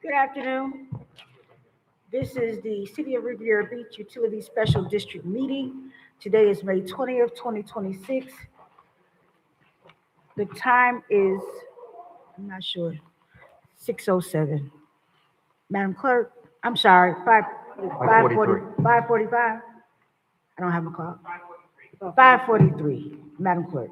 Good afternoon. This is the City of Riviera Beach Utility Special District Meeting. Today is May 20th, 2026. The time is, I'm not sure, 6:07. Madam Clerk, I'm sorry, 5:45. I don't have a clock. 5:43, Madam Clerk.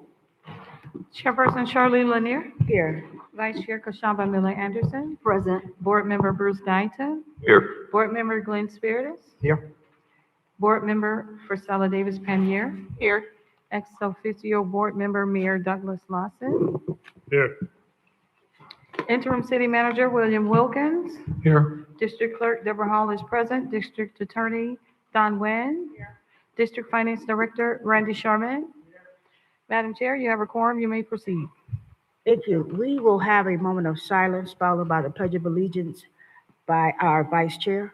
Chairperson Charlene Lanier. Here. Vice Chair Kashamba Miller Anderson. Present. Board Member Bruce Guyton. Here. Board Member Glenn Spiritus. Here. Board Member Priscilla Davis Panier. Here. Ex officio Board Member Mayor Douglas Lawson. Here. Interim City Manager William Wilkins. Here. District Clerk Deborah Hall is present. District Attorney Don Nguyen. District Finance Director Randy Sharman. Madam Chair, you have a quorum. You may proceed. Thank you. We will have a moment of silence followed by the Pledge of Allegiance by our Vice Chair.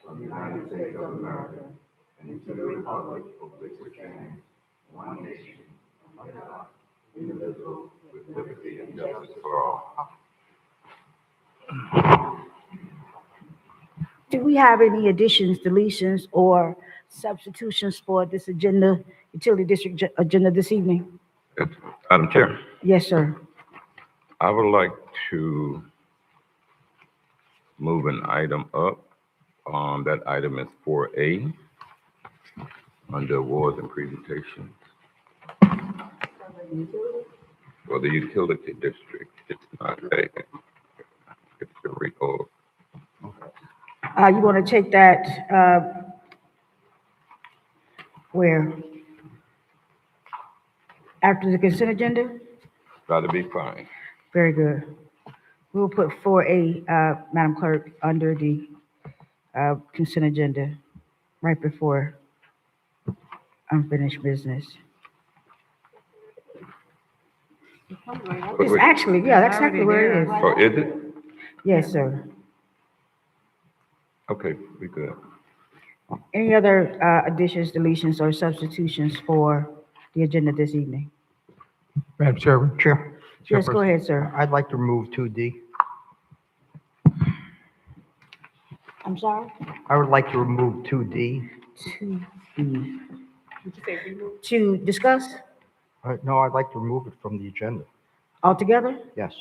Of the United States of America, and to the republic for which it stands, one nation, under God, indivisible, with liberty and justice for all. Do we have any additions, deletions, or substitutions for this agenda, utility district agenda this evening? Madam Chair, Yes, sir. I would like to move an item up. That item is 4A under awards and presentations. For the utility district, it's not A. It's the recall. You want to take that, where? After the consent agenda? That'll be fine. Very good. We'll put 4A, Madam Clerk, under the consent agenda, right before unfinished business. It's actually, yeah, that's exactly where it is. Oh, is it? Yes, sir. Okay, we good. Any other additions, deletions, or substitutions for the agenda this evening? Madam Chairman. Yes, go ahead, sir. I'd like to remove 2D. I'm sorry? I would like to remove 2D. To discuss No, I'd like to remove it from the agenda. altogether? Yes.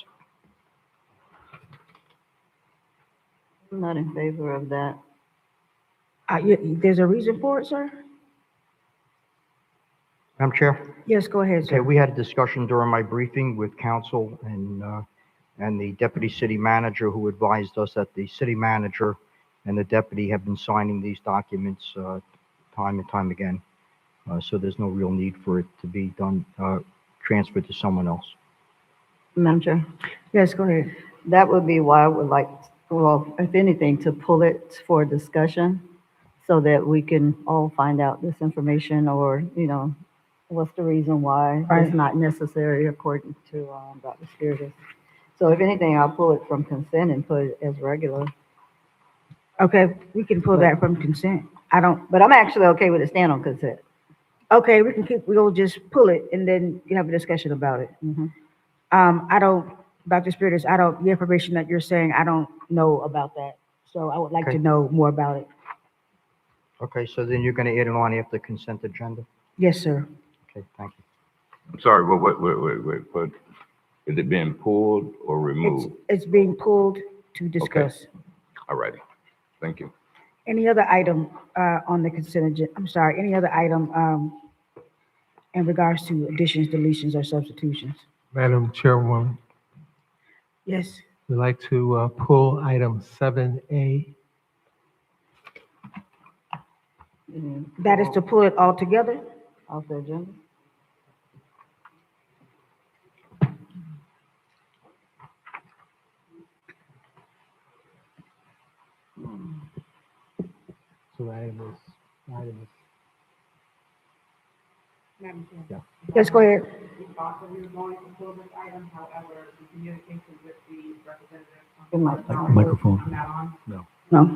I'm not in favor of that. There's a reason for it, sir? Madam Chair? Yes, go ahead, Okay, sir. we had a discussion during my briefing with council and the deputy city manager, who advised us that the city manager and the deputy have been signing these documents time and time again. So there's no real need for it to be done, transferred to someone else. Madam Chair, Yes, go ahead. that would be why I would like, well, if anything, to pull it for discussion so that we can all find out this information, or, what's the reason why Right. it's not necessary according to Dr. Spiritus. So if anything, I'll pull it from consent and put it as regular. Okay, we can pull that from consent. But I'm actually okay with it staying on consent. Okay, we'll just pull it and then you have a discussion about it. Mhm. Dr. Spiritus, the information that you're saying, I don't know about that. So I would like to Okay. know more about it. Okay, so then you're going to add it on after consent agenda? Yes, sir. Okay, thank you. I'm sorry, what, is it being pulled or removed? It's being pulled to discuss. All righty, thank you. Any other item on the consent agenda? I'm sorry, any other item in regards to additions, deletions, or substitutions? Madam Chairwoman, Yes. we'd like to pull item 7A. That is to pull it all together? Off the agenda. So item is Yes, go ahead. Microphone. No.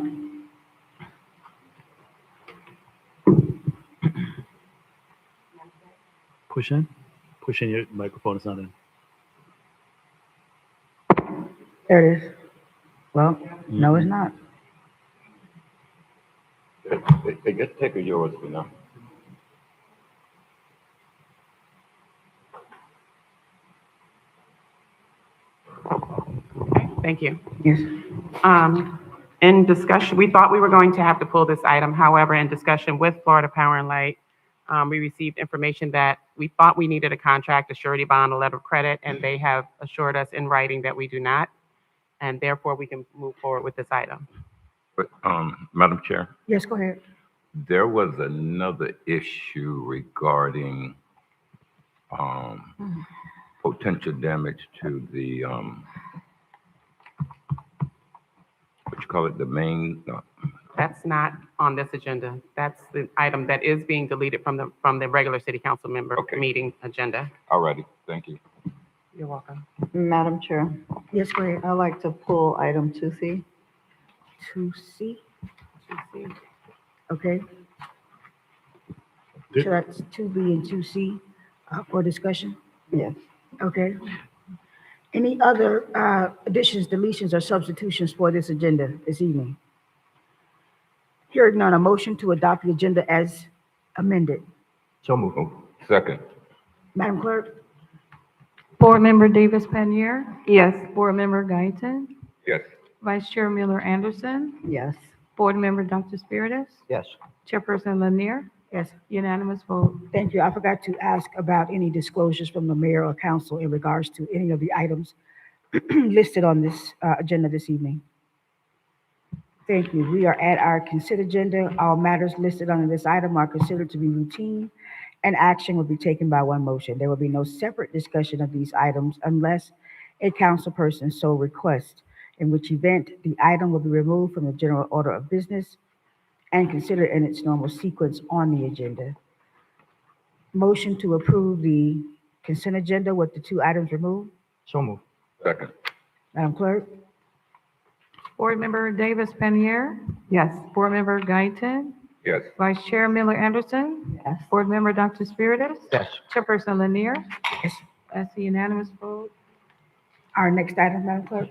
Push in. Push in, your microphone is not in. There it is. Well, no, it's not. They just take a yours for now. Thank you. Yes. In discussion, we thought we were going to have to pull this item. However, in discussion with Florida Power and Light, we received information that we thought we needed a contract, a surety bond, a letter of credit, and they have assured us in writing that we do not, and therefore we can move forward with this item. But, Madam Chair, Yes, go ahead. there was another issue regarding, potential damage to the, what you call it, the main, That's not on this agenda. That's the item that is being deleted from the regular city council member Okay. meeting agenda. alrighty, thank you. You're welcome. Madam Chair, Yes, go ahead. I'd like to pull item 2C. 2C, okay. So that's 2B and 2C for discussion, Yes. okay. Any other additions, deletions, or substitutions for this agenda this evening? Hearing none, a motion to adopt the agenda as amended. So moved. Oh, second, Madam Clerk? Board Member Davis Pannier, Yes. Board Member Guyton, yes. Vice Chair Miller Anderson, Yes. Board Member Dr. Spiritus, Yes. Chairperson Lanier, Yes. unanimous vote. Thank you. I forgot to ask about any disclosures from the mayor or council in regards to any of the items listed on this agenda this evening. Thank you. We are at our consent agenda. All matters listed on this item are considered to be routine, and action will be taken by one motion. There will be no separate discussion of these items unless a council person so requests, in which event the item will be removed from the general order of business and considered in its normal sequence on the agenda. Motion to approve the consent agenda with the two items removed. So moved. Second, Madam Clerk? Board Member Davis Pannier, Yes. Board Member Guyton, yes. Vice Chair Miller Anderson, Yes. Board Member Dr. Spiritus, Yes. Chairperson Lanier, Yes. that's a unanimous vote. Our next item, Madam Clerk?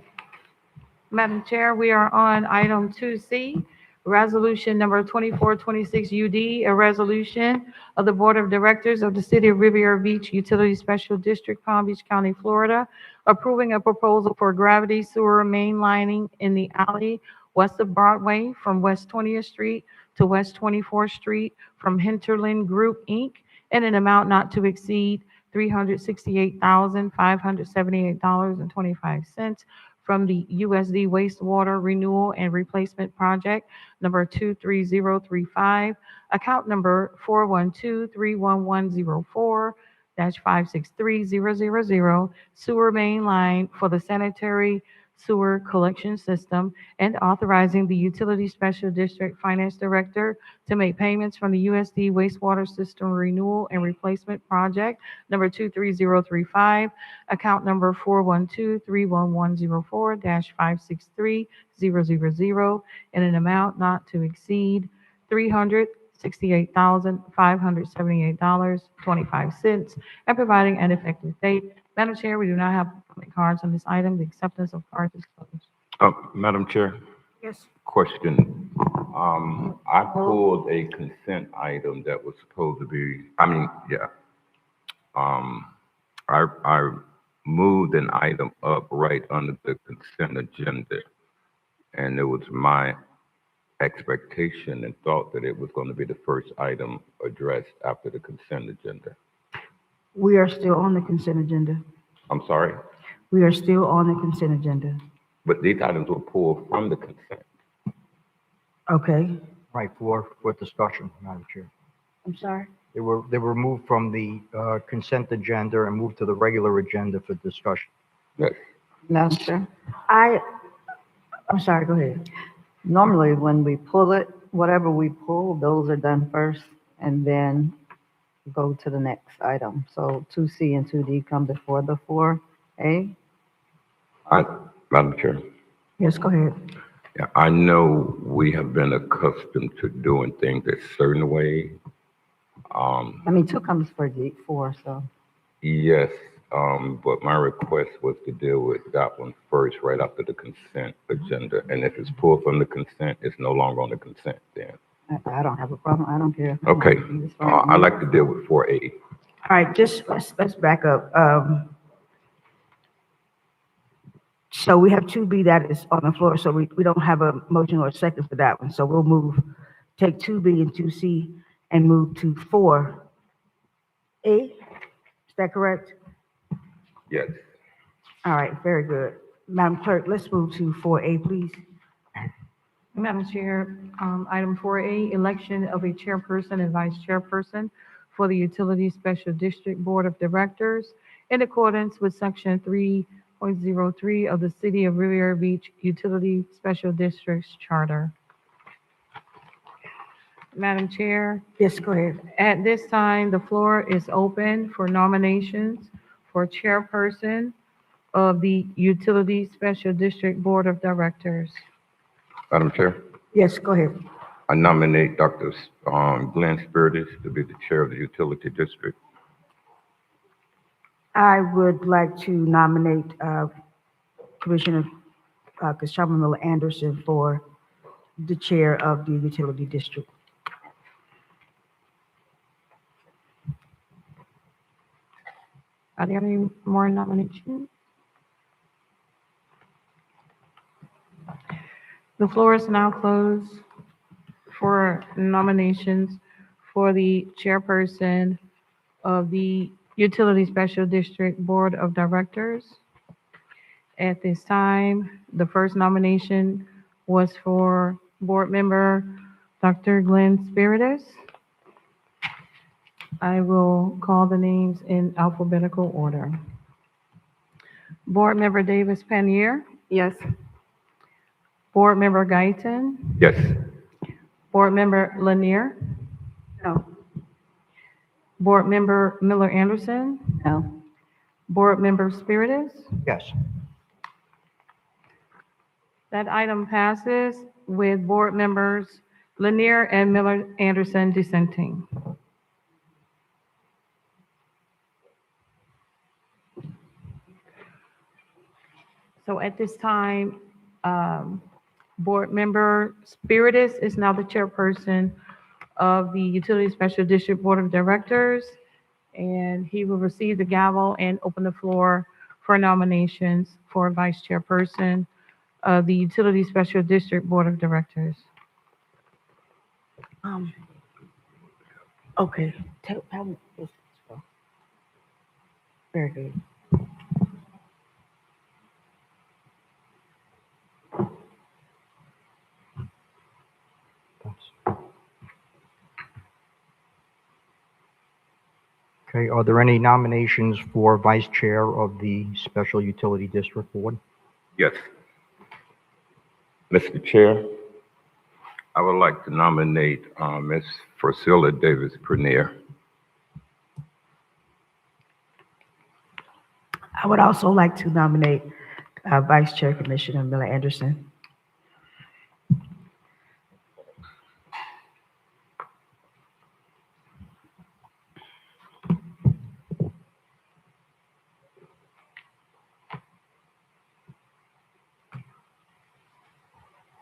Madam Chair, we are on item 2C, resolution number 2426 UD, a resolution of the Board of Directors of the City of Riviera Beach Utility Special District, Palm Beach County, Florida, approving a proposal for gravity sewer main lining in the alley west of Broadway from West 20th Street to West 24th Street from Hinterland Group, Inc., in an amount not to exceed $368,578.25 from the USD Wastewater Renewal and Replacement Project number 23035, account number 412-31104-563000, sewer main line for the sanitary sewer collection system, and authorizing the Utility Special District Finance Director to make payments from the USD Wastewater System Renewal and Replacement Project number 23035, account number 412-31104-563000, in an amount not to exceed $368,578.25, and providing an effective date. Madam Chair, we do not have comment cards on this item. The acceptance of cards is closed. Madam Chair, Yes. question. I pulled a consent item that was supposed to be, I moved an item up right under the consent agenda. And it was my expectation and thought that it was going to be the first item addressed after the consent agenda. We are still on the consent agenda. I'm sorry, We are still on the consent agenda. but these items were pulled from the consent. Okay. Right, for discussion, Madam Chair. I'm sorry. They were moved from the consent agenda and moved to the regular agenda for discussion. Yes. Madam Chair, I'm sorry, go ahead. normally when we pull it, whatever we pull, those are done first and then go to the next item. So 2C and 2D come before the 4A. Madam Chair. Yes, go ahead. Yeah, I know we have been accustomed to doing things a certain way. I mean, two comes for the four, so. Yes, but my request was to deal with that one first, right after the consent agenda. And if it's pulled from the consent, it's no longer on the consent then. I don't have a problem. I don't care. Okay, It's fine. I'd like to deal with 4A. All right, just, let's back up. So we have 2B that is on the floor, so we don't have a motion or a second for that one. So we'll take 2B and 2C and move to 4A. Is that correct? Yes. All right, very good. Madam Clerk, let's move to 4A, please. Madam Chair, item 4A, election of a chairperson and vice chairperson for the Utility Special District Board of Directors in accordance with Section 3.03 of the City of Riviera Beach Utility Special Districts Charter. Madam Chair, Yes, go ahead. at this time, the floor is open for nominations for chairperson of the Utility Special District Board of Directors. Madam Chair, Yes, go ahead. I nominate Dr. Glenn Spiritus to be the chair of the utility district. I would like to nominate Commissioner Kashama Miller Anderson for the chair of the utility district. Are there any more nominations? The floor is now closed for nominations for the chairperson of the Utility Special District Board of Directors. At this time, the first nomination was for board member Dr. Glenn Spiritus. I will call the names in alphabetical order. Board member Davis Panier, Yes. board member Guyton, Yes. board member Lanier, No. board member Miller Anderson, No. board member Spiritus. Yes. That item passes with board members Lanier and Miller Anderson dissenting. So at this time, board member Spiritus is now the chairperson of the Utility Special District Board of Directors, and he will receive the gavel and open the floor for nominations for vice chairperson of the Utility Special District Board of Directors. Okay. Very good. Okay, are there any nominations for vice chair of the Special Utility District Board? Yes. Mr. Chair, I would like to nominate Ms. Priscilla Davis Prenier. I would also like to nominate Vice Chair Commissioner Miller Anderson.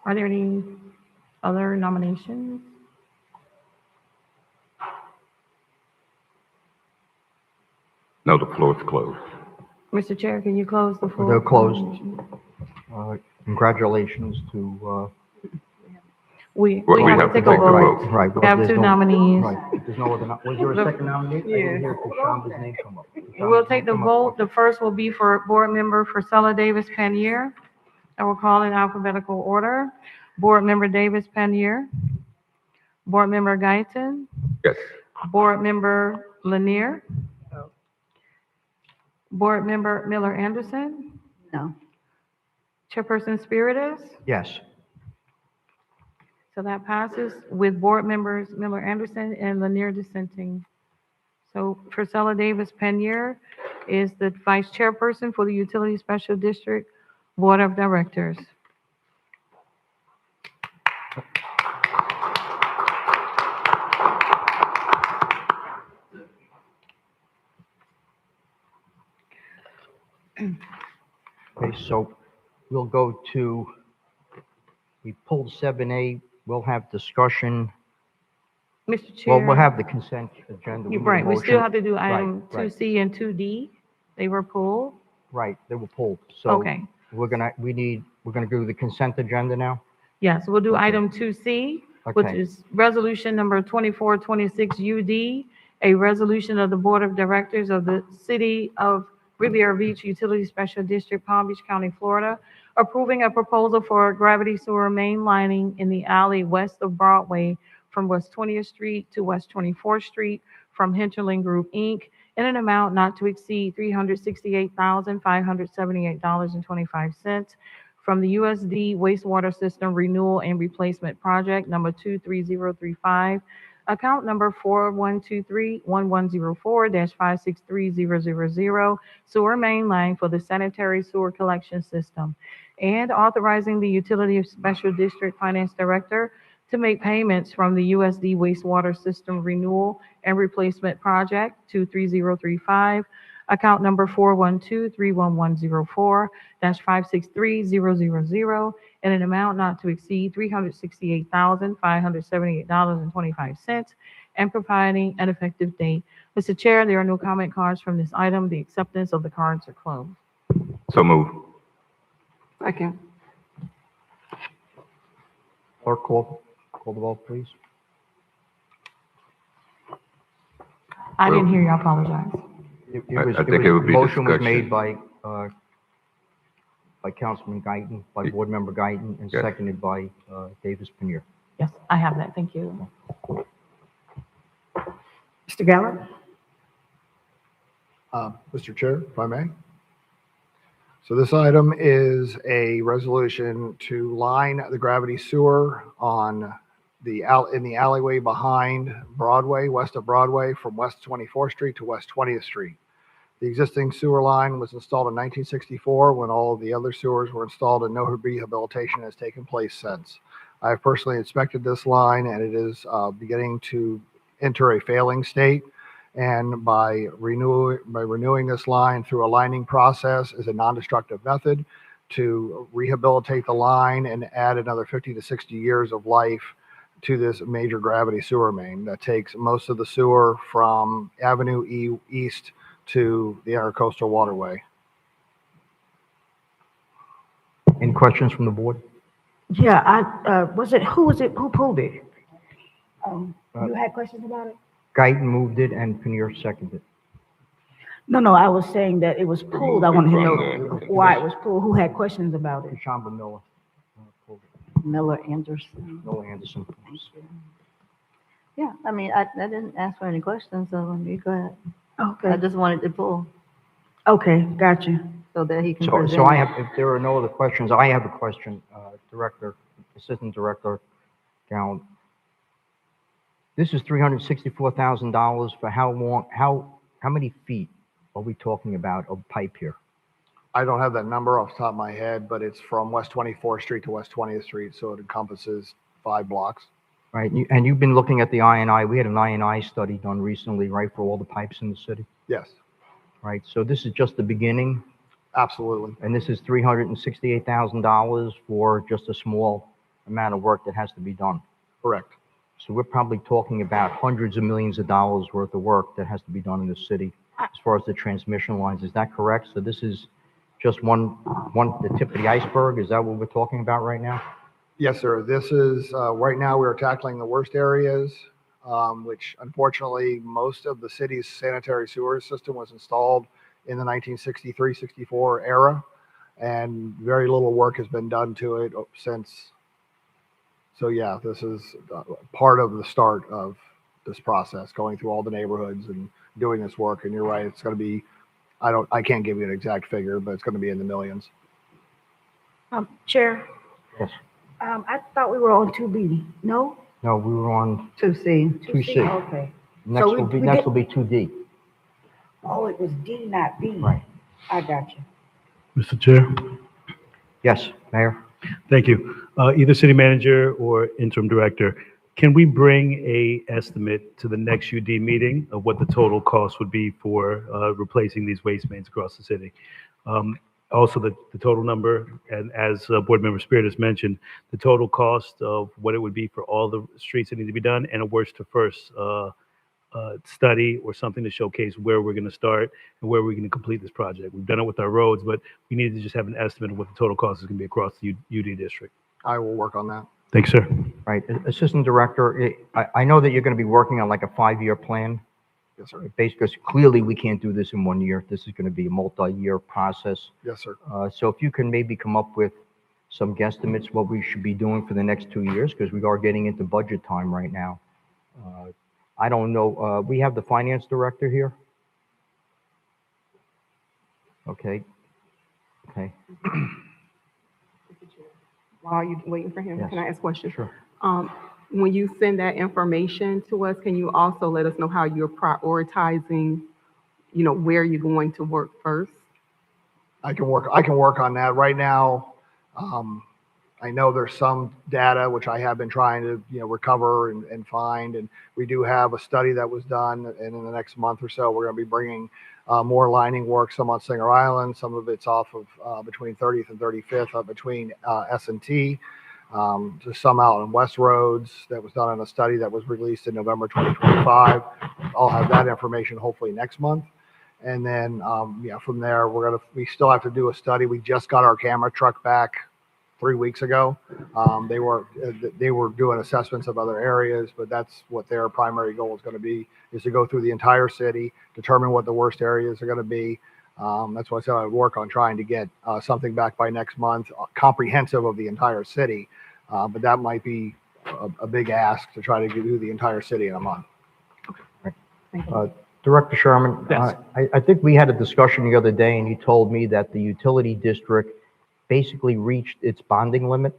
Are there any other nominations? No, the floor is closed. Mr. Chair, can you close the floor? They're closed. Congratulations to, We We have to take a vote. right. We have there's two no- nominees. Right, there's no other, was there a second nominee? I didn't hear Kashanda's name come up. We'll take the vote. The first will be for board member Priscilla Davis Panier. I will call in alphabetical order. Board member Davis Panier. Board member Guyton. Yes. Board member Lanier. Board member Miller Anderson. No. Chairperson Spiritus. Yes. So that passes with board members Miller Anderson and Lanier dissenting. So Priscilla Davis Panier is the vice chairperson for the Utility Special District Board of Directors. Okay, so we'll go to, we pulled 7A, we'll have discussion, Mr. Chair. well, we'll have the consent agenda. You're need a right, we still motion. have to do Right, item right. 2C and 2D. They were pulled. Right, they were pulled. So Okay. we're gonna do the consent agenda now? Yes, we'll do Okay. item 2C, which Okay. is resolution number 2426 UD, a resolution of the Board of Directors of the City of Riviera Beach Utility Special District, Palm Beach County, Florida, approving a proposal for gravity sewer main lining in the alley west of Broadway from West 20th Street to West 24th Street from Hinterland Group, Inc., in an amount not to exceed $368,578.25 from the USD Wastewater System Renewal and Replacement Project number 23035, account number 4123-1104-563000, sewer main line for the sanitary sewer collection system, and authorizing the Utility Special District Finance Director to make payments from the USD Wastewater System Renewal and Replacement Project 23035, account number 412-31104-563000, in an amount not to exceed $368,578.25, and providing an effective date. Mr. Chair, there are no comment cards from this item. The acceptance of the cards are closed. So move. Second. Clerk, call the vote, please. I didn't hear you, I apologize. I think it would be Motion was discussion. made by Councilman Guyton, by Board Member Guyton, and Yes. seconded by Davis Panir. Yes, I have that, thank you. Mr. Gallo? Mr. Chair, if I may. So this item is a resolution to line the gravity sewer on in the alleyway behind Broadway, west of Broadway, from West 24th Street to West 20th Street. The existing sewer line was installed in 1964 when all of the other sewers were installed, and no rehabilitation has taken place since. I have personally inspected this line, and it is beginning to enter a failing state. And by renewing this line through a lining process is a non-destructive method to rehabilitate the line and add another 50 to 60 years of life to this major gravity sewer main that takes most of the sewer from Avenue E East to the Intercoastal Waterway. Any questions from the board? Yeah, who pulled it? You had questions about it? Guyton moved it and Panir seconded. No, I was saying that it was pulled. I wanted to know From why it was pulled. Who had questions about it? Kashamba Miller. Pulled it. Miller Anderson. Noah Anderson. Yeah, I mean, I didn't ask for any questions, so you go ahead. I Okay, just wanted to pull okay, gotcha. so that he can So present. I have, if there are no other questions, I have a question, Assistant Director Gallant. This is $364,000 for how long, how many feet are we talking about of pipe here? I don't have that number off the top of my head, but it's from West 24th Street to West 20th Street, so it encompasses 5 blocks. Right, and you've been looking at the I&I, we had an I&I study done recently, right, for all the pipes in the city, Yes, right? So this is just the beginning, absolutely. and this is $368,000 for just a small amount of work that has to be done. Correct. So we're probably talking about hundreds of millions of dollars worth of work that has to be done in the city as far as the transmission lines. Is that correct? So this is just the tip of the iceberg? Is that what we're talking about right now? Yes, sir. This is, right now, we are tackling the worst areas, which unfortunately, most of the city's sanitary sewer system was installed in the 1963-64 era, and very little work has been done to it since. So yeah, this is part of the start of this process, going through all the neighborhoods and doing this work. And you're right, it's going to be, I can't give you an exact figure, but it's going to be in the millions. Chair? Yes. I thought we were on 2B. No? No, we were on 2C. 2C. Okay. Next we- will be, we next did- will be 2D. Oh, it was D, not B. Right. I got you. Mr. Chair, Yes, Mayor? thank you. Either city manager or interim director, can we bring a estimate to the next UD meeting of what the total cost would be for replacing these waste mains across the city? Also, the total number, and as Board Member Spirit has mentioned, the total cost of what it would be for all the streets that need to be done, and a worst to first study or something to showcase where we're going to start and where we're going to complete this project. We've done it with our roads, but we need to just have an estimate of what the total cost is going to be across the UD district. I will work on that. Thanks, sir. Right, Assistant Director, I know that you're going to be working on like a 5-year plan. Yes, sir. Basically, because clearly we can't do this in 1 year. This is going to be a multi-year process. Yes, sir. So if you can maybe come up with some guesstimates what we should be doing for the next 2 years, because we are getting into budget time right now. I don't know, we have the Finance Director here? Okay. Okay, While you're waiting for him, Yes. can I ask a question? sure. When you send that information to us, can you also let us know how you're prioritizing, where you're going to work first? I can work on that. Right now, I know there's some data which I have been trying to, recover and find. And we do have a study that was done, and in the next month or so, we're going to be bringing more lining work, some on Singer Island, some of it's off of between 30th and 35th, between S&T. Just some out on West Roads that was done in a study that was released in November 2025. I'll have that information hopefully next month. And then, from there, we still have to do a study. We just got our camera truck back 3 weeks ago. They were doing assessments of other areas, but that's what their primary goal is going to be, is to go through the entire city, determine what the worst areas are going to be. That's why I said I would work on trying to get something back by next month, comprehensive of the entire city. But that might be a big ask to try to do the entire city in a month. Director Sherman, Yes. I think we had a discussion the other day, and you told me that the utility district basically reached its bonding limit.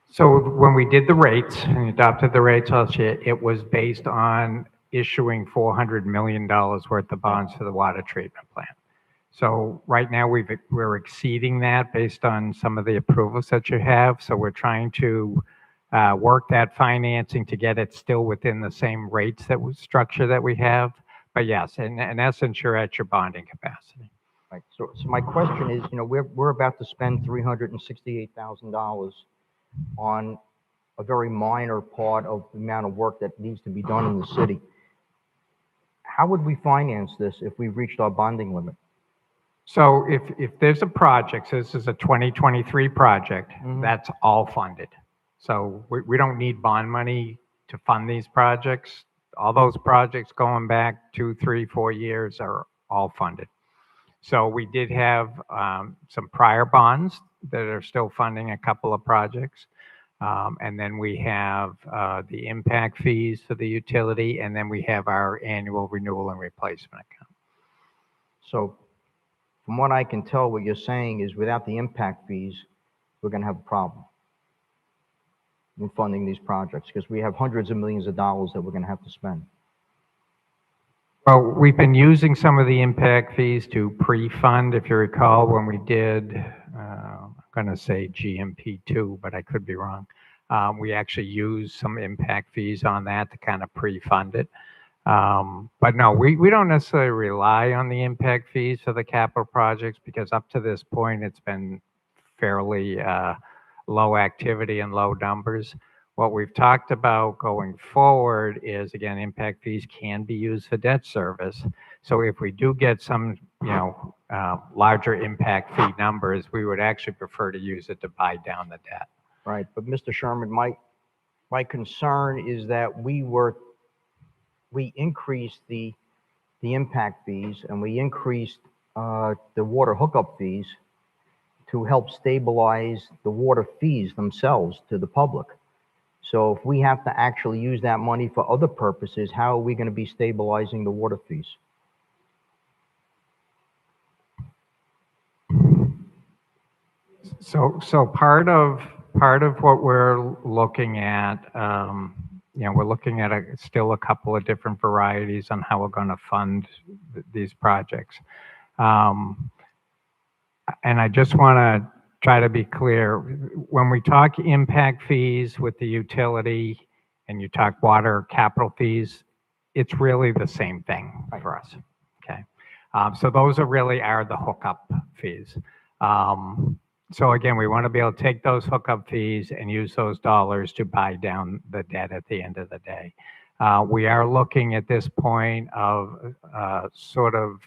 So when we did the rates and adopted the rates, it was based on issuing $400 million worth of bonds for the water treatment plant. So right now we're exceeding that based on some of the approvals that you have. So we're trying to work that financing to get it still within the same rates structure that we have. But yes, in essence, you're at your bonding capacity. Right. So my question is, we're about to spend $368,000 on a very minor part of the amount of work that needs to be done in the city. How would we finance this if we reached our bonding limit? So if there's a project, so this is a 2023 project, Mhm. that's all funded. So we don't need bond money to fund these projects. All those projects going back 2, 3, 4 years are all funded. So we did have some prior bonds that are still funding a couple of projects. And then we have the impact fees for the utility, and then we have our annual renewal and replacement account. So from what I can tell, what you're saying is without the impact fees, we're going to have a problem in funding these projects because we have hundreds of millions of dollars that we're going to have to spend. Well, we've been using some of the impact fees to pre-fund, if you recall, when we did, I'm going to say GMP2, but I could be wrong. We actually used some impact fees on that to kind of pre-fund it. But no, we don't necessarily rely on the impact fees for the capital projects because up to this point, it's been fairly low activity and low numbers. What we've talked about going forward is, again, impact fees can be used for debt service. So if we do get some, larger impact fee numbers, we would actually prefer to use it to buy down the debt. Right. But Mr. Sherman, my concern is that we increased the impact fees and we increased the water hookup fees to help stabilize the water fees themselves to the public. So if we have to actually use that money for other purposes, how are we going to be stabilizing the water fees? So part of what we're looking at, we're looking at still a couple of different varieties on how we're going to fund these projects. And I just want to try to be clear. When we talk impact fees with the utility and you talk water capital fees, it's really the same thing for us. Okay. So those are the hookup fees. So again, we want to be able to take those hookup fees and use those dollars to buy down the debt at the end of the day. We are looking at this point of sort of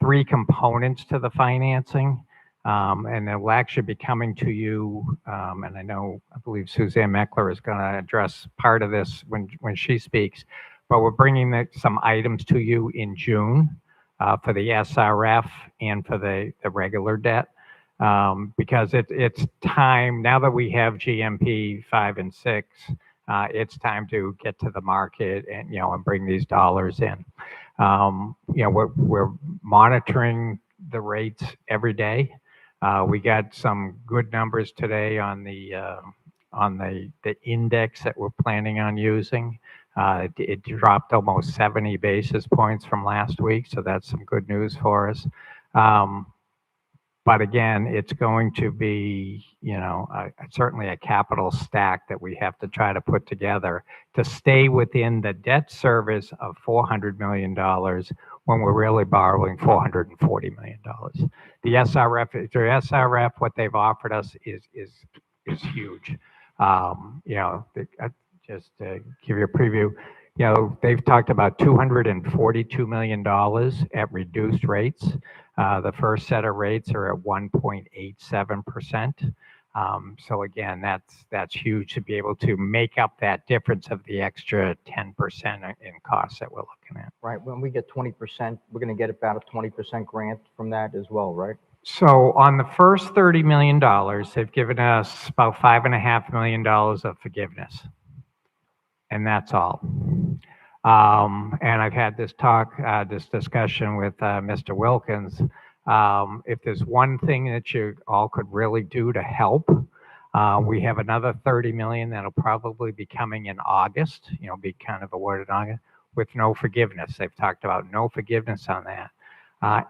three components to the financing. And it will actually be coming to you, and I believe Suzanne Meckler is going to address part of this when she speaks, but we're bringing some items to you in June for the SRF and for the regular debt. Because it's time, now that we have GMP 5 and 6, it's time to get to the market and, and bring these dollars in. We're monitoring the rates every day. We got some good numbers today on the index that we're planning on using. It dropped almost 70 basis points from last week, so that's some good news for us. But again, it's going to be, certainly a capital stack that we have to try to put together to stay within the debt service of $400 million when we're really borrowing $440 million. The SRF, what they've offered us is huge. Just to give you a preview, they've talked about $242 million at reduced rates. The first set of rates are at 1.87%. So again, that's huge to be able to make up that difference of the extra 10% in costs that we're looking at. Right, when we get 20%, we're going to get about a 20% grant from that as well, right? So on the first $30 million, they've given us about $5.5 million of forgiveness. And that's all. And I've had this discussion with Mr. Wilkins. If there's one thing that you all could really do to help, we have another 30 million that'll probably be coming in August, be kind of awarded in August with no forgiveness. They've talked about no forgiveness on that.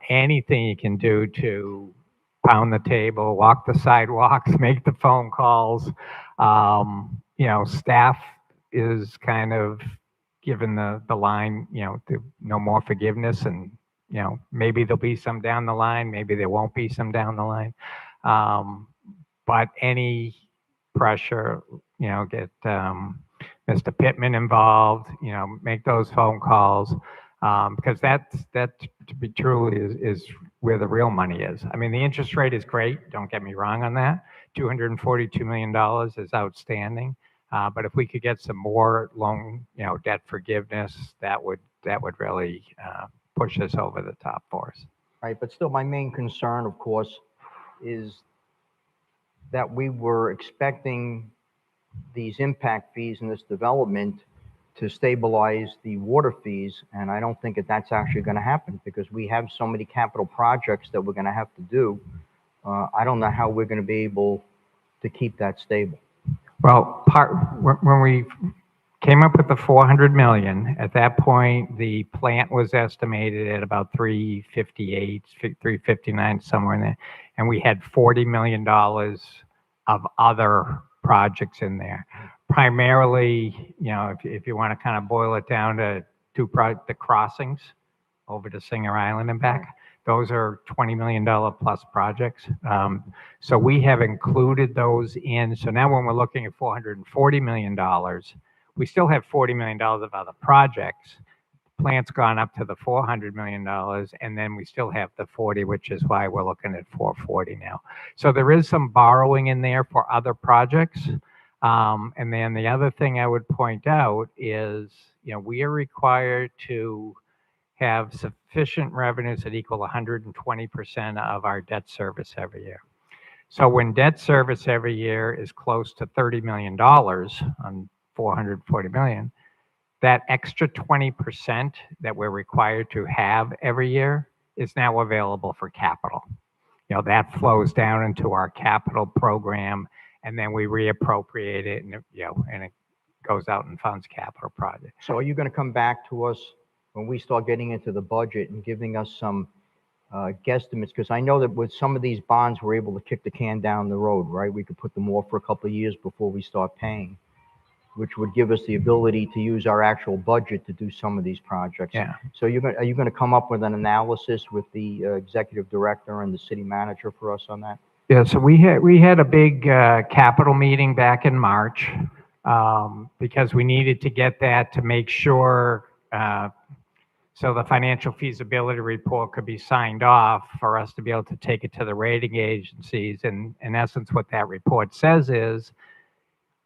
Anything you can do to pound the table, walk the sidewalks, make the phone calls, staff is kind of given the line, to no more forgiveness, and maybe there'll be some down the line, maybe there won't be some down the line. But any pressure, get Mr. Pittman involved, make those phone calls, because that to be truly is where the real money is. I mean, the interest rate is great, don't get me wrong on that. $242 million is outstanding. But if we could get some more loan, debt forgiveness, that would really push us over the top for us. Right, but still my main concern, of course, is that we were expecting these impact fees and this development to stabilize the water fees, and I don't think that that's actually going to happen because we have so many capital projects that we're going to have to do. I don't know how we're going to be able to keep that stable. Well, when we came up with the 400 million, at that point, the plant was estimated at about 358, 359, somewhere in there. And we had $40 million of other projects in there. Primarily, if you want to kind of boil it down to the crossings over to Singer Island and back, those are $20 million plus projects. So we have included those in. So now when we're looking at $440 million, we still have $40 million of other projects. Plant's gone up to the $400 million, and then we still have the 40, which is why we're looking at 440 now. So there is some borrowing in there for other projects. And then the other thing I would point out is, we are required to have sufficient revenues that equal 120% of our debt service every year. So when debt service every year is close to $30 million on 440 million, that extra 20% that we're required to have every year is now available for capital. That flows down into our capital program, and then we reappropriate it, and it goes out and funds capital projects. So are you going to come back to us when we start getting into the budget and giving us some guesstimates? Because I know that with some of these bonds, we're able to kick the can down the road, right? We could put them off for a couple of years before we start paying. which would give us the ability to use our actual budget to do some of these projects. Yeah. So are you going to come up with an analysis with the executive director and the city manager for us on that? Yeah, so we had a big capital meeting back in March because we needed to get that to make sure so the financial feasibility report could be signed off for us to be able to take it to the rating agencies. And in essence, what that report says is,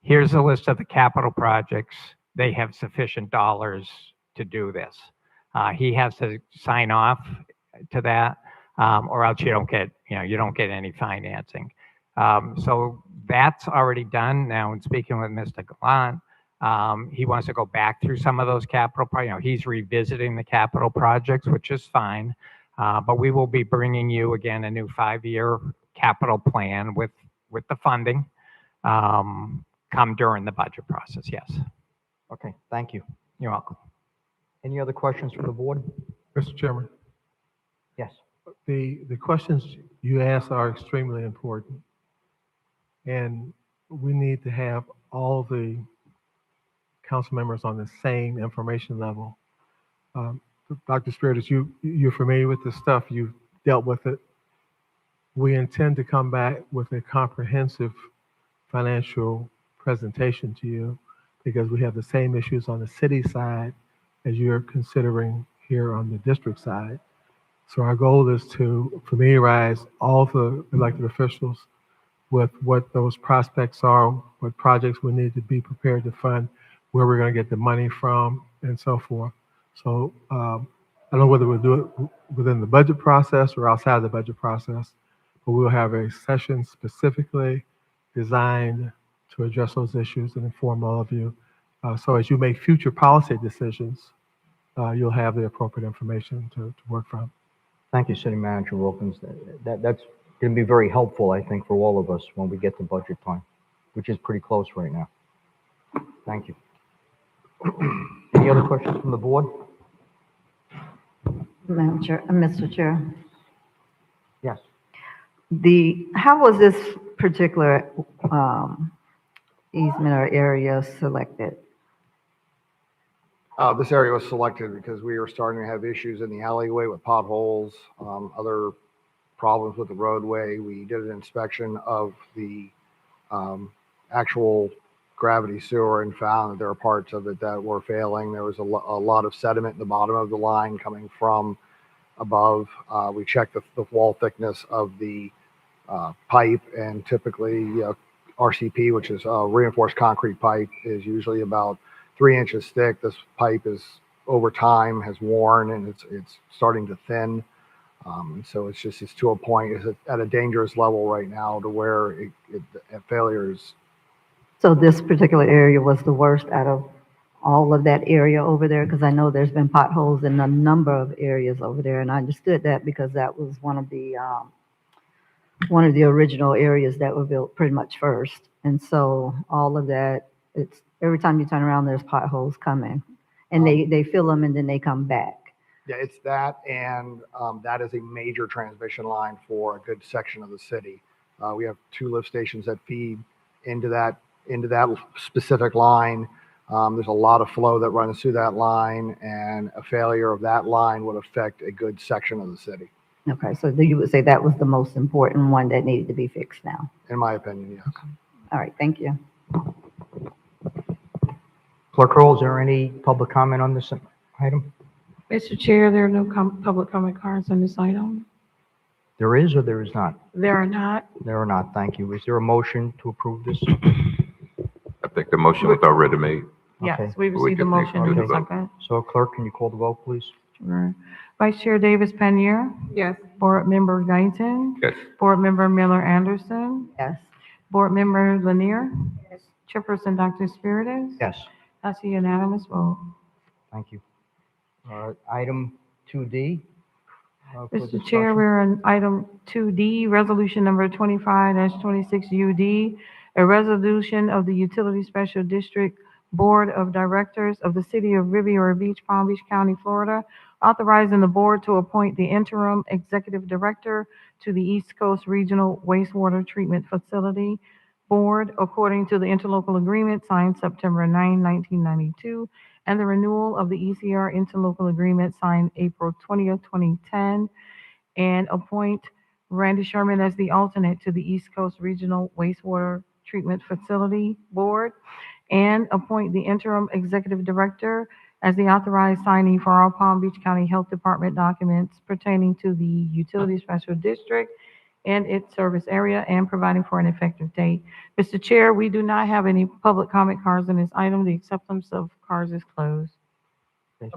here's a list of the capital projects. They have sufficient dollars to do this. He has to sign off to that, or else you don't get any financing. So that's already done. Now, in speaking with Mr. Gallant, he wants to go back through some of those capital, he's revisiting the capital projects, which is fine. But we will be bringing you again a new 5-year capital plan with the funding come during the budget process. Yes. Okay, thank you. You're welcome. Any other questions from the board? Mr. Chairman, Yes. the questions you asked are extremely important. And we need to have all the council members on the same information level. Dr. Spiritus, you're familiar with this stuff. You've dealt with it. We intend to come back with a comprehensive financial presentation to you because we have the same issues on the city side as you're considering here on the district side. So our goal is to familiarize all the elected officials with what those prospects are, what projects we need to be prepared to fund, where we're going to get the money from, and so forth. So I don't know whether we'll do it within the budget process or outside the budget process, but we'll have a session specifically designed to address those issues and inform all of you. So as you make future policy decisions, you'll have the appropriate information to work from. Thank you, City Manager Wilkins. That's going to be very helpful, I think, for all of us when we get to budget time, which is pretty close right now. Thank you. Any other questions from the board? Madam Chair, Mr. Chair, Yes. how was this particular easement or area selected? This area was selected because we were starting to have issues in the alleyway with potholes, other problems with the roadway. We did an inspection of the actual gravity sewer and found that there are parts of it that were failing. There was a lot of sediment in the bottom of the line coming from above. We checked the wall thickness of the pipe, and typically RCP, which is reinforced concrete pipe, is usually about 3 inches thick. This pipe is over time has worn and it's starting to thin. So it's to a point, it's at a dangerous level right now to where failures. So this particular area was the worst out of all of that area over there? Because I know there's been potholes in a number of areas over there, and I understood that because that was one of the original areas that were built pretty much first. And so all of that, it's every time you turn around, there's potholes coming, and they fill them and then they come back. Yeah, it's that, and that is a major transmission line for a good section of the city. We have 2 lift stations that feed into that specific line. There's a lot of flow that runs through that line, and a failure of that line would affect a good section of the city. Okay, so you would say that was the most important one that needed to be fixed now? In my opinion, yes. All right, thank you. Clerk Roll, is there any public comment on this item? Mr. Chair, there are no public comment cards on this item. There is or there is not? There are not. There are not. Thank you. Is there a motion to approve this? I think the motion was already made. Yes, Okay. we received the just need motion to in a vote. second. So clerk, can you call the vote, please? Sure. Vice Chair Davis Panier, Yes. Board Member Guyton, Yes. Board Member Miller Anderson, Yes. Board Member Lanier, Chairperson Dr. Spiritus. Yes. That's a unanimous vote. Thank you. Item 2D. for Mr. Chair, discussion. we're on item 2D, resolution number 25-26 UD, a resolution of the Utility Special District Board of Directors of the City of Riviera Beach, Palm Beach County, Florida, authorizing the board to appoint the interim executive director to the East Coast Regional Wastewater Treatment Facility Board according to the interlocal agreement signed September 9, 1992, and the renewal of the ECR interlocal agreement signed April 20th, 2010, and appoint Randy Sherman as the alternate to the East Coast Regional Wastewater Treatment Facility Board, and appoint the interim executive director as the authorized signee for all Palm Beach County Health Department documents pertaining to the Utility Special District and its service area, and providing for an effective date. Mr. Chair, we do not have any public comment cards in this item. The acceptance of cards is closed. Is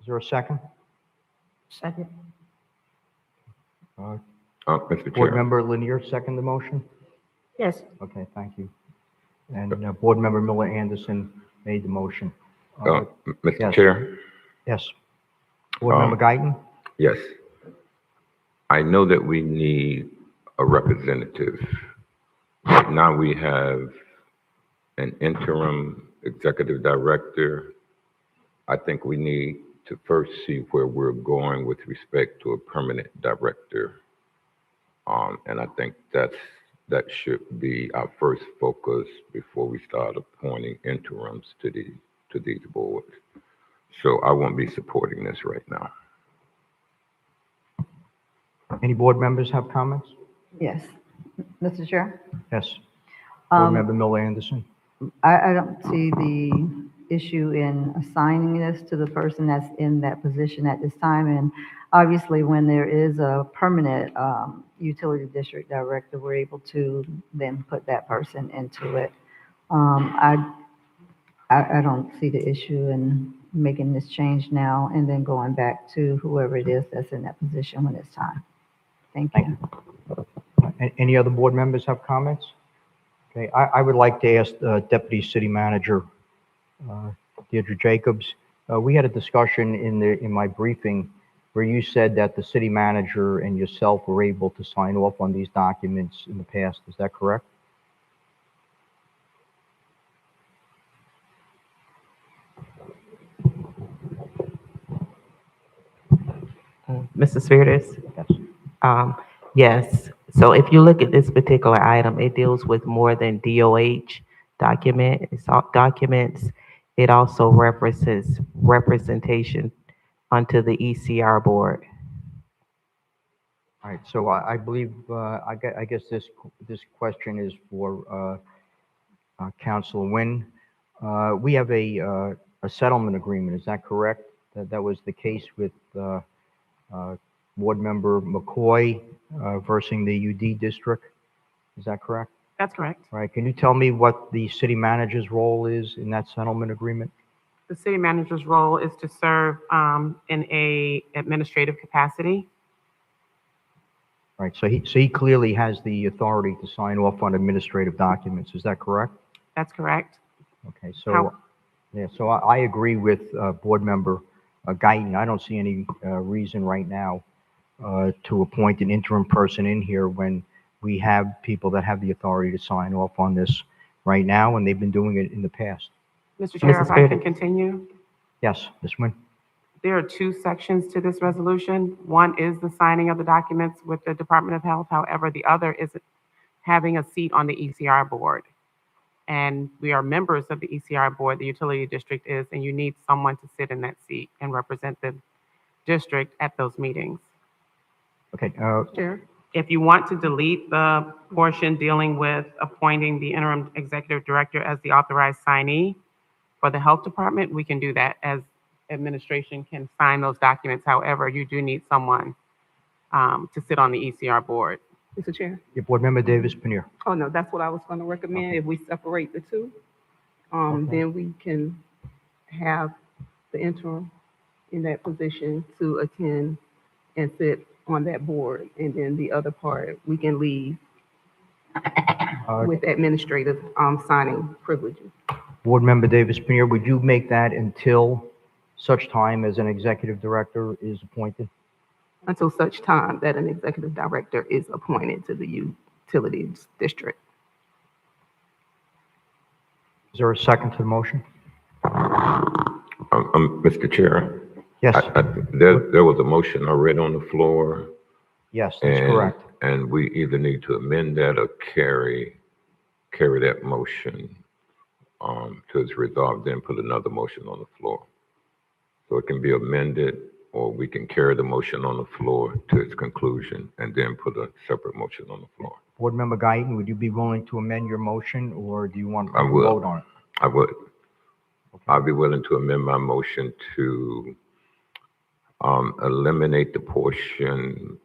there a second? Second. Mr. Board Chair, Member Lanier, second the motion? Yes. Okay, thank you. And Board Member Miller Anderson made the motion. Mr. yes. Chair, Yes. Board Member Guyton? yes. I know that we need a representative. Right now we have an interim executive director. I think we need to first see where we're going with respect to a permanent director. And I think that should be our first focus before we start appointing interims to these boards. So I won't be supporting this right now. Any board members have comments? Yes. Mr. Chair? Yes. Board Um, Member Miller Anderson? I don't see the issue in assigning this to the person that's in that position at this time. And obviously, when there is a permanent utility district director, we're able to then put that person into it. I don't see the issue in making this change now and then going back to whoever it is that's in that position when it's time. Thank you. Any other board members have comments? Okay, I would like to ask Deputy City Manager Deirdre Jacobs. We had a discussion in my briefing where you said that the city manager and yourself were able to sign off on these documents in the past. Is that correct? Mr. Spiritus? Yes. Yes. So if you look at this particular item, it deals with more than DOH documents. It also represents representation onto the ECR board. All right, so I believe, I guess this question is for Councilor Nguyen. We have a settlement agreement, is that correct? That was the case with Board Member McCoy versus the UD district, is that correct? That's correct. All right, can you tell me what the city manager's role is in that settlement agreement? The city manager's role is to serve in a administrative capacity. All right, so he clearly has the authority to sign off on administrative documents, is that correct? That's correct. Okay, so, yeah, so I agree with Board Member Guyton. I don't see any reason right now to appoint an interim person in here when we have people that have the authority to sign off on this right now, and they've been doing it in the past. Mr. Chair, if I can continue. Yes, Ms. Nguyen? There are two sections to this resolution. One is the signing of the documents with the Department of Health. However, the other is having a seat on the ECR board. And we are members of the ECR board, the utility district is, and you need someone to sit in that seat and represent the district at those meetings. Okay. Chair, if you want to delete the portion dealing with appointing the interim executive director as the authorized signee for the health department, we can do that, as administration can sign those documents. However, you do need someone to sit on the ECR board. Mr. Chair? Yeah, Board Member Davis Panir. Oh, no, that's what I was going to recommend. If we separate the two, then we can have the interim in that position to attend and sit on that board. And then the other part, we can leave with administrative signing privileges. Board Member Davis Panir, would you make that until such time as an executive director is appointed? Until such time that an executive director is appointed to the utilities district. Is there a second to the motion? Mr. Chair? Yes. There was a motion already on the floor. Yes, that's And- correct. And we either need to amend that or carry that motion till it's resolved, then put another motion on the floor. So it can be amended, or we can carry the motion on the floor to its conclusion and then put a separate motion on the floor. Board Member Guyton, would you be willing to amend your motion, or do you want to I will. vote on it? I would. Okay. I'll be willing to amend my motion to eliminate the portion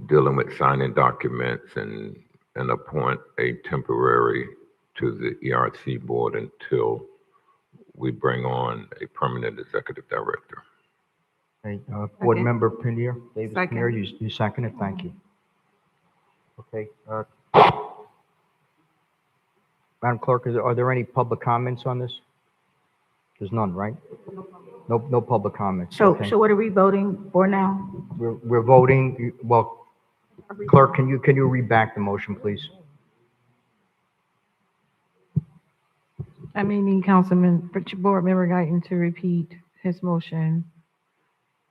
dealing with signing documents and appoint a temporary to the ERC board until we bring on a permanent executive director. Okay, Board Second. Member Pinheiro, Davis Second. Pinheiro, you second it, thank you. Okay, Madam Clerk, are there any public comments on this? There's none, right? No public comments. So, okay. so what are we voting for now? We're voting, well, Clerk, can you read back the motion, please? I may need Board Member Guyton to repeat his motion.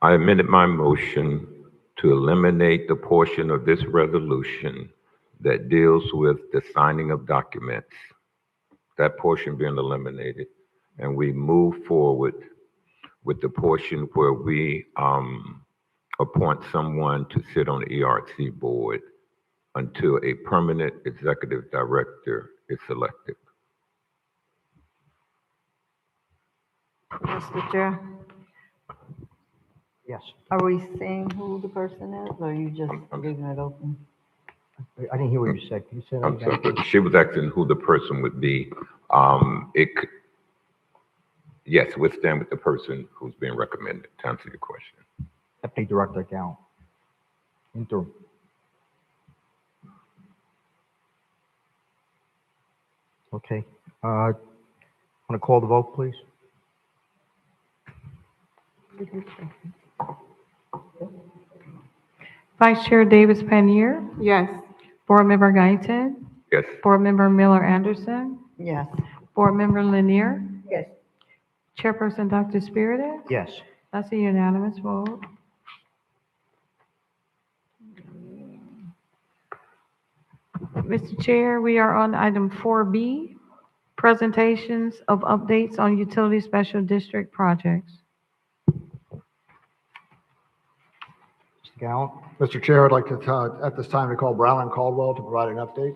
I amended my motion to eliminate the portion of this resolution that deals with the signing of documents, that portion being eliminated, and we move forward with the portion where we appoint someone to sit on the ERC board until a permanent executive director is selected. Mr. Chair, Yes. are we saying who the person is, or are you just leaving it open? I didn't hear what you said. Can you say that I'm sorry, again? but she was asking who the person would be. Yes, we'll stand with the person who's being recommended, to answer your question. Deputy Director Gallo. Interim. Okay. Want to call the vote, please? Vice Chair Davis Pannier, Yes. Board Member Guyton, Yes, Board Member Miller Anderson, Yes. Board Member Lanier, Yes. Chairperson Dr. Spiritus. Yes. That's a unanimous vote. Mr. Chair, we are on item 4B, presentations of updates on utility special district projects. Mr. Gallo? Mr. Chair, I'd like to, at this time, to call Brown and Caldwell to provide an update.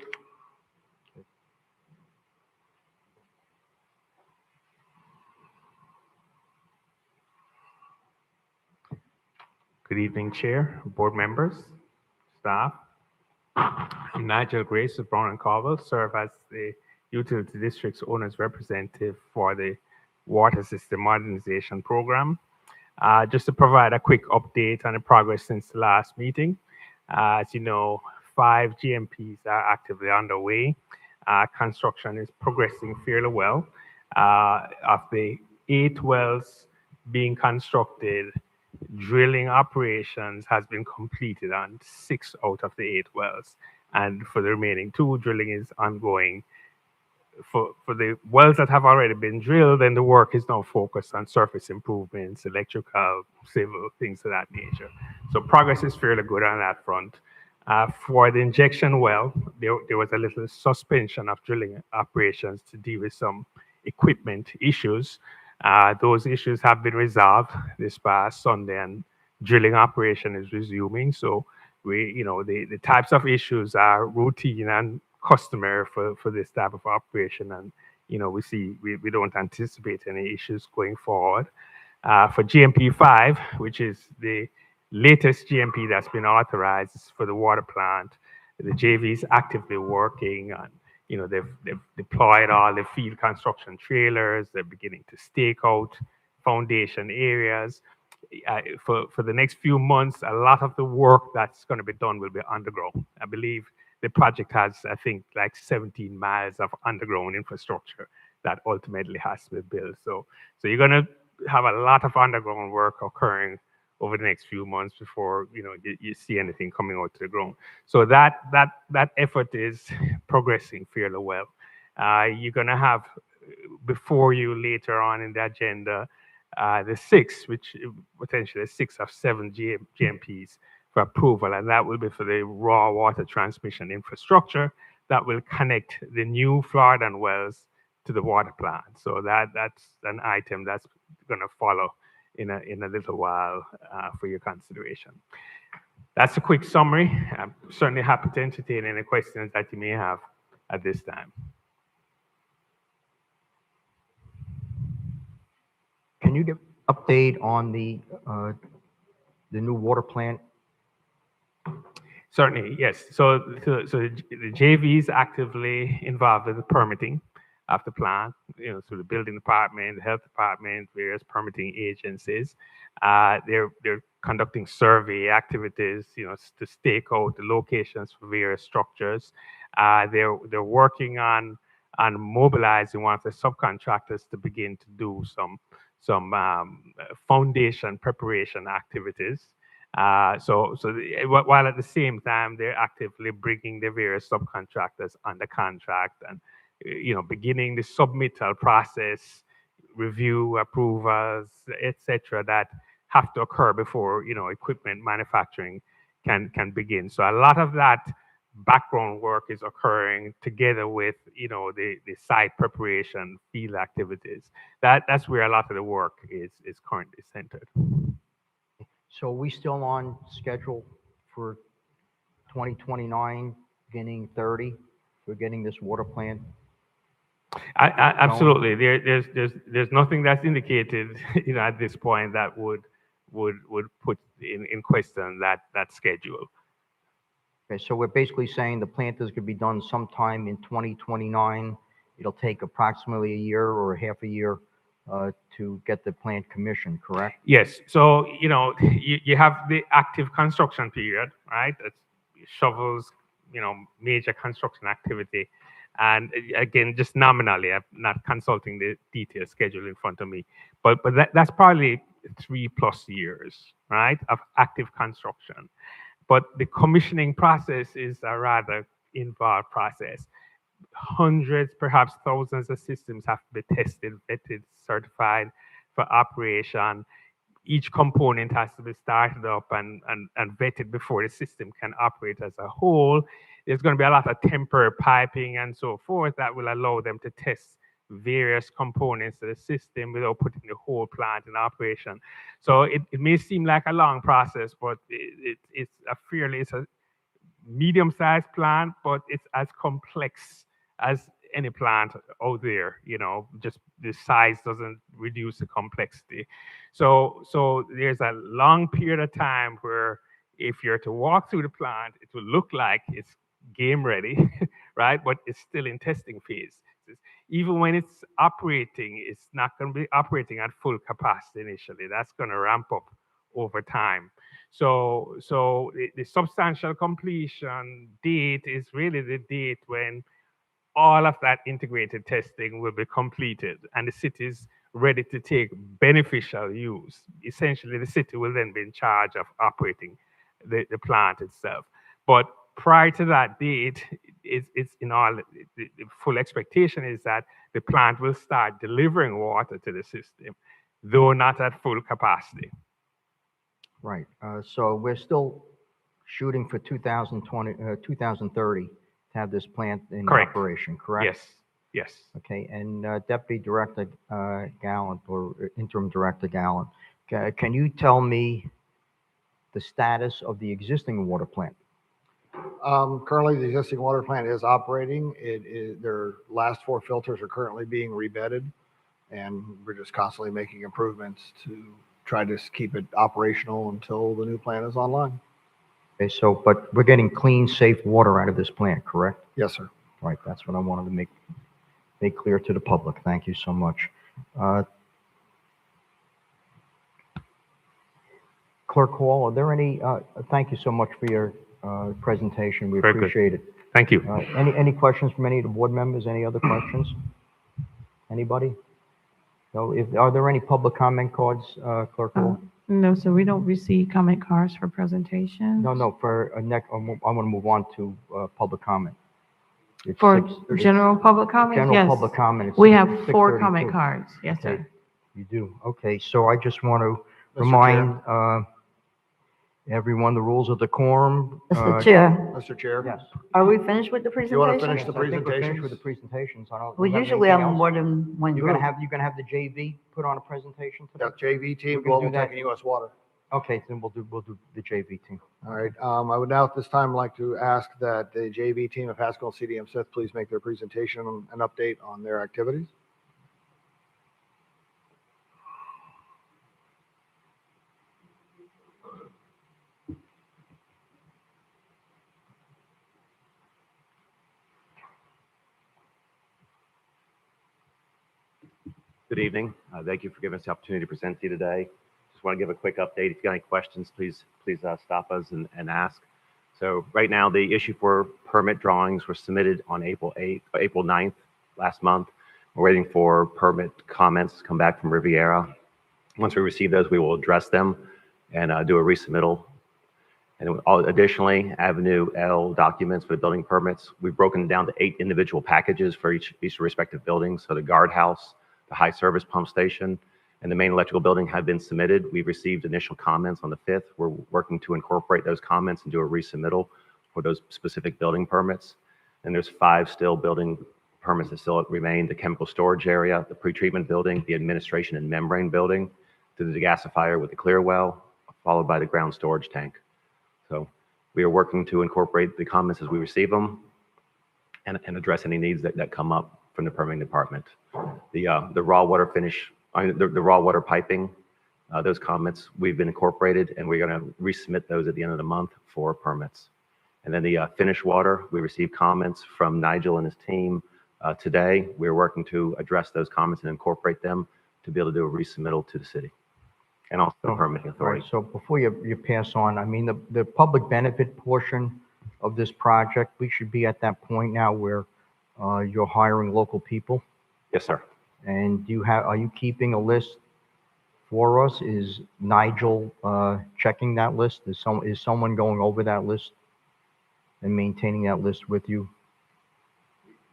Good evening, Chair, board members, staff. I'm Nigel Grace of Brown and Caldwell, serve as the Utility District's owner's representative for the Water System Modernization Program. Just to provide a quick update on the progress since the last meeting. As you know, 5 GMPs are actively underway. Construction is progressing fairly well. Of the 8 wells being constructed, drilling operations has been completed on 6 out of the 8 wells. And for the remaining 2, drilling is ongoing. For the wells that have already been drilled, then the work is now focused on surface improvements, electrical, civil, things of that nature. So progress is fairly good on that front. For the injection well, there was a little suspension of drilling operations to deal with some equipment issues. Those issues have been resolved this past Sunday, and drilling operation is resuming. So the types of issues are routine and customary for this type of operation, and we don't anticipate any issues going forward. For GMP 5, which is the latest GMP that's been authorized for the water plant, the JV is actively working on. They've deployed all the field construction trailers. They're beginning to stake out foundation areas. For the next few months, a lot of the work that's going to be done will be underground. I believe the project has, I think, like 17 miles of underground infrastructure that ultimately has to be built. So you're going to have a lot of underground work occurring over the next few months before you see anything coming out to the ground. So that effort is progressing fairly well. You're going to have before you later on in the agenda the 6, which potentially 6 of 7 GMPs for approval, and that will be for the raw water transmission infrastructure that will connect the new Floridan wells to the water plant. So that's an item that's going to follow in a little while for your consideration. That's a quick summary. I'm certainly happy to entertain any questions that you may have at this time. Can you give update on the new water plant? Certainly, yes. So the JV is actively involved in the permitting of the plant, through the building department, the health department, various permitting agencies. They're conducting survey activities, to stake out the locations for various structures. They're working on mobilizing one of the subcontractors to begin to do some foundation preparation activities. While at the same time they're actively bringing the various subcontractors under contract and beginning the submittal process, review approvals, etc., that have to occur before equipment manufacturing can begin. So a lot of that background work is occurring together with the site preparation, field activities. That's where a lot of the work is currently centered. So are we still on schedule for 2029, beginning 30, for getting this water plant? Absolutely. There's nothing that's indicated at this point that would put in question that schedule. Okay, so we're basically saying the plant is going to be done sometime in 2029. It'll take approximately a year or half a year to get the plant commissioned, correct? Yes. So, you have the active construction period, right? That's shovels, major construction activity. And again, just nominally, I'm not consulting the detailed schedule in front of me, but that's probably 3+ years, right, of active construction. But the commissioning process is a rather involved process. Hundreds, perhaps thousands of systems have to be tested, vetted, certified for operation. Each component has to be started up and vetted before the system can operate as a whole. There's going to be a lot of temporary piping and so forth that will allow them to test various components of the system without putting the whole plant in operation. So it may seem like a long process, but it's a medium-sized plant, but it's as complex as any plant out there. Just the size doesn't reduce the complexity. So there's a long period of time where if you're to walk through the plant, it will look like it's game ready, right? But it's still in testing phase. Even when it's operating, it's not going to be operating at full capacity initially. That's going to ramp up over time. So the substantial completion date is really the date when all of that integrated testing will be completed and the city is ready to take beneficial use. Essentially, the city will then be in charge of operating the plant itself. But prior to that date, it's the full expectation is that the plant will start delivering water to the system, though not at full capacity. Right. So we're still shooting for 2030 to have this plant in operation, correct? Yes. Okay. And Deputy Director Gallant or Interim Director Gallant, can you tell me the status of the existing water plant? Currently, the existing water plant is operating. Their last 4 filters are currently being rebedded, and we're just constantly making improvements to try to keep it operational until the new plant is online. Okay, so, but we're getting clean, safe water out of this plant, correct? Yes, sir. Right, that's what I wanted to make clear to the public. Thank you so much. Clerk Hall, are there any, thank you so much for your presentation. We appreciate it. Thank you. Any questions from any of the board members? Any other questions? Anybody? So are there any public comment cards, Clerk Hall? No, sir, we don't receive comment cards for presentations. No, for next, I want to move on to public comment. It's For 6:30. general public comment? Yes. General public comment. It's We have 4 6:32. comment cards. Yes, sir. You do. Okay, so I just want to Mr. remind Everyone, the rules of decorum. Mr. Chair, Mr. Chair? Yes. are we finished with the Do you want to presentation? finish the I think we're finished presentations? with the presentations. I don't. We you have usually have anything else? more than one You're group. gonna have the JV put on a presentation today? Yeah, JV team, We're gonna do Global that. Tech and US Water. Okay, then we'll do the JV team. All right, I would now at this time like to ask that the JV team of Haskell and CDM Smith please make their presentation and update on their activities. Good evening. Thank you for giving us the opportunity to present to you today. Just want to give a quick update. If you got any questions, please stop us and ask. So right now, the issue for permit drawings were submitted on April 9th last month. We're waiting for permit comments to come back from Riviera. Once we receive those, we will address them and do a resubmittal. And additionally, Avenue L documents for the building permits, we've broken down to 8 individual packages for each respective building. So the guardhouse, the high service pump station, and the main electrical building have been submitted. We've received initial comments on the 5th. We're working to incorporate those comments and do a resubmittal for those specific building permits. And there's 5 still building permits that still remain: the chemical storage area, the pretreatment building, the administration and membrane building, to the degasifier with the clear well, followed by the ground storage tank. So we are working to incorporate the comments as we receive them and address any needs that come up from the permitting department. The raw water finish, the raw water piping, those comments we've been incorporated, and we're going to resubmit those at the end of the month for permits. And then the finished water, we received comments from Nigel and his team today. We're working to address those comments and incorporate them to be able to do a resubmittal to the city and also the permitting All authority. right, so before you pass on, I mean, the public benefit portion of this project, we should be at that point now where you're hiring local people. Yes, sir. And are you keeping a list for us? Is Nigel checking that list? Is someone going over that list and maintaining that list with you?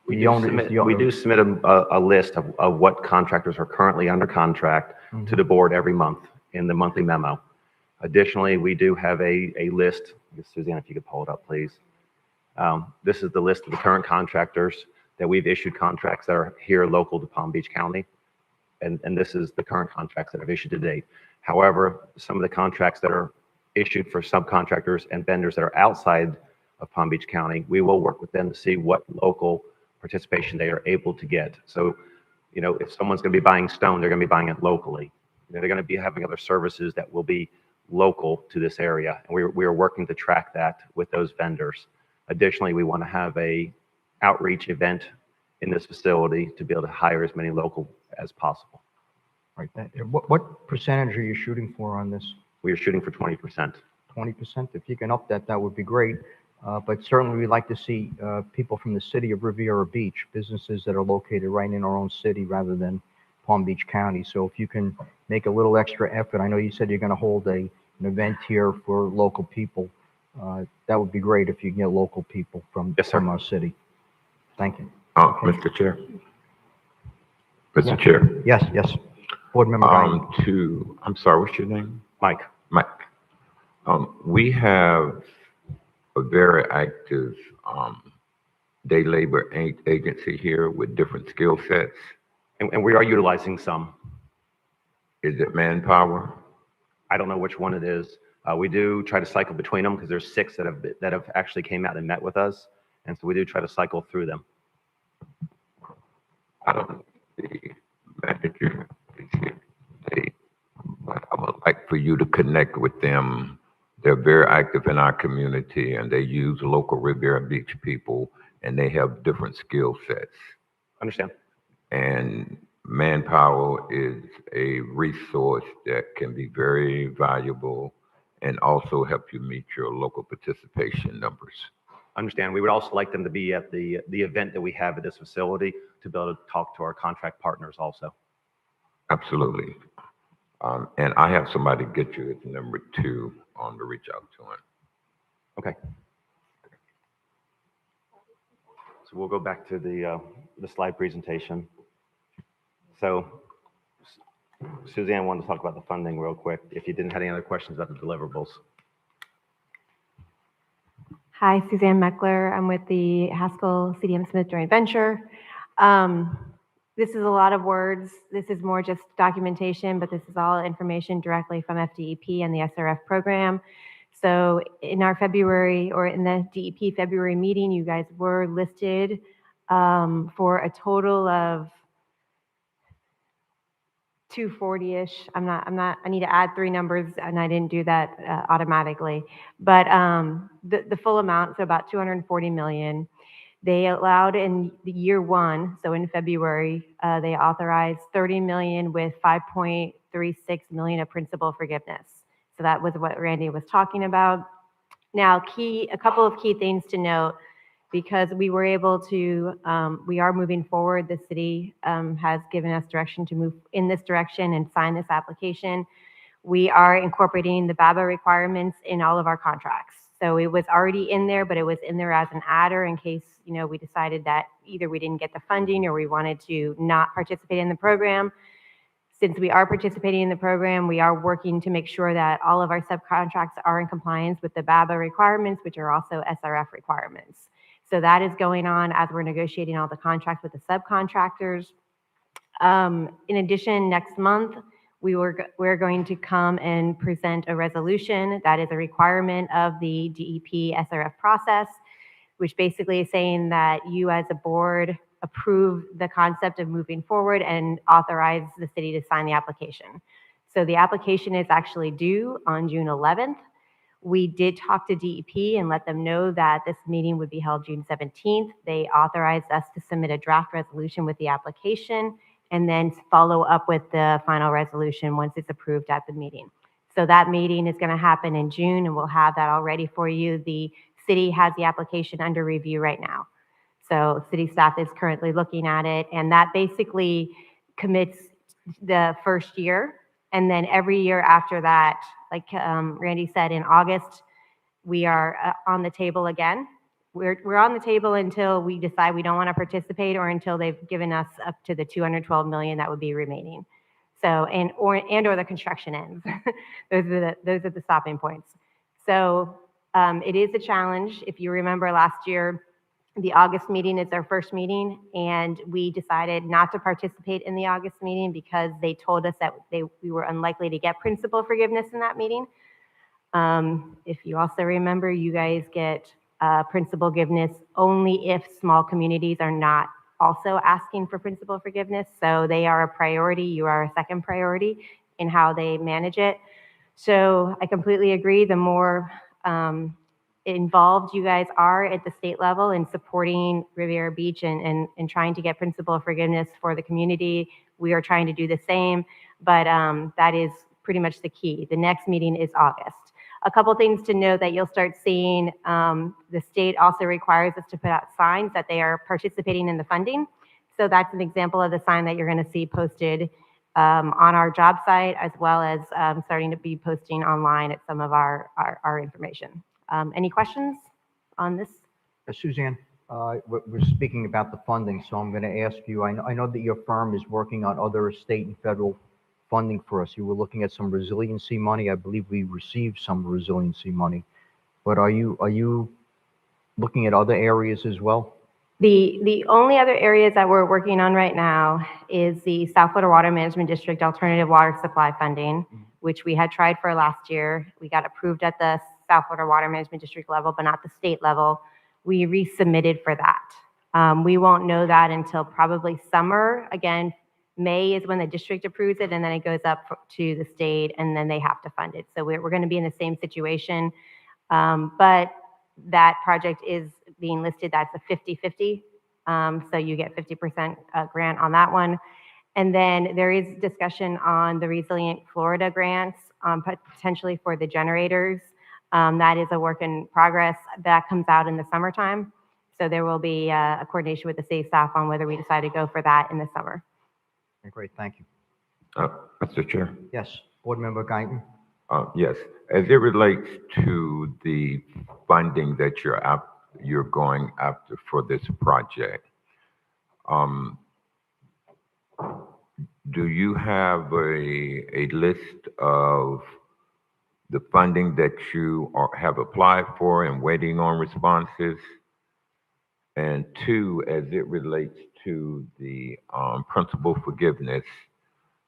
We do submit a list of what contractors are currently under contract to the board every month in the monthly memo. Additionally, we do have a list. Suzanne, if you could pull it up, please. This is the list of the current contractors that we've issued contracts that are here local to Palm Beach County. And this is the current contracts that have issued to date. However, some of the contracts that are issued for subcontractors and vendors that are outside of Palm Beach County, we will work with them to see what local participation they are able to get. So, you know, if someone's going to be buying stone, they're going to be buying it locally. You know, they're going to be having other services that will be local to this area. And we are working to track that with those vendors. Additionally, we want to have a outreach event in this facility to be able to hire as many local as possible. Right. What percentage are you shooting for on this? We are shooting for 20%. 20%? If you can up that, that would be great. But certainly we'd like to see people from the city of Riviera Beach, businesses that are located right in our own city rather than Palm Beach County. So if you can make a little extra effort, I know you said you're going to hold an event here for local people. That would be great if you can get local people from our city. Thank you. Mr. Chair. Mr. Chair. Yes. Board member. I'm sorry, what's your name? Mike. We have a very active day labor agency here with different skill sets. And we are utilizing some. Is it Manpower? I don't know which one it is. We do try to cycle between them because there's 6 that have actually came out and met with us. And so we do try to cycle through them. The manager is here today, but I would like for you to connect with them. They're very active in our community and they use local Riviera Beach people and they have different skill sets. Understand. And Manpower is a resource that can be very valuable and also help you meet your local participation numbers. Understand. We would also like them to be at the event that we have at this facility to be able to talk to our contract partners also. Absolutely. And I have somebody get you his number 2 to reach out to him. Okay. So we'll go back to the slide presentation. So Suzanne wanted to talk about the funding real quick, if you didn't have any other questions about the deliverables. Hi, Suzanne Meckler. I'm with the Haskell CDM Smith joint venture. This is a lot of words. This is more just documentation, but this is all information directly from FDEP and the SRF program. So in our February, or in the DEP February meeting, you guys were listed for a total of 240-ish. I need to add 3 numbers, and I didn't do that automatically. But the full amount, so about 240 million. They allowed in the year 1, so in February, they authorized 30 million with 5.36 million of principal forgiveness. So that was what Randy was talking about. Now, a couple of key things to note, because we were able to, we are moving forward. The city has given us direction to move in this direction and sign this application. We are incorporating the BABA requirements in all of our contracts. So it was already in there, but it was in there as an adder in case, we decided that either we didn't get the funding or we wanted to not participate in the program. Since we are participating in the program, we are working to make sure that all of our subcontracts are in compliance with the BABA requirements, which are also SRF requirements. So that is going on as we're negotiating all the contracts with the subcontractors. In addition, next month, we're going to come and present a resolution that is a requirement of the DEP SRF process, which basically is saying that you as a board approve the concept of moving forward and authorize the city to sign the application. So the application is actually due on June 11th. We did talk to DEP and let them know that this meeting would be held June 17th. They authorized us to submit a draft resolution with the application and then follow up with the final resolution once it's approved at the meeting. So that meeting is going to happen in June, and we'll have that all ready for you. The city has the application under review right now. So city staff is currently looking at it, and that basically commits the first year. And then every year after that, like Randy said, in August, we are on the table again. We're on the table until we decide we don't want to participate, or until they've given us up to the 212 million that would be remaining. So, or the construction ends. those are the stopping points. So it is a challenge. If you remember last year, the August meeting is our first meeting, and we decided not to participate in the August meeting because they told us that we were unlikely to get principal forgiveness in that meeting. If you also remember, you guys get principal forgiveness only if small communities are not also asking for principal forgiveness. So they are a priority. You are a second priority in how they manage it. So I completely agree. The more involved you guys are at the state level in supporting Riviera Beach and trying to get principal forgiveness for the community, we are trying to do the same. But that is pretty much the key. The next meeting is August. A couple things to note that you'll start seeing, the state also requires us to put out signs that they are participating in the funding. So that's an example of the sign that you're going to see posted on our job site, as well as starting to be posting online at some of our information. Any questions on this? Suzanne, we're speaking about the funding, so I'm going to ask you, I know that your firm is working on other state and federal funding for us. You were looking at some resiliency money. I believe we received some resiliency money, but are you looking at other areas as well? The only other areas that we're working on right now is the South Florida Water Management District Alternative Water Supply Funding, which we had tried for last year. We got approved at the South Florida Water Management District level, but not the state level. We resubmitted for that. We won't know that until probably summer. Again, May is when the district approves it, and then it goes up to the state, and then they have to fund it. So we're going to be in the same situation. But that project is being listed, that's a 50-50. So you get 50% grant on that one. And then there is discussion on the Resilient Florida grants, potentially for the generators. That is a work in progress. That comes out in the summertime. So there will be a coordination with the city staff on whether we decide to go for that in the summer. Okay, great, thank you. Mr. Chair? Yes, Board Member Guyton. Yes, as it relates to the funding that you're going after for this project, do you have a list of the funding that you have applied for and waiting on responses? And two, as it relates to the principal forgiveness,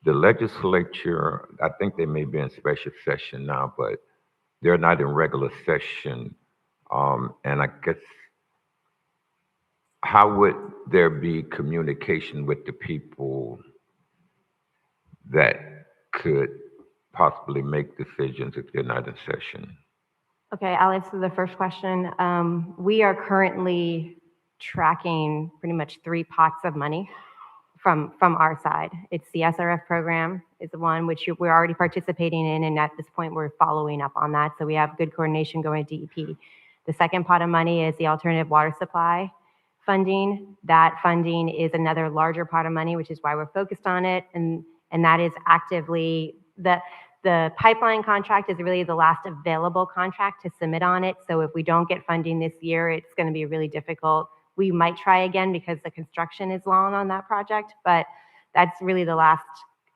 the legislature, I think they may be in special session now, but they're not in regular session. And I guess, how would there be communication with the people that could possibly make decisions if they're not in session? Okay, I'll answer the first question. We are currently tracking pretty much 3 pots of money from our side. It's the SRF program is the one which we're already participating in, and at this point, we're following up on that. So we have good coordination going to DEP. The second pot of money is the alternative water supply funding. That funding is another larger pot of money, which is why we're focused on it, and that is actively the pipeline contract is really the last available contract to submit on it. So if we don't get funding this year, it's going to be really difficult. We might try again because the construction is long on that project, but that's really the last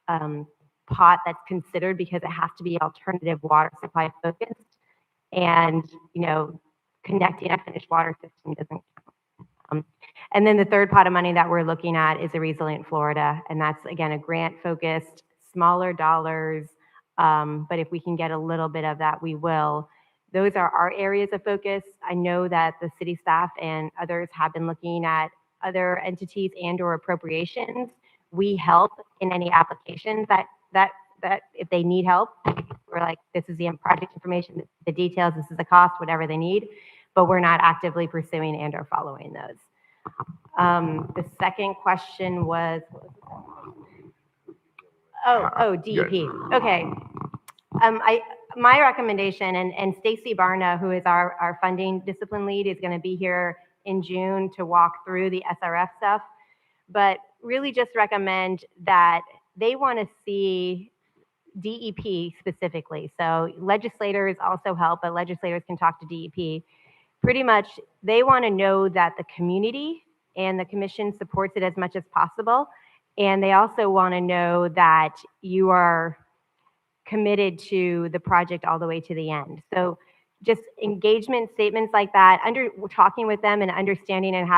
pot that's considered because it has to be alternative water supply focused. And, connecting a finished water system doesn't count. And then the third pot of money that we're looking at is a Resilient Florida. And that's, again, a grant focused, smaller dollars. But if we can get a little bit of that, we will. Those are our areas of focus. I know that the city staff and others have been looking at other entities and or appropriations. We help in any applications that if they need help, we're like, this is the project information, the details, this is the cost, whatever they need, but we're not actively pursuing and or following those. The second question was, DEP. Okay. My recommendation, and Stacy Barna, who is our funding discipline lead, is going to be here in June to walk through the SRF stuff, but really just recommend that they want to see DEP specifically. So legislators also help, but legislators can talk to DEP. Pretty much, they want to know that the community and the commission supports it as much as possible. And they also want to know that you are committed to the project all the way to the end. So just engagement statements like that, talking with them and understanding and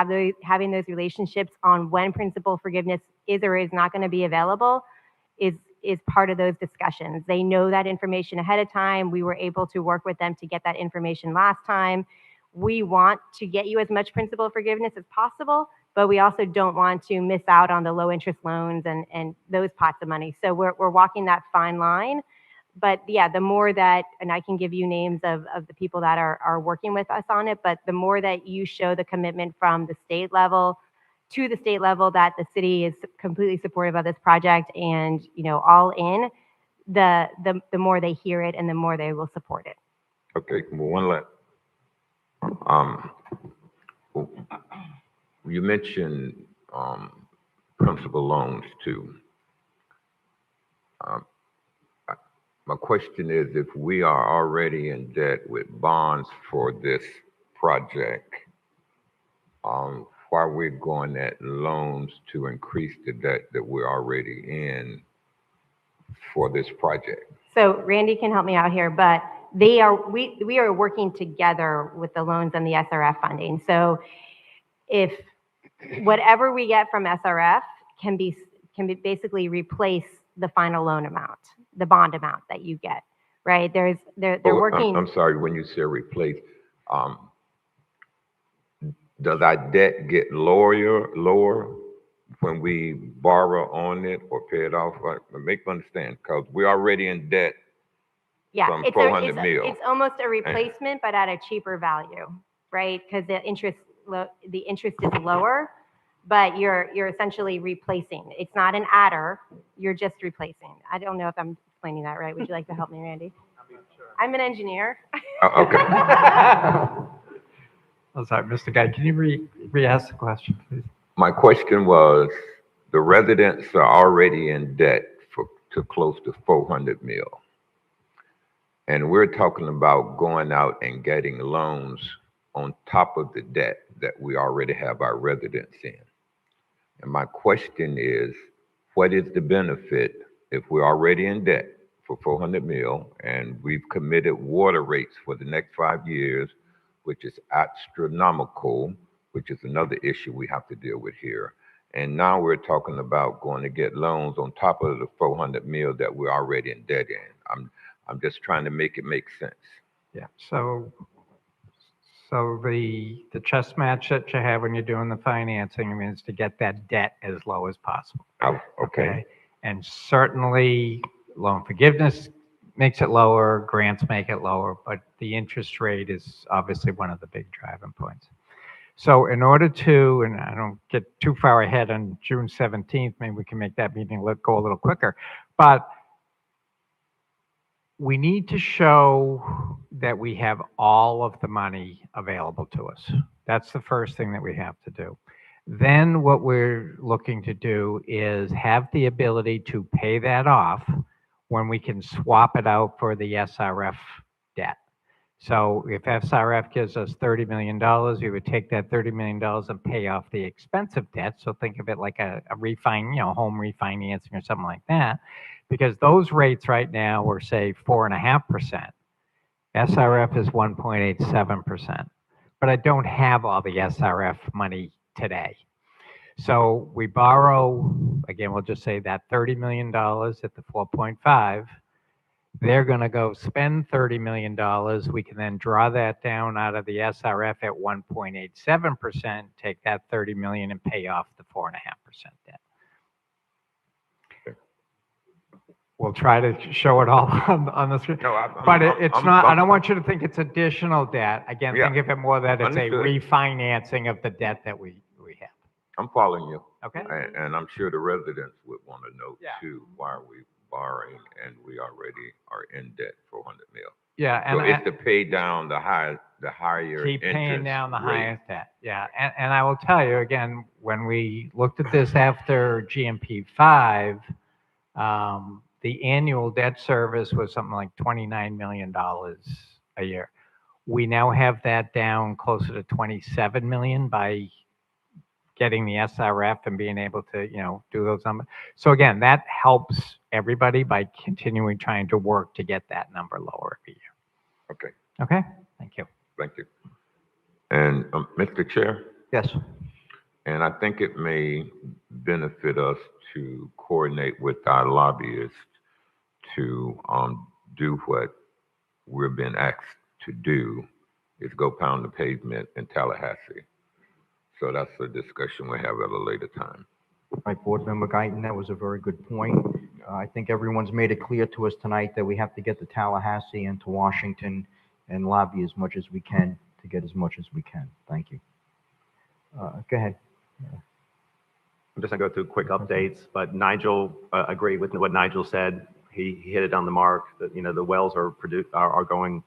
having those relationships on when principal forgiveness is or is not going to be available is part of those discussions. They know that information ahead of time. We were able to work with them to get that information last time. We want to get you as much principal forgiveness as possible, but we also don't want to miss out on the low interest loans and those pots of money. So we're walking that fine line. But yeah, the more that, and I can give you names of the people that are working with us on it, but the more that you show the commitment from the state level to the state level that the city is completely supportive of this project and, all in, the more they hear it and the more they will support it. Okay, well, one last. You mentioned principal loans too. My question is, if we are already in debt with bonds for this project, why are we going at loans to increase the debt that we're already in for this project? So Randy can help me out here, but we are working together with the loans and the SRF funding. So if whatever we get from SRF can be basically replace the final loan amount, the bond amount that you get, right? They're working. I'm sorry, when you say replace, does our debt get lower when we borrow on it or pay it off? Make me understand, because we're already in debt. Yeah, from 400 mil. It's almost a replacement, but at a cheaper value, right? Because the interest is lower, but you're essentially replacing. It's not an adder, you're just replacing. I don't know if I'm explaining that right. Would you like to help me, Randy? I'm an engineer. Okay. I'm sorry, Mr. Guy, can you re-ask the question, please? My question was, the residents are already in debt to close to 400 mil. And we're talking about going out and getting loans on top of the debt that we already have our residents in. And my question is, what is the benefit if we're already in debt for 400 mil, and we've committed water rates for the next 5 years, which is astronomical, which is another issue we have to deal with here. And now we're talking about going to get loans on top of the 400 mil that we're already in debt in. I'm just trying to make it make sense. Yeah, so the chess match that you have when you're doing the financing, I mean, is to get that debt as low as possible. Oh, okay. And certainly loan forgiveness makes it lower, grants make it lower, but the interest rate is obviously one of the big driving points. So in order to, and I don't get too far ahead on June 17th, maybe we can make that meeting go a little quicker, but we need to show that we have all of the money available to us. That's the first thing that we have to do. Then what we're looking to do is have the ability to pay that off when we can swap it out for the SRF debt. So if SRF gives us $30 million, we would take that $30 million and pay off the expensive debt. So think of it like a home refinancing or something like that, because those rates right now are say 4.5%. SRF is 1.87%, but I don't have all the SRF money today. So we borrow, again, we'll just say that $30 million at the 4.5. They're going to go spend $30 million. We can then draw that down out of the SRF at 1.87%, take that $30 million and pay off the 4.5% debt. We'll try to show it all on the screen. No, it's not, I don't want you to think it's additional debt. Again, Yeah. think of it more that it's Understood. a refinancing of the debt that we have. I'm following you. Okay. And I'm sure the residents would want to know Yeah. too, why are we borrowing and we already are in debt for 100 mil? Yeah, So and it's to pay down the higher keep paying interest down the rate. highest debt. Yeah, and I will tell you again, when we looked at this after GMP 5, the annual debt service was something like $29 million a year. We now have that down closer to 27 million by getting the SRF and being able to, do those numbers. So again, that helps everybody by continuing trying to work to get that number lower every year. Okay, Okay, thank you. thank you. And Mr. Chair, Yes. and I think it may benefit us to coordinate with our lobbyists to do what we're being asked to do, is go pound the pavement in Tallahassee. So that's a discussion we'll have at a later time. Right, Board Member Guyton, that was a very good point. I think everyone's made it clear to us tonight that we have to get to Tallahassee and to Washington and lobby as much as we can to get as much as we can. Thank you. Go ahead. I'm just going to go through quick updates, but Nigel, agreed with what Nigel said. He hit it on the mark that, the wells are going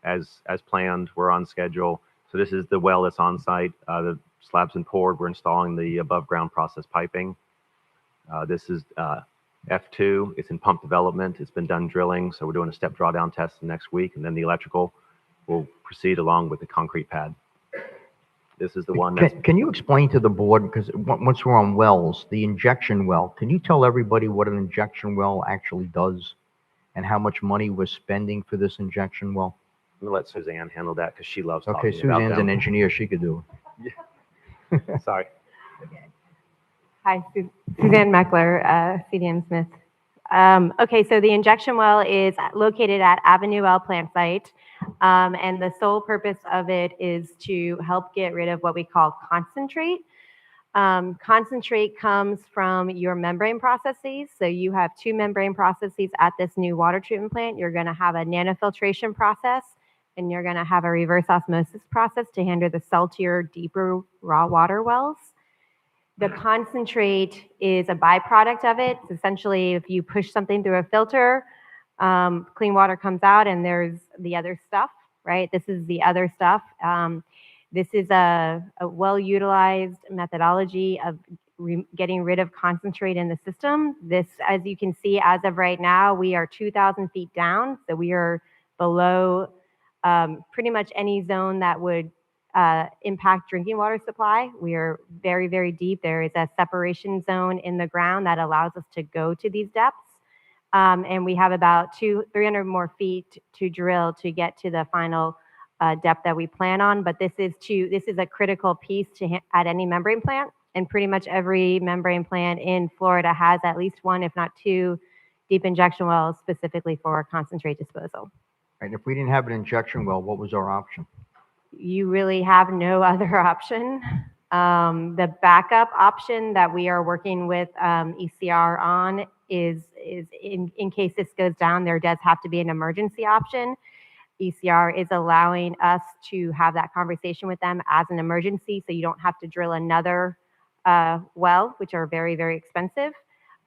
as planned. We're on schedule. So this is the well that's on site. The slab's been poured. We're installing the above ground process piping. This is F2. It's in pump development. It's been done drilling. So we're doing a step drawdown test next week, and then the electrical will proceed along with the concrete pad. This is the one that's... Can you explain to the board, because once we're on wells, the injection well, can you tell everybody what an injection well actually does and how much money we're spending for this injection well? I'm going to let Suzanne handle that because she loves Okay, talking about Suzanne's them. an engineer. She could do it. Sorry. Hi, Suzanne Meckler, CDM Smith. Okay, so the injection well is located at Avenue L plant site, and the sole purpose of it is to help get rid of what we call concentrate. Concentrate comes from your membrane processes. So you have two membrane processes at this new water treatment plant. You're going to have a nanofiltration process, and you're going to have a reverse osmosis process to handle the saltier, deeper raw water wells. The concentrate is a byproduct of it. It's essentially, if you push something through a filter, clean water comes out, and there's the other stuff, right? This is the other stuff. This is a well-utilized methodology of getting rid of concentrate in the system. This, as you can see, as of right now, we are 2,000 feet down. So we are below pretty much any zone that would impact drinking water supply. We are very, very deep. There is a separation zone in the ground that allows us to go to these depths. And we have about 300 more feet to drill to get to the final depth that we plan on. But this is a critical piece at any membrane plant. And pretty much every membrane plant in Florida has at least one, if not two, deep injection wells specifically for concentrate disposal. And if we didn't have an injection well, what was our option? You really have no other option. The backup option that we are working with ECR on is in case this goes down, there does have to be an emergency option. ECR is allowing us to have that conversation with them as an emergency, so you don't have to drill another well, which are very, very expensive.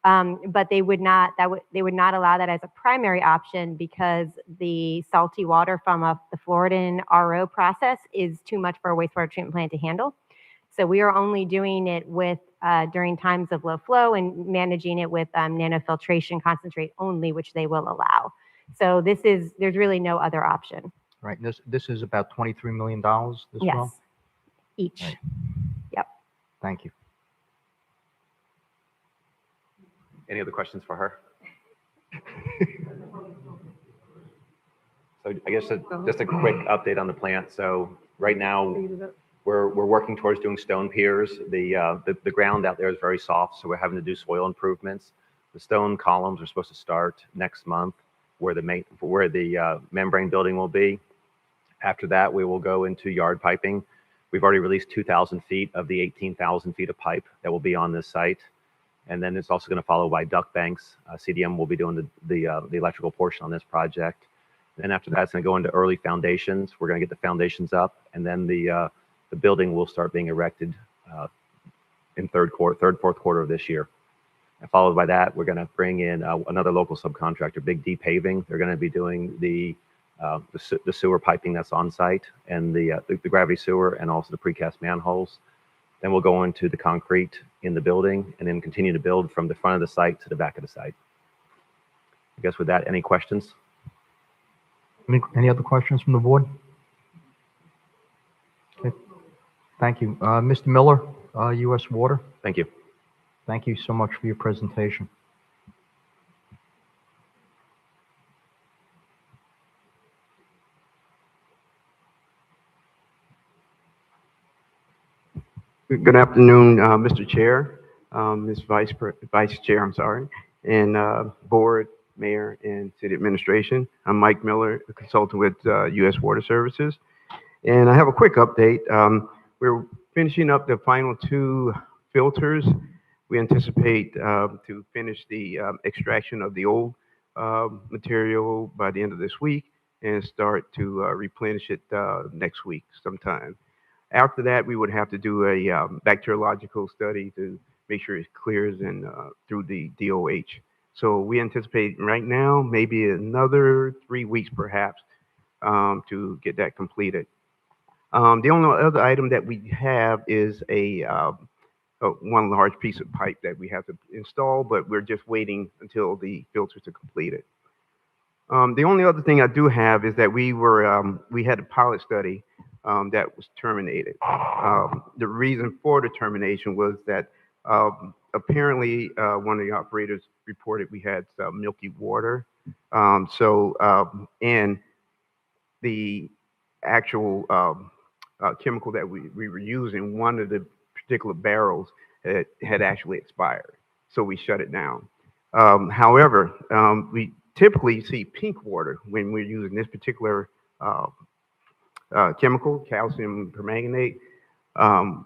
But they would not allow that as a primary option because the salty water from the Floridan RO process is too much for a wastewater treatment plant to handle. So we are only doing it with during times of low flow and managing it with nanofiltration concentrate only, which they will allow. So there's really no other option. Right. This is about $23 million as Yes, well? each. Right. Yep. Thank you. Any other questions for her? So I guess just a quick update on the plant. So right now, we're working towards doing stone piers. The ground out there is very soft, so we're having to do soil improvements. The stone columns are supposed to start next month, where the membrane building will be. After that, we will go into yard piping. We've already released 2,000 feet of the 18,000 feet of pipe that will be on this site. And then it's also going to follow by duct banks. CDM will be doing the electrical portion on this project. Then after that, it's going to go into early foundations. We're going to get the foundations up, and then the building will start being erected in fourth quarter of this year. And followed by that, we're going to bring in another local subcontractor, Big D Paving. They're going to be doing the sewer piping that's on site, and the gravity sewer, and also the precast manholes. Then we'll go into the concrete in the building, and then continue to build from the front of the site to the back of the site. I guess with that, any questions? Any other questions from the board? Okay. Thank you. Mr. Miller, U.S. Water. Thank you. Thank you so much for your presentation. Good afternoon, Mr. Chair, Ms. Vice Chair, I'm sorry, and Board, Mayor, and City Administration. I'm Mike Miller, a consultant with U.S. Water Services. And I have a quick update. We're finishing up the final 2 filters. We anticipate to finish the extraction of the old material by the end of this week and start to replenish it next week sometime. After that, we would have to do a bacteriological study to make sure it clears and through the DOH. So we anticipate right now maybe another 3 weeks perhaps to get that completed. The only other item that we have is one large piece of pipe that we have to install, but we're just waiting until the filters are completed. The only other thing I do have is that we had a pilot study that was terminated. The reason for the termination was that apparently one of the operators reported we had some milky water. And the actual chemical that we were using, one of the particular barrels had actually expired. So we shut it down. However, we typically see pink water when we're using this particular chemical, calcium permanganate.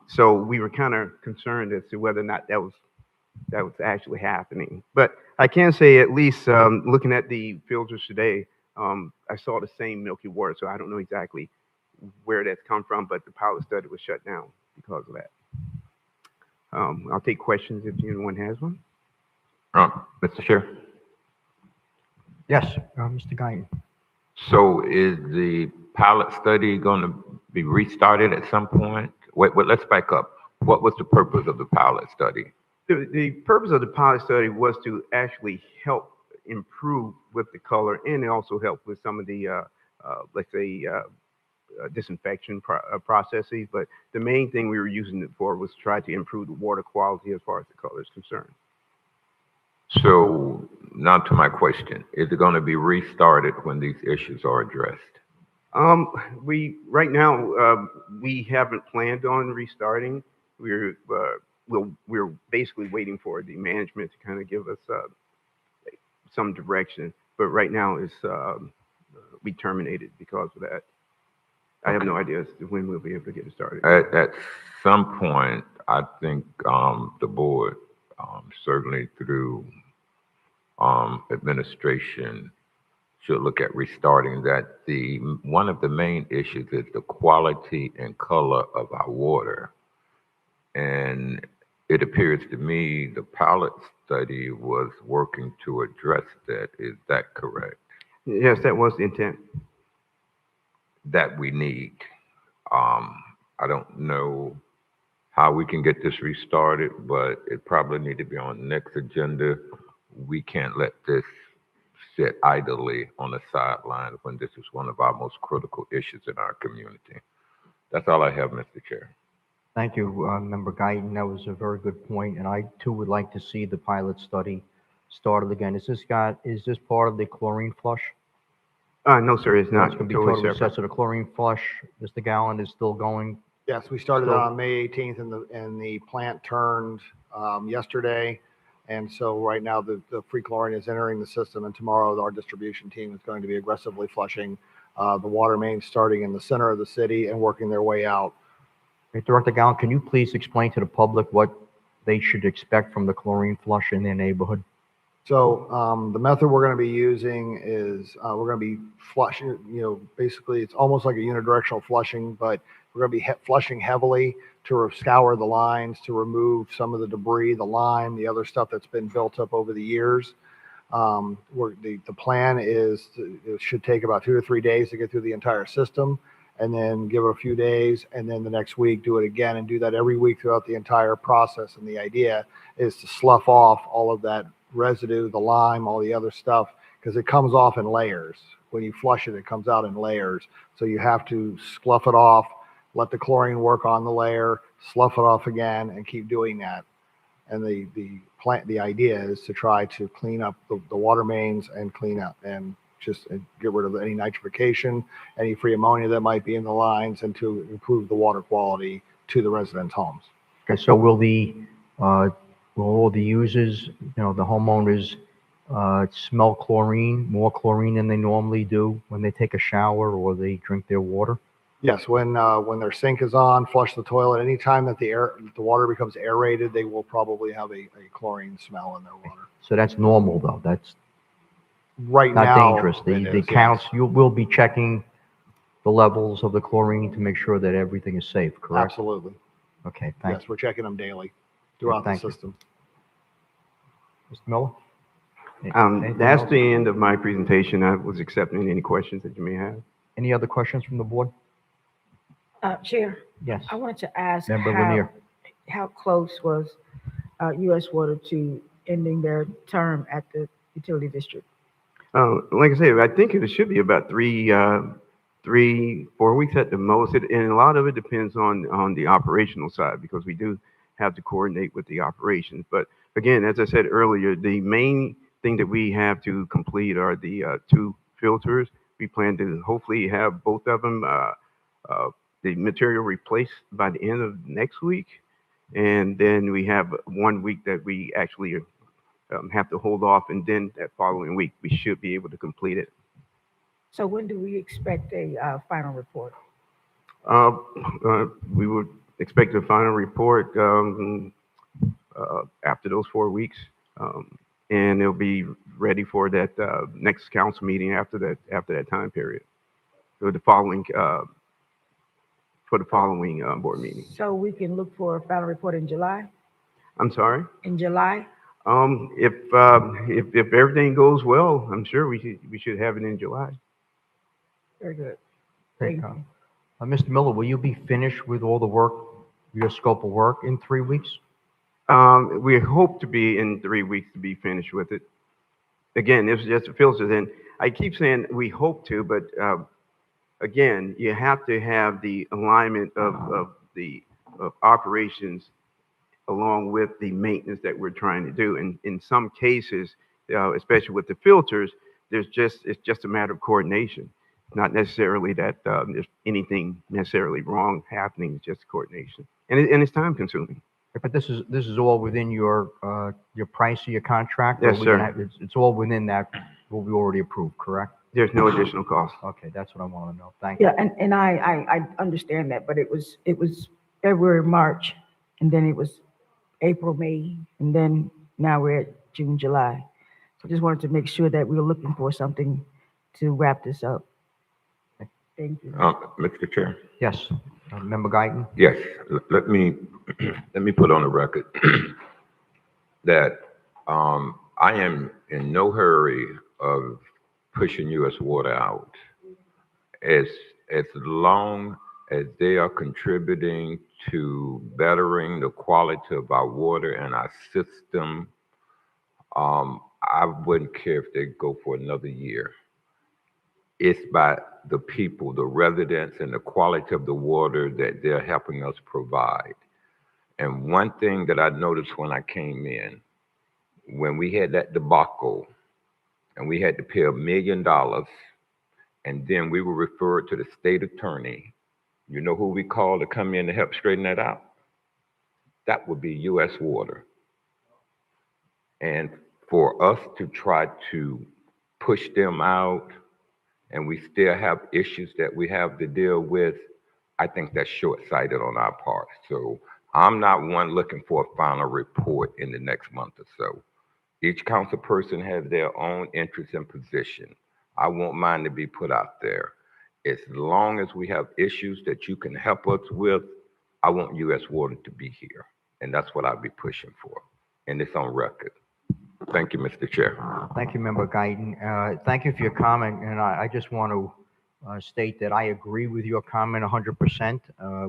So we were kind of concerned as to whether or not that was actually happening. But I can say, at least looking at the filters today, I saw the same milky water. So I don't know exactly where that's come from, but the pilot study was shut down because of that. I'll take questions if anyone has one. Mr. Chair. Yes, Mr. Guyton. So is the pilot study going to be restarted at some point? Wait, let's back up. What was the purpose of the pilot study? The purpose of the pilot study was to actually help improve with the color, and also help with some of the, let's say, disinfection processes. But the main thing we were using it for was to try to improve the water quality as far as the color is concerned. So now to my question. Is it going to be restarted when these issues are addressed? Right now, we haven't planned on restarting. We're basically waiting for the management to kind of give us some direction. But right now, we terminated because of that. I have no idea as to when we'll be able to get it started. At some point, I think the board, certainly through administration, should look at restarting that. One of the main issues is the quality and color of our water. And it appears to me the pilot study was working to address that. Is that correct? Yes, that was the intent. That we need. I don't know how we can get this restarted, but it probably need to be on the next agenda. We can't let this sit idly on the sideline when this is one of our most critical issues in our community. That's all I have, Mr. Chair. Thank you, Member Guyton. That was a very good point, and I too would like to see the pilot study started again. Is this part of the chlorine flush? No, sir, it's not. It's going to be Totally totally separate. separate. So the chlorine flush, Mr. Gallen, is still going? Yes, we started So- on May 18th and the plant turned yesterday. And so right now the free chlorine is entering the system, and tomorrow our distribution team is going to be aggressively flushing the water mains starting in the center of the city and working their way out. Okay, Director Gallen, can you please explain to the public what they should expect from the chlorine flush in their neighborhood? So the method we're going to be using is we're going to be flushing, basically it's almost like a unidirectional flushing, but we're going to be flushing heavily to scour the lines, to remove some of the debris, the lime, the other stuff that's been built up over the years. The plan is it should take about 2 to 3 days to get through the entire system, and then give it a few days, and then the next week do it again, and do that every week throughout the entire process. And the idea is to slough off all of that residue, the lime, all the other stuff, because it comes off in layers. When you flush it, it comes out in layers. So you have to slough it off, let the chlorine work on the layer, slough it off again, and keep doing that. And the idea is to try to clean up the water mains and clean up and just get rid of any nitrification, any free ammonia that might be in the lines, and to improve the water quality to the residents' homes. Okay, so will all the users, the homeowners, smell chlorine, more chlorine than they normally do when they take a shower or they drink their water? Yes, when their sink is on, flush the toilet. Anytime that the water becomes aerated, they will probably have a chlorine smell in their water. So that's normal, though. That's Right not now, dangerous. it The is, counts, yes. you will be checking the levels of the chlorine to make sure that everything is safe, correct? Absolutely. Okay, thank Yes, we're checking them daily throughout the thank you. system. you. Mr. Miller? Anything That's else? the end of my presentation. I was accepting any questions that you may have. Any other questions from the board? Chair, Yes. I wanted to ask Member Lanier. how close was U.S. Water to ending their term at the utility district? Like I said, I think it should be about 3, 4 weeks at the most. And a lot of it depends on the operational side, because we do have to coordinate with the operations. But again, as I said earlier, the main thing that we have to complete are the 2 filters. We plan to hopefully have both of them, the material replaced by the end of next week. And then we have 1 week that we actually have to hold off, and then that following week we should be able to complete it. So when do we expect a final report? We would expect a final report after those 4 weeks, and it'll be ready for that next council meeting after that time period, or the following board meeting. So we can look for a final report in July? I'm sorry. In July? If everything goes well, I'm sure we should have it in July. Very good. Thank you. Mr. Miller, will you be finished with all the work, your scope of work in 3 weeks? We hope to be in 3 weeks to be finished with it. Again, it's just filters in. I keep saying we hope to, but again, you have to have the alignment of operations along with the maintenance that we're trying to do. And in some cases, especially with the filters, it's just a matter of coordination. Not necessarily that there's anything necessarily wrong happening, it's just coordination. And it's time consuming. But this is all within your price of your contract? Yes, Or sir. it's all within that, what we already approved, correct? There's no additional cost. Okay, that's what I want to know. Thank you. Yeah, and I understand that, but it was February, March, and then it was April, May, and then now we're at June, July. So just wanted to make sure that we were looking for something to wrap this up. Thank you. Mr. Chair? Yes. Member Guyton? Yes, let me put on the record that I am in no hurry of pushing U.S. Water out. As long as they are contributing to bettering the quality of our water and our system, I wouldn't care if they go for another year. It's by the people, the residents, and the quality of the water that they're helping us provide. And one thing that I noticed when I came in, when we had that debacle and we had to pay $1 million, and then we were referred to the state attorney, you know who we called to come in to help straighten that out? That would be U.S. Water. And for us to try to push them out, and we still have issues that we have to deal with, I think that's short-sighted on our part. So I'm not one looking for a final report in the next month or so. Each council person has their own interest and position. I want mine to be put out there. As long as we have issues that you can help us with, I want U.S. Water to be here. And that's what I'll be pushing for. And it's on record. Thank you, Mr. Chair. Thank you, Member Guyton. Thank you for your comment, and I just want to state that I agree with your comment 100%.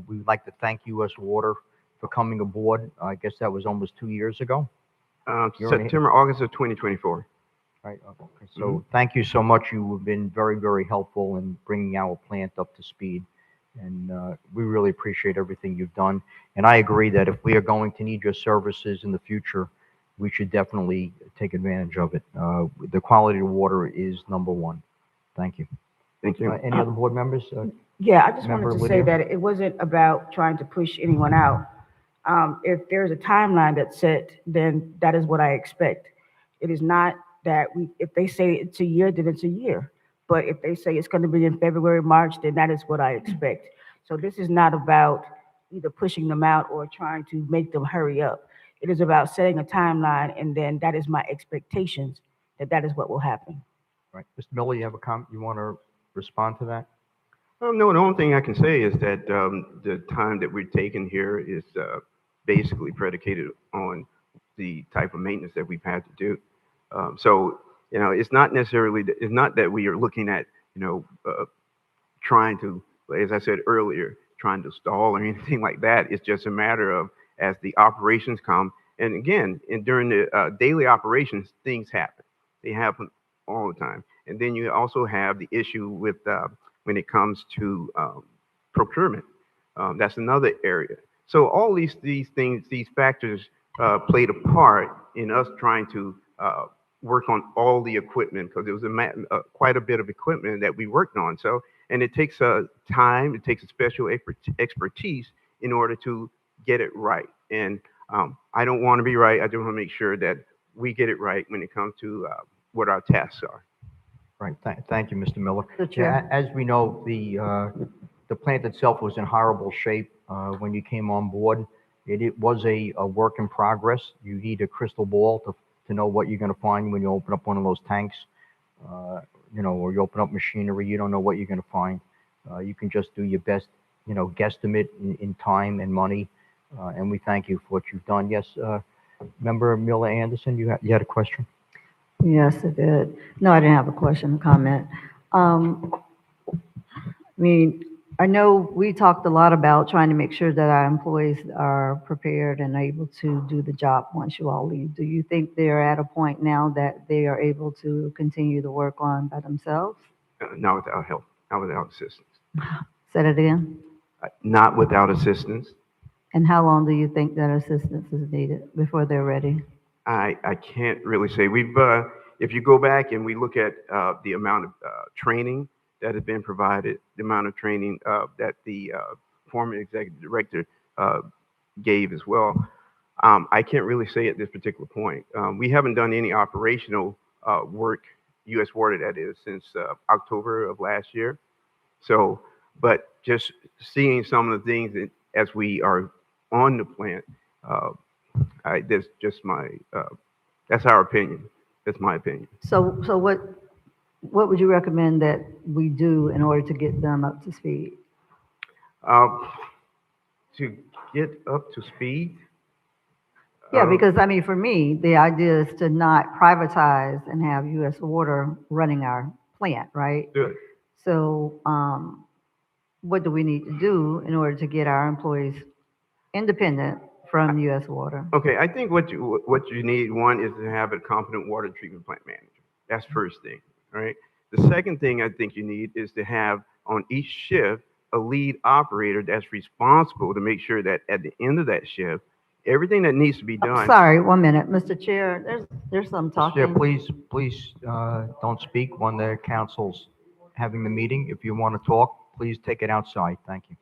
We would like to thank U.S. Water for coming aboard. I guess that was almost 2 years ago. September, August of 2024. Right. Okay. So thank you so much. You have been very, very helpful in bringing our plant up to speed, and we really appreciate everything you've done. And I agree that if we are going to need your services in the future, we should definitely take advantage of it. The quality of water is number one. Thank you. Thank you. Any other board members? Yeah, I just Member wanted to say Lydia? that it wasn't about trying to push anyone out. If there's a timeline that's set, then that is what I expect. It is not that if they say it's a year, then it's a year. But if they say it's going to be in February, March, then that is what I expect. So this is not about either pushing them out or trying to make them hurry up. It is about setting a timeline, and then that is my expectations that is what will happen. Right. Mr. Miller, you have a comment? You want to respond to that? No, the only thing I can say is that the time that we're taking here is basically predicated on the type of maintenance that we've had to do. So, it's not necessarily, it's not that we are looking at, trying to, as I said earlier, trying to stall or anything like that. It's just a matter of, as the operations come, and again, during the daily operations, things happen. They happen all the time. And then you also have the issue with when it comes to procurement. That's another area. So all these things, these factors played a part in us trying to work on all the equipment, because it was quite a bit of equipment that we worked on. So, and it takes time, it takes a special expertise in order to get it right. And I don't want to be right. I just want to make sure that we get it right when it comes to what our tasks are. Right. Thank you, Mr. Miller. Mr. Chair. Yeah, as we know, the plant itself was in horrible shape when you came on board. It was a work in progress. You need a crystal ball to know what you're going to find when you open up one of those tanks, or you open up machinery. You don't know what you're going to find. You can just do your best, guesstimate in time and money. And we thank you for what you've done. Yes, Member Miller Anderson, you had a question? Yes, I did. No, I didn't have a question, a comment. I know we talked a lot about trying to make sure that our employees are prepared and able to do the job once you all leave. Do you think they're at a point now that they are able to continue the work on by themselves? Not without help, not without assistance. Say that again? Not without assistance. And how long do you think that assistance is needed before they're ready? I can't really say. We've, if you go back and we look at the amount of training that has been provided, the amount of training that the former executive director gave as well, I can't really say at this particular point. We haven't done any operational work, U.S. Water that is, since October of last year. So, but just seeing some of the things that, as we are on the plant, that's just my, that's our opinion. That's my opinion. So what would you recommend that we do in order to get them up to speed? To get up to speed? Yeah, because I mean, for me, the idea is to not privatize and have U.S. Water running our plant, right? Good. So, what do we need to do in order to get our employees independent from U.S. Water? Okay, I think what you need, one, is to have a competent water treatment plant manager. That's first thing, right? The second thing I think you need is to have on each shift a lead operator that's responsible to make sure that at the end of that shift, everything that needs to be done. Sorry, 1 minute, Mr. Chair. There's some talking. Chair, please don't speak when the council's having the meeting. If you want to talk, please take it outside. Thank you.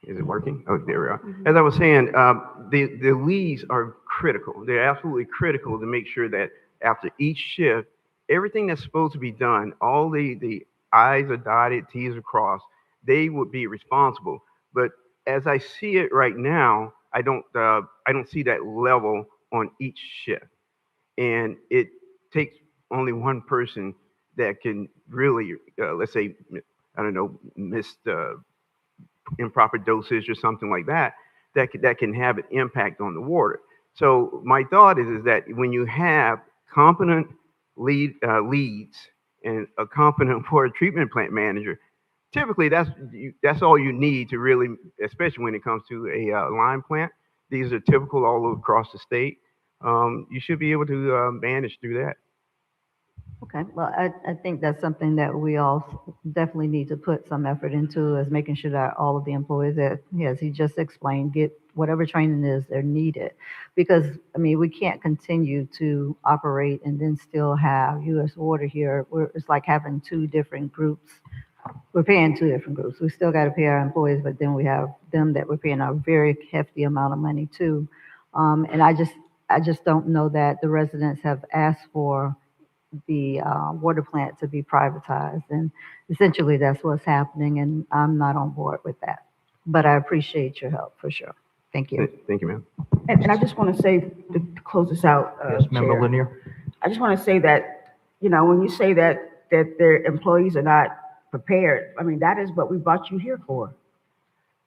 Is it working? Oh, there we are. As I was saying, the leads are critical. They're absolutely critical to make sure that after each shift, everything that's supposed to be done, all the I's are dotted, T's are crossed, they would be responsible. But as I see it right now, I don't see that level on each shift. And it takes only one person that can really, let's say, I don't know, miss the improper dosage or something like that, that can have an impact on the water. So my thought is that when you have competent leads and a competent water treatment plant manager, typically that's all you need to really, especially when it comes to a lime plant. These are typical all across the state. You should be able to manage through that. Okay, well, I think that's something that we all definitely need to put some effort into, is making sure that all of the employees that, as he just explained, get whatever training is they're needed. Because, I mean, we can't continue to operate and then still have U.S. Water here. It's like having two different groups. We're paying two different groups. We still got to pay our employees, but then we have them that we're paying a very hefty amount of money to. And I just don't know that the residents have asked for the water plant to be privatized, and essentially that's what's happening, and I'm not on board with that. But I appreciate your help for sure. Thank you. Thank you, ma'am. And I just want to say, to close this out, Yes, Member Chair, Lanier? I just want to say that, you know, when you say that their employees are not prepared, I mean, that is what we brought you here for.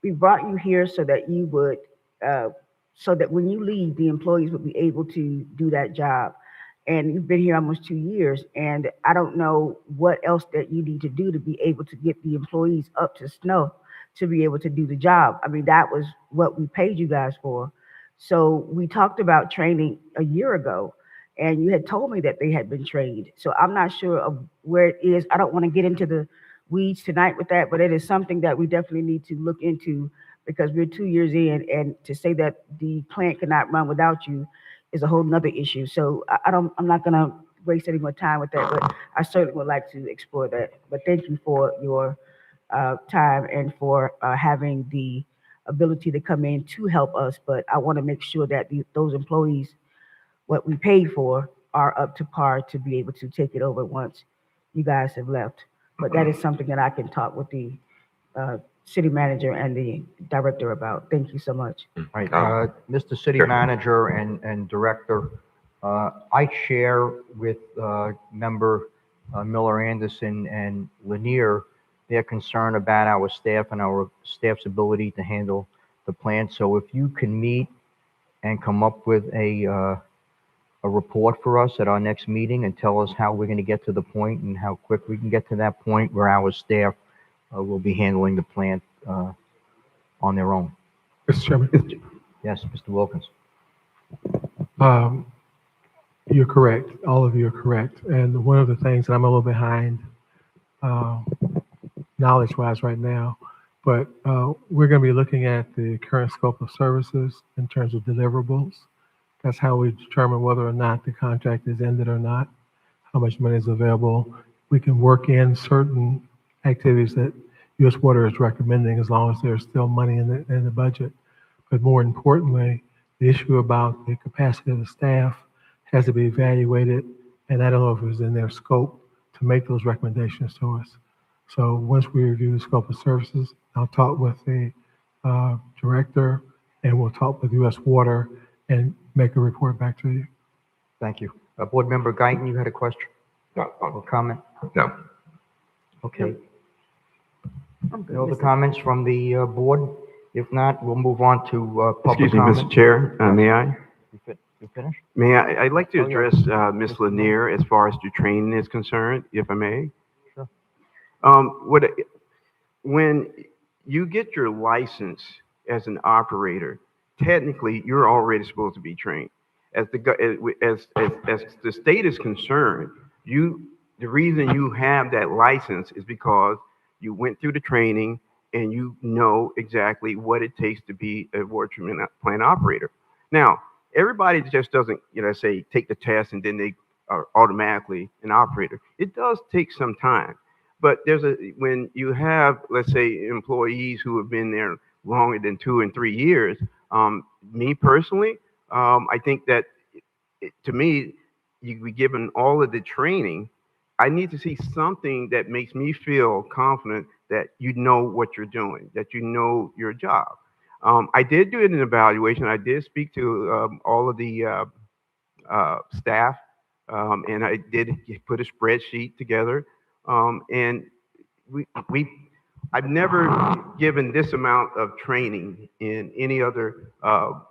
We brought you here so that you would, so that when you leave, the employees would be able to do that job. And you've been here almost 2 years, and I don't know what else that you need to do to be able to get the employees up to snuff to be able to do the job. I mean, that was what we paid you guys for. So we talked about training a year ago, and you had told me that they had been trained. So I'm not sure of where it is. I don't want to get into the weeds tonight with that, but it is something that we definitely need to look into, because we're 2 years in, and to say that the plant cannot run without you is a whole nother issue. So I'm not gonna waste any more time with that, but I certainly would like to explore that. But thank you for your time and for having the ability to come in to help us. But I want to make sure that those employees, what we paid for, are up to par to be able to take it over once you guys have left. But that is something that I can talk with the city manager and the director about. Thank you so much. All right, Mr. City Manager and Director, I share with Member Miller Anderson and Lanier their concern about our staff and our staff's ability to handle the plant. So if you can meet and come up with a report for us at our next meeting and tell us how we're going to get to the point and how quick we can get to that point where our staff will be handling the plant on their own. Mr. Chairman. Yes, Mr. Wilkins. You're correct. All of you are correct. And one of the things that I'm a little behind knowledge-wise right now But we're going to be looking at the current scope of services in terms of deliverables. That's how we determine whether or not the contract is ended or not, how much money is available. We can work in certain activities that U.S. Water is recommending as long as there's still money in the budget. But more importantly, the issue about the capacity of the staff has to be evaluated, and I don't know if it was in their scope to make those recommendations to us. So once we review the scope of services, I'll talk with the director, and we'll talk with U.S. Water and make a report back to you. Thank you. Board Member Guyton, you had a question or comment? No. Okay. I'm good, No other Mr. comments from the board? If not, we'll move on to public Excuse me, comment. Mr. Chair, may I? You finished? May I, I'd like to Oh, yeah. address Ms. Lanier as far as the training is concerned, if I may. Sure. When you get your license as an operator, technically, you're already supposed to be trained. As the state is concerned, the reason you have that license is because you went through the training and you know exactly what it takes to be a water treatment plant operator. Now, everybody just doesn't, say take the test and then they are automatically an operator. It does take some time, but when you have, let's say, employees who have been there longer than 2 and 3 years, me personally, I think that to me, you be given all of the training. I need to see something that makes me feel confident that you know what you're doing, that you know your job. I did do an evaluation. I did speak to all of the staff, and I did put a spreadsheet together. And I've never given this amount of training in any other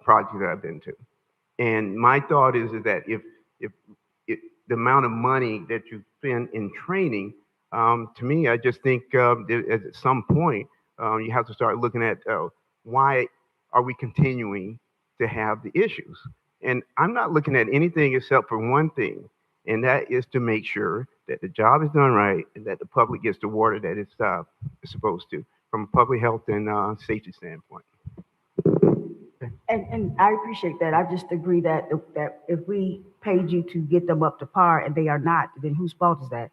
project that I've been to. And my thought is that if the amount of money that you spend in training, to me, I just think that at some point you have to start looking at why are we continuing to have the issues? And I'm not looking at anything except for one thing, and that is to make sure that the job is done right and that the public gets the water that it's supposed to, from a public health and safety standpoint. And I appreciate that. I just agree that if we paid you to get them up to par and they are not, then whose fault is that?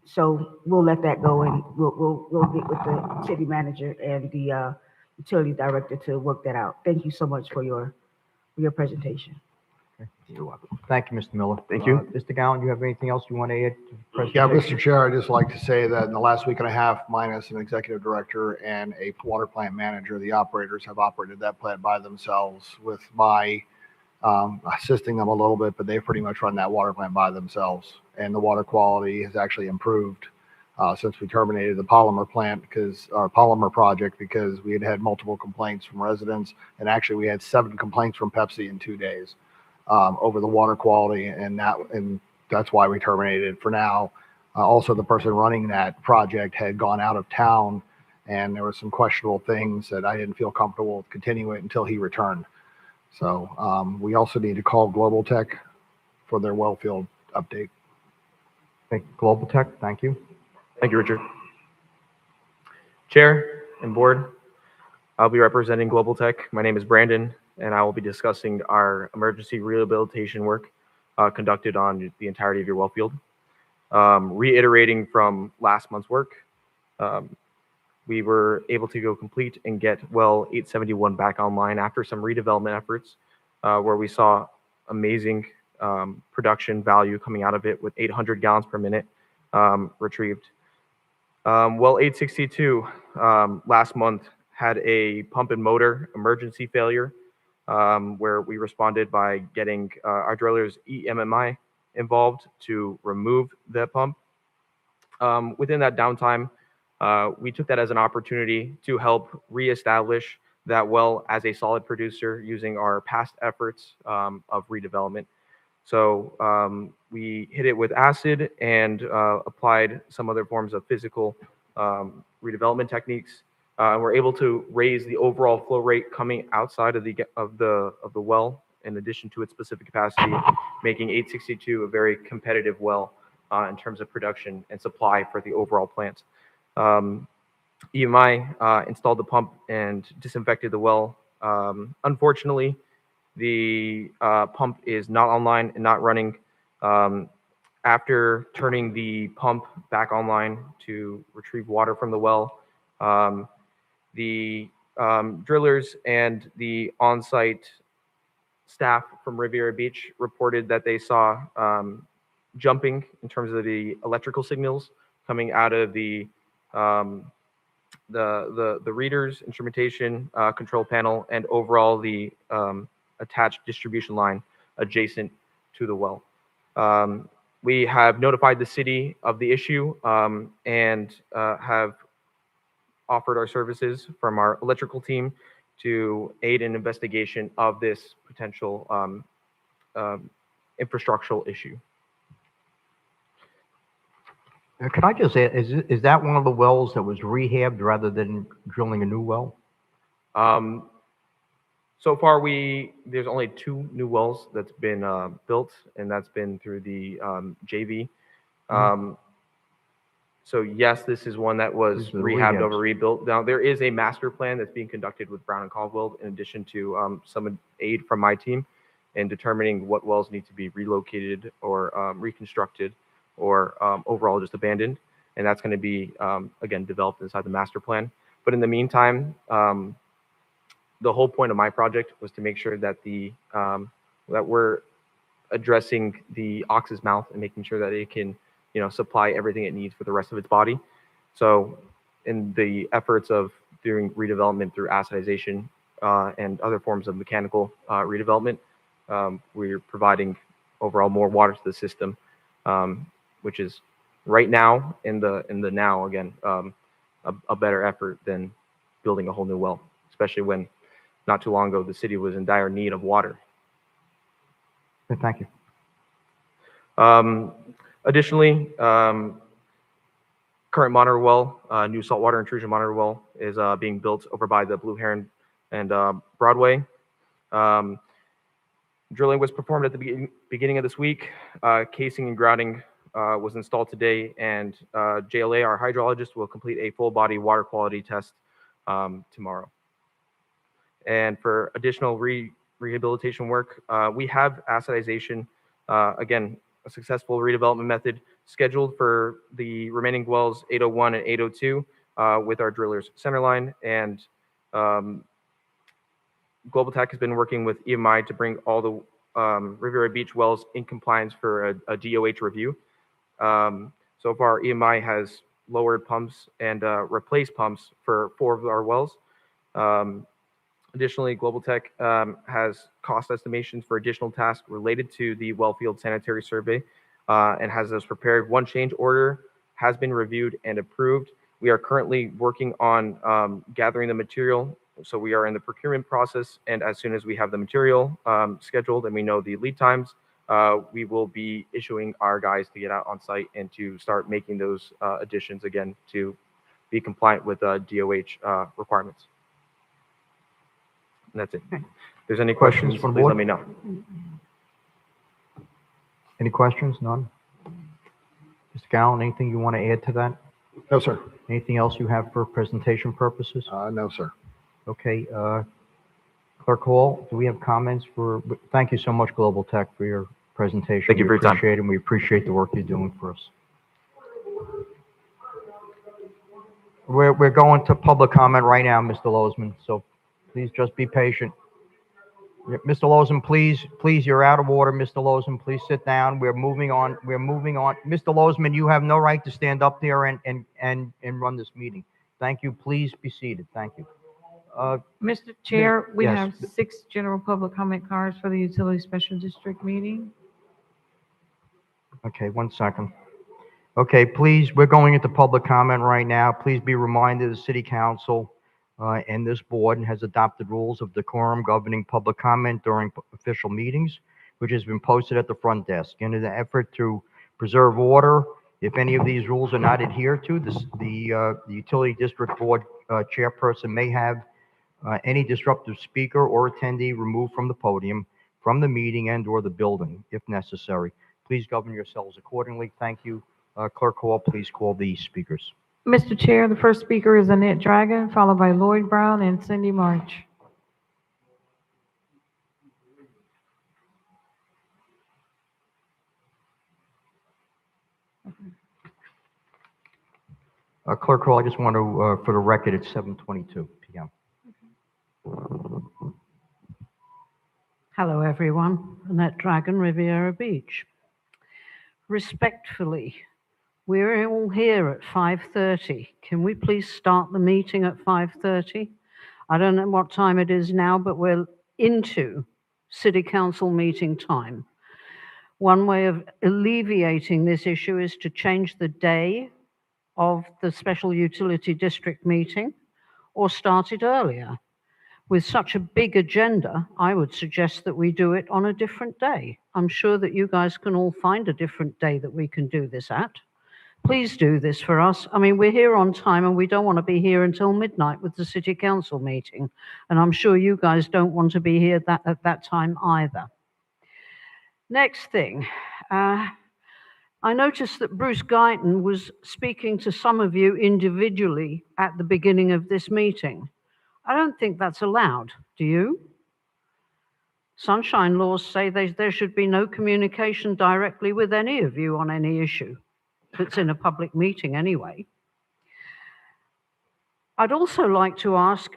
So we'll let that go, and we'll get with the city manager and the utility director to work that out. Thank you so much for your presentation. You're welcome. Thank you, Mr. Miller. Thank you. Mr. Gowan, do you have anything else you want to add to the Yeah, presentation? Mr. Chair, I'd just like to say that in the last week and a half, minus an executive director and a water plant manager, the operators have operated that plant by themselves with my assisting them a little bit, but they pretty much run that water plant by themselves. And the water quality has actually improved since we terminated the polymer plant our polymer project, because we had had multiple complaints from residents. And actually we had 7 complaints from Pepsi in 2 days over the water quality. And that's why we terminated it for now. Also, the person running that project had gone out of town, and there were some questionable things that I didn't feel comfortable continuing it until he returned. So we also need to call Global Tech for their well field update. Thank you. Global Tech, thank you. Thank you, Richard. Chair and board, I'll be representing Global Tech. My name is Brandon, and I will be discussing our emergency rehabilitation work conducted on the entirety of your well field. Reiterating from last month's work, we were able to go complete and get well 871 back online after some redevelopment efforts, where we saw amazing production value coming out of it with 800 gallons per minute retrieved. Well 862 last month had a pump and motor emergency failure, where we responded by getting our drillers EMMI involved to remove the pump. Within that downtime, we took that as an opportunity to help reestablish that well as a solid producer using our past efforts of redevelopment. So we hit it with acid and applied some other forms of physical redevelopment techniques. And we're able to raise the overall flow rate coming outside of the well, in addition to its specific capacity, making 862 a very competitive well in terms of production and supply for the overall plant. EMI installed the pump and disinfected the well. Unfortunately, the pump is not online and not running. After turning the pump back online to retrieve water from the well, the drillers and the on-site staff from Riviera Beach reported that they saw jumping in terms of the electrical signals coming out of the readers, instrumentation, control panel, and overall the attached distribution line adjacent to the well. We have notified the city of the issue and have offered our services from our electrical team to aid in investigation of this potential infrastructural issue. Could I just add, is that one of the wells that was rehabbed rather than drilling a new well? So far, there's only 2 new wells that's been built, and that's been through the JV. So yes, this is one that was rehabbed over rebuilt. Now, there is a master plan that's being conducted with Brown and Caldwell, in addition to some aid from my team in determining what wells need to be relocated or reconstructed or overall just abandoned. And that's going to be, again, developed inside the master plan. But in the meantime, the whole point of my project was to make sure that that we're addressing the ox's mouth and making sure that it can, supply everything it needs for the rest of its body. So in the efforts of doing redevelopment through acidization and other forms of mechanical redevelopment, we're providing overall more water to the system, which is right now in the now, again, a better effort than building a whole new well, especially when not too long ago the city was in dire need of water. Thank you. Additionally, current monitor well, new saltwater intrusion monitor well is being built over by the Blue Heron and Broadway. Drilling was performed at the beginning of this week. Casing and grouting was installed today, and JLA, our hydrologist, will complete a full body water quality test tomorrow. And for additional rehabilitation work, we have acidization, again, a successful redevelopment method scheduled for the remaining wells 801 and 802 with our drillers centerline. And Global Tech has been working with EMI to bring all the Riviera Beach wells in compliance for a DOH review. So far, EMI has lowered pumps and replaced pumps for 4 of our wells. Additionally, Global Tech has cost estimations for additional tasks related to the wellfield sanitary survey and has those prepared. One change order has been reviewed and approved. We are currently working on gathering the material. So we are in the procurement process, and as soon as we have the material scheduled and we know the lead times, we will be issuing our guys to get out on site and to start making those additions again to be compliant with DOH requirements. And that's it. If there's any questions, Questions from the please board? let me know. Any questions? None? Mr. Gallen, anything you want to add to that? No, sir. Anything else you have for presentation purposes? No, sir. Okay. Clerk Hall, do we have comments for, thank you so much, Global Tech, for your presentation. Thank you for your time. We appreciate it, and we appreciate the work you're doing for us. We're going to public comment right now, Mr. Lozman, so please just be patient. Mr. Lozman, please, you're out of order. Mr. Lozman, please sit down. We're moving on. Mr. Lozman, you have no right to stand up there and run this meeting. Thank you. Please be seated. Thank you. Mr. Chair, we yes. have 6 general public comment cards for the Utility Special District meeting. Okay, 1 second. Okay, please, we're going into public comment right now. Please be reminded the City Council and this board has adopted rules of decorum governing public comment during official meetings, which has been posted at the front desk. In an effort to preserve order, if any of these rules are not adhered to, the Utility District Board chairperson may have any disruptive speaker or attendee removed from the podium, from the meeting, and/or the building, if necessary. Please govern yourselves accordingly. Thank you. Clerk Hall, please call the speakers. Mr. Chair, the first speaker is Annette Dragon, followed by Lloyd Brown and Cindy March. Clerk Hall, I just want to, for the record, it's 7:22 p.m. Hello, everyone. Annette Dragon, Riviera Beach. Respectfully, we're all here at 5:30. Can we please start the meeting at 5:30? I don't know what time it is now, but we're into City Council meeting time. One way of alleviating this issue is to change the day of the Special Utility District meeting or start it earlier. With such a big agenda, I would suggest that we do it on a different day. I'm sure that you guys can all find a different day that we can do this at. Please do this for us. I mean, we're here on time and we don't want to be here until midnight with the City Council meeting. And I'm sure you guys don't want to be here at that time either. Next thing, I noticed that Bruce Guyton was speaking to some of you individually at the beginning of this meeting. I don't think that's allowed, do you? Sunshine laws say there should be no communication directly with any of you on any issue that's in a public meeting anyway. I'd also like to ask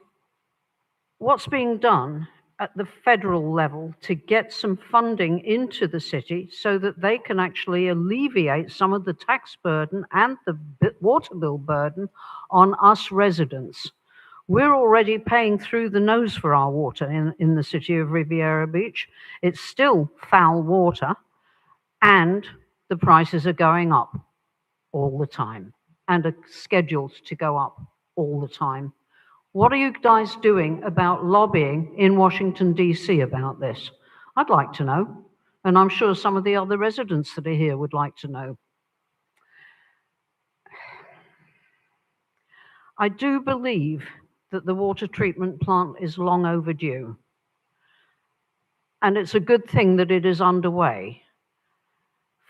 what's being done at the federal level to get some funding into the city so that they can actually alleviate some of the tax burden and the water bill burden on us residents. We're already paying through the nose for our water in the city of Riviera Beach. It's still foul water, and the prices are going up all the time and are scheduled to go up all the time. What are you guys doing about lobbying in Washington, D.C. about this? I'd like to know, and I'm sure some of the other residents that are here would like to know. I do believe that the water treatment plant is long overdue, and it's a good thing that it is underway.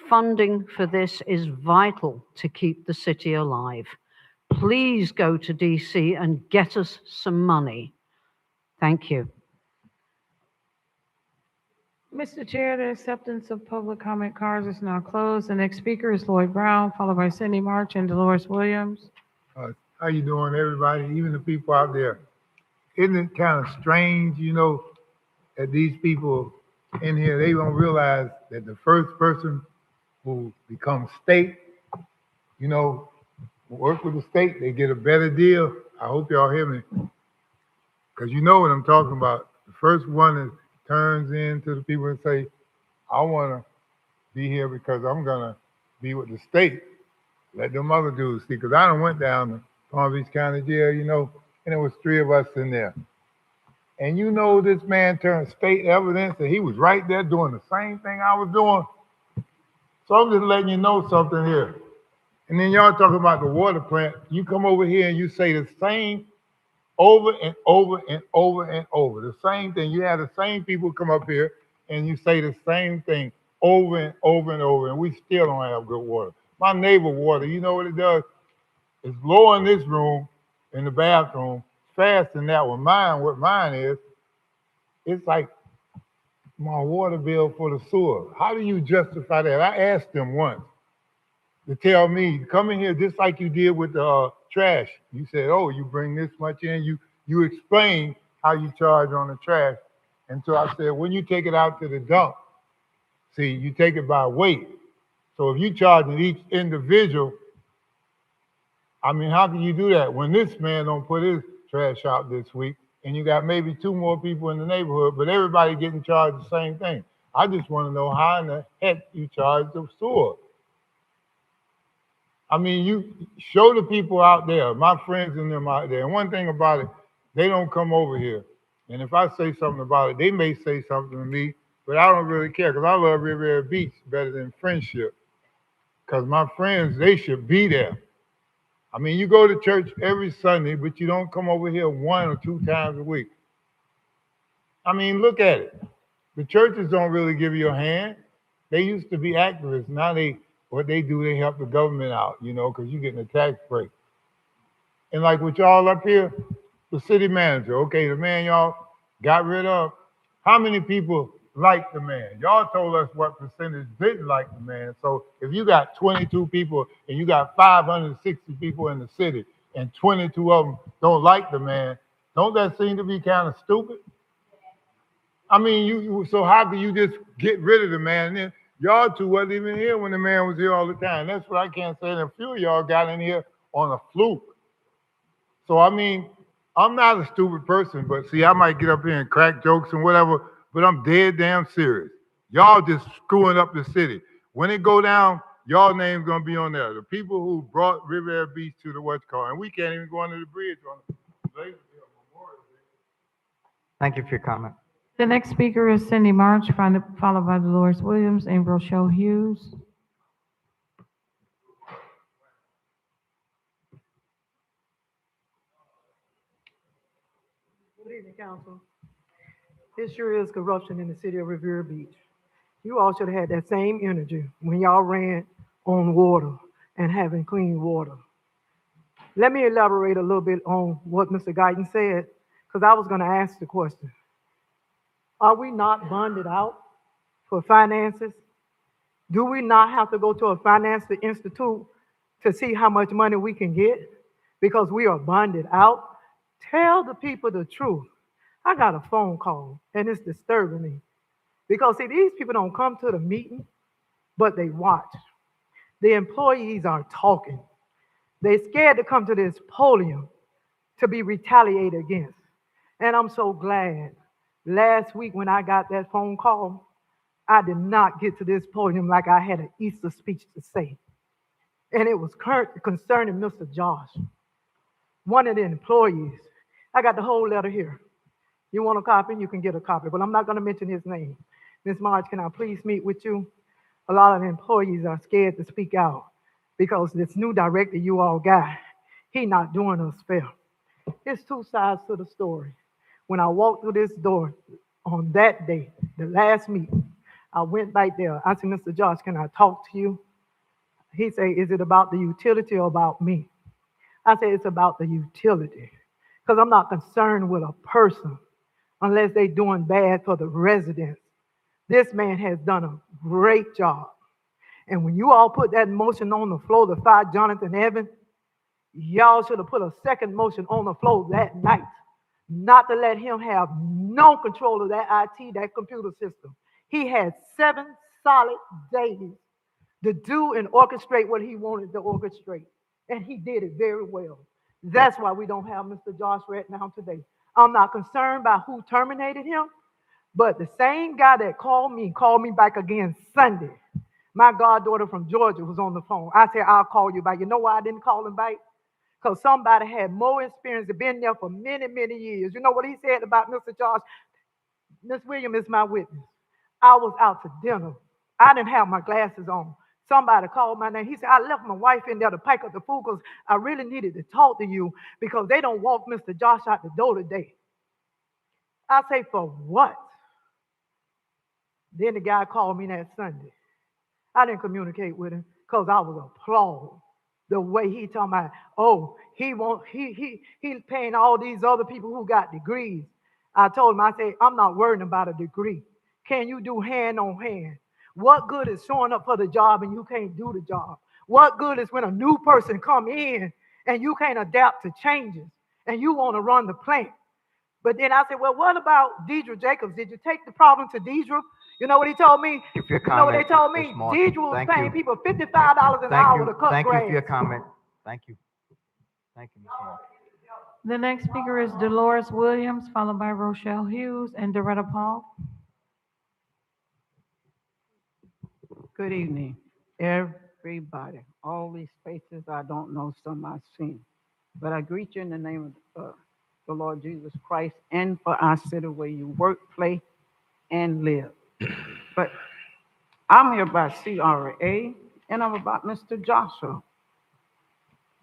Funding for this is vital to keep the city alive. Please go to DC and get us some money. Thank you. Mr. Chair, the acceptance of public comment cards is now closed. The next speaker is Lloyd Brown, followed by Cindy March and Dolores Williams. How you doing, everybody, even the people out there? Isn't it kind of strange, you know, that these people in here, they don't realize that the first person who becomes state, you know, work with the state, they get a better deal. I hope y'all hear me, because you know what I'm talking about. The first one that turns into the people and say, I want to be here because I'm going to be with the state. Let them other dudes see, because I done went down to Palm Beach County Jail, you know, and there was 3 of us in there. And you know this man turned state evidence and he was right there doing the same thing I was doing. So I'm just letting you know something here. And then y'all talking about the water plant. You come over here and you say the same over and over and over and over. The same thing. You have the same people come up here and you say the same thing over and over and over, and we still don't have good water. My neighbor water, you know what it does? It's low in this room, in the bathroom, fast in that one. Mine, what mine is, it's like my water bill for the sewer. How do you justify that? I asked them once to tell me, come in here just like you did with the trash. You said, oh, you bring this much in. You explain how you charge on the trash. And so I said, when you take it out to the dump, see, you take it by weight. So if you charging each individual, I mean, how can you do that when this man don't put his trash out this week and you got maybe 2 more people in the neighborhood, but everybody getting charged the same thing? I just want to know how in the heck you charge the sewer. I mean, you show the people out there, my friends and them out there. And one thing about it, they don't come over here. And if I say something about it, they may say something to me, but I don't really care because I love Riviera Beach better than friendship. Because my friends, they should be there. I mean, you go to church every Sunday, but you don't come over here 1 or 2 times a week. I mean, look at it. The churches don't really give you a hand. They used to be activists. Now what they do, they help the government out, you know, because you're getting a tax break. And like with y'all up here, the city manager, okay, the man y'all got rid of, how many people like the man? Y'all told us what percentage didn't like the man. So if you got 22 people and you got 560 people in the city and 22 of them don't like the man, don't that seem to be kind of stupid? I mean, so how can you just get rid of the man? And then y'all two wasn't even here when the man was here all the time. That's what I can't say. And a few of y'all got in here on a fluke. So, I mean, I'm not a stupid person, but see, I might get up here and crack jokes and whatever, but I'm dead damn serious. Y'all just screwing up the city. When it go down, y'all name's gonna be on there. The people who brought Riviera Beach to the what's called, and we can't even go under the bridge on it. Thank you for your comment. The next speaker is Cindy March, followed by Dolores Williams and Rochelle Hughes. Good evening, council. This sure is corruption in the city of Riviera Beach. You all should have had that same energy when y'all ran on water and having clean water. Let me elaborate a little bit on what Mr. Guyton said, because I was going to ask the question. Are we not bonded out for finances? Do we not have to go to a financial institute to see how much money we can get because we are bonded out? Tell the people the truth. I got a phone call and it's disturbing me because see, these people don't come to the meeting, but they watch. The employees are talking. They're scared to come to this podium to be retaliated against. And I'm so glad. Last week when I got that phone call, I did not get to this podium like I had an Easter speech to say. And it was concerning Mr. Josh, one of the employees. I got the whole letter here. You want a copy? You can get a copy, but I'm not going to mention his name. Ms. March, can I please meet with you? A lot of the employees are scared to speak out because this new director you all got, he not doing us fair. There's two sides to the story. When I walked through this door on that day, the last meeting, I went back there. I said, Mr. Josh, can I talk to you? He said, is it about the utility or about me? I said, it's about the utility because I'm not concerned with a person unless they're doing bad for the residents. This man has done a great job. And when you all put that motion on the floor to fire Jonathan Evans, y'all should have put a second motion on the floor that night, not to let him have no control of that IT, that computer system. He had 7 solid days to do and orchestrate what he wanted to orchestrate. And he did it very well. That's why we don't have Mr. Josh right now today. I'm not concerned by who terminated him, but the same guy that called me back again Sunday. My goddaughter from Georgia was on the phone. I said, I'll call you back. You know why I didn't call him back? Because somebody had more experience and been there for many, many years. You know what he said about Mr. Josh? Miss Williams is my witness. I was out to dinner. I didn't have my glasses on. Somebody called my name. He said, I left my wife in there to pack up the food because I really needed to talk to you because they don't walk Mr. Josh out the door today. I say, for what? Then the guy called me that Sunday. I didn't communicate with him because I was appalled. The way he talking about, oh, he's paying all these other people who got degrees. I told him, I said, I'm not worrying about a degree. Can you do hand on hand? What good is showing up for the job and you can't do the job? What good is when a new person come in and you can't adapt to changes and you want to run the plant? But then I said, well, what about Deidre Jacobs? Did you take the problem to Deidre? You know what he told me? You know what they told me? Deidre was paying people $55 an hour to cut grass. Thank you for your comment. Thank you. Thank you, Ms. Mark. The next speaker is Dolores Williams, followed by Rochelle Hughes and Doretta Paul. Good evening, everybody. All these faces I don't know, some I've seen. But I greet you in the name of the Lord Jesus Christ and for our city where you work, play, and live. But I'm here about CRA and I'm about Mr. Joshua.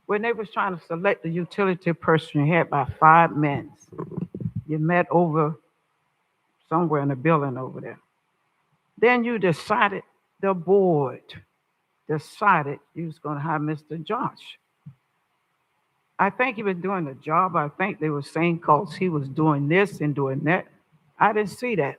When they was trying to select the utility person, you had about 5 minutes. You met over somewhere in the building over there. Then you decided, the board decided you was going to hire Mr. Josh. I think he was doing the job. I think they were saying cause he was doing this and doing that. I didn't see that.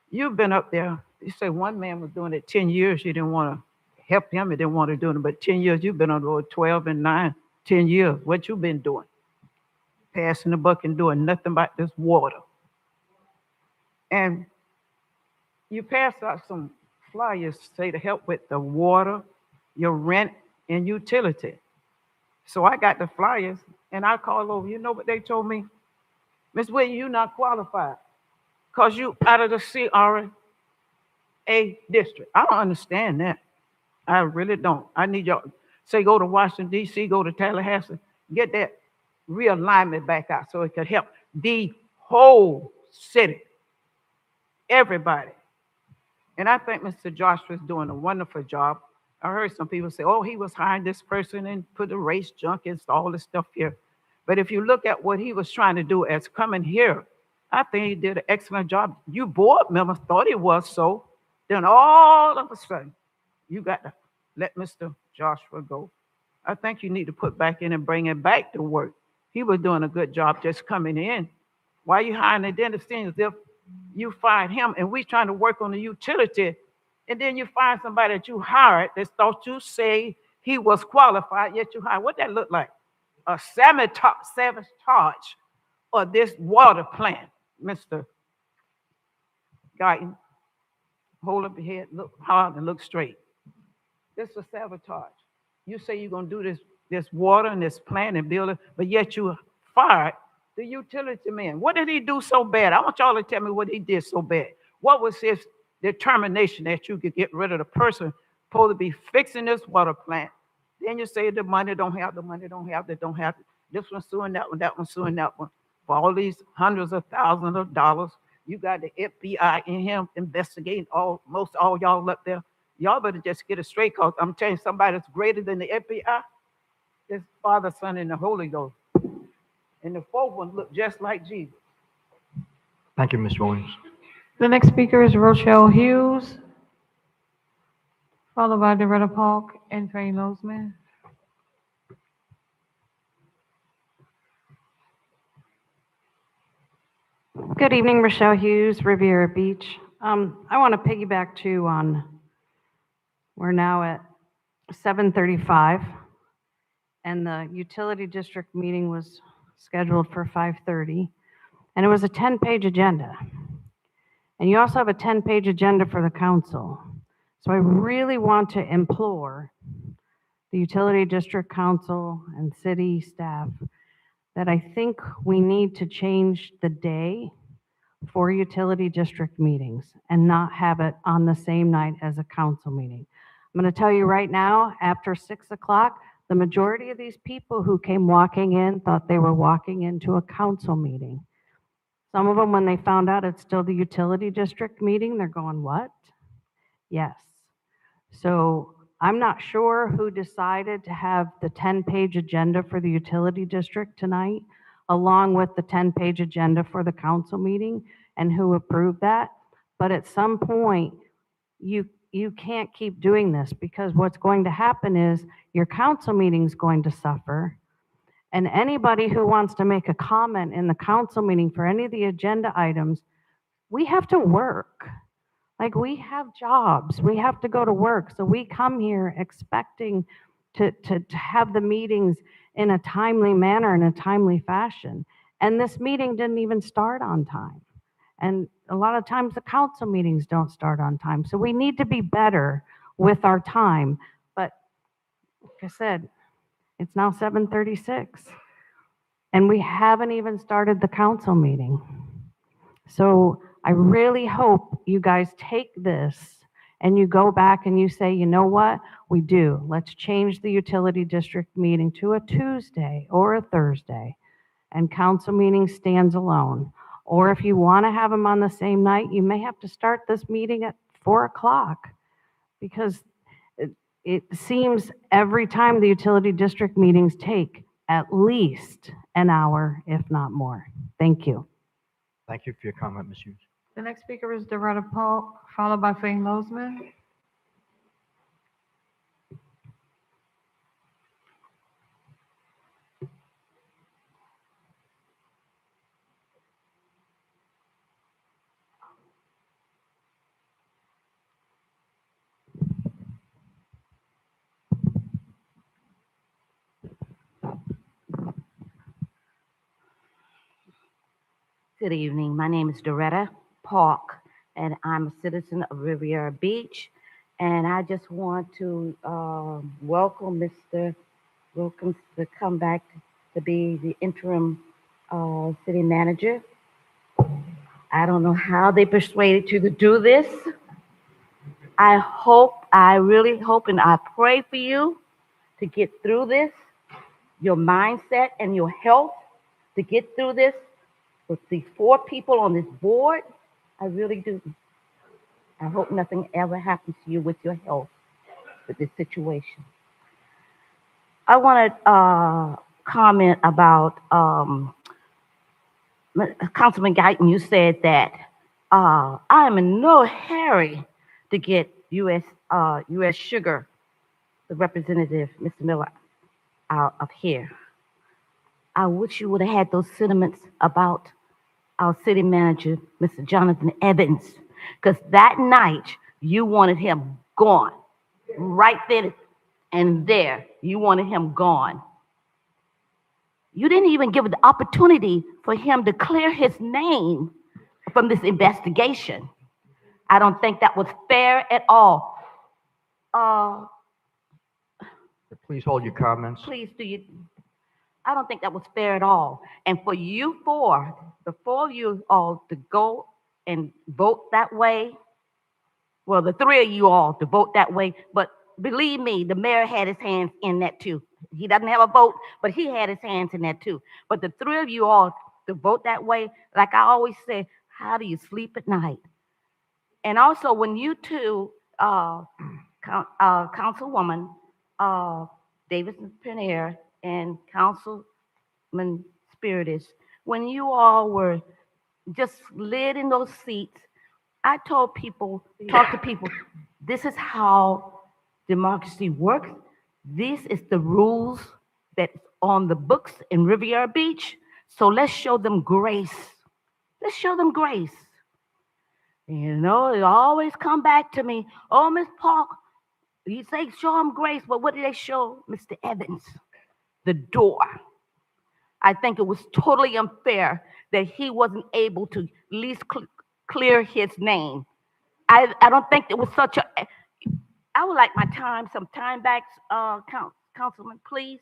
You've been up there. You say one man was doing it 10 years. You didn't want to help him. You didn't want to do it. But 10 years, you've been on the road 12 and 9, 10 years. What you been doing? Passing the buck and doing nothing about this water. And you pass out some flyers, say to help with the water, your rent, and utility. So I got the flyers and I called over. You know what they told me? Miss Williams, you're not qualified because you out of the CRA district. I don't understand that. I really don't. I need y'all say go to Washington, D.C., go to Tallahassee, get that realignment back out so it could help the whole city, everybody. And I think Mr. Joshua's doing a wonderful job. I heard some people say, oh, he was hiring this person and put the race junk and all this stuff here. But if you look at what he was trying to do as coming here, I think he did an excellent job. You board members thought it was so. Then all of a sudden, you got to let Mr. Joshua go. I think you need to put back in and bring him back to work. He was doing a good job just coming in. Why are you hiring a dentist as if you fired him and we trying to work on the utility, and then you find somebody that you hired that thought you say he was qualified, yet you hired. What that look like? A sabotage of this water plant, Mr. Guyton. Hold up your head, look hard and look straight. This is a sabotage. You say you're gonna do this water and this plant and build it, but yet you fired the utility man. What did he do so bad? I want y'all to tell me what he did so bad. What was his determination that you could get rid of the person supposed to be fixing this water plant? Then you say the money don't have, the money don't have, they don't have. This one's suing that one, that one's suing that one. For all these hundreds of thousands of dollars, you got the FBI in him investigating most all y'all up there. Y'all better just get it straight, because I'm telling you, somebody that's greater than the FBI is Father, Son, and the Holy Ghost. And the fourth one looked just like Jesus. Thank you, Ms. Williams. The next speaker is Rochelle Hughes, followed by Doretta Polk and Trey Lozman. Good evening, Rochelle Hughes, Riviera Beach. I want to piggyback too on, we're now at 7:35, and the utility district meeting was scheduled for 5:30, and it was a 10-page agenda. And you also have a 10-page agenda for the council. So I really want to implore the utility district council and city staff that I think we need to change the day for utility district meetings and not have it on the same night as a council meeting. I'm going to tell you right now, after 6 o'clock, the majority of these people who came walking in thought they were walking into a council meeting. Some of them, when they found out it's still the utility district meeting, they're going, what? Yes. So I'm not sure who decided to have the 10-page agenda for the utility district tonight, along with the 10-page agenda for the council meeting, and who approved that. But at some point, you can't keep doing this, because what's going to happen is your council meeting's going to suffer. And anybody who wants to make a comment in the council meeting for any of the agenda items, we have to work. Like, we have jobs, we have to go to work. So we come here expecting to have the meetings in a timely manner, in a timely fashion. And this meeting didn't even start on time. And a lot of times the council meetings don't start on time. So we need to be better with our time. But like I said, it's now 7:36, and we haven't even started the council meeting. So I really hope you guys take this and you go back and you say, you know what, we do. Let's change the utility district meeting to a Tuesday or a Thursday, and council meeting stands alone. Or if you want to have them on the same night, you may have to start this meeting at 4 o'clock, because it seems every time the utility district meetings take at least an hour, if not more. Thank you. Thank you for your comment, Ms. Hughes. The next speaker is Doretta Polk, followed by Trey Lozman. Good evening. My name is Doretta Park, and I'm a citizen of Riviera Beach. And I just want to welcome Mr. Wilkins to come back to be the interim city manager. I don't know how they persuaded you to do this. I really hope and I pray for you to get through this, your mindset and your health to get through this with the 4 people on this board. I really do. I hope nothing ever happens to you with your health, with this situation. I want to comment about Councilman Guyton. You said that I am in no hurry to get U.S. Sugar, the representative, Mr. Miller, out of here. I wish you would have had those sentiments about our city manager, Mr. Jonathan Evans, because that night you wanted him gone. Right then and there, you wanted him gone. You didn't even give the opportunity for him to clear his name from this investigation. I don't think that was fair at all. Please hold your comments. Please do you. I don't think that was fair at all. And for you 4, the 4 of you all to go and vote that way, well, the 3 of you all to vote that way, but believe me, the mayor had his hands in that too. He doesn't have a vote, but he had his hands in that too. But the 3 of you all to vote that way, like I always say, how do you sleep at night? And also when you two, Councilwoman Davis-Penier and Councilman Spiritus, when you all were just slid in those seats, I told people, talk to people, this is how democracy works. This is the rules that's on the books in Riviera Beach. So let's show them grace. Let's show them grace. You know, it always come back to me, oh, Miss Park, you say show them grace, but what did they show Mr. Evans? The door. I think it was totally unfair that he wasn't able to at least clear his name. I don't think it was such a, I would like some time back, Councilman, please.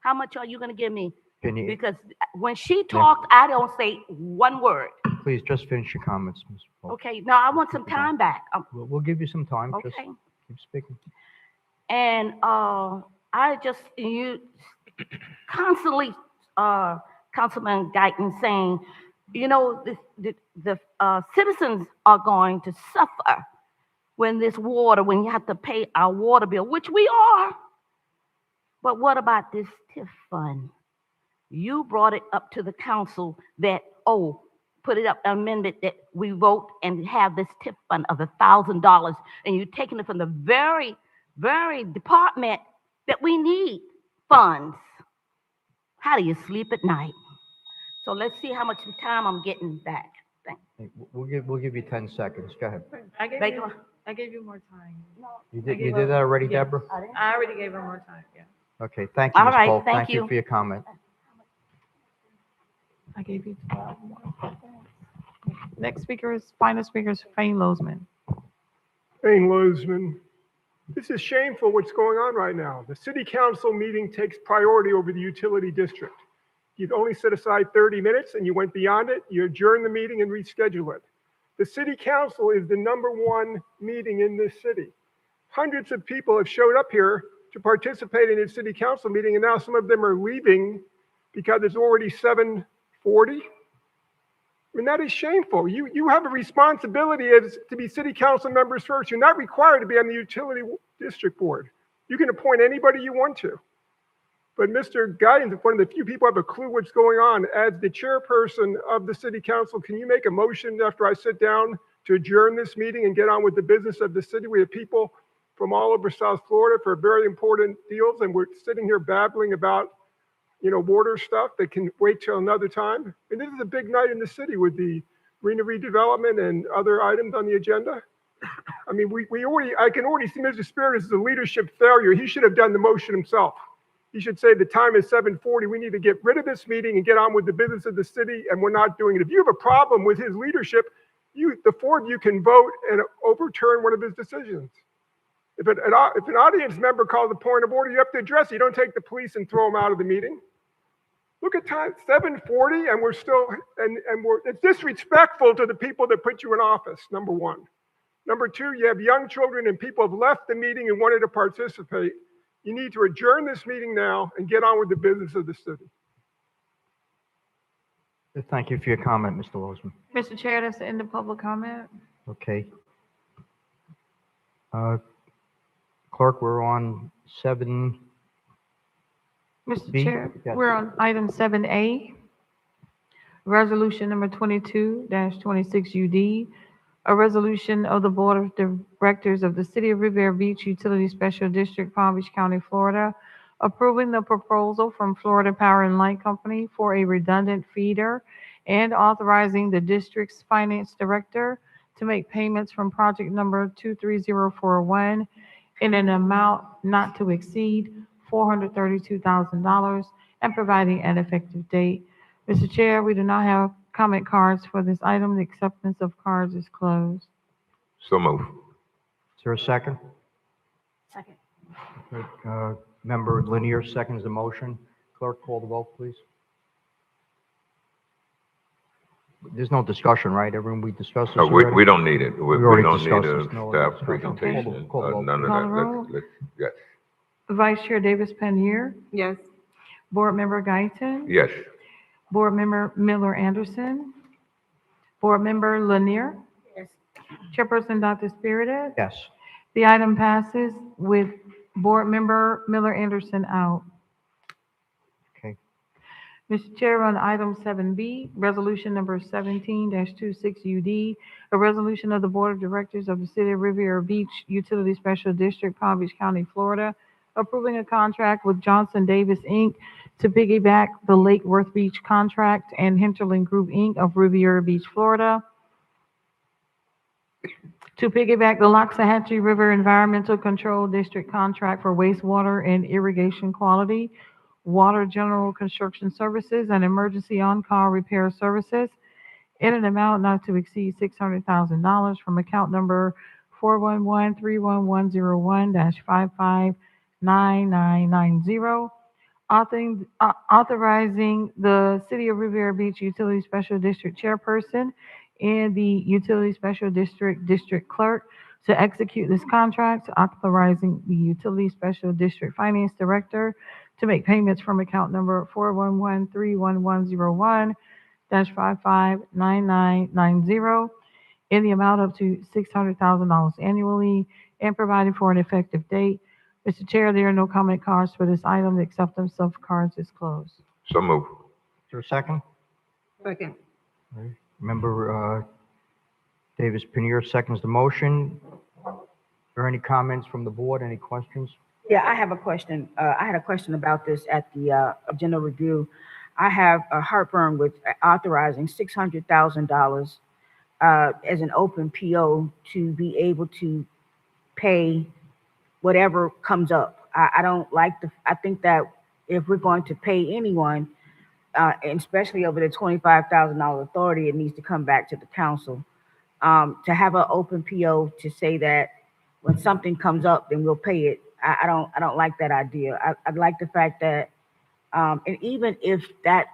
How much are you going to give me? Because when she talked, I don't say one word. Please just finish your comments, Ms. Polk. Okay, no, I want some time back. We'll give you some time. Okay. Just keep speaking. And you constantly, Councilman Guyton saying, you know, the citizens are going to suffer when you have to pay our water bill, which we are. But what about this TIF fund? You brought it up to the council that, put it up, amendment that we vote and have this TIF fund of $1,000, and you're taking it from the very, very department that we need funds. How do you sleep at night? So let's see how much time I'm getting back. Thanks. We'll give you 10 seconds. Go ahead. I gave you more time. You did that already, Yeah. Deborah? I already gave her more time, yeah. Okay, thank you, All Ms. right, Polk. thank Thank you you. for your comment. I gave you 12 more. Next final speaker is Fane Lozman. Fane Lozman. This is shameful what's going on right now. The city council meeting takes priority over the utility district. You've only set aside 30 minutes and you went beyond it. You adjourn the meeting and reschedule it. The city council is the #1 meeting in this city. Hundreds of people have showed up here to participate in a city council meeting, and now some of them are leaving because it's already 7:40. I mean, that is shameful. You have a responsibility to be city council members first. You're not required to be on the utility district board. You can appoint anybody you want to. But Mr. Guidance, one of the few people who have a clue what's going on, as the chairperson of the city council, can you make a motion after I sit down to adjourn this meeting and get on with the business of the city? We have people from all over South Florida for very important deals, and we're sitting here babbling about, water stuff that can wait till another time. And this is a big night in the city with the Marina redevelopment and other items on the agenda. I mean, I can already see Mr. Spirit as a leadership failure. He should have done the motion himself. He should say the time is 7:40. We need to get rid of this meeting and get on with the business of the city, and we're not doing it. If you have a problem with his leadership, the four of you can vote and overturn one of his decisions. If an audience member calls a point of order, you have to address it. You don't take the police and throw them out of the meeting. Look at time, 7:40, and we're still, it's disrespectful to the people that put you in office, number one. Number two, you have young children and people have left the meeting and wanted to participate. You need to adjourn this meeting now and get on with the business of the city. Thank you for your comment, Mr. Lozman. Mr. Chair, that's the end of public comment. Okay. Clerk, we're on 7. Mr. B? Chair, Yes. we're on item 7A, resolution number 22-26 UD, a resolution of the Board of Directors of the City of Riviera Beach Utility Special District, Palm Beach County, Florida, approving the proposal from Florida Power and Light Company for a redundant feeder and authorizing the district's finance director to make payments from project number 23041 in an amount not to exceed $432,000 and providing an effective date. Mr. Chair, we do not have comment cards for this item. The acceptance of cards is closed. So move. Is there a second? Second. Member Lanier seconds the motion. Clerk, call the vote, please. There's no discussion, right? Everyone, we discussed this No, already? we don't need it. We already don't need discussed a this. No staff discussion. presentation, Call the vote. none of Call the that. roll. Yes. Vice Chair Davis Pannier, Yes. Board Member Guyton, Yes. Board Member Miller Anderson, Board Member Lanier, Yes. Chairperson Dr. Spiritus. Yes. The item passes with Board Member Miller Anderson out. Okay. Mr. Chair, on item 7B, resolution number 17-26 UD, a resolution of the Board of Directors of the City of Riviera Beach Utility Special District, Palm Beach County, Florida, approving a contract with Johnson Davis, Inc. to piggyback the Lake Worth Beach contract and Hinterland Group, Inc. of Riviera Beach, Florida, to piggyback the Loxahatchee River Environmental Control District contract for wastewater and irrigation quality, water general construction services, and emergency on-call repair services in an amount not to exceed $600,000 from account number 411-31101-559990, authorizing the City of Riviera Beach Utility Special District Chairperson and the Utility Special District District Clerk to execute this contract, authorizing the Utility Special District Finance Director to make payments from account number 411-31101-559990 in the amount up to $600,000 annually and providing for an effective date. Mr. Chair, there are no comment cards for this item. The acceptance of cards is closed. So move. Is there a second? Second. Member Davis Pannier seconds the motion. Are there any comments from the board? Any questions? Yeah, I have a question. I had a question about this at the agenda review. I have a heartburn with authorizing $600,000 as an open PO to be able to pay whatever comes up. I don't like I think that if we're going to pay anyone, and especially over the $25,000 authority, it needs to come back to the council. To have an open PO to say that when something comes up, then we'll pay it. I don't like that idea. I like the fact that, and even if that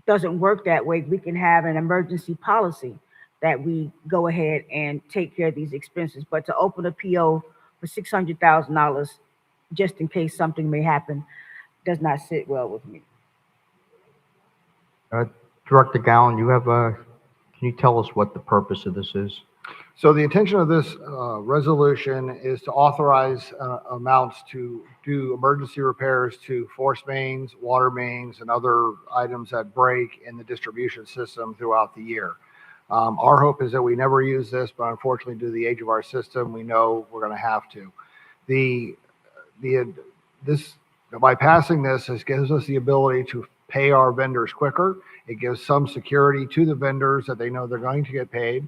doesn't work that way, we can have an emergency policy that we go ahead and take care of these expenses. But to open a PO for $600,000 just in case something may happen does not sit well with me. Director Gowan, can you tell us what the purpose of this is? So the intention of this resolution is to authorize amounts to do emergency repairs to force mains, water mains, and other items that break in the distribution system throughout the year. Our hope is that we never use this, but unfortunately, due to the age of our system, we know we're going to have to. By passing this, it gives us the ability to pay our vendors quicker. It gives some security to the vendors that they know they're going to get paid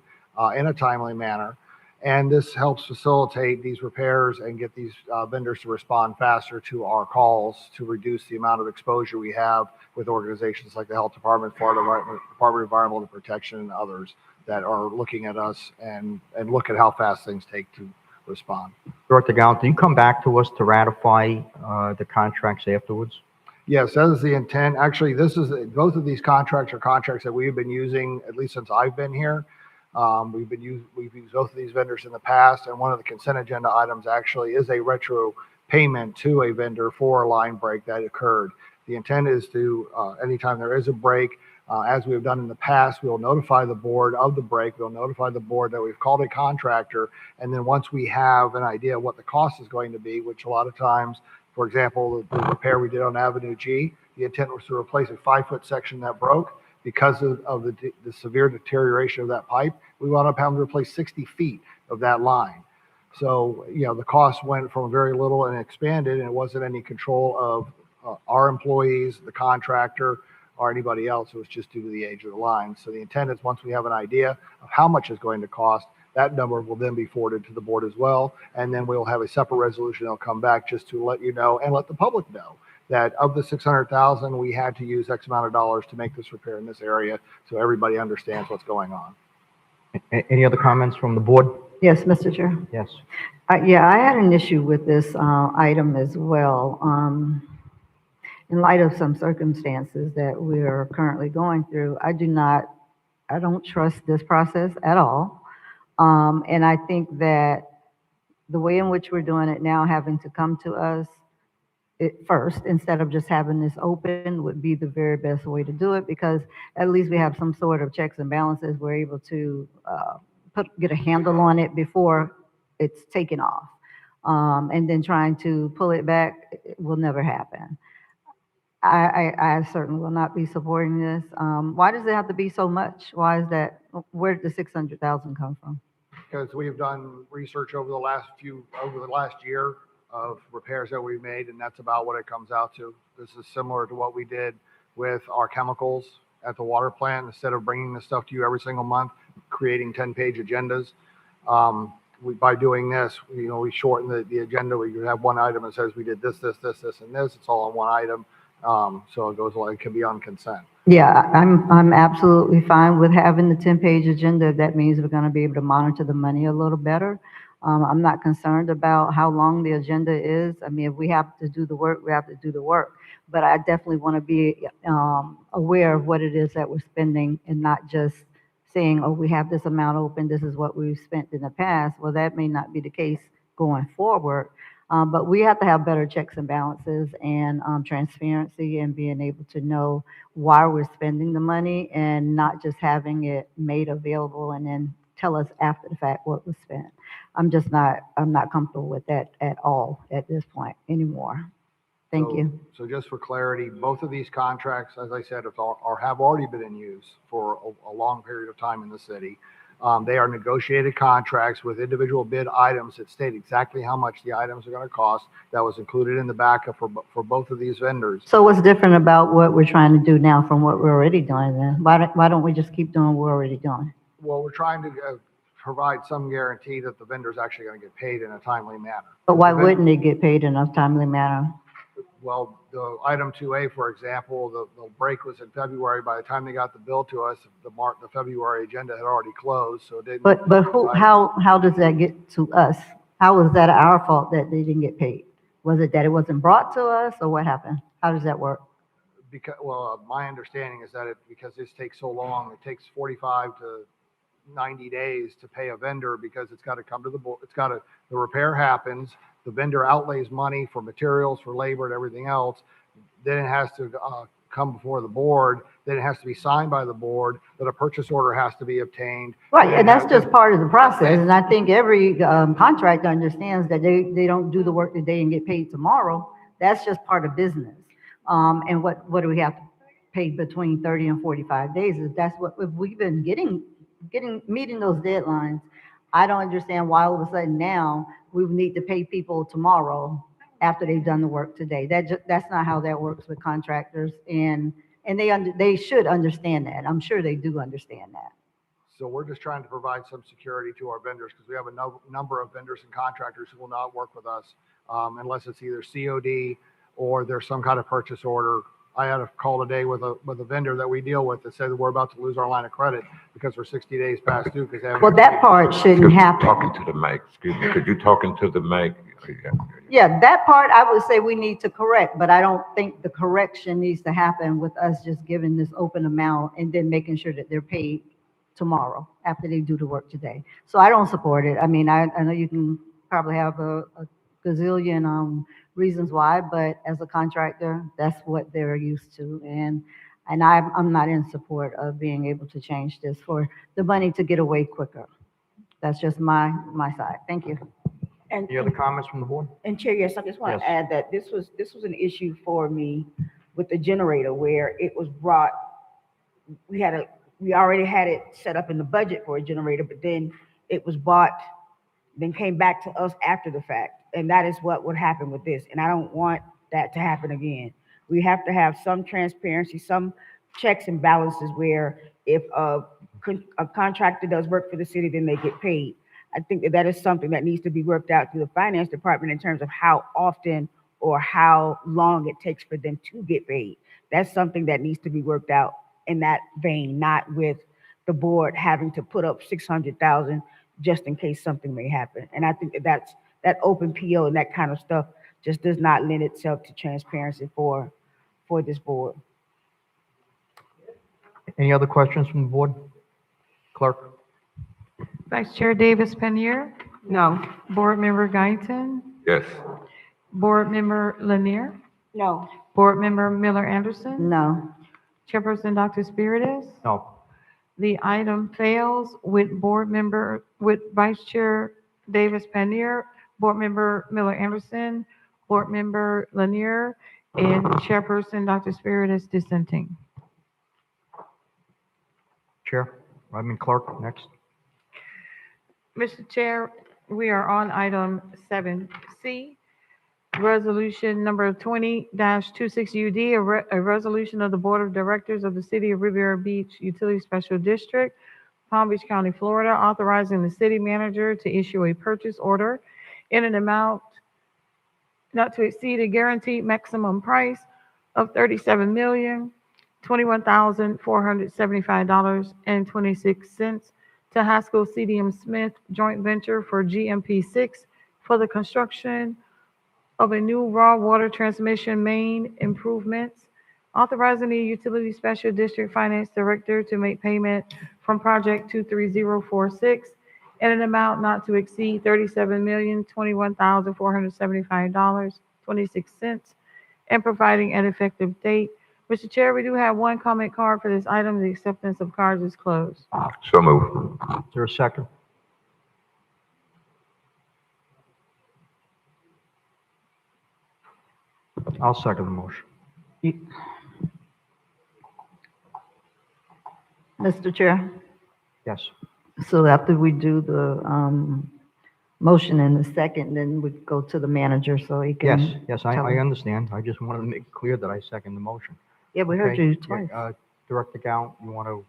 in a timely manner. And this helps facilitate these repairs and get these vendors to respond faster to our calls to reduce the amount of exposure we have with organizations like the Health Department, Florida Department of Environmental Protection, and others that are looking at us and look at how fast things take to respond. Director Gallant, do you come back to us to ratify the contracts afterwards? Yes, that is the intent. Actually, both of these contracts are contracts that we've been using at least since I've been here. We've used both of these vendors in the past, and one of the consent agenda items actually is a retro payment to a vendor for a line break that occurred. The intent is to, anytime there is a break, as we have done in the past, we'll notify the board of the break. We'll notify the board that we've called a contractor, and then once we have an idea of what the cost is going to be, which a lot of times, for example, the repair we did on Avenue G, the intent was to replace a 5-foot section that broke. Because of the severe deterioration of that pipe, we wound up having to replace 60 feet of that line. So, the cost went from very little and expanded, and it wasn't any control of our employees, the contractor, or anybody else. It was just due to the age of the line. So the intent is once we have an idea of how much it's going to cost, that number will then be forwarded to the board as well. And then we'll have a separate resolution that'll come back just to let you know and let the public know that of the 600,000, we had to use X amount of dollars to make this repair in this area, so everybody understands what's going on. Any other comments from the board? Yes, Mr. Chair. Yes. Yeah, I had an issue with this item as well. In light of some circumstances that we are currently going through, I don't trust this process at all. And I think that the way in which we're doing it now, having to come to us first, instead of just having this open, would be the very best way to do it, because at least we have some sort of checks and balances. We're able to get a handle on it before it's taken off. And then trying to pull it back will never happen. I certainly will not be supporting this. Why does it have to be so much? Why is that? Where did the 600,000 come from? Because we've done research over the last year of repairs that we've made, and that's about what it comes out to. This is similar to what we did with our chemicals at the water plant. Instead of bringing this stuff to you every single month, creating 10-page agendas, by doing this, we shorten the agenda. We have one item that says we did this, and this. It's all on one item, so it can be on consent. Yeah, I'm absolutely fine with having the 10-page agenda. That means we're going to be able to monitor the money a little better. I'm not concerned about how long the agenda is. I mean, if we have to do the work, we have to do the work. But I definitely want to be aware of what it is that we're spending, and not just saying, oh, we have this amount open, this is what we've spent in the past. Well, that may not be the case going forward. But we have to have better checks and balances and transparency, and being able to know why we're spending the money, and not just having it made available and then tell us after the fact what was spent. I'm not comfortable with that at all at this point anymore. Thank you. So just for clarity, both of these contracts, as I said, have already been in use for a long period of time in the city. They are negotiated contracts with individual bid items that state exactly how much the items are going to cost. That was included in the backup for both of these vendors. So what's different about what we're trying to do now from what we're already doing then? Why don't we just keep doing what we're already doing? Well, we're trying to provide some guarantee that the vendor's actually going to get paid in a timely manner. But why wouldn't they get paid in a timely manner? Well, the item 2A, for example, the break was in February. By the time they got the bill to us, the February agenda had already closed, so it didn't. But how does that get to us? How was that our fault that they didn't get paid? Was it that it wasn't brought to us, or what happened? How does that work? Because, my understanding is that because this takes so long, it takes 45 to 90 days to pay a vendor, because it's got to come to the board. The repair happens. The vendor outlays money for materials, for labor, and everything else. Then it has to come before the board. Then it has to be signed by the board. Then a purchase order has to be obtained. Right, and that's just part of the process. And I think every contractor understands that they don't do the work today and get paid tomorrow. That's just part of business. And what do we have to pay between 30 and 45 days? That's what if we've been meeting those deadlines. I don't understand why all of a sudden now we need to pay people tomorrow after they've done the work today. That's not how that works with contractors, and they should understand that. I'm sure they do understand that. So we're just trying to provide some security to our vendors because we have a number of vendors and contractors who will not work with us unless it's either COD or there's some kind of purchase order. I had a call today with a vendor that we deal with that said that we're about to lose our line of credit because we're 60 days past due because they haven't. Well, that part shouldn't happen. Talking to the mic, excuse me, could you talk into the mic? Yeah, that part I would say we need to correct, but I don't think the correction needs to happen with us just giving this open amount and then making sure that they're paid tomorrow after they do the work today. So I don't support it. I mean, I know you can probably have a gazillion reasons why, but as a contractor, that's what they're used to. And I'm not in support of being able to change this for the money to get away quicker. That's just my side. Thank you. Any other comments from the board? And Chair, yes, I just want Yes. to add that this was an issue for me with the generator where it was brought, we already had it set up in the budget for a generator, but then it was bought, then came back to us after the fact. And that is what would happen with this. And I don't want that to happen again. We have to have some transparency, some checks and balances where if a contractor does work for the city, then they get paid. I think that is something that needs to be worked out through the finance department in terms of how often or how long it takes for them to get paid. That's something that needs to be worked out in that vein, not with the board having to put up 600,000 just in case something may happen. And I think that open PO and that kind of stuff just does not lend itself to transparency for this board. Any other questions from the board? Clerk? Vice Chair Davis Penier, No. Board Member Guyton, Yes. Board Member Lanier, No. Board Member Miller Anderson, No. Chairperson Dr. Spiritus. No. The item fails with Vice Chair Davis Penier, Board Member Miller Anderson, Board Member Lanier, and Chairperson Dr. Spiritus dissenting. Clerk, next. Mr. Chair, we are on item 7C, resolution number 20-26UD, a resolution of the Board of Directors of the City of Riviera Beach Utility Special District, Palm Beach County, Florida, authorizing the city manager to issue a purchase order in an amount not to exceed a guaranteed maximum price of $37,475.26 to Haskell CDM Smith Joint Venture for GMP6 for the construction of a new raw water transmission main improvements, authorizing the Utility Special District Finance Director to make payment from Project 23046 in an amount not to exceed $37,021,475.26 and providing an effective date. Mr. Chair, we do have one comment card for this item. The acceptance of cards is closed. So moved. Is there a second? I'll second the motion. Mr. Chair, Yes. so after we do the motion in the second, then we go to the manager so he can. Yes, tell I us. understand. I just wanted to make it clear that I second the motion. Yeah, we heard Okay, you yeah, twice. Director Gow, you want to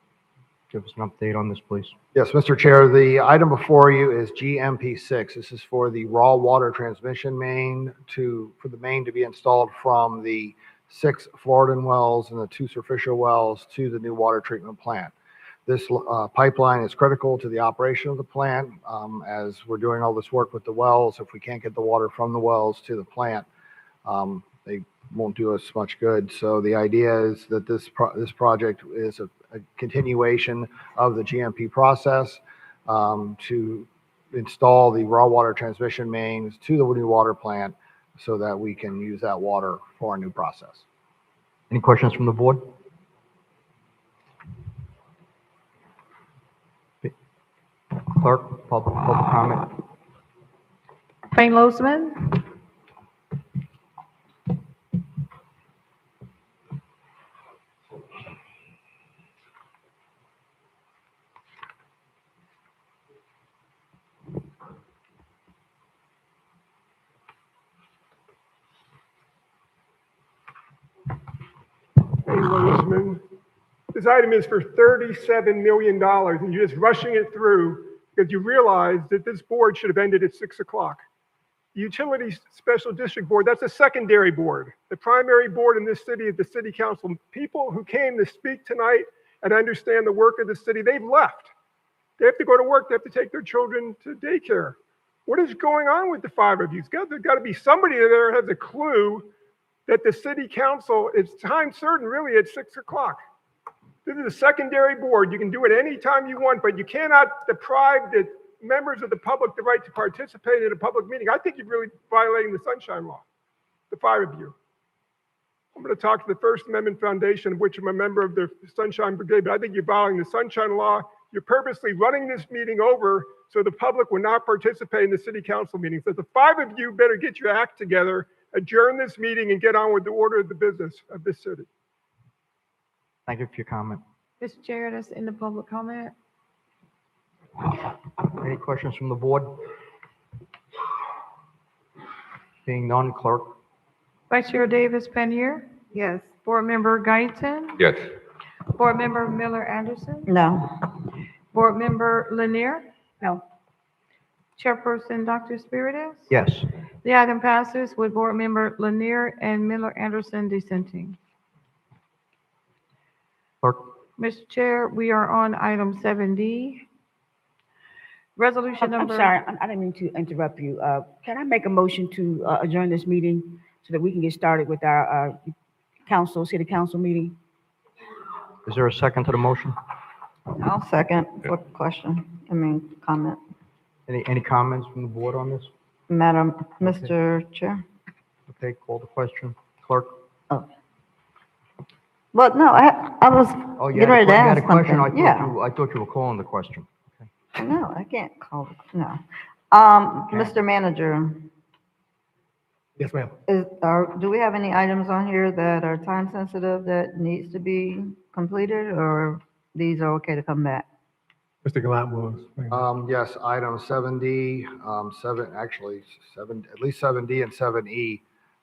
give us an update on this, please? Yes, Mr. Chair, the item before you is GMP6. This is for the raw water transmission main for the main to be installed from the 6 Floridan wells and the 2 superficial wells to the new water treatment plant. This pipeline is critical to the operation of the plant. As we're doing all this work with the wells, if we can't get the water from the wells to the plant, they won't do us much good. So the idea is that this project is a continuation of the GMP process to install the raw water transmission mains to the new water plant so that we can use that water for our new process. Any questions from the board? Clerk, public comment? Frank Losman. Hey, Lozman, This item is for $37 million, and you're just rushing it through because you realize that this board should have ended at 6 o'clock. The Utilities Special District Board, that's a secondary board. The primary board in this city is the city council. People who came to speak tonight and understand the work of the city, they've left. They have to go to work. They have to take their children to daycare. What is going on with the five of you? There's got to be somebody there that has a clue that the city council is time certain, really, at 6 o'clock. This is a secondary board. You can do it anytime you want, but you cannot deprive the members of the public the right to participate in a public meeting. I think you're really violating the Sunshine Law, the five of you. I'm going to talk to the First Amendment Foundation, of which I'm a member of the Sunshine Brigade, but I think you're violating the Sunshine Law. You're purposely running this meeting over so the public will not participate in the city council meeting. So the five of you better get your act together, adjourn this meeting, and get on with the order of the business of this city. Thank you for your comment. Mr. Chair, that's in the public comment. Any questions from the board? Seeing none, clerk. Vice Chair Davis Pannier, Yes. Board Member Guyton, Yes. Board Member Miller Anderson, No. Board Member Lanier, No. Chairperson Dr. Spiritus. Yes. The item passes with Board Member Lanier and Miller Anderson dissenting. Clerk. Mr. Chair, we are on item 7D. Resolution I'm number. sorry, I didn't mean to interrupt you. Can I make a motion to adjourn this meeting so that we can get started with our city council meeting? Is there a second to the motion? I'll second for comment. Any comments from the board on this? Mr. Chair? Okay, call the question. Clerk? Well, no, I was Oh, you getting ready to had ask a question? something. Yeah. I thought you were calling the question. No, I can't call, no. Mr. Manager, Yes, ma'am. do we have any items on here that are time sensitive that needs to be completed, or these are okay to come back? Mr. Gallant was. Yes, item 7D, at least 7D and 7E.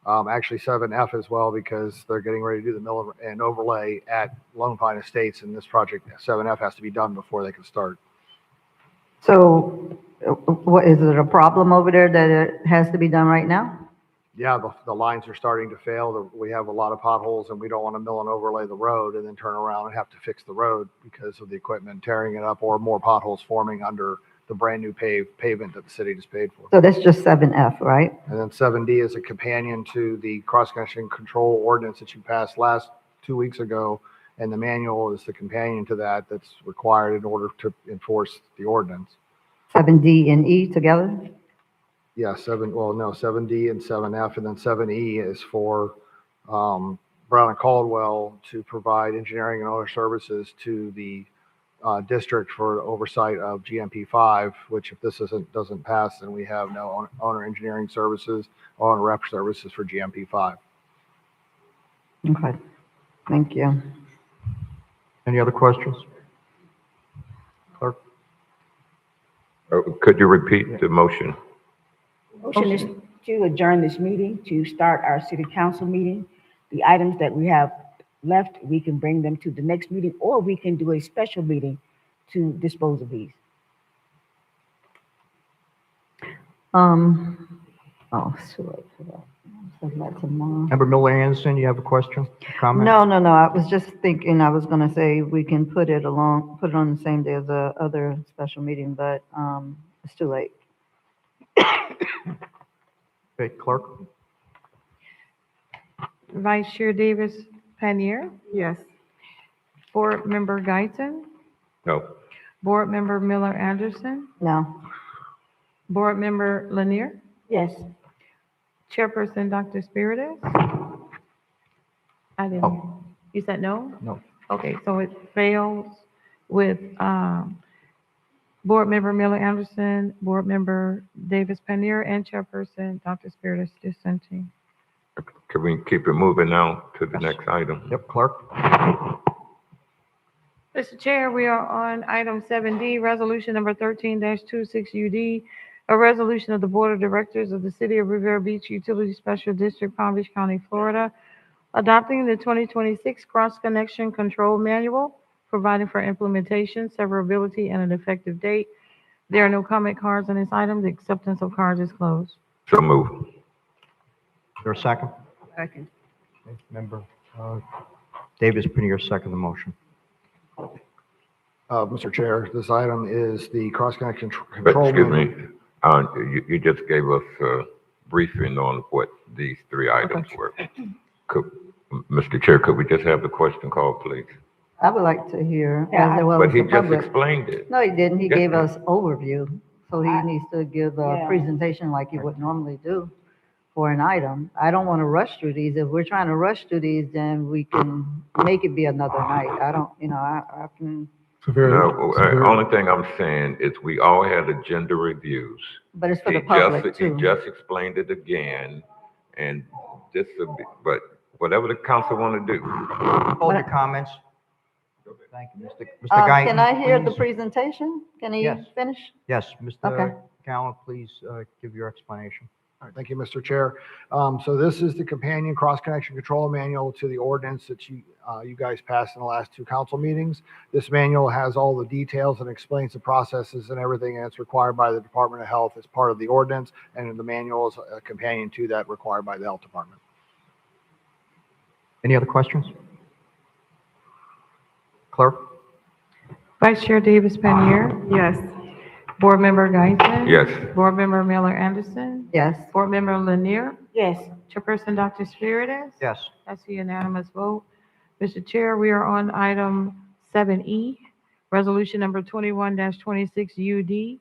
Actually 7F as well, because they're getting ready to do the mill and overlay at Lone Pine Estates, and this project, 7F, has to be done before they can start. So what, is it a problem over there that it has to be done right now? Yeah, the lines are starting to fail. We have a lot of potholes, and we don't want to mill and overlay the road and then turn around and have to fix the road because of the equipment tearing it up or more potholes forming under the brand new pavement that the city just paid for. So that's just 7F, right? And then 7D is a companion to the cross-connection control ordinance that you passed 2 weeks ago. And the manual is the companion to that that's required in order to enforce the ordinance. 7D and E together? Yeah, 7D and 7F, and then 7E is for Brown and Caldwell to provide engineering and other services to the district for oversight of GMP 5, which if this doesn't pass, then we have no owner engineering services, owner rep services for GMP 5. Okay, thank you. Any other questions? Clerk? Could you repeat the motion? Motion is to adjourn this meeting to start our city council meeting. The items that we have left, we can bring them to the next meeting, or we can do a special meeting to dispose of these. It's too late for that. I'll send that tomorrow. Member Miller Anderson, you have a question, comment? No. I was just thinking, I was gonna say we can put it on the same day as the other special meeting, but, it's too late. Okay, clerk? Vice Chair Davis Pannier, Yes. Board Member Guyton, No. Board Member Miller Anderson, No. Board Member Lanier, Yes. Chairperson Dr. Spiritus. I didn't, you said no? No. Okay, so it fails with Board Member Miller Anderson, Board Member Davis Pannier, and Chairperson Dr. Spiritus dissenting. Can we keep it moving now to the next item? Yep, clerk? Mr. Chair, we are on item 7D, resolution number 13-26 UD, a resolution of the Board of Directors of the City of Riviera Beach Utility Special District, Palm Beach County, Florida, adopting the 2026 Cross Connection Control Manual providing for implementation, severability, and an effective date. There are no comment cards on this item. The acceptance of cards is closed. So move. Is there a second? Second. Okay, Member Davis Pinnier, second the motion. Mr. Chair, this item is the cross-connection control. Excuse me, you just gave us a briefing on what these three items were. Mr. Chair, could we just have the question called, please? I would like to hear, as well But as he the just public. explained it. No, he didn't. He Yes, gave ma'am. us overview. So he needs to give a Yeah. presentation like he would normally do for an item. I don't want to rush through these. If we're trying to rush through these, then we can make it be another night. I don't, I can, No, only thing I'm saying is we all had agenda reviews. but it's for He the public He too. just explained it again, and this will be, but whatever the council want to do. Hold your comments. Thank you, Mr. Guyton. Can I hear the please. presentation? Can he Yes. finish? Yes, Mr. Okay. Gallant, please give your explanation. All right, thank you, Mr. Chair. So this is the companion cross-connection control manual to the ordinance that you guys passed in the last two council meetings. This manual has all the details and explains the processes and everything that's required by the Department of Health as part of the ordinance, and the manual is a companion to that required by the Health Department. Any other questions? Clerk? Vice Chair Davis Pinnier. Yes. Board Member Guyton. Yes. Board Member Miller Anderson. Yes. Board Member Lanier. Yes. Chairperson Dr. Spiritus. Yes. That's a unanimous vote. Mr. Chair, we are on item 7E, resolution number 21-26 UD,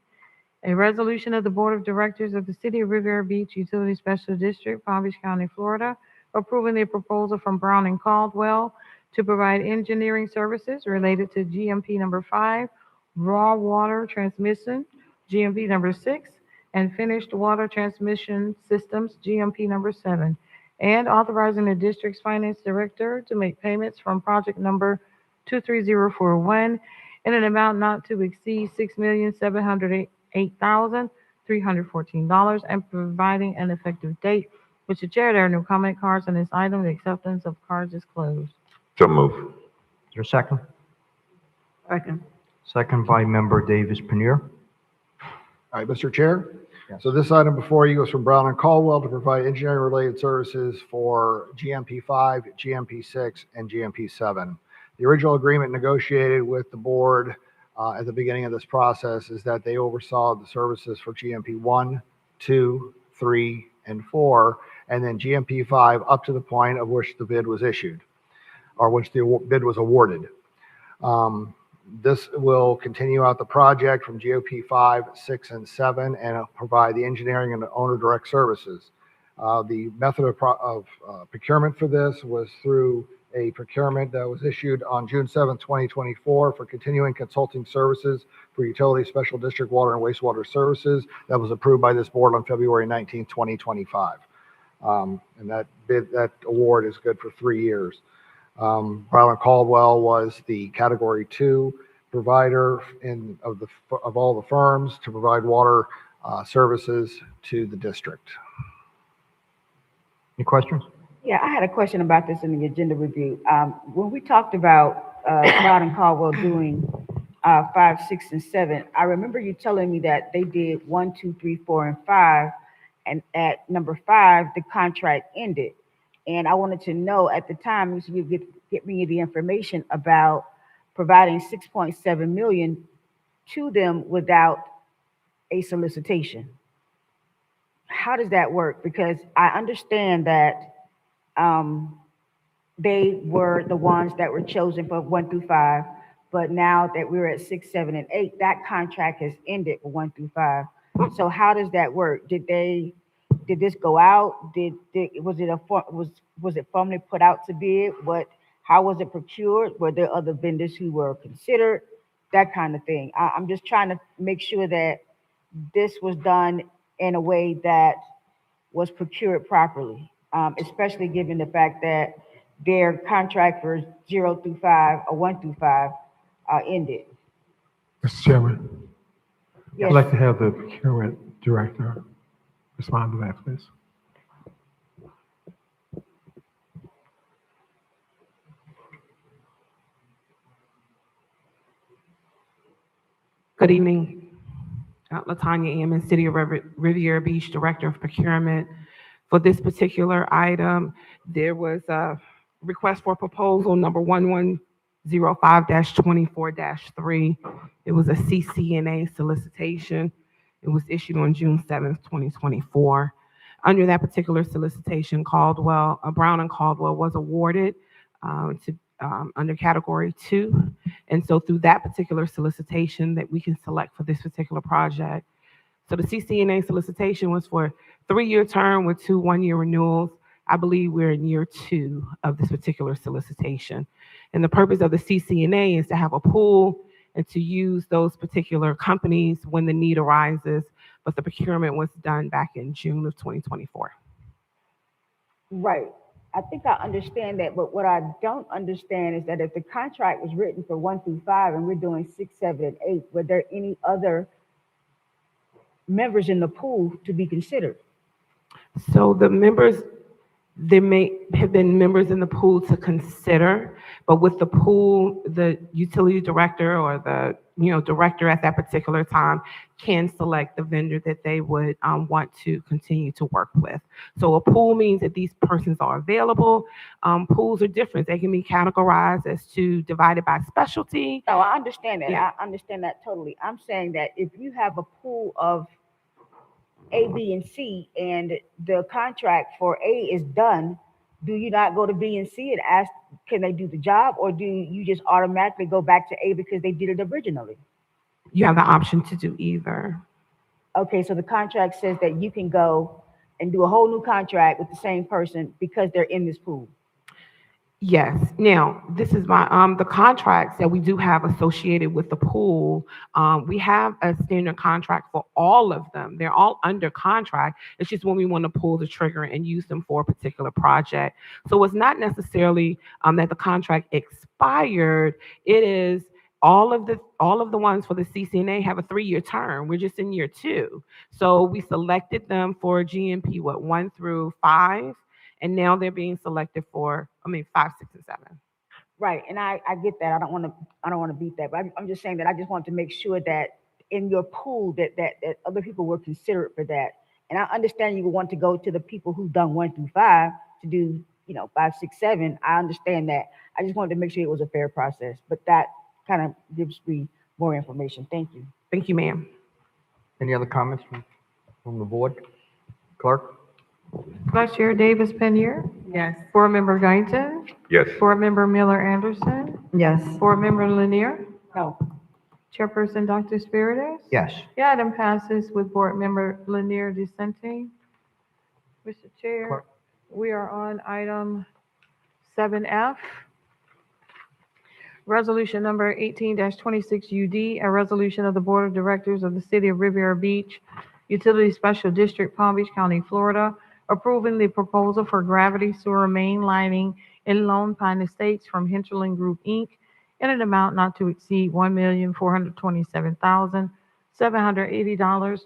a resolution of the Board of Directors of the City of Riviera Beach Utility Special District, Palm Beach County, Florida, approving the proposal from Brown and Caldwell to provide engineering services related to GMP number 5, raw water transmission, GMP number 6, and finished water transmission systems, GMP number 7, and authorizing the district's finance director to make payments from project number 23041 in an amount not to exceed $6,708,314 and providing an effective date. Mr. Chair, there are no comment cards on this item. The acceptance of cards is closed. So move. Is there a second? Second. Second by Member Davis Pinnier. All right, Mr. Chair. So this item before you is from Brown and Caldwell to provide engineering-related services for GMP 5, GMP 6, and GMP 7. The original agreement negotiated with the board at the beginning of this process is that they oversaw the services for GMP 1, 2, 3, and 4, and then GMP 5 up to the point of which the bid was issued, or which the bid was awarded. This will continue out the project from GOP 5, 6, and 7, and provide the engineering and the owner direct services. The method of procurement for this was through a procurement that was issued on June 7, 2024 for continuing consulting services for utility special district water and wastewater services that was approved by this board on February 19, 2025. And that award is good for 3 years. Brown and Caldwell was the Category 2 provider of all the firms to provide water services to the district. Any questions? Yeah, I had a question about this in the agenda review. When we talked about Brown and Caldwell doing 5, 6, and 7, I remember you telling me that they did 1, 2, 3, 4, and 5, and at number 5, the contract ended. And I wanted to know at the time, if you get me the information about providing $6.7 million to them without a solicitation. How does that work? Because I understand that they were the ones that were chosen for 1 through 5, but now that we're at 6, 7, and 8, that contract has ended for 1 through 5. So how does that work? Did this go out? Was it formally put out to bid? How was it procured? Were there other vendors who were considered? That kind of thing. I'm just trying to make sure that this was done in a way that was procured properly, especially given the fact that their contract for 0 through 5 or 1 through 5 ended. Mr. Chairman, Yes. I'd like to have the procurement director respond to that, please. Good evening. Latanya Ammon, City of Riviera Beach, Director of Procurement. For this particular item, there was a request for proposal number 1105-24-3. It was a CCNA solicitation. It was issued on June 7th, 2024. Under that particular solicitation, Brown and Caldwell was awarded under category 2. And so through that particular solicitation that we can select for this particular project. So the CCNA solicitation was for a 3-year term with 2 one-year renewals. I believe we're in year 2 of this particular solicitation. And the purpose of the CCNA is to have a pool and to use those particular companies when the need arises. But the procurement was done back in June of 2024. Right. I think I understand that, but what I don't understand is that if the contract was written for 1 through 5 and we're doing 6, 7, and 8, were there any other members in the pool to be considered? So the members, there may have been members in the pool to consider, but with the pool, the utility director or the director at that particular time can select the vendor that they would want to continue to work with. So a pool means that these persons are available. Pools are different. They can be categorized as to divided by specialty. No, I understand that. Yeah. I understand that totally. I'm saying that if you have a pool of A, B, and C, and the contract for A is done, do you not go to B and C and ask, can they do the job, or do you just automatically go back to A because they did it originally? You have the option to do either. Okay, so the contract says that you can go and do a whole new contract with the same person because they're in this pool. Yes. Now, this is my the contracts that we do have associated with the pool. We have a standard contract for all of them. They're all under contract. It's just when we want to pull the trigger and use them for a particular project. So it's not necessarily that the contract expired. It is all of the ones for the CCNA have a 3-year term. We're just in year 2. So we selected them for GMP 1 through 5. And now they're being selected for, 5, 6, and 7. Right, and I get that. I don't want to beat that, but I'm just saying that I just want to make sure that in your pool that other people were considered for that. And I understand you would want to go to the people who've done 1 through 5 to do 5, 6, 7. I understand that. I just wanted to make sure it was a fair process, but that kind of gives me more information. Thank you. Thank you, ma'am. Any other comments from the board? Clerk? Vice Chair Davis Penier, Yes. Board Member Guyton, Yes. Board Member Miller Anderson, Yes. Board Member Lanier, No. Chairperson Dr. Spiritus. Yes. The item passes with Board Member Lanier dissenting. Mr. Chair, Clerk. we are on item 7F. Resolution number 18-26 UD, a resolution of the Board of Directors of the City of Riviera Beach, Utility Special District, Palm Beach County, Florida, approving the proposal for gravity sewer main lining in Lone Pine Estates from Hinterland Group, Inc. in an amount not to exceed $1,427,780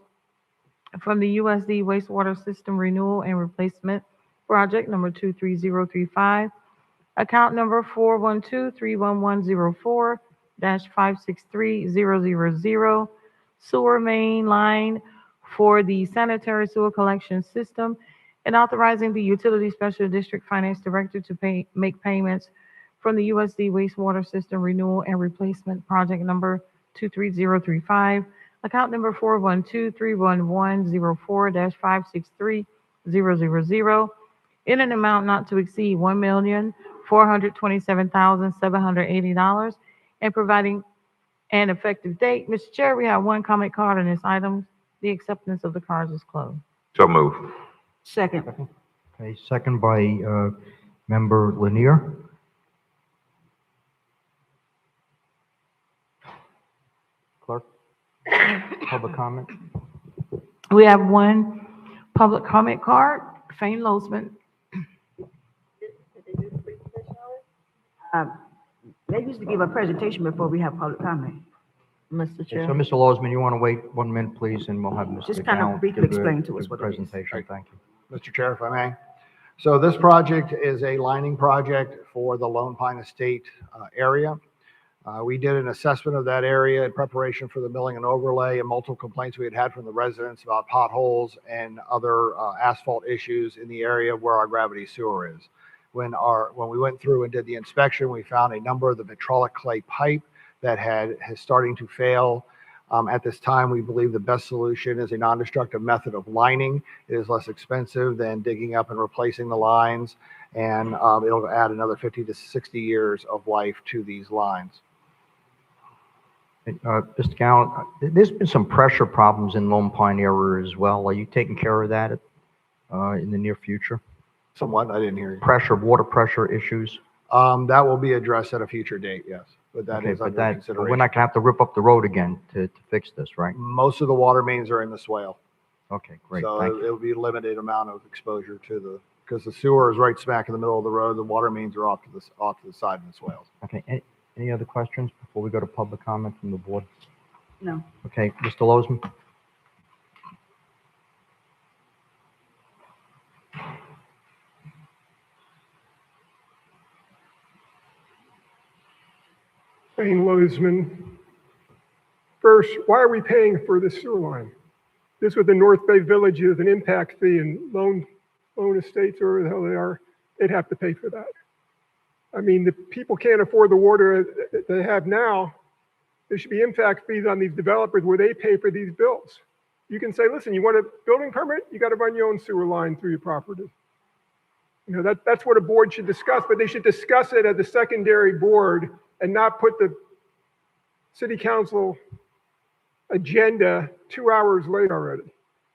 from the USD Wastewater System Renewal and Replacement Project number 23035, account number 412-31104-563000, sewer main line for the sanitary sewer collection system, and authorizing the Utility Special District Finance Director to make payments from the USD Wastewater System Renewal and Replacement Project number 23035, account number 412-31104-563000, in an amount not to exceed $1,427,780, and providing an effective date. Mr. Chair, we have one comment card on this item. The acceptance of the cards is closed. So move. Second. Okay, second by Member Lanier. Clerk, public comment? We have one public comment card, Fane Losman. They used to give a presentation before we have public comment. Mr. Okay, Chair. so, Mr. Lozman, you want to wait 1 minute, please, and we'll have Mr. Just kind of Dowd briefly give the- explain to us give the what it is. presentation. Thank you. Mr. Chair, if I may. So this project is a lining project for the Lone Pine Estate area. We did an assessment of that area in preparation for the milling and overlay, and multiple complaints we had had from the residents about potholes and other asphalt issues in the area where our gravity sewer is. When we went through and did the inspection, we found a number of the vitrolic clay pipe that has starting to fail. At this time, we believe the best solution is a non-destructive method of lining. It is less expensive than digging up and replacing the lines, and it'll add another 50 to 60 years of life to these lines. Mr. Gallant, there's been some pressure problems in Lone Pine area as well. Are you taking care of that in the near future? Somewhat, I didn't hear you. Water pressure issues? That will be addressed at a future date, yes. But that Okay, is but under consideration. we're not gonna have to rip up the road again to fix this, right? Most of the water mains are in the swale. Okay, great, So thank you. it'll be a limited amount of exposure to because the sewer is right smack in the middle of the road. The water mains are off to the side of the swales. Okay, any other questions before we go to public comment from the board? No. Okay, Mr. Lozman? Wayne Lozman. First, why are we paying for this sewer line? This with the North Bay Village is an impact fee, and Lone Estates, or whatever the hell they are, they'd have to pay for that. I mean, the people can't afford the water that they have now. There should be impact fees on these developers where they pay for these bills. You can say, listen, you want a building permit? You got to run your own sewer line through your property. You know, that's what a board should discuss, but they should discuss it as a secondary board and not put the city council agenda 2 hours late already.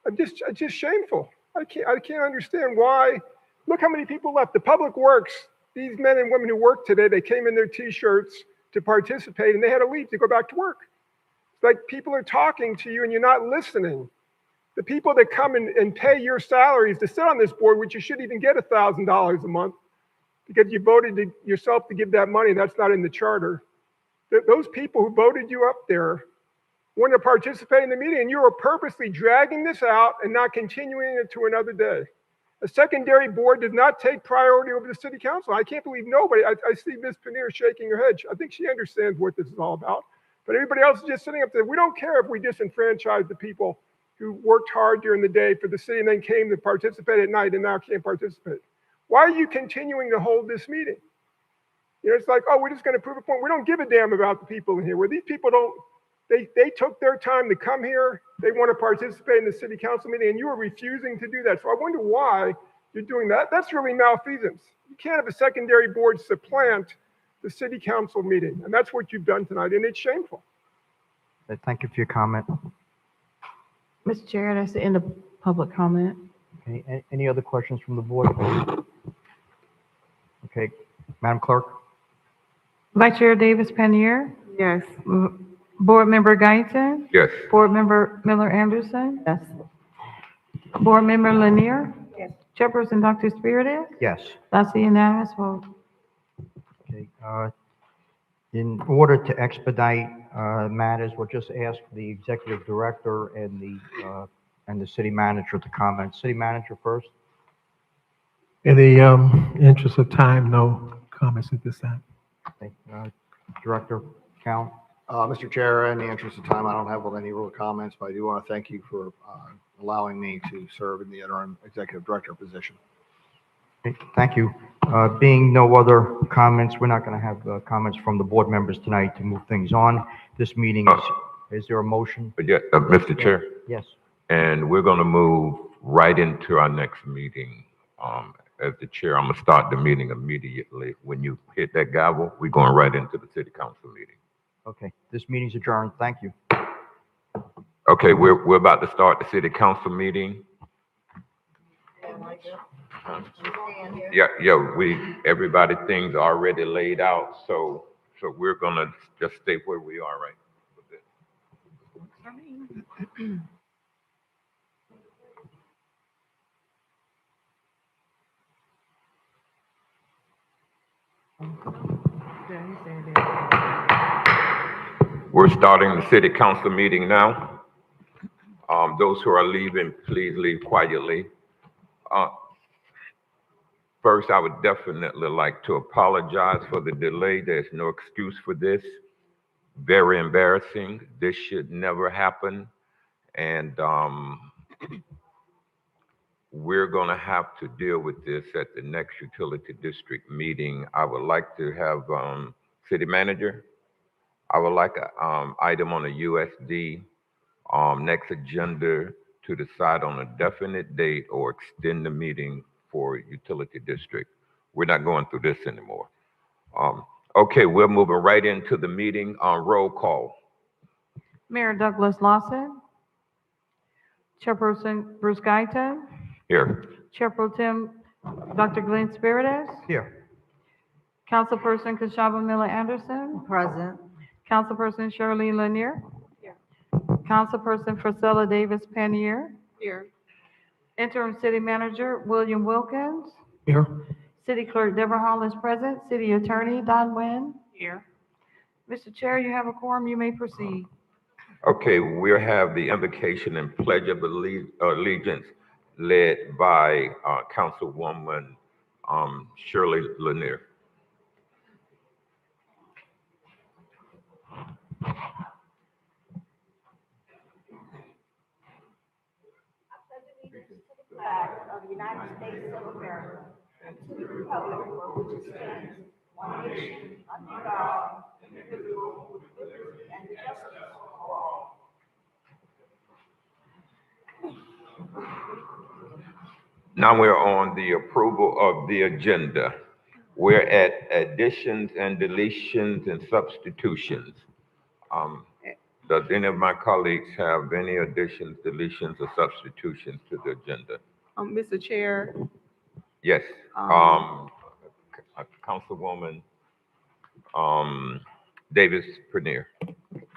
It's just shameful. I can't understand why. Look how many people left. The Public Works, these men and women who work today, they came in their t-shirts to participate and they had to leave to go back to work. It's like people are talking to you and you're not listening. The people that come and pay your salaries to sit on this board, which you shouldn't even get $1,000 a month because you voted yourself to give that money, that's not in the charter. Those people who voted you up there want to participate in the meeting, and you are purposely dragging this out and not continuing it to another day. A secondary board does not take priority over the city council. I can't believe nobody, I see Ms. Paneer shaking her head. I think she understands what this is all about. But everybody else is just sitting up there. We don't care if we disenfranchise the people who worked hard during the day for the city and then came to participate at night and now can't participate. Why are you continuing to hold this meeting? You know, it's like, oh, we're just going to prove a point. We don't give a damn about the people in here. Where these people don't, they took their time to come here. They want to participate in the city council meeting, and you are refusing to do that. So I wonder why you're doing that. That's really malfeasance. You can't have a secondary board supplant the city council meeting, and that's what you've done tonight, and it's shameful. Thank you for your comment. Mr. Chair, that's the end of public comment. Okay, any other questions from the board? Okay, Madam Clerk? Vice Chair Davis Panier, Yes. Board Member Guyton, Yes. Board Member Miller Anderson, Yes. Board Member Lanier, Chairperson Dr. Spiritus. Yes. That's the unanimous vote. Okay, in order to expedite matters, we'll just ask the executive director and the city manager to comment. City manager first. In the interest of time, no comments at this time. Okay, Director Count. Mr. Chair, in the interest of time, I don't have any real comments, but I do want to thank you for allowing me to serve in the interim executive director position. Okay, thank you. Being no other comments, we're not going to have comments from the board members tonight to move things on. This meeting is there a motion? Yeah, Mr. Chair. Yes. And we're going to move right into our next meeting. As the chair, I'm going to start the meeting immediately. When you hit that gavel, we're going right into the city council meeting. Okay, this meeting's adjourned. Thank you. Okay, we're about to start the city council meeting. Yeah, everybody things are already laid out, so we're gonna just stay where we are right with this. We're starting the city council meeting now. Those who are leaving, please leave quietly. First, I would definitely like to apologize for the delay. There's no excuse for this. very embarrassing. This should never happen. And we're going to have to deal with this at the next utility district meeting. I would like to have city manager. I would like an item on the USD next agenda to decide on a definite date or extend the meeting for utility district. We're not going through this anymore. Okay, we're moving right into the meeting on roll call. Mayor Douglas Lawson. Chairperson Bruce Guyton. Here. Chair Pro Tem Dr. Glenn Spiritus. Here. Councilperson Kashaba Miller Anderson. Present. Councilperson Shirley Lanier. Here. Councilperson Priscilla Davis Panier. Here. Interim City Manager William Wilkins. Here. City Clerk Deborah Hall is present. City Attorney Don Nguyen. Here. Mr. Chair, you have a quorum. You may proceed. Okay, we'll have the invocation and pledge of allegiance led by Councilwoman Shirley Lanier. Of the United States of America, and to the republic for which it stands, one nation, under God, indivisible, with liberty and justice for all. Now we're on the approval of the agenda. We're at additions and deletions and substitutions. Does any of my colleagues have any additions, deletions, or substitutions to the agenda? Mr. Chair. Yes. Councilwoman Davis Penier.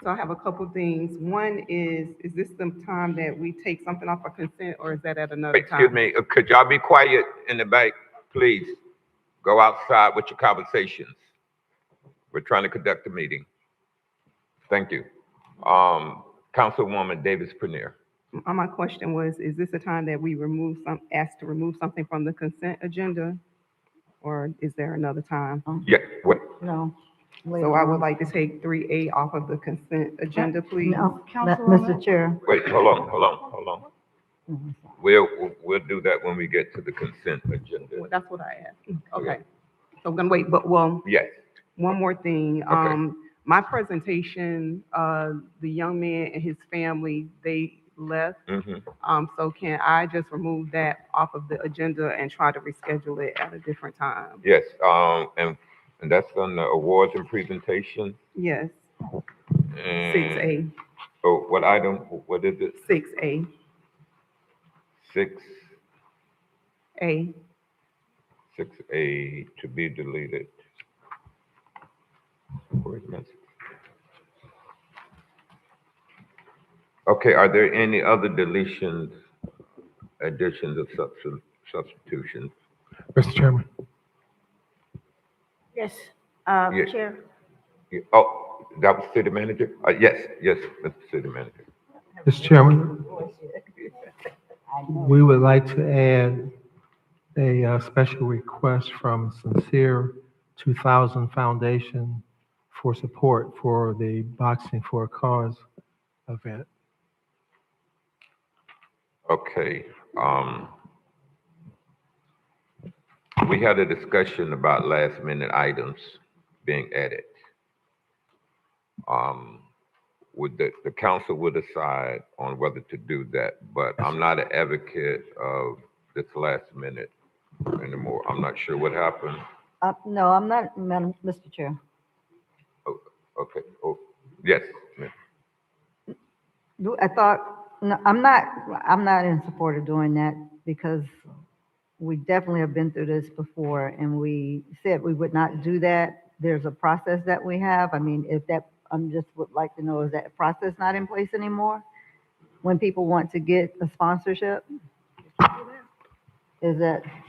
So I have a couple things. One is this the time that we take something off of consent, or is that at another time? Excuse me, could y'all be quiet in the back, please? Go outside with your conversations. We're trying to conduct a meeting. Thank you. Councilwoman Davis Penier. My question was, is this the time that we ask to remove something from the consent agenda? Or is there another time? Yeah, what? No. So I would like to take 3A off of the consent agenda, please. No, Mr. Chair. Wait, hold on. We'll do that when we get to the consent agenda. Well, that's what I asked. Okay. So we're gonna wait, but Yes. one more thing. Okay. My presentation, the young man and his family, they left. So can I just remove that off of the agenda and try to reschedule it at a different time? Yes, and that's on the awards and presentation. Yes. And 6A. Oh, what item? What is it? 6A. 6A. 6A. 6A to be deleted. Where's my 6? Okay, are there any other deletions, additions, or substitutions? Mr. Chairman. Yes, Yeah. Chair. Yeah, oh, that was city manager? Yes, Mr. City Manager. Mr. Chairman, we would like to add a special request from Sincere 2000 Foundation for support for the Boxing for a Cause event. Okay, we had a discussion about last minute items being added. Would the council would decide on whether to do that, but I'm not an advocate of this last minute anymore. I'm not sure what happened. No, I'm not, Mr. Chair. Oh, okay, oh, yes, ma'am. I thought, no, I'm not in support of doing that because we definitely have been through this before and we said we would not do that. There's a process that we have. I mean, if that, just would like to know, is that process not in place anymore? When people want to get a sponsorship?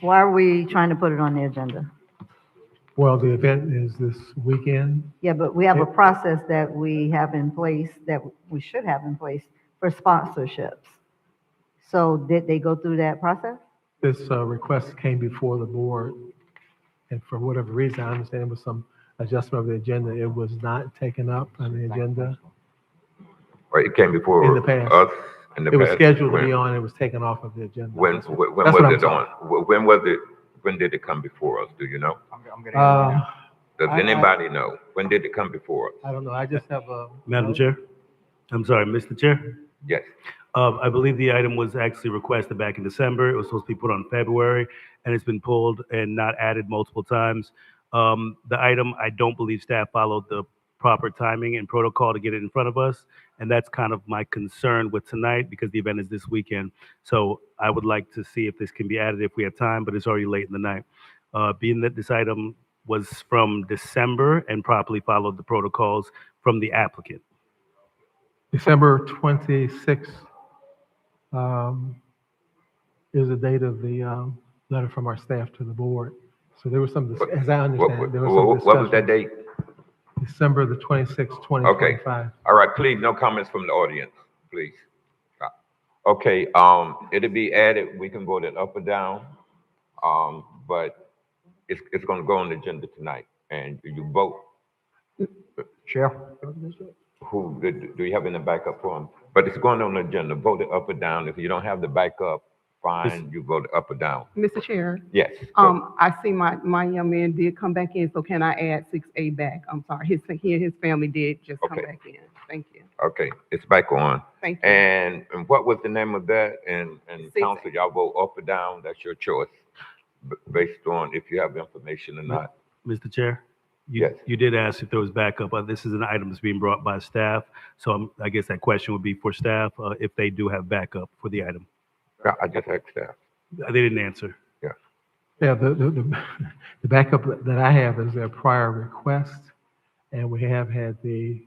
Why are we trying to put it on the agenda? Well, the event is this weekend. Yeah, but we have a process that we have in place, that we should have in place for sponsorships. So did they go through that process? This request came before the board, and for whatever reason, I understand there was some adjustment of the agenda, it was not taken up on the agenda Or it came before in the past. us in the It was past? scheduled to When? be on, it was taken off of the agenda. When That's was what I'm it on? When was it? When did it come before us? Do you know? I'm gonna answer now. Does anybody know? When did it come before us? I don't know, I just have a. Madam Chair? I'm sorry, Mr. Chair? Yes. I believe the item was actually requested back in December. It was supposed to be put on February, and it's been pulled and not added multiple times. The item, I don't believe staff followed the proper timing and protocol to get it in front of us, and that's kind of my concern with tonight because the event is this weekend. So I would like to see if this can be added if we have time, but it's already late in the night. Being that this item was from December and properly followed the protocols from the applicant. December 26th is the date of the letter from our staff to the board. So there was some, as I understand it, there was some discussion. What was that date? December the 26th, 2025. All right, please, no comments from the audience, please. Okay, it'll be added, we can vote it up or down, but it's gonna go on the agenda tonight, and you vote. Chair? Who, do you have any backup for him? But it's going on the agenda, vote it up or down. If you don't have the backup, fine, you vote it up or down. Mr. Chair, Yes. I see my young man did come back in, so can I add 6A back? I'm sorry, he and his family did just come Okay. back in. Thank you. Okay, it's back on. Thank you. And what was the name of that? And 6A. council, y'all vote up or down, that's your choice, based on if you have information or not. Mr. Chair? Yes. You did ask if there was backup. This is an item that's being brought by staff. So I guess that question would be for staff, if they do have backup for the item. Yeah, I just asked staff. They didn't answer. Yeah, the backup that I have is their prior request, and we have had the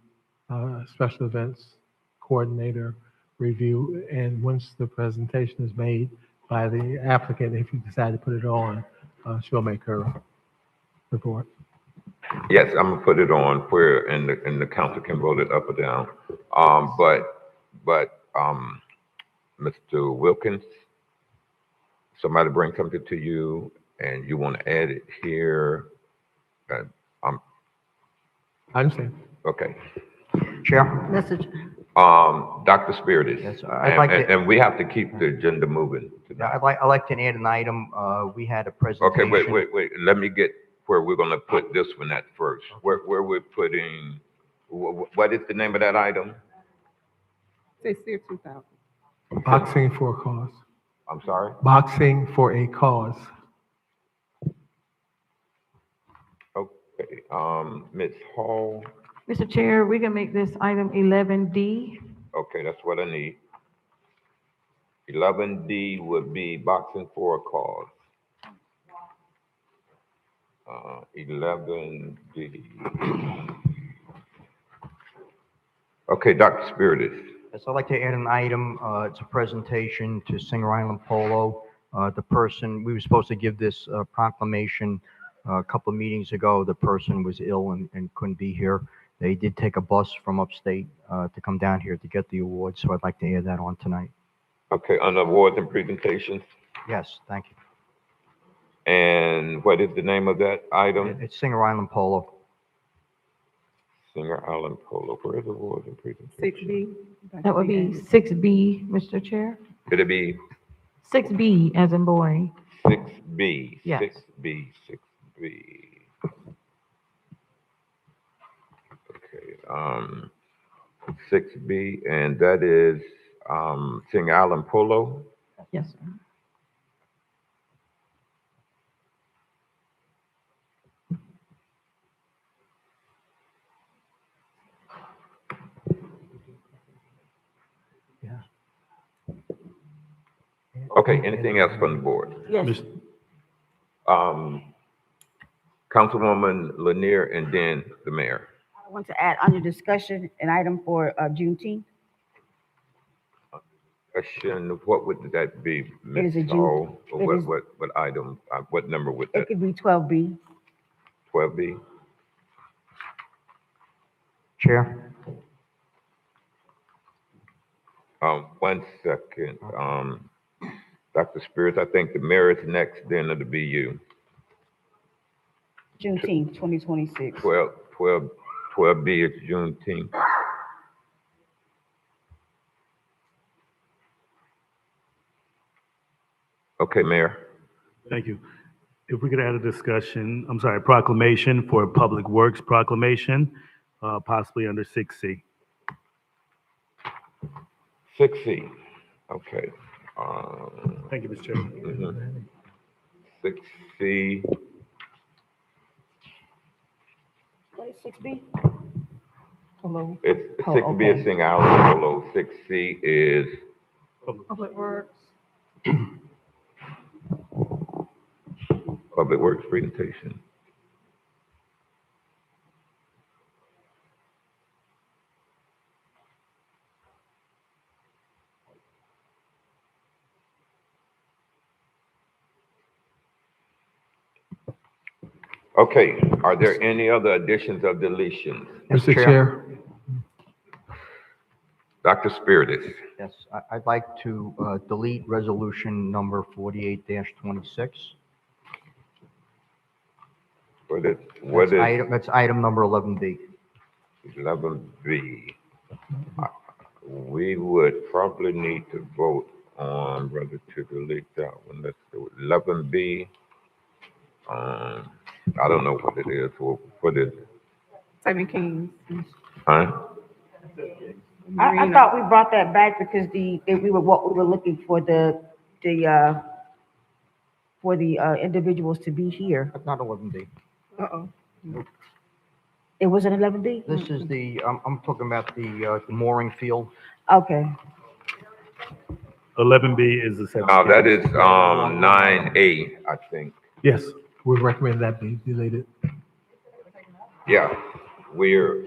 special events coordinator review, and once the presentation is made by the applicant, if you decide to put it on, she'll make her report. Yes, I'm gonna put it on where, and the council can vote it up or down. But Mr. Wilkins, somebody bring something to you and you want to add it here. I understand. Okay. Chair? Message. Dr. Spiritus. Yes, I'd like to. And we have to keep the agenda moving. Yeah, I'd like to add an item. We had a Okay, presentation. wait. Let me get where we're gonna put this one at first. Where we're putting, what is the name of that item? Say SEER 2000. Boxing for a cause. I'm sorry? Boxing for a cause. Okay, Ms. Hall. Mr. Chair, we can make this item 11D. Okay, that's what I need. 11D would be boxing for a cause. 11D. Okay, Dr. Spiritus. Yes, I'd like to add an item. It's a presentation to Singer Island Polo. The person, we were supposed to give this proclamation a couple of meetings ago. The person was ill and couldn't be here. They did take a bus from upstate to come down here to get the award, so I'd like to add that on tonight. Okay, on awards and presentations. Yes, thank you. And what is the name of that item? It's Singer Island Polo. Singer Island Polo. Where is awards and presentations? 6B. That would be 6B, Mr. Chair. It'll be 6B as in boy. 6B. Yes. 6B. Okay, 6B, and that is Singer Island Polo. Yes, sir. Okay, anything else from the board? Yes. Councilwoman Lanier and then the mayor. I want to add under discussion an item for Juneteenth. Question, what would that be, It is Ms. a June- Hall? Or it is- what item, what number would It that, could be 12B. 12B? Chair? 1 second. Dr. Spears, I think the mayor is next, then it'll be you. Juneteenth, 2026. 12B is Juneteenth. Okay, Mayor. Thank you. If we could add a discussion, I'm sorry, proclamation for Public Works proclamation, possibly under 6C. 6C, okay. Thank you, Mr. Chairman. 6C, What is 6B? Hello. it's, Oh, 6B is okay. Sing Island below, 6C is Public Works. Public Works presentation. Okay, are there any other additions or deletions? Mr. Chair, Dr. Spiritus. Yes, I'd like to delete resolution number 48-26. That's item number 11B. 11B. We would probably need to vote on whether to delete that one. Let's do it. 11B. I don't know what it is. What is it? 7 Kings. Huh? I thought we brought that back because what we were looking for the individuals to be here. That's not 11B. Uh-oh. It was an 11B? This is I'm talking about the mooring field. Okay. 11B is the 7. Oh, that is 9A, I think. Yes. we recommend that be deleted. Yeah,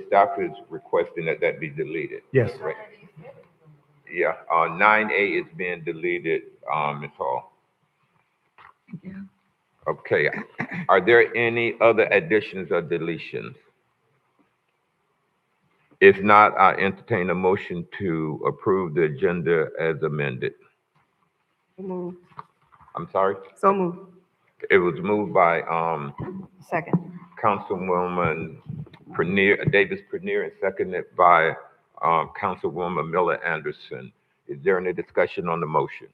staff is requesting that be deleted. Yes. Right. Yeah, 9A is being deleted, Ms. Hall. Yeah. Okay, are there any other additions or deletions? If not, I entertain a motion to approve the agenda as amended. Move. I'm sorry? So move. It was moved by Second. Councilwoman Davis Prenier, and seconded by Councilwoman Miller Anderson. Is there any discussion on the motion?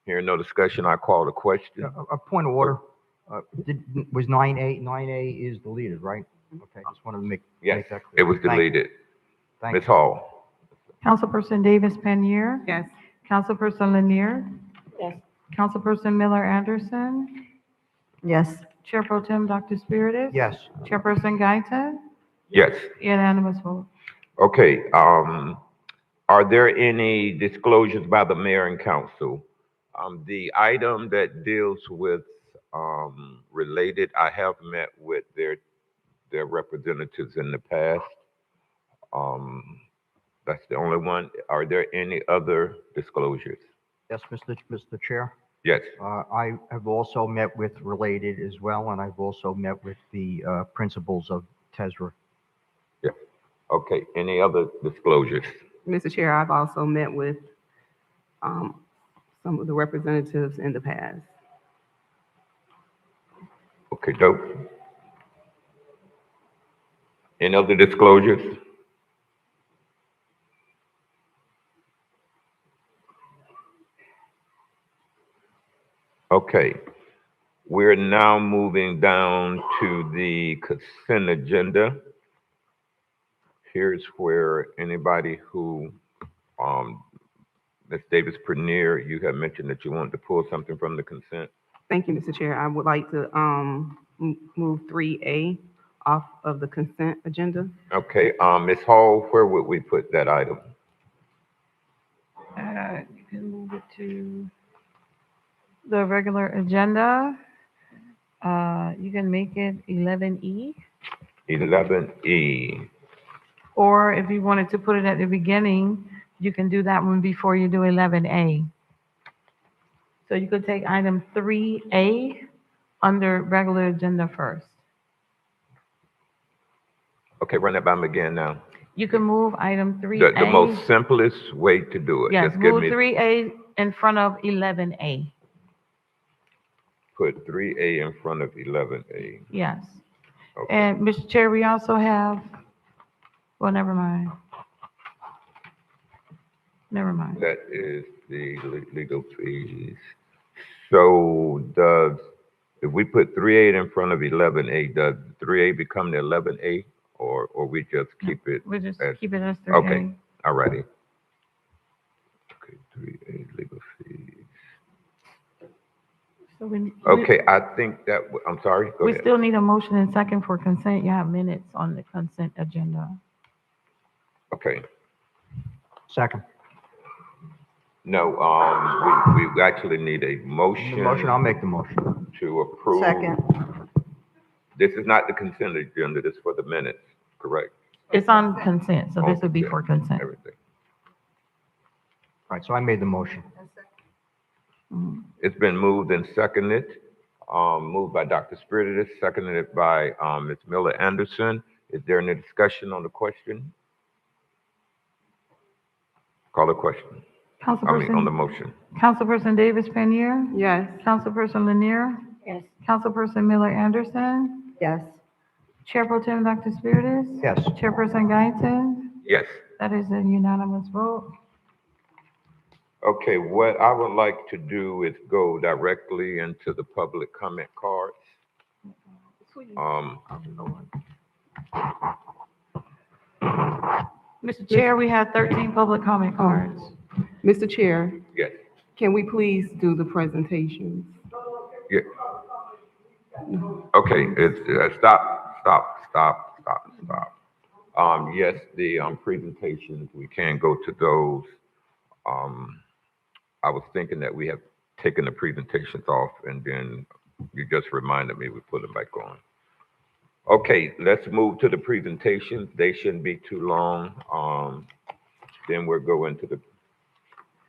Hearing no discussion, I call the question. A point of order. Was 9A is deleted, right? Okay, just wanted to make Yes, that clear. it was Thank you. deleted. Thank Ms. you. Hall. Councilperson Davis Panier. Yes. Councilperson Lanier. Yes. Councilperson Miller Anderson. Yes. Chair Pro Tem Dr. Spiritus. Yes. Chairperson Guyton. Yes. Unanimous vote. Okay, are there any disclosures by the mayor and council? The item that deals with related, I have met with their representatives in the past. That's the only one. Are there any other disclosures? Yes, Mr. Chair. Yes. I have also met with related as well, and I've also met with the principals of TESRA. Yeah. Okay, any other disclosures? Mr. Chair, I've also met with some of the representatives in the past. Okay, dope. Any other disclosures? Okay, we're now moving down to the consent agenda. Here's where anybody who, Ms. Davis Prenier, you have mentioned that you wanted to pull something from the consent. Thank you, Mr. Chair. I would like to move 3A off of the consent agenda. Okay, Ms. Hall, where would we put that item? You can move it to the regular agenda. You can make it 11E. 11E. Or if you wanted to put it at the beginning, you can do that one before you do 11A. So you could take item 3A under regular agenda first. Okay, run that by me again now. You can move item 3A. The most simplest way to do it. Yes, Just give move me, 3A in front of 11A. put 3A in front of 11A. Yes. Okay. And Mr. Chair, we also have, well, never mind. Never mind. That is the legal fees. So does, if we put 3A in front of 11A, does 3A become the 11A, or we just keep it? We'll just as? keep it as 3A. Okay, all righty. Okay, 3A legal fees. So we, Okay, I think that, I'm sorry, go we ahead. still need a motion and second for consent. You have minutes on the consent agenda. Okay, Second. no, we actually need a The motion. motion, I'll make the motion. To approve. Second. This is not the consent agenda, this is for the minutes, correct? It's on consent, so this would be Okay, for consent. everything. All right, so I made the motion. It's been moved and seconded, moved by Dr. Spiritus, seconded by Ms. Miller Anderson. Is there any discussion on the question? Call the question. On the Councilperson, motion. Councilperson Davis Panier, Yes. Councilperson Lanier, Yes. Councilperson Miller Anderson, Yes. Chair Pro Tem Dr. Spiritus, Yes. Chairperson Guyton. Yes. That is a unanimous vote. Okay, what I would like to do is go directly into the public comment cards. Mr. Chair, we have 13 public comment cards. Mr. Chair, Yes. can we please do the presentations? Yeah. Okay, it's, stop. Yes, the presentations, we can go to those. I was thinking that we have taken the presentations off, and then you just reminded me we put them back on. Okay, let's move to the presentations. They shouldn't be too long. Then we'll go into the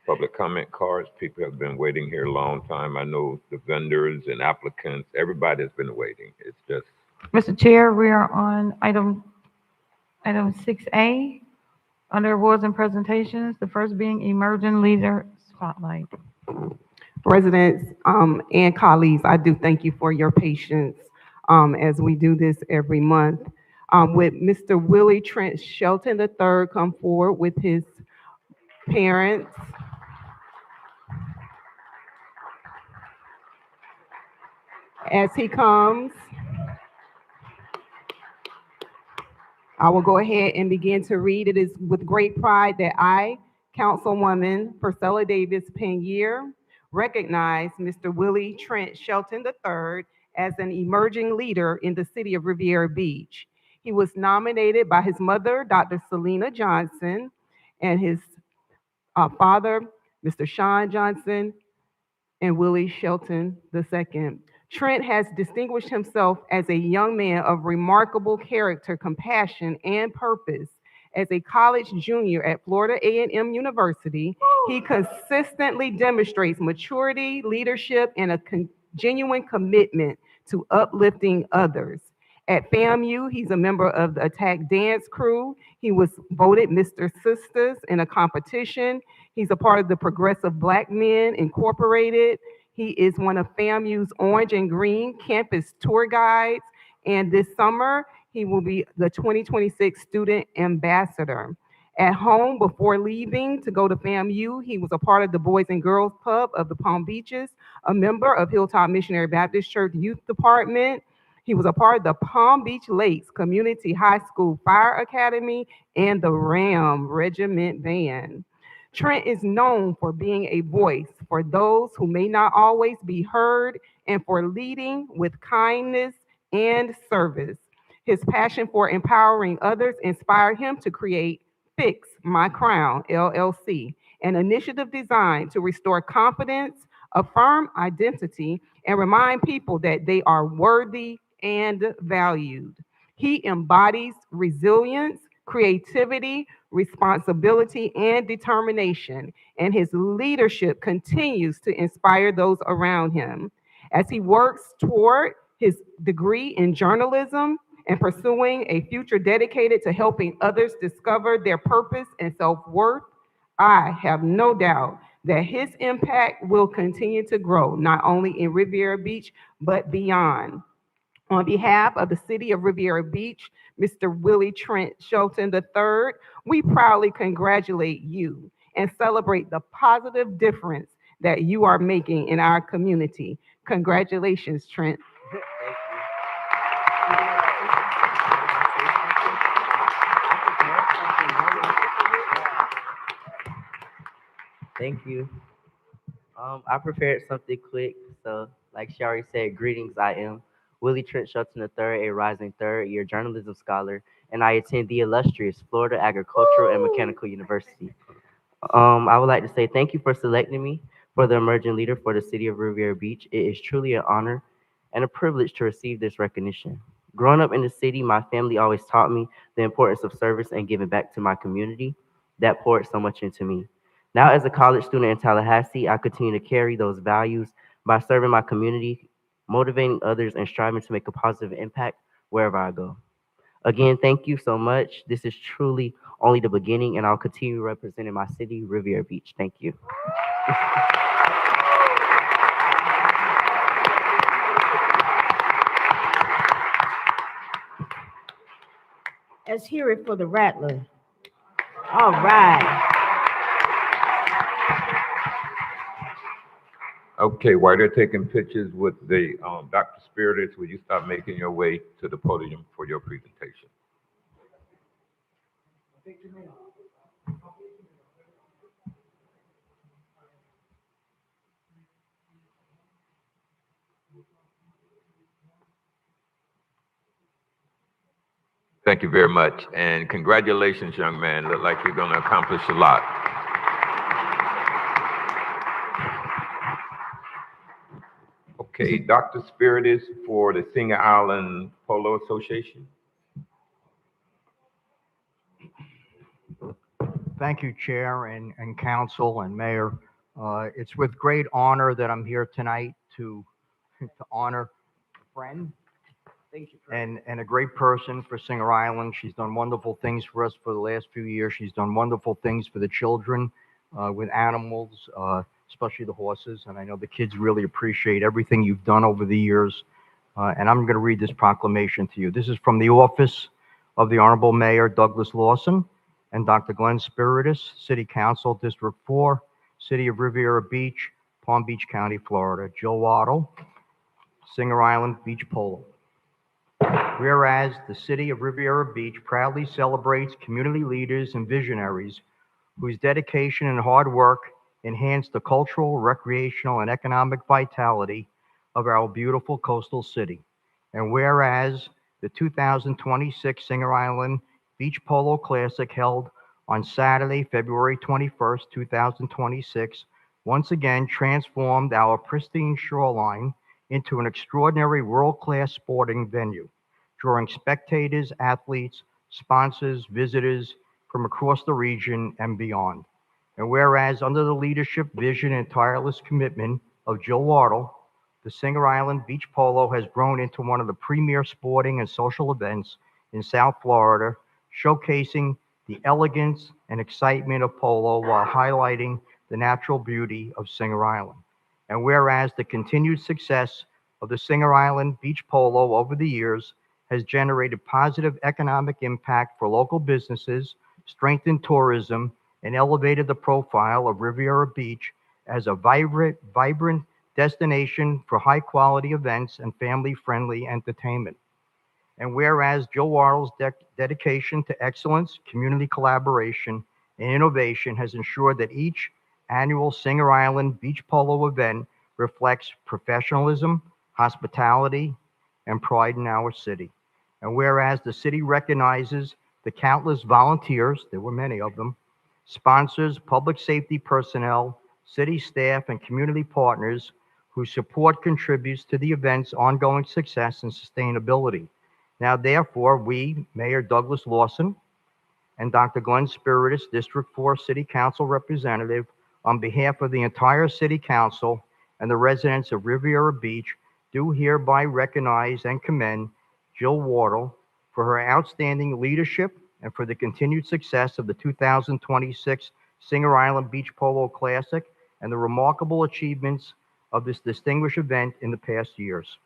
public comment cards. People have been waiting here a long time. I know the vendors and applicants, everybody has been waiting. It's just. Mr. Chair, we are on item 6A, under awards and presentations, the first being Emerging Leader Spotlight. Residents and colleagues, I do thank you for your patience as we do this every month. With Mr. Willie Trent Shelton III come forward with his parents. As he comes, I will go ahead and begin to read. It is with great pride that I, Councilwoman Priscilla Davis Penier, recognize Mr. Willie Trent Shelton III as an emerging leader in the city of Riviera Beach. He was nominated by his mother, Dr. Selena Johnson, and his father, Mr. Sean Johnson, and Willie Shelton II. Trent has distinguished himself as a young man of remarkable character, compassion, and purpose. As a college junior at Florida A&M University, he consistently demonstrates maturity, leadership, and a genuine commitment to uplifting others. At FAMU, he's a member of the Attack Dance Crew. He was voted Mr. Sisters in a competition. He's a part of the Progressive Black Men Incorporated. He is one of FAMU's Orange and Green Campus Tour Guides. And this summer, he will be the 2026 Student Ambassador. At home, before leaving to go to FAMU, he was a part of the Boys and Girls Club of the Palm Beaches, a member of Hilltop Missionary Baptist Church Youth Department. He was a part of the Palm Beach Lakes Community High School Fire Academy and the Ram Regiment Band. Trent is known for being a voice for those who may not always be heard and for leading with kindness and service. His passion for empowering others inspired him to create Fix My Crown, LLC, an initiative designed to restore confidence, affirm identity, and remind people that they are worthy and valued. He embodies resilience, creativity, responsibility, and determination, and his leadership continues to inspire those around him. As he works toward his degree in journalism and pursuing a future dedicated to helping others discover their purpose and self-worth, I have no doubt that his impact will continue to grow, not only in Riviera Beach, but beyond. On behalf of the City of Riviera Beach, Mr. Willie Trent Shelton III, we proudly congratulate you and celebrate the positive difference that you are making in our community. Congratulations, Trent. Thank you. I prepared something quick. So, like she already said, greetings. I am Willie Trent Shelton III, a rising third-year journalism scholar, and I attend the illustrious Florida Agricultural and Mechanical University. I would like to say thank you for selecting me for the emerging leader for the city of Riviera Beach. It is truly an honor and a privilege to receive this recognition. Growing up in the city, my family always taught me the importance of service and giving back to my community. That poured so much into me. Now, as a college student in Tallahassee, I continue to carry those values by serving my community, motivating others, and striving to make a positive impact wherever I go. Again, thank you so much. This is truly only the beginning, and I'll continue representing my city, Riviera Beach. Thank you. Let's hear it for the Rattler. All right. Okay, while they're taking pictures with the Dr. Spiritus, will you start making your way to the podium for your presentation? Thank you very much, and congratulations, young man. Look like you're going to accomplish a lot. Okay, Dr. Spiritus for the Singer Island Polo Association. Thank you, Chair and Council and Mayor. It's with great honor that I'm here tonight to honor a friend and a great person for Singer Island. She's done wonderful things for us for the last few years. She's done wonderful things for the children with animals, especially the horses. And I know the kids really appreciate everything you've done over the years. And I'm going to read this proclamation to you. This is from the office of the Honorable Mayor Douglas Lawson and Dr. Glenn Spiritus, City Council, District 4, City of Riviera Beach, Palm Beach County, Florida. Joe Waddle, Singer Island Beach Polo. Whereas the City of Riviera Beach proudly celebrates community leaders and visionaries whose dedication and hard work enhance the cultural, recreational, and economic vitality of our beautiful coastal city. And whereas the 2026 Singer Island Beach Polo Classic held on Saturday, February 21st, 2026, once again transformed our pristine shoreline into an extraordinary world-class sporting venue, drawing spectators, athletes, sponsors, visitors from across the region and beyond. And whereas under the leadership, vision, and tireless commitment of Joe Waddle, the Singer Island Beach Polo has grown into one of the premier sporting and social events in South Florida, showcasing the elegance and excitement of polo while highlighting the natural beauty of Singer Island. And whereas the continued success of the Singer Island Beach Polo over the years has generated positive economic impact for local businesses, strengthened tourism, and elevated the profile of Riviera Beach as a vibrant destination for high-quality events and family-friendly entertainment. And whereas Joe Waddle's dedication to excellence, community collaboration, and innovation has ensured that each annual Singer Island Beach Polo event reflects professionalism, hospitality, and pride in our city. And whereas the city recognizes the countless volunteers, there were many of them, sponsors, public safety personnel, city staff, and community partners whose support contributes to the event's ongoing success and sustainability. Now, therefore, we, Mayor Douglas Lawson and Dr. Glenn Spiritus, District 4 City Council Representative, on behalf of the entire City Council and the residents of Riviera Beach, do hereby recognize and commend Jill Waddle for her outstanding leadership and for the continued success of the 2026 Singer Island Beach Polo Classic and the remarkable achievements of this distinguished event in the past years.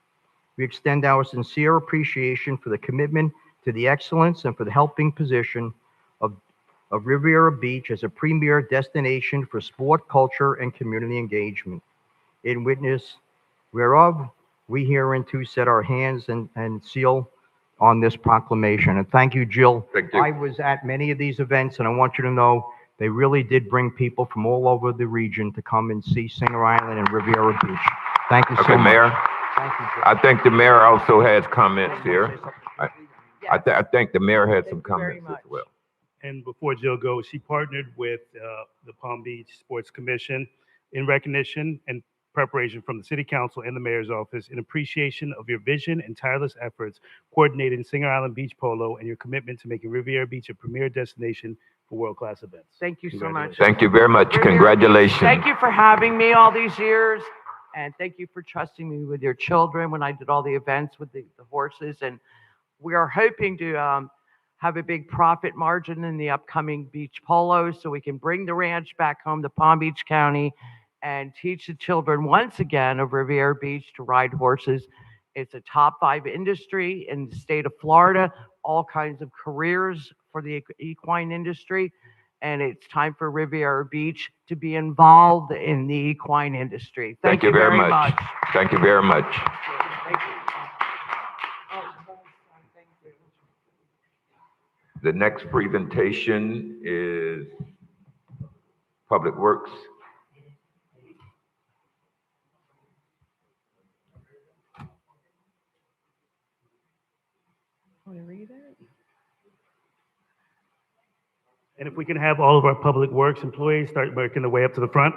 We extend our sincere appreciation for the commitment to the excellence and for the helping position of Riviera Beach as a premier destination for sport, culture, and community engagement. In witness whereof, we hereunto set our hands and seal on this proclamation. And thank you, Jill. Thank you. I was at many of these events, and I want you to know they really did bring people from all over the region to come and see Singer Island and Riviera Beach. Thank you so Okay, much. Mayor. Thank you, Jill. I think the mayor also has comments here. I think the mayor had some comments as well. And before Jill goes, she partnered with the Palm Beach Sports Commission in recognition and preparation from the City Council and the Mayor's Office in appreciation of your vision and tireless efforts coordinating Singer Island Beach Polo and your commitment to making Riviera Beach a premier destination for world-class events. Thank you so much. Thank you very much. Riviera Beach, Congratulations. thank you for having me all these years, and thank you for trusting me with your children when I did all the events with the horses. And we are hoping to have a big profit margin in the upcoming beach polo so we can bring the ranch back home to Palm Beach County and teach the children once again of Riviera Beach to ride horses. It's a top 5 industry in the state of Florida, all kinds of careers for the equine industry. And it's time for Riviera Beach to be involved in the equine industry. Thank you very much. Thank you very much. Thank you. The next presentation is Public Works. Want to read it? And if we can have all of our Public Works employees start working their way up to the front.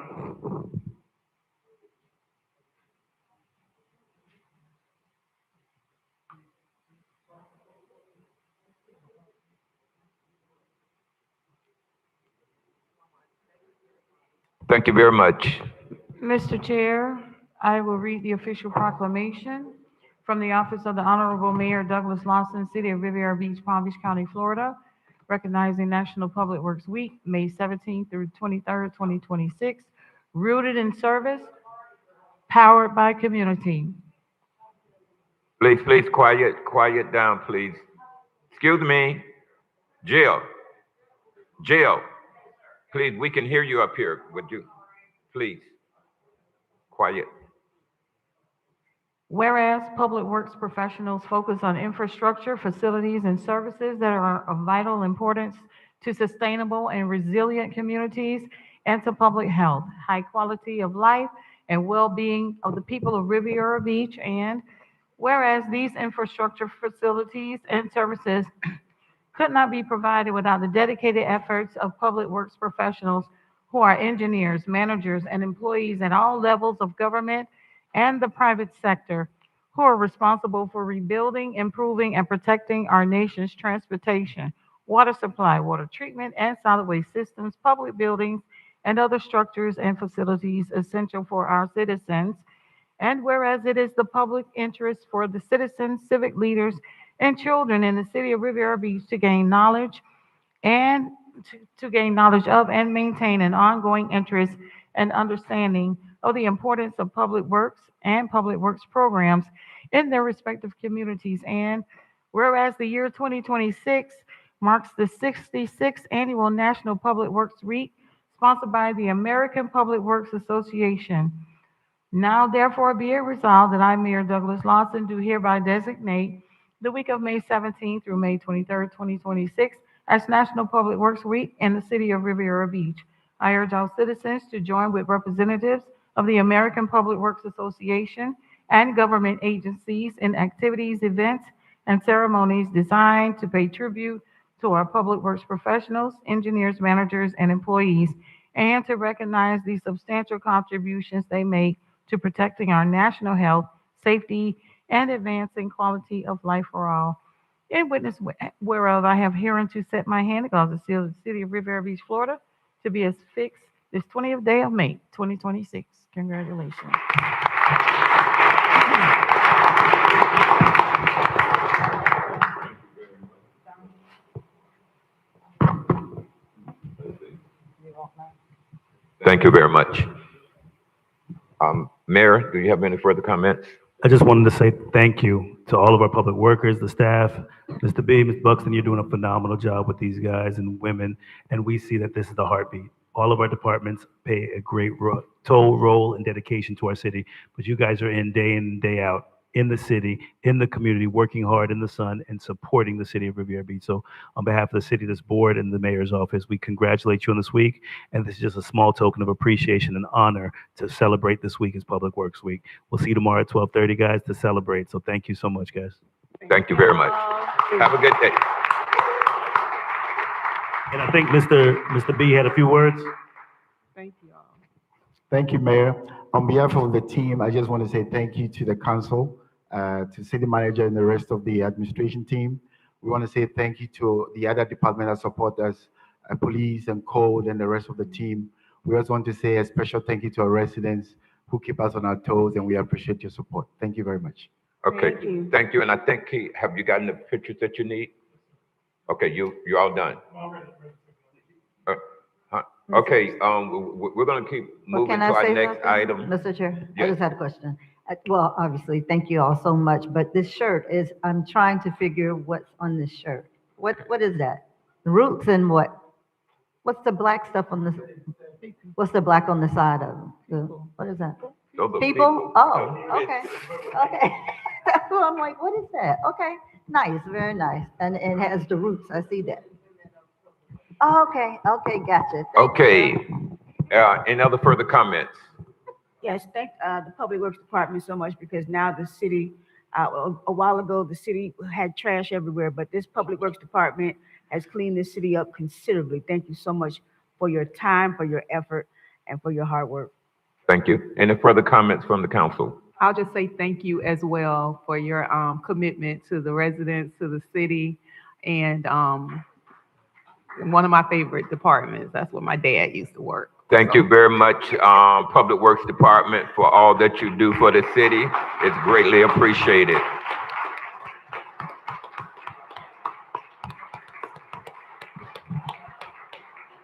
Thank you very much. Mr. Chair, I will read the official proclamation from the Office of the Honorable Mayor Douglas Lawson, City of Riviera Beach, Palm Beach County, Florida, recognizing National Public Works Week, May 17th through 23rd, 2026, rooted in service, powered by community. Please, quiet down, please. Excuse me. Jill, please, we can hear you up here. Would you, please, quiet. Whereas public works professionals focus on infrastructure, facilities, and services that are of vital importance to sustainable and resilient communities and to public health, high quality of life, and well-being of the people of Riviera Beach. And whereas these infrastructure, facilities, and services could not be provided without the dedicated efforts of public works professionals who are engineers, managers, and employees at all levels of government and the private sector who are responsible for rebuilding, improving, and protecting our nation's transportation, water supply, water treatment, and solid waste systems, public buildings, and other structures and facilities essential for our citizens. And whereas it is the public interest for the citizens, civic leaders, and children in the city of Riviera Beach to gain knowledge and to gain knowledge of and maintain an ongoing interest and understanding of the importance of public works and public works programs in their respective communities. And whereas the year 2026 marks the 66th annual National Public Works Week, sponsored by the American Public Works Association. Now therefore be it resolved that I, Mayor Douglas Lawson, do hereby designate the week of May 17th through May 23rd, 2026 as National Public Works Week in the city of Riviera Beach. I urge all citizens to join with representatives of the American Public Works Association and government agencies in activities, events, and ceremonies designed to pay tribute to our public works professionals, engineers, managers, and employees, and to recognize the substantial contributions they make to protecting our national health, safety, and advancing quality of life for all. In witness whereof I have hereunto set my hand to cause the seal of the city of Riviera Beach, Florida, to be as fixed this 20th day of May, 2026. Congratulations. Thank you very much. Mayor, do you have any further comments? I just wanted to say thank you to all of our public workers, the staff. Mr. B, Ms. Buxton, you're doing a phenomenal job with these guys and women, and we see that this is the heartbeat. All of our departments pay a great toll, role, and dedication to our city, but you guys are in and day out in the city, in the community, working hard in the sun and supporting the city of Riviera Beach. So on behalf of the city, this board, and the mayor's office, we congratulate you on this week, and this is just a small token of appreciation and honor to celebrate this week as Public Works Week. We'll see you tomorrow at 12:30, guys, to celebrate. So thank you so much, guys. Thank you very much. Have a good day. And I think Mr. B had a few words. Thank you all. Thank you, Mayor. On behalf of the team, I just want to say thank you to the council, to city manager and the rest of the administration team. We want to say thank you to the other departments that support us, police and code and the rest of the team. We also want to say a special thank you to our residents who keep us on our toes, and we appreciate your support. Thank you very much. Okay, thank you. And I think, have you gotten the pictures that you need? Okay, you're all done. Okay, we're going to keep Well, moving can to I our say next something, item. Mr. Chair? I Yes. just had a question. Well, obviously, thank you all so much, but this shirt is, I'm trying to figure what's on this shirt. What is that? Roots and what? What's the black stuff on this? What's the black on the side of what is that? Those are People? Oh, okay, okay. Well, I'm like, what is that? Okay, nice, very nice. And it has the roots, I see that. Oh, okay, gotcha. Thank Okay, you. any other further comments? Yes, thank the Public Works Department so much, because now the city, a while ago, the city had trash everywhere, but this Public Works Department has cleaned this city up considerably. Thank you so much for your time, for your effort, and for your hard work. Thank you. Any further comments from the council? I'll just say thank you as well for your commitment to the residents, to the city, and one of my favorite departments. That's where my dad used to work. Thank you very much, Public Works Department, for all that you do for the city. It's greatly appreciated.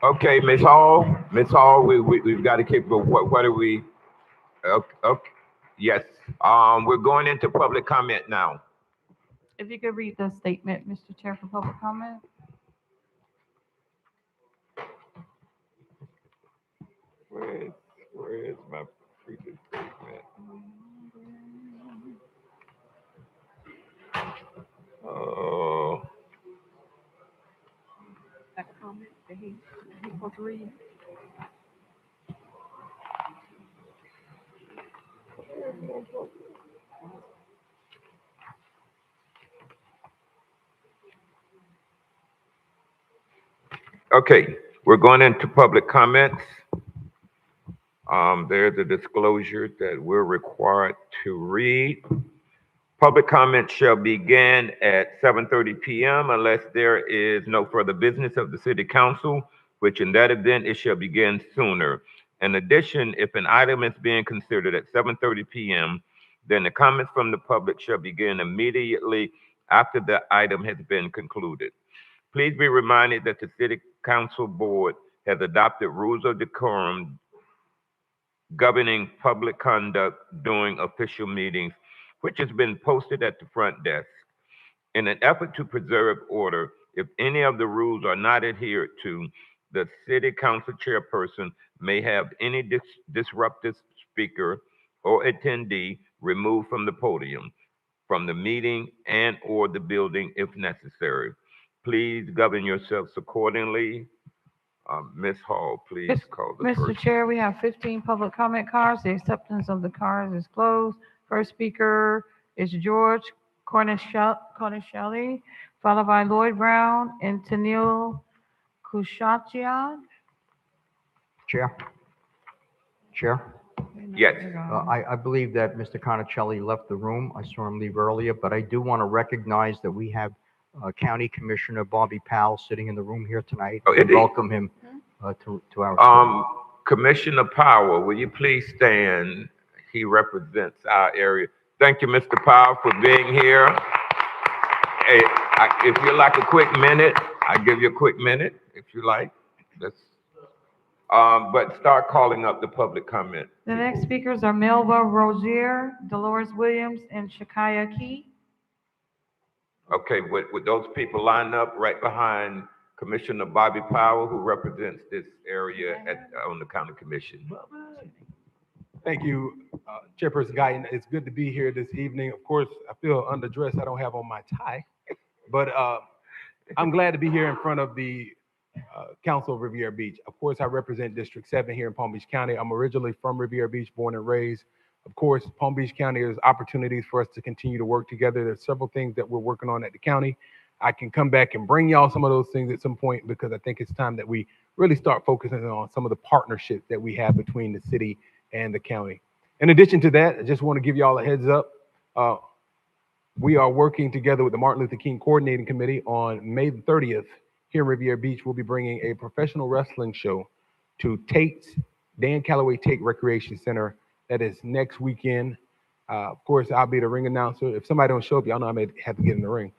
Okay, Ms. Hall, we've got to keep, what are we? Okay, yes, we're going into public comment now. If you could read the statement, Mr. Chair, for public comment. Where is my previous statement? Oh. That comment that he supposed to read. Okay, we're going into public comments. There's a disclosure that we're required to read. Public comment shall begin at 7:30 p.m. unless there is no further business of the city council, which in that event, it shall begin sooner. In addition, if an item is being considered at 7:30 p.m., then the comments from the public shall begin immediately after the item has been concluded. Please be reminded that the city council board has adopted rules of decorum governing public conduct during official meetings, which has been posted at the front desk. In an effort to preserve order, if any of the rules are not adhered to, the city council chairperson may have any disruptive speaker or attendee removed from the podium, from the meeting, and or the building if necessary. Please govern yourselves accordingly. Ms. Hall, please call the Mr. first. Chair, we have 15 public comment cards. The acceptance of the cards is closed. First speaker is George Cornishelli, followed by Lloyd Brown and Tanil Kushachian. Chair? Yes. I believe that Mr. Conicelli left the room. I saw him leave earlier, but I do want to recognize that we have County Commissioner Bobby Powell sitting in the room here tonight. Oh, We welcome him to our. Commissioner Powell, will you please stand? He represents our area. Thank you, Mr. Powell, for being here. Hey, if you like a quick minute, I give you a quick minute, if you like. But start calling up the public comment. The next speakers are Melba Rozier, Dolores Williams, and Shakaya Key. Okay, would those people line up right behind Commissioner Bobby Powell, who represents this area on the county commission? Thank you, Chairperson Guyton. It's good to be here this evening. Of course, I feel underdressed. I don't have on my tie, but I'm glad to be here in front of the Council of Riviera Beach. Of course, I represent District 7 here in Palm Beach County. I'm originally from Riviera Beach, born and raised. Of course, Palm Beach County, there's opportunities for us to continue to work together. There's several things that we're working on at the county. I can come back and bring y'all some of those things at some point because I think it's time that we really start focusing on some of the partnerships that we have between the city and the county. In addition to that, I just want to give y'all a heads up. We are working together with the Martin Luther King Coordinating Committee on May the 30th here in Riviera Beach. We'll be bringing a professional wrestling show to Dan Calloway Tate Recreation Center. That is next weekend. Of course, I'll be the ring announcer. If somebody don't show up, y'all know I may have to get in the ring.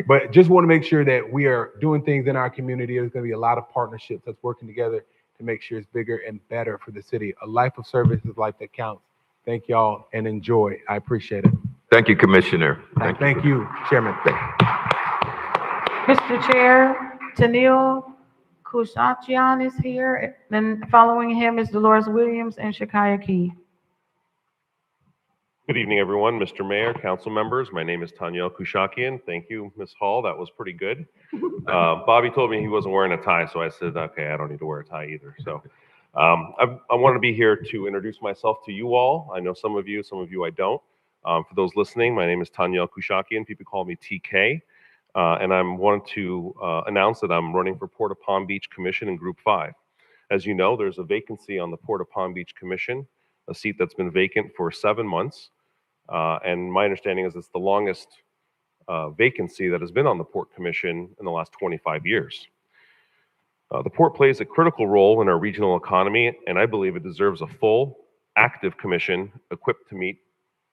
But just want to make sure that we are doing things in our community. There's going to be a lot of partnerships that's working together to make sure it's bigger and better for the city. A life of service is a life that counts. Thank y'all and enjoy. I appreciate it. Thank you, Commissioner. Thank you, Chairman. Mr. Chair, Tennille Kushachian is here, and following him is Dolores Williams and Shakaya Key. Good evening, everyone. Mr. Mayor, council members, my name is Tanyel Kushakian. Thank you, Ms. Hall. That was pretty good. Bobby told me he wasn't wearing a tie, so I said, okay, I don't need to wear a tie either. So I want to be here to introduce myself to you all. I know some of you I don't. For those listening, my name is Tanyel Kushakian. People call me TK. And I wanted to announce that I'm running for Port of Palm Beach Commission in Group 5. As you know, there's a vacancy on the Port of Palm Beach Commission, a seat that's been vacant for 7 months. And my understanding is it's the longest vacancy that has been on the Port Commission in the last 25 years. The Port plays a critical role in our regional economy, and I believe it deserves a full, active commission equipped to meet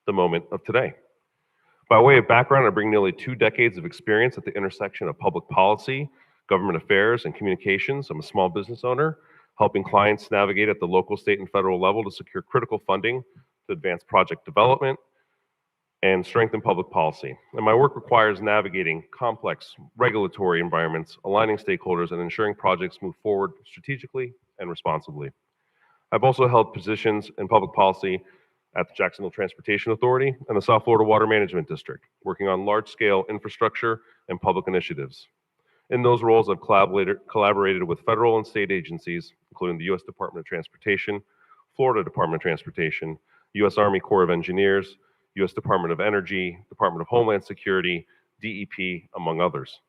the moment of today. By way of background, I bring nearly 2 decades of experience at the intersection of public policy, government affairs, and communications. I'm a small business owner, helping clients navigate at the local, state, and federal level to secure critical funding to advance project development and strengthen public policy. And my work requires navigating complex regulatory environments, aligning stakeholders, and ensuring projects move forward strategically and responsibly. I've also held positions in public policy at the Jacksonville Transportation Authority and the South Florida Water Management District, working on large-scale infrastructure and public initiatives. In those roles, I've collaborated with federal and state agencies, including the U.S. Department of Transportation, Florida Department of Transportation, U.S. Army Corps of Engineers, U.S. Department of Energy, Department of Homeland Security, DEP, among others.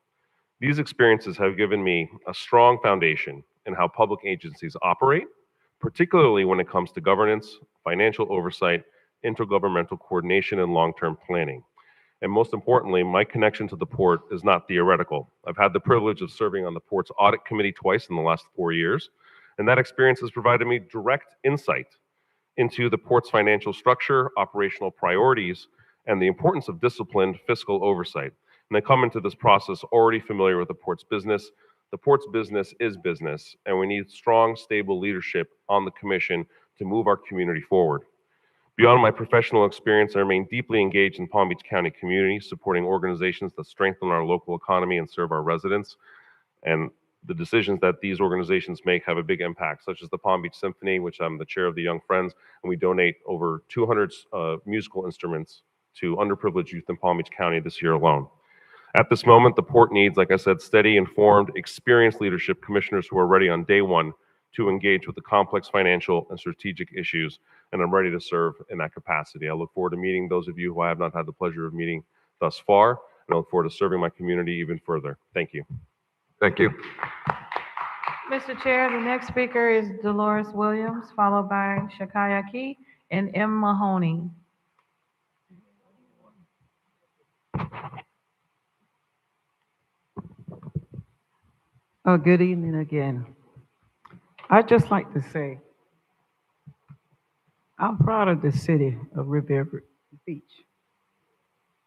These experiences have given me a strong foundation in how public agencies operate, particularly when it comes to governance, financial oversight, intergovernmental coordination, and long-term planning. And most importantly, my connection to the Port is not theoretical. I've had the privilege of serving on the Port's audit committee twice in the last 4 years, and that experience has provided me direct insight into the Port's financial structure, operational priorities, and the importance of disciplined fiscal oversight. And I come into this process already familiar with the Port's business. The Port's business is business, and we need strong, stable leadership on the commission to move our community forward. Beyond my professional experience, I remain deeply engaged in Palm Beach County community, supporting organizations that strengthen our local economy and serve our residents. And the decisions that these organizations make have a big impact, such as the Palm Beach Symphony, which I'm the chair of the Young Friends, and we donate over 200 musical instruments to underprivileged youth in Palm Beach County this year alone. At this moment, the Port needs, like I said, steady, informed, experienced leadership commissioners who are ready on day one to engage with the complex financial and strategic issues, and I'm ready to serve in that capacity. I look forward to meeting those of you who I have not had the pleasure of meeting thus far, and I look forward to serving my community even further. Thank you. Thank you. Mr. Chair, the next speaker is Dolores Williams, followed by Shakaya Key and M. Mahoney. Good evening again. I'd just like to say, I'm proud of the city of Riviera Beach.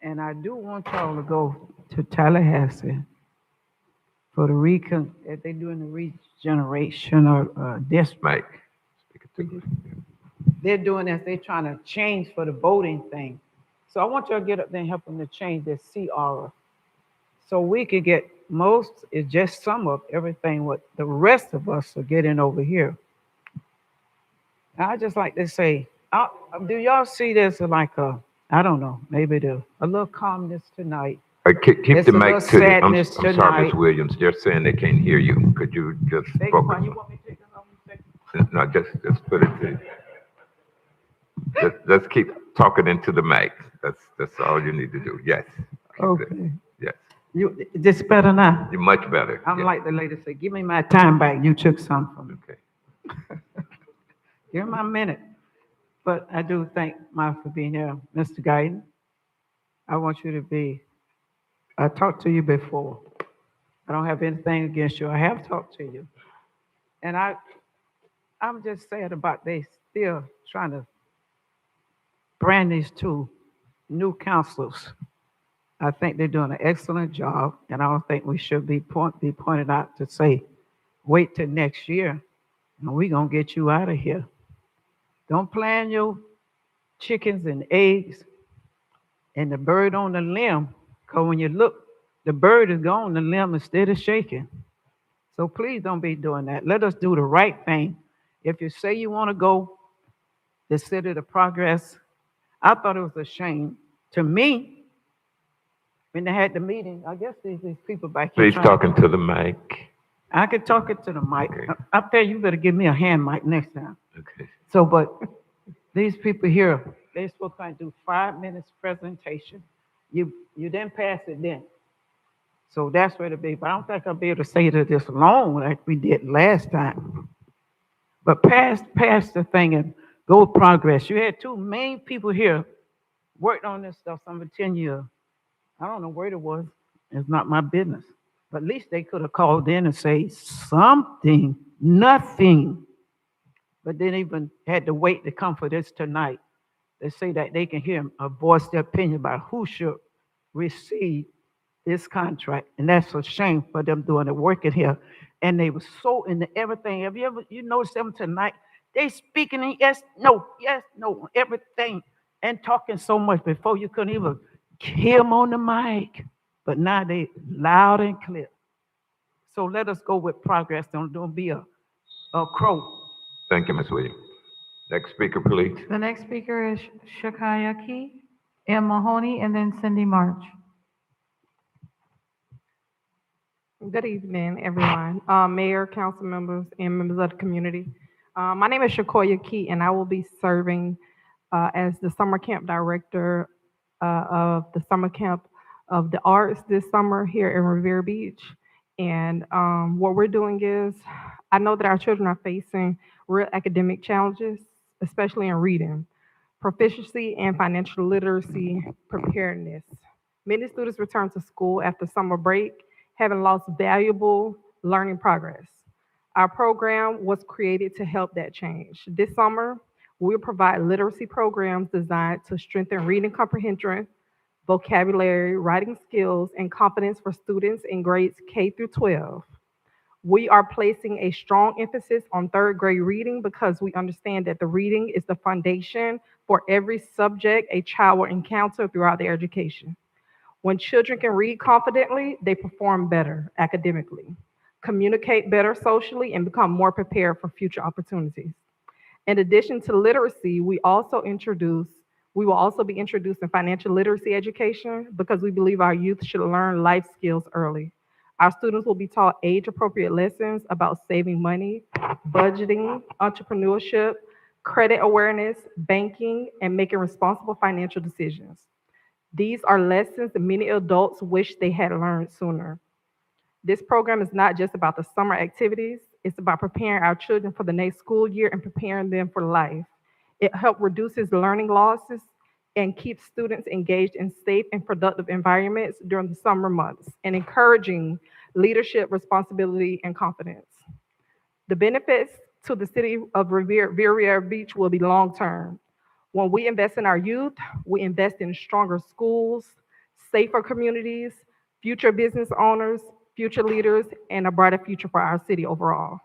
And I do want y'all to go to Tallahassee for the if they're doing the regeneration or this, Mike. they're doing this, they're trying to change for the voting thing. So I want y'all to get up there and help them to change their CR. So we could get most, is just some of everything what the rest of us are getting over here. And I just like to say, do y'all see this like I don't know, maybe a little calmness tonight. Keep It's the a mic little to the, I'm sadness sorry, tonight. Ms. Williams, they're saying they can't hear you. Could you just Take focus? one. You want me to take this off a second? No, just put it to, just keep talking into the mic. That's all you need to do. Yes. Okay. Yes. You this better now? You're much better. I'm Yes. like the lady said, give me my time back. You took some from me. Okay. Give me my minute. But I do thank Mike for being here. Mr. Guyton, I want you to be, I talked to you before. I don't have anything against you. I have talked to you. And I'm just sad about they still trying to brand these two new counselors. I think they're doing an excellent job, and I don't think we should be pointed out to say, wait till next year, and we're going to get you out of here. Don't plan your chickens and eggs and the bird on the limb, because when you look, the bird is gone, the limb is still shaking. So please don't be doing that. Let us do the right thing. If you say you want to go, the city to progress, I thought it was a shame. To me, when they had the meeting, I guess these people back here. Please talking to the mic. I could talk it to the mic. Okay. Up there, you better give me a hand mic next time. Okay. So, but these people here, they're supposed to do 5 minutes presentation. You didn't pass it then. So that's where to be. But I don't think I'll be able to say it this long like we did last time. But pass the thing and go progress. You had two main people here worked on this stuff for 10 years. I don't know where it was. It's not my business. But at least they could have called in and say something, nothing. But they even had to wait to come for this tonight. They say that they can hear a voice their opinion about who should receive this contract. And that's a shame for them doing the work in here. And they were so into everything. Have you noticed them tonight? They speaking in yes, no, everything. And talking so much before you couldn't even hear them on the mic. But now they loud and clear. So let us go with progress. Don't be a crow. Thank you, Ms. Williams. Next speaker, please. The next speaker is Shakaya Key, M. Mahoney, and then Cindy March. Good evening, everyone. Mayor, council members, and members of the community. My name is Shakoya Key, and I will be serving as the summer camp director of the summer camp of the arts this summer here in Revere Beach. And what we're doing is, I know that our children are facing real academic challenges, especially in reading, proficiency, and financial literacy preparedness. Many students return to school after summer break, having lost valuable learning progress. Our program was created to help that change. This summer, we'll provide literacy programs designed to strengthen reading comprehension, vocabulary, writing skills, and confidence for students in grades K through 12. We are placing a strong emphasis on third grade reading because we understand that the reading is the foundation for every subject a child will encounter throughout their education. When children can read confidently, they perform better academically, communicate better socially, and become more prepared for future opportunities. In addition to literacy, we will also be introducing financial literacy education because we believe our youth should learn life skills early. Our students will be taught age-appropriate lessons about saving money, budgeting, entrepreneurship, credit awareness, banking, and making responsible financial decisions. These are lessons that many adults wish they had learned sooner. This program is not just about the summer activities, it's about preparing our children for the next school year and preparing them for life. It helps reduces learning losses and keeps students engaged in safe and productive environments during the summer months and encouraging leadership, responsibility, and confidence. The benefits to the city of Revere Beach will be long-term. When we invest in our youth, we invest in stronger schools, safer communities, future business owners, future leaders, and a brighter future for our city overall.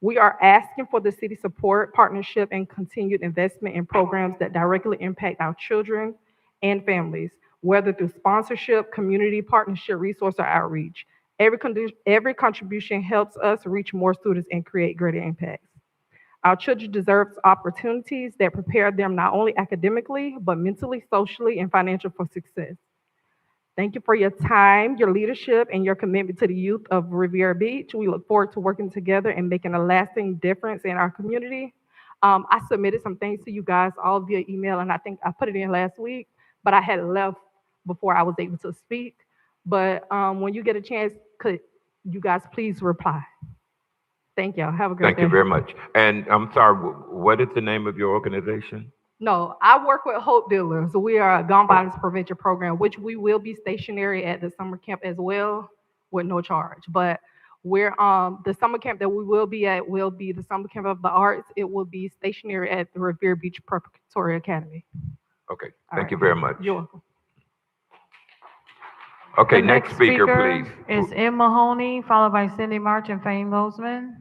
We are asking for the city support, partnership, and continued investment in programs that directly impact our children and families, whether through sponsorship, community partnership, resource, or outreach. Every contribution helps us reach more students and create greater impacts. Our children deserve opportunities that prepare them not only academically, but mentally, socially, and financially for success. Thank you for your time, your leadership, and your commitment to the youth of Riviera Beach. We look forward to working together and making a lasting difference in our community. I submitted some things to you guys all via email, and I think I put it in last week, but I had left before I was able to speak. But when you get a chance, could you guys please reply? Thank y'all. Have a great Thank day. you very much. And I'm sorry, what is the name of your organization? No, I work with Hope Dealers. We are a gun violence prevention program, which we will be stationary at the summer camp as well with no charge. But we're the summer camp that we will be at will be the summer camp of the arts. It will be stationary at the Riviera Beach Preparatory Academy. Okay, All thank right. you very much. You're welcome. Okay, The next speaker, please. is M. Mahoney, followed by Cindy March and Fane Lozman.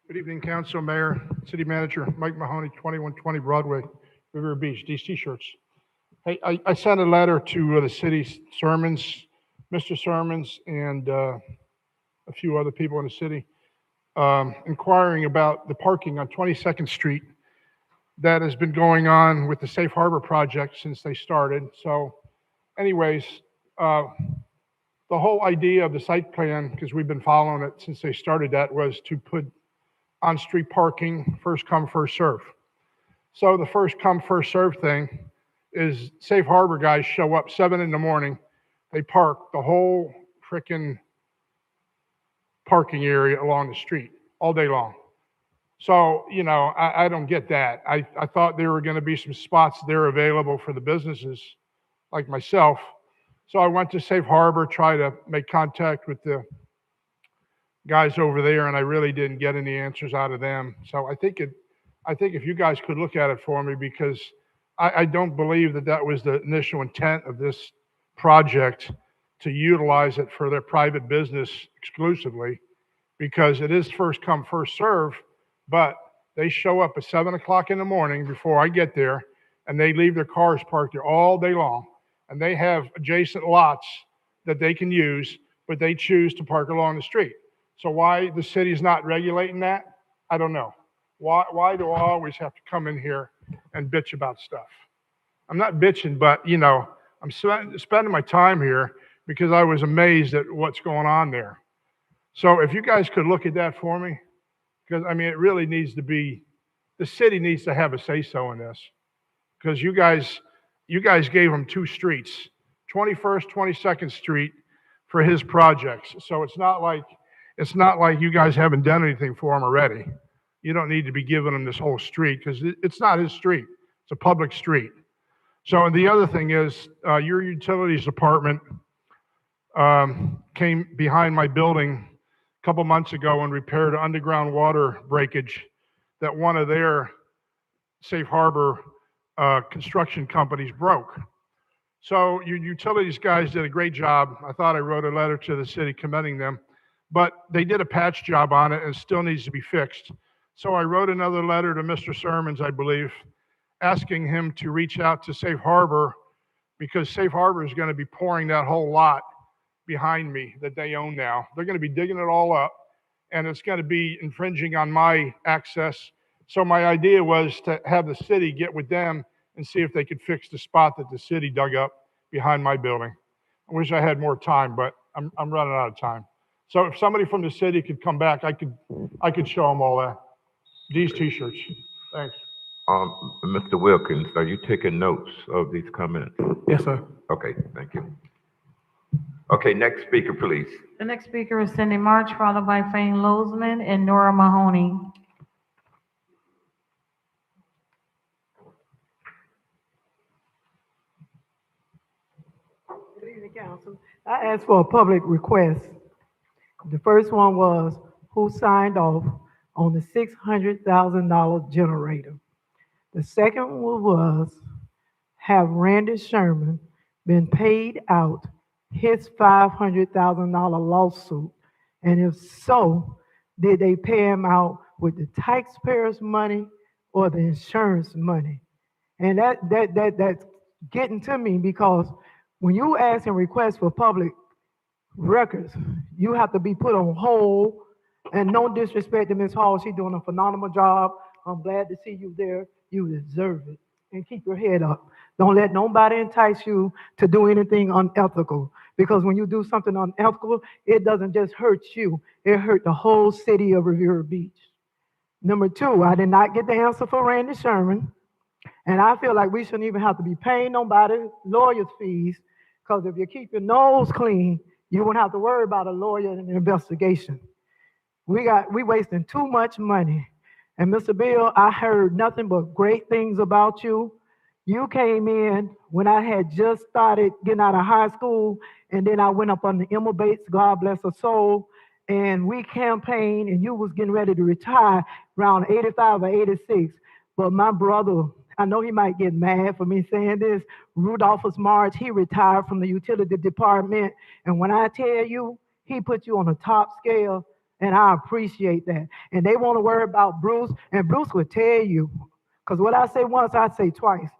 Good evening, Council, Mayor, City Manager, Mike Mahoney, 2120 Broadway, Riviera Beach, these t-shirts. Hey, I sent a letter to the city's Sermons, Mr. Sermons, and a few other people in the city, inquiring about the parking on 22nd Street that has been going on with the Safe Harbor project since they started. So anyways, the whole idea of the site plan, because we've been following it since they started that, was to put on-street parking, first come, first serve. So the first come, first serve thing is Safe Harbor guys show up 7 in the morning. They park the whole frickin' parking area along the street all day long. So, you know, I don't get that. I thought there were going to be some spots there available for the businesses like myself. So I went to Safe Harbor, try to make contact with the guys over there, and I really didn't get any answers out of them. So I think if you guys could look at it for me, because I don't believe that was the initial intent of this project, to utilize it for their private business exclusively, because it is first come, first serve, but they show up at 7 o'clock in the morning before I get there, and they leave their cars parked there all day long, and they have adjacent lots that they can use, but they choose to park along the street. So why the city's not regulating that, I don't know. Why do I always have to come in here and bitch about stuff? I'm not bitching, but you know, I'm spending my time here because I was amazed at what's going on there. So if you guys could look at that for me, because I mean, it really needs to be, the city needs to have a say-so in this, because you guys gave him 2 streets, 21st, 22nd Street for his projects. So it's not like you guys haven't done anything for him already. You don't need to be giving him this whole street, because it's not his street. It's a public street. So the other thing is, your utilities department came behind my building a couple months ago and repaired underground water breakage that one of their Safe Harbor construction companies broke. So your utilities guys did a great job. I thought I wrote a letter to the city commending them, but they did a patch job on it and it still needs to be fixed. So I wrote another letter to Mr. Sermons, I believe, asking him to reach out to Safe Harbor, because Safe Harbor is going to be pouring that whole lot behind me that they own now. They're going to be digging it all up, and it's going to be infringing on my access. So my idea was to have the city get with them and see if they could fix the spot that the city dug up behind my building. I wish I had more time, but I'm running out of time. So if somebody from the city could come back, I could show them all that. These t-shirts. Thanks. Mr. Wilkins, are you taking notes of these comments? Yes, sir. Okay, thank you. Okay, next speaker, please. The next speaker is Cindy March, followed by Fane Lozman and Nora Mahoney. Good evening, Council. I asked for a public request. The first one was, who signed off on the $600,000 generator? The second one was, have Randy Sherman been paid out his $500,000 lawsuit? And if so, did they pay him out with the taxpayers' money or the insurance money? And that's getting to me, because when you ask and request for public records, you have to be put on hold. And no disrespect to Ms. Hall, she's doing a phenomenal job. I'm glad to see you there. You deserve it. And keep your head up. Don't let nobody entice you to do anything unethical. Because when you do something unethical, it doesn't just hurt you, it hurt the whole city of Riviera Beach. Number two, I did not get the answer for Randy Sherman. And I feel like we shouldn't even have to be paying nobody lawyers' fees, because if you keep your nose clean, you won't have to worry about a lawyer and an investigation. We wasting too much money. And Mr. Bill, I heard nothing but great things about you. You came in when I had just started getting out of high school, and then I went up on the Emma Bates, God bless her soul, and we campaigned, and you was getting ready to retire around 85 or 86. But my brother, I know he might get mad for me saying this, Rudolphus March, he retired from the utility department. And when I tell you, he put you on the top scale, and I appreciate that. And they want to worry about Bruce, and Bruce would tell you, because what I say once, I say twice.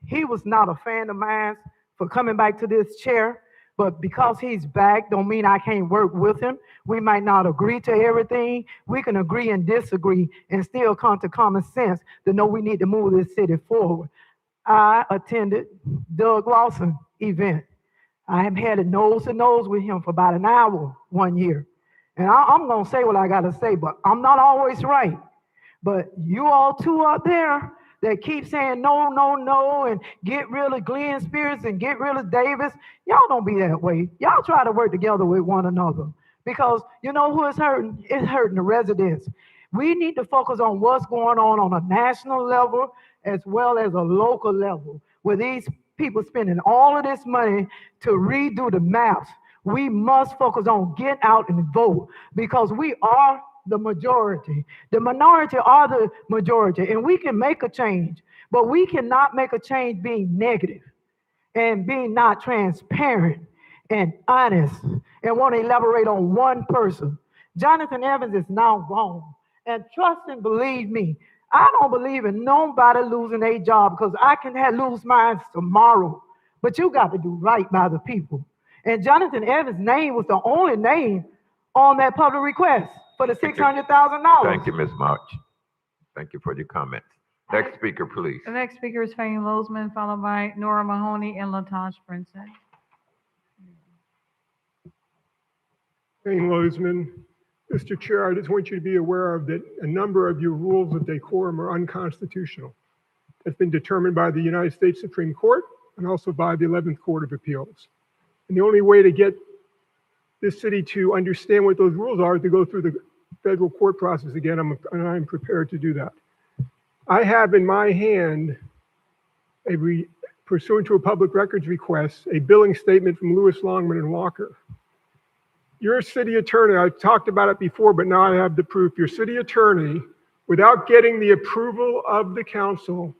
He was not a fan of mine for coming back to this chair, but because he's back, don't mean I can't work with him. We might not agree to everything. We can agree and disagree and still come to common sense to know we need to move this city forward. I attended Doug Lawson event. I have had a nose-to-nose with him for about an hour one year. And I'm going to say what I got to say, but I'm not always right. But you all two out there that keep saying no, no, no, and get rid of Glenn Spears and get rid of Davis, y'all don't be that way. Y'all try to work together with one another, because you know who is hurting? It's hurting the residents. We need to focus on what's going on a national level as well as a local level, where these people spending all of this money to redo the maps. We must focus on get out and vote, because we are the majority. The minority are the majority, and we can make a change, but we cannot make a change being negative and being not transparent and honest and want to elaborate on one person. Jonathan Evans is now gone, and trust and believe me, I don't believe in nobody losing a job, because I can lose mine tomorrow, but you got to do right by the people. And Jonathan Evans' name was the only name on that public request for the $600,000. Thank you, Ms. March. Thank you for your comments. Next speaker, please. The next speaker is Fane Lozman, followed by Nora Mahoney and Latasha Princeton. Fane Lozman. Mr. Chair, I just want you to be aware of that a number of your rules of decorum are unconstitutional. That's been determined by the United States Supreme Court and also by the 11th Court of Appeals. And the only way to get this city to understand what those rules are is to go through the federal court process again, and I'm prepared to do that. I have in my hand, pursuant to a public records request, a billing statement from Lewis, Longman, and Walker. Your city attorney, I've talked about it before, but now I have the proof. Your city attorney, without getting the approval of the council,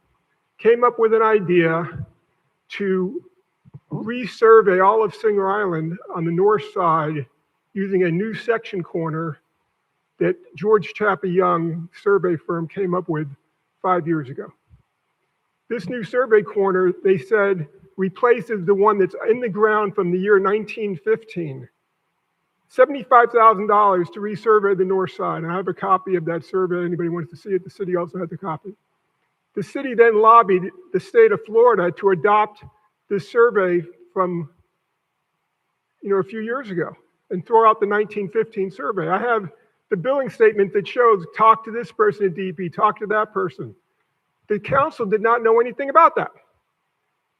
came up with an idea to resurvey all of Singer Island on the north side using a new section corner that George Chappa Young survey firm came up with 5 years ago. This new survey corner, they said, replaces the one that's in the ground from the year 1915. $75,000 to resurvey the north side. And I have a copy of that survey. Anybody wants to see it? The city also has a copy. The city then lobbied the state of Florida to adopt this survey from, a few years ago and throw out the 1915 survey. I have the billing statement that shows talk to this person at DEP, talk to that person. The council did not know anything about that.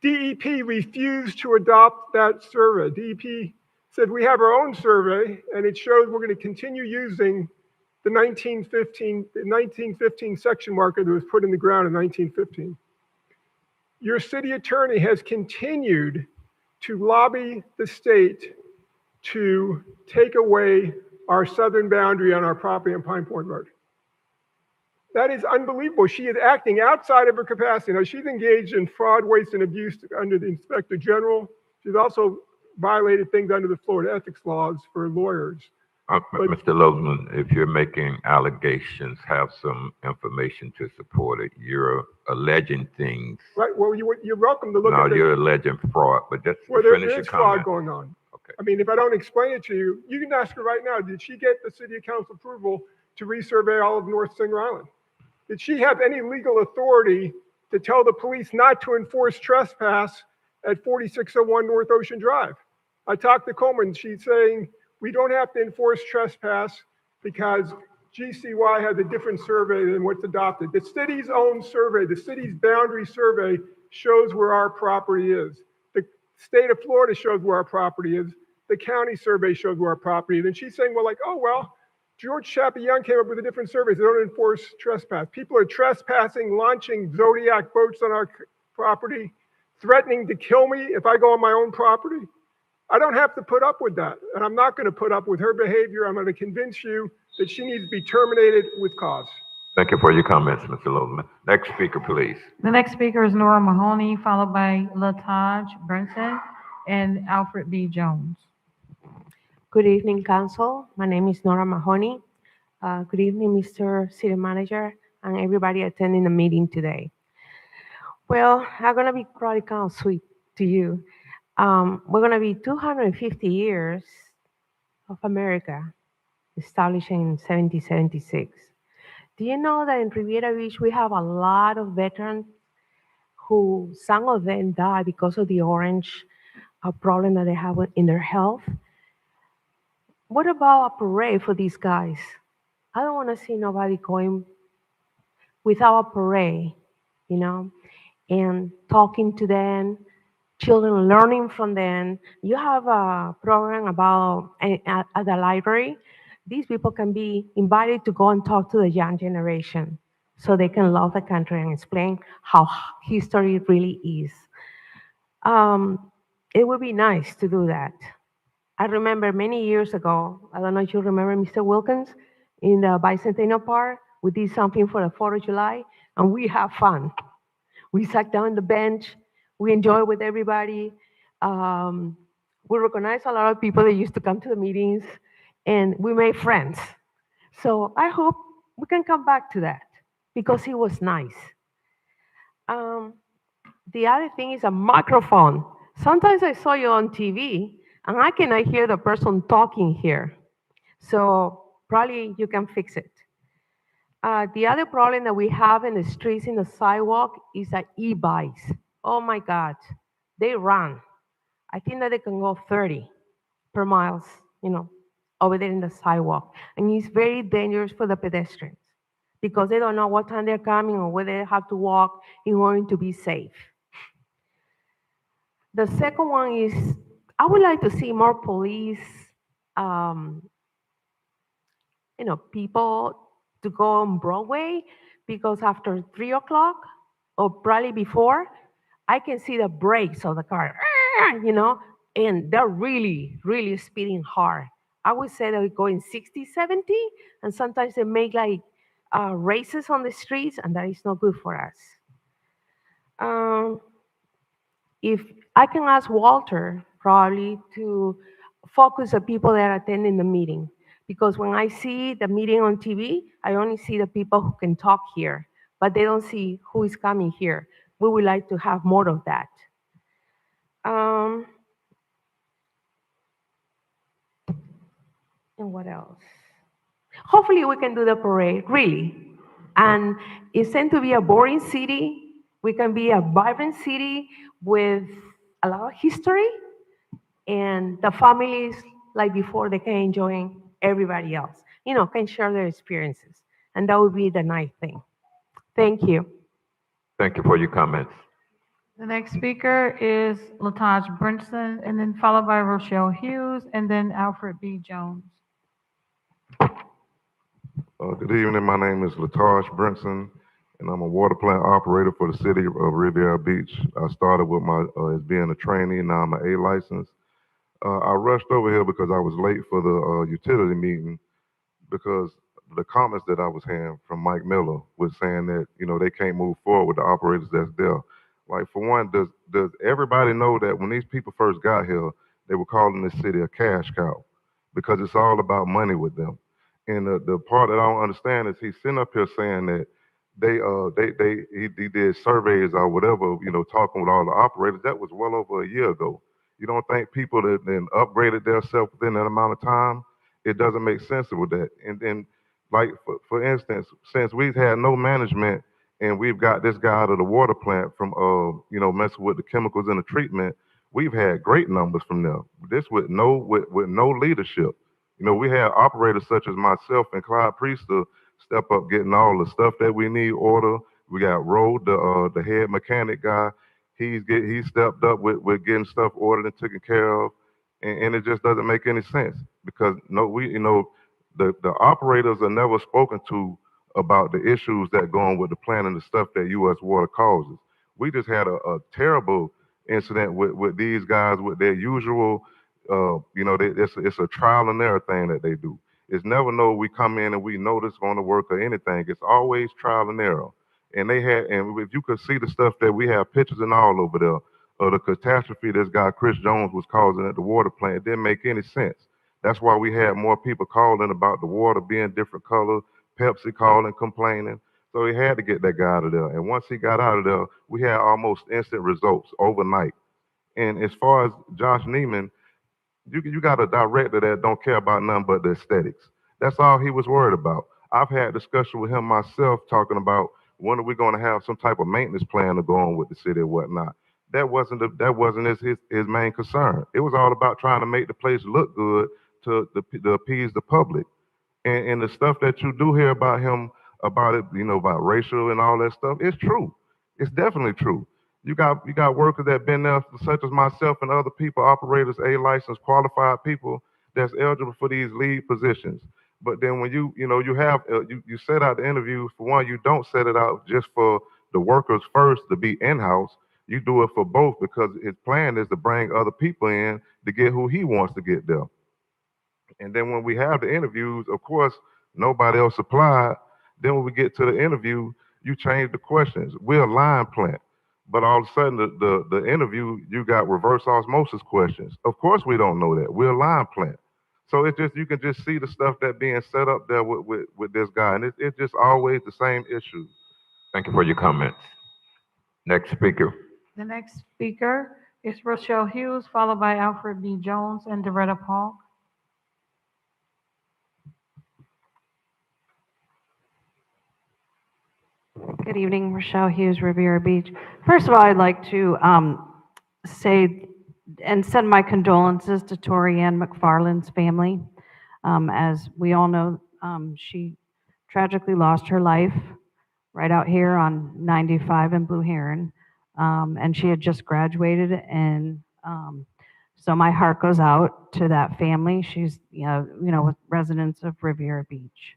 DEP refused to adopt that survey. DEP said we have our own survey and it shows we're going to continue using the 1915 section marker that was put in the ground in 1915. Your city attorney has continued to lobby the state to take away our southern boundary on our property on Pine Point Road. That is unbelievable. She is acting outside of her capacity. Now, she's engaged in fraud, waste, and abuse under the Inspector General. She's also violated things under the Florida ethics laws for lawyers. Mr. Lozman, if you're making allegations, have some information to support it. You're alleging things. Right, well, you're welcome to look No, at you're alleging fraud, but just Well, finish your there's fraud comment. going on. Okay. I mean, if I don't explain it to you, you can ask her right now, did she get the city council approval to resurvey all of North Singer Island? Did she have any legal authority to tell the police not to enforce trespass at 4601 North Ocean Drive? I talked to Coleman, she's saying, we don't have to enforce trespass because GCY has a different survey than what's adopted. The city's own survey, the city's boundary survey shows where our property is. The state of Florida shows where our property is. The county survey shows where our property is. And she's saying, well, like, oh, well, George Chappie-Young came up with a different survey. They don't enforce trespass. People are trespassing, launching Zodiac boats on our property, threatening to kill me if I go on my own property. I don't have to put up with that. And I'm not going to put up with her behavior. I'm going to convince you that she needs to be terminated with cause. Thank you for your comments, Mr. Lozman. Next speaker, please. The next speaker is Nora Mahoney, followed by Lataj Brunson and Alfred B. Jones. Good evening, Council. My name is Nora Mahoney. Good evening, Mr. City Manager, and everybody attending the meeting today. Well, I'm going to be probably kind of sweet to you. We're going to be 250 years of America, established in 1776. Do you know that in Riviera Beach, we have a lot of veterans who, some of them died because of the orange problem that they have in their health? What about a parade for these guys? I don't want to see nobody going without a parade, you know, and talking to them, children learning from them. You have a program about at the library. These people can be invited to go and talk to the young generation so they can love the country and explain how history really is. It would be nice to do that. I remember many years ago, I don't know if you remember Mr. Wilkins, in the Bicentennial Park, we did something for the 4th of July, and we have fun. We sat down on the bench, we enjoyed with everybody. We recognized a lot of people that used to come to the meetings, and we made friends. So I hope we can come back to that, because it was nice. The other thing is a microphone. Sometimes I saw you on TV, and I cannot hear the person talking here. So probably you can fix it. The other problem that we have in the streets, in the sidewalk, is that e-bikes. Oh my God, they run. I think that they can go 30 per miles, you know, over there in the sidewalk. And it's very dangerous for the pedestrians because they don't know what time they're coming or whether they have to walk in order to be safe. The second one is, I would like to see more police, people to go on Broadway, because after 3 o'clock or probably before, I can see the brakes of the car, and they're really, really speeding hard. I would say they're going 60, 70, and sometimes they make like races on the streets, and that is not good for us. If I can ask Walter probably to focus the people that are attending the meeting, because when I see the meeting on TV, I only see the people who can talk here, but they don't see who is coming here. We would like to have more of that. And what else? Hopefully we can do the parade, really. And instead to be a boring city, we can be a vibrant city with a lot of history, and the families, like before, they can enjoy everybody else, can share their experiences. And that would be the nice thing. Thank you. Thank you for your comments. The next speaker is Lataj Brinson, and then followed by Rochelle Hughes, and then Alfred B. Jones. Good evening. My name is Lataj Brinson, and I'm a water plant operator for the city of Riviera Beach. I started with as being a trainee, now I'm an A license. I rushed over here because I was late for the utility meeting, because the comments that I was hearing from Mike Miller was saying that, you know, they can't move forward with the operators that's there. Like, for one, does everybody know that when these people first got here, they were calling this city a cash cow because it's all about money with them. And the part that I don't understand is he's sitting up here saying that he did surveys or whatever, you know, talking with all the operators. That was well over a year ago. You don't think people that then upgraded themselves within that amount of time? It doesn't make sense with that. And then, like, for instance, since we've had no management and we've got this guy out of the water plant from, you know, messing with the chemicals in the treatment, we've had great numbers from them. This with no leadership. You know, we had operators such as myself and Clyde Priester step up getting all the stuff that we need order. We got Rode, the head mechanic guy. He stepped up with getting stuff ordered and taken care of, and it just doesn't make any sense because the operators are never spoken to about the issues that go on with the plant and the stuff that U.S. Water causes. We just had a terrible incident with these guys with their usual, it's a trial and error thing that they do. It's never no we come in and we know this is going to work or anything. It's always trial and error. And if you could see the stuff that we have pictures and all over there of the catastrophe this guy Chris Jones was causing at the water plant, it didn't make any sense. That's why we had more people calling about the water being different color, Pepsi calling, complaining. So he had to get that guy out of there. And once he got out of there, we had almost instant results overnight. And as far as Josh Neiman, you got a director that don't care about nothing but the aesthetics. That's all he was worried about. I've had discussion with him myself talking about when are we going to have some type of maintenance plan to go on with the city or whatnot. That wasn't his main concern. It was all about trying to make the place look good to appease the public. And the stuff that you do hear about him, about it, you know, about racial and all that stuff, it's true. It's definitely true. You got workers that been there, such as myself and other people, operators, A-licensed, qualified people that's eligible for these lead positions. But then when you set out the interviews, for one, you don't set it out just for the workers first to be in-house. You do it for both because his plan is to bring other people in to get who he wants to get there. And then when we have the interviews, of course, nobody else applied. Then when we get to the interview, you change the questions. We're a line plant. But all of a sudden, the interview, you got reverse osmosis questions. Of course, we don't know that. We're a line plant. So it's just, you can just see the stuff that being set up there with this guy. And it's just always the same issue. Thank you for your comments. Next speaker. The next speaker is Rochelle Hughes, followed by Alfred B. Jones and Doretta Paul. Good evening, Rochelle Hughes, Riviera Beach. First of all, I'd like to say and send my condolences to Tori Ann McFarland's family. As we all know, she tragically lost her life right out here on 95 in Blue Heron, and she had just graduated, and so my heart goes out to that family. She's, with residents of Riviera Beach.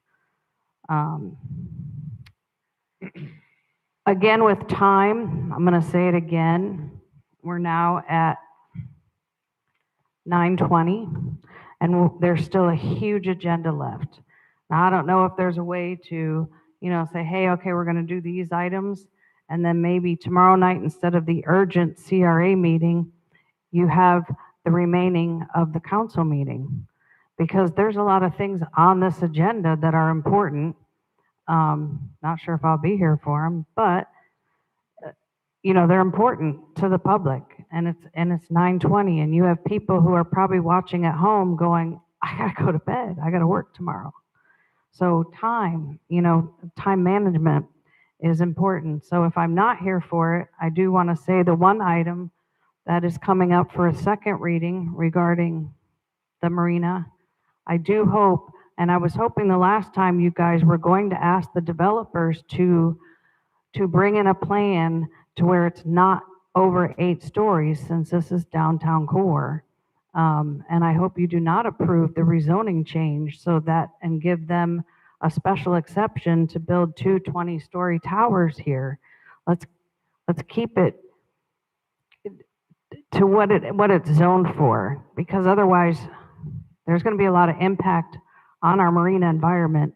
Again, with time, I'm going to say it again. We're now at 9:20, and there's still a huge agenda left. Now, I don't know if there's a way to, say, hey, okay, we're going to do these items, and then maybe tomorrow night, instead of the urgent CRA meeting, you have the remaining of the council meeting, because there's a lot of things on this agenda that are important. Not sure if I'll be here for them, but they're important to the public, and it's 9:20, and you have people who are probably watching at home going, I gotta go to bed, I gotta work tomorrow. So time management is important. So if I'm not here for it, I do want to say the one item that is coming up for a second reading regarding the Marina, I do hope, and I was hoping the last time you guys were going to ask the developers to bring in a plan to where it's not over 8 stories, since this is downtown core. And I hope you do not approve the rezoning change and give them a special exception to build 2 20-story towers here. Let's keep it to what it's zoned for, because otherwise there's going to be a lot of impact on our marina environment,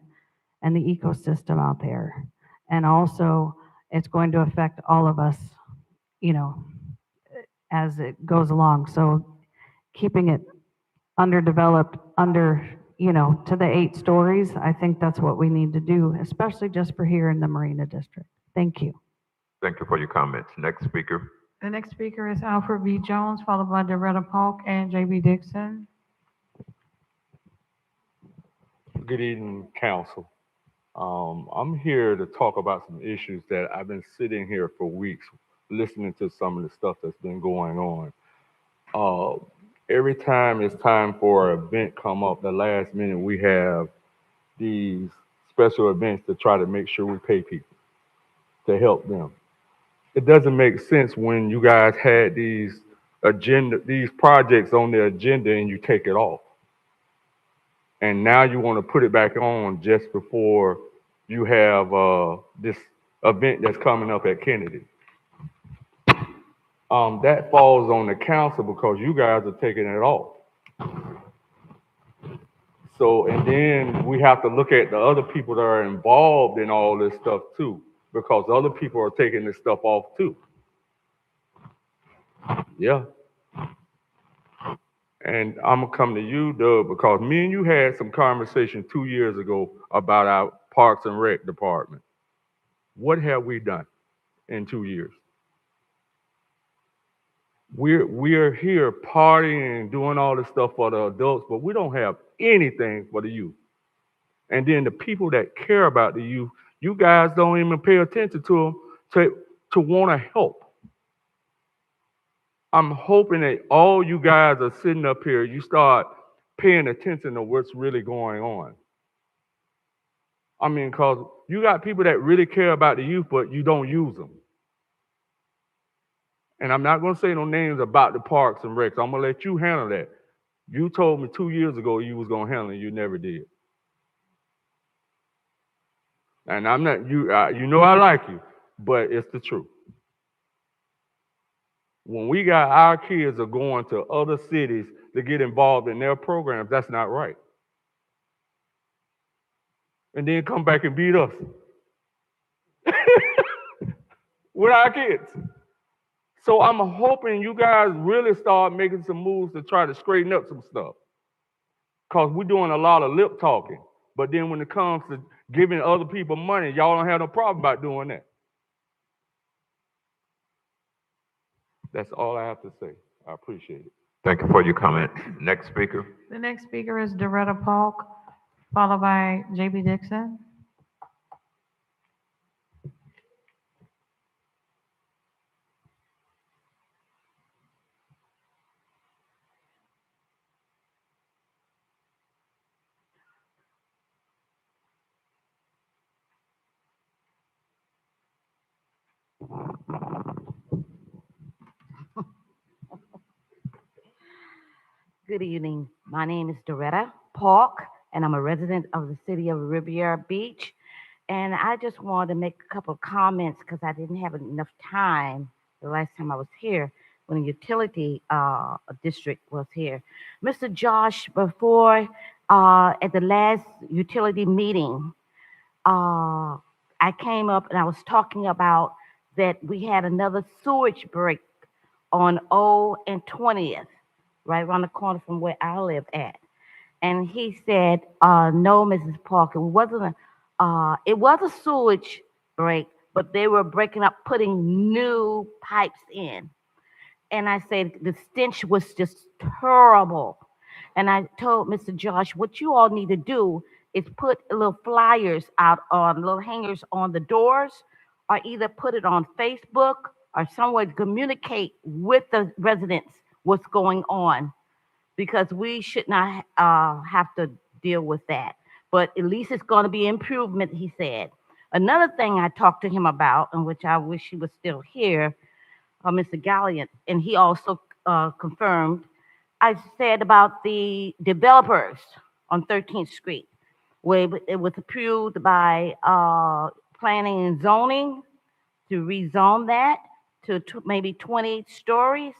and the ecosystem out there. And also, it's going to affect all of us, you know, as it goes along. So keeping it underdeveloped, to the 8 stories, I think that's what we need to do, especially just for here in the Marina District. Thank you. Thank you for your comments. Next speaker. The next speaker is Alfred B. Jones, followed by Doretta Polk and J.B. Dixon. Good evening, council. I'm here to talk about some issues that I've been sitting here for weeks, listening to some of the stuff that's been going on. Every time it's time for an event come up, the last minute we have these special events to try to make sure we pay people to help them. It doesn't make sense when you guys had these projects on the agenda and you take it off. And now you want to put it back on just before you have this event that's coming up at Kennedy. That falls on the council because you guys are taking it off. So, and then we have to look at the other people that are involved in all this stuff too, because other people are taking this stuff off too. Yeah. And I'm gonna come to you, Doug, because me and you had some conversation 2 years ago about our Parks and Rec department. What have we done in 2 years? We're here partying and doing all this stuff for the adults, but we don't have anything for the youth. And then the people that care about the youth, you guys don't even pay attention to them to want to help. I'm hoping that all you guys are sitting up here, you start paying attention to what's really going on. I mean, because you got people that really care about the youth, but you don't use them. And I'm not going to say no names about the Parks and Recs. I'm going to let you handle that. You told me 2 years ago you was going to handle it. You never did. And I'm not, you know I like you, but it's the truth. When we got our kids are going to other cities to get involved in their programs, that's not right. And then come back and beat us with our kids. So I'm hoping you guys really start making some moves to try to straighten up some stuff. Because we're doing a lot of lip talking. But then when it comes to giving other people money, y'all don't have no problem about doing that. That's all I have to say. I appreciate it. Thank you for your comment. Next speaker. The next speaker is Doretta Polk, followed by J.B. Dixon. Good evening. My name is Doretta Polk, and I'm a resident of the city of Riviera Beach. And I just wanted to make a couple of comments because I didn't have enough time the last time I was here when the utility district was here. Mr. Josh, before at the last utility meeting, I came up and I was talking about that we had another sewage break on O and 20th. Right around the corner from where I live at. And he said, no, Mrs. Parker, it was a sewage break, but they were breaking up, putting new pipes in. And I said, the stench was just terrible. And I told Mr. Josh, what you all need to do is put little flyers out on little hangers on the doors, or either put it on Facebook or somewhere to communicate with the residents what's going on, because we should not have to deal with that. But at least it's going to be improvement, he said. Another thing I talked to him about, and which I wish he was still here, Mr. Galliant, and he also confirmed, I said about the developers on 13th Street, where it was approved by planning and zoning to rezone that to maybe 28 stories.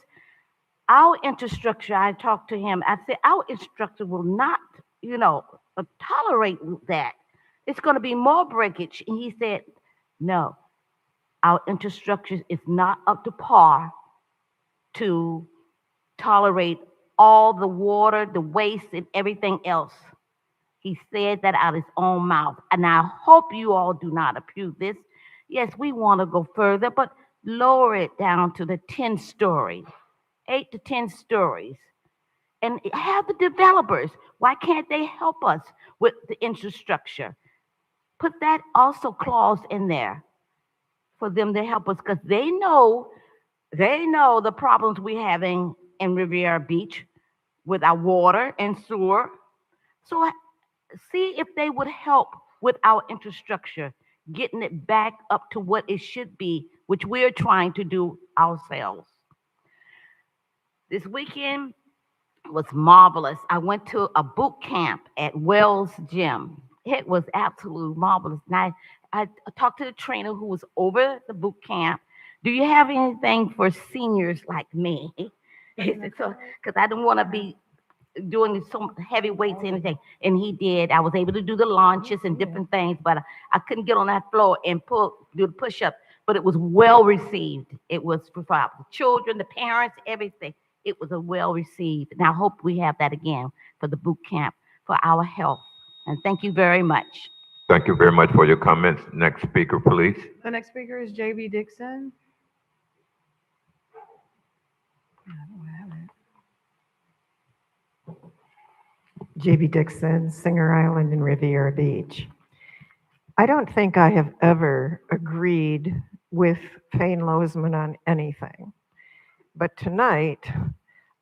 Our infrastructure, I talked to him, I said, our infrastructure will not, tolerate that. It's going to be more breakage. And he said, no, our infrastructure is not up to par to tolerate all the water, the waste, and everything else. He said that out of his own mouth. And I hope you all do not approve this. Yes, we want to go further, but lower it down to the 10-story, 8 to 10 stories. And have the developers, why can't they help us with the infrastructure? Put that also clause in there for them to help us, because they know the problems we're having in Riviera Beach with our water and sewer. So see if they would help with our infrastructure, getting it back up to what it should be, which we're trying to do ourselves. This weekend was marvelous. I went to a boot camp at Wells Gym. It was absolutely marvelous. And I talked to the trainer who was over the boot camp. Do you have anything for seniors like me? Because I don't want to be doing so heavy weights or anything. And he did. I was able to do the launches and different things, but I couldn't get on that floor and do the push-up. But it was well received. It was for the children, the parents, everything. It was a well received. And I hope we have that again for the boot camp for our health. And thank you very much. Thank you very much for your comments. Next speaker, please. The next speaker is J.B. Dixon. J.B. Dixon, Singer Island and Riviera Beach. I don't think I have ever agreed with Fane Lozman on anything. But tonight,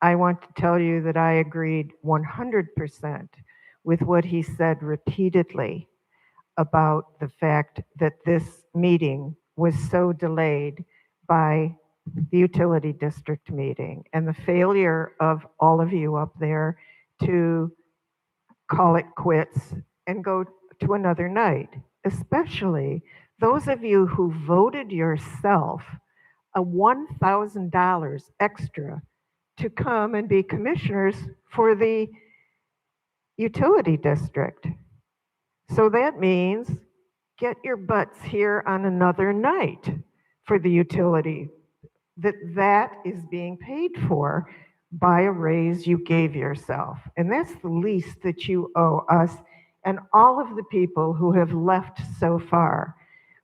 I want to tell you that I agreed 100% with what he said repeatedly about the fact that this meeting was so delayed by the utility district meeting and the failure of all of you up there to call it quits and go to another night, especially those of you who voted yourself a $1,000 extra to come and be commissioners for the utility district. So that means get your butts here on another night for the utility. That is being paid for by a raise you gave yourself. And that's the least that you owe us and all of the people who have left so far,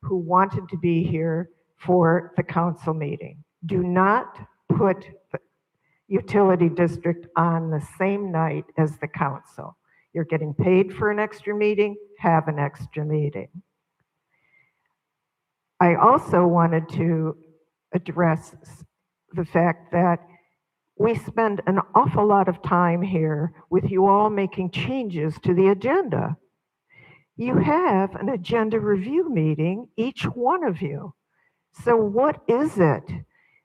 who wanted to be here for the council meeting. Do not put the utility district on the same night as the council. You're getting paid for an extra meeting, have an extra meeting. I also wanted to address the fact that we spend an awful lot of time here with you all making changes to the agenda. You have an agenda review meeting, each one of you. So what is it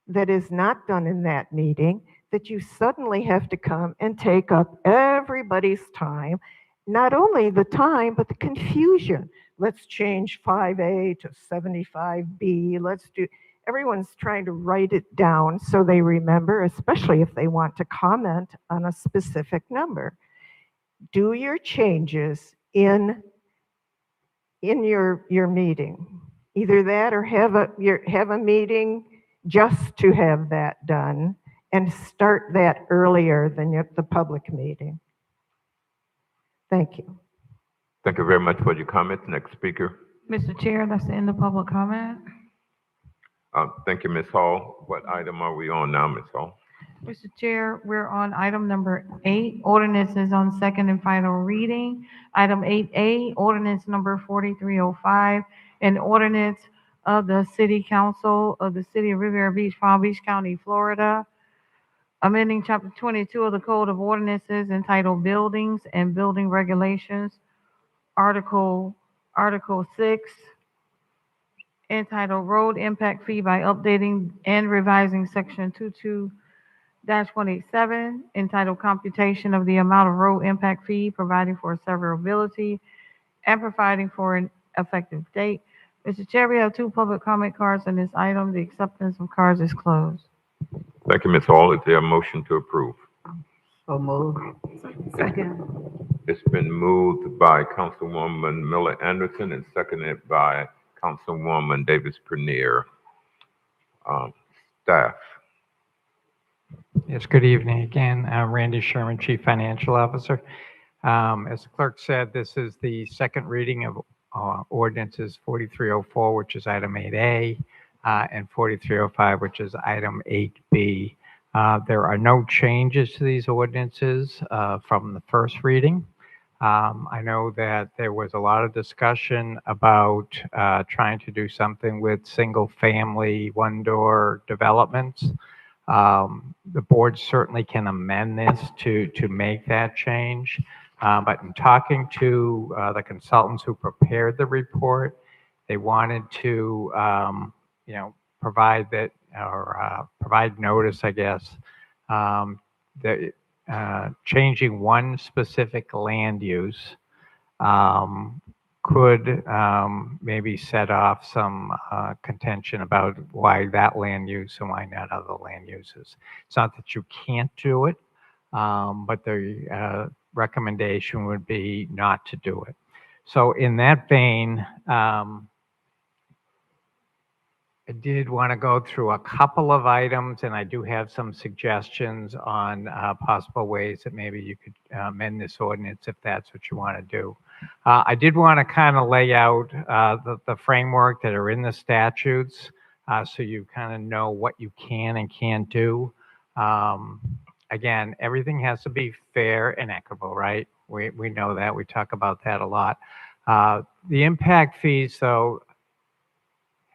that is not done in that meeting that you suddenly have to come and take up everybody's time? Not only the time, but the confusion. Let's change 5A to 75B. Everyone's trying to write it down so they remember, especially if they want to comment on a specific number. Do your changes in your meeting. Either that or have a meeting just to have that done and start that earlier than the public meeting. Thank you. Thank you very much for your comments. Next speaker. Mr. Chair, that's the end of public comment. Thank you, Ms. Hall. What item are we on now, Ms. Hall? Mr. Chair, we're on item number 8, ordinances on second and final reading. Item 8A, ordinance number 4305, an ordinance of the City Council of the City of Riviera Beach, Palm Beach County, Florida, amending Chapter 22 of the Code of Ordinances entitled Buildings and Building Regulations, Article 6, entitled Road Impact Fee by updating and revising Section 22-187, entitled Computation of the Amount of Road Impact Fee, providing for severability and providing for an effective date. Mr. Chair, we have 2 public comment cards on this item. The acceptance of cards is closed. Thank you, Ms. Hall. Is there a motion to approve? So moved. Second. It's been moved by Councilwoman Miller Anderson and seconded by Councilwoman Davis Bernier. Staff. Yes, good evening again. I'm Randy Sherman, Chief Financial Officer. As the clerk said, this is the second reading of ordinances 4304, which is item 8A, and 4305, which is item 8B. There are no changes to these ordinances from the first reading. I know that there was a lot of discussion about trying to do something with single-family, one-door developments. The board certainly can amend this to make that change. But in talking to the consultants who prepared the report, they wanted to, provide that or provide notice, I guess, that changing one specific land use could maybe set off some contention about why that land use and why not other land uses. It's not that you can't do it, but the recommendation would be not to do it. So in that vein, I did want to go through a couple of items, and I do have some suggestions on possible ways that maybe you could amend this ordinance if that's what you want to do. I did want to kind of lay out the framework that are in the statutes so you kind of know what you can and can't do. Again, everything has to be fair and equitable, right? We know that. We talk about that a lot. The impact fees, though,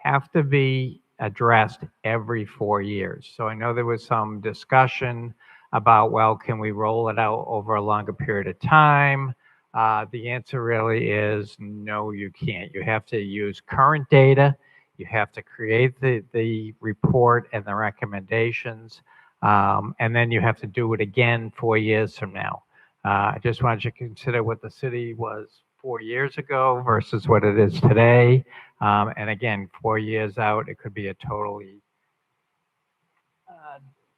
have to be addressed every 4 years. So I know there was some discussion about, well, can we roll it out over a longer period of time? The answer really is no, you can't. You have to use current data. You have to create the report and the recommendations, and then you have to do it again 4 years from now. I just want you to consider what the city was 4 years ago versus what it is today. And again, 4 years out, it could be a totally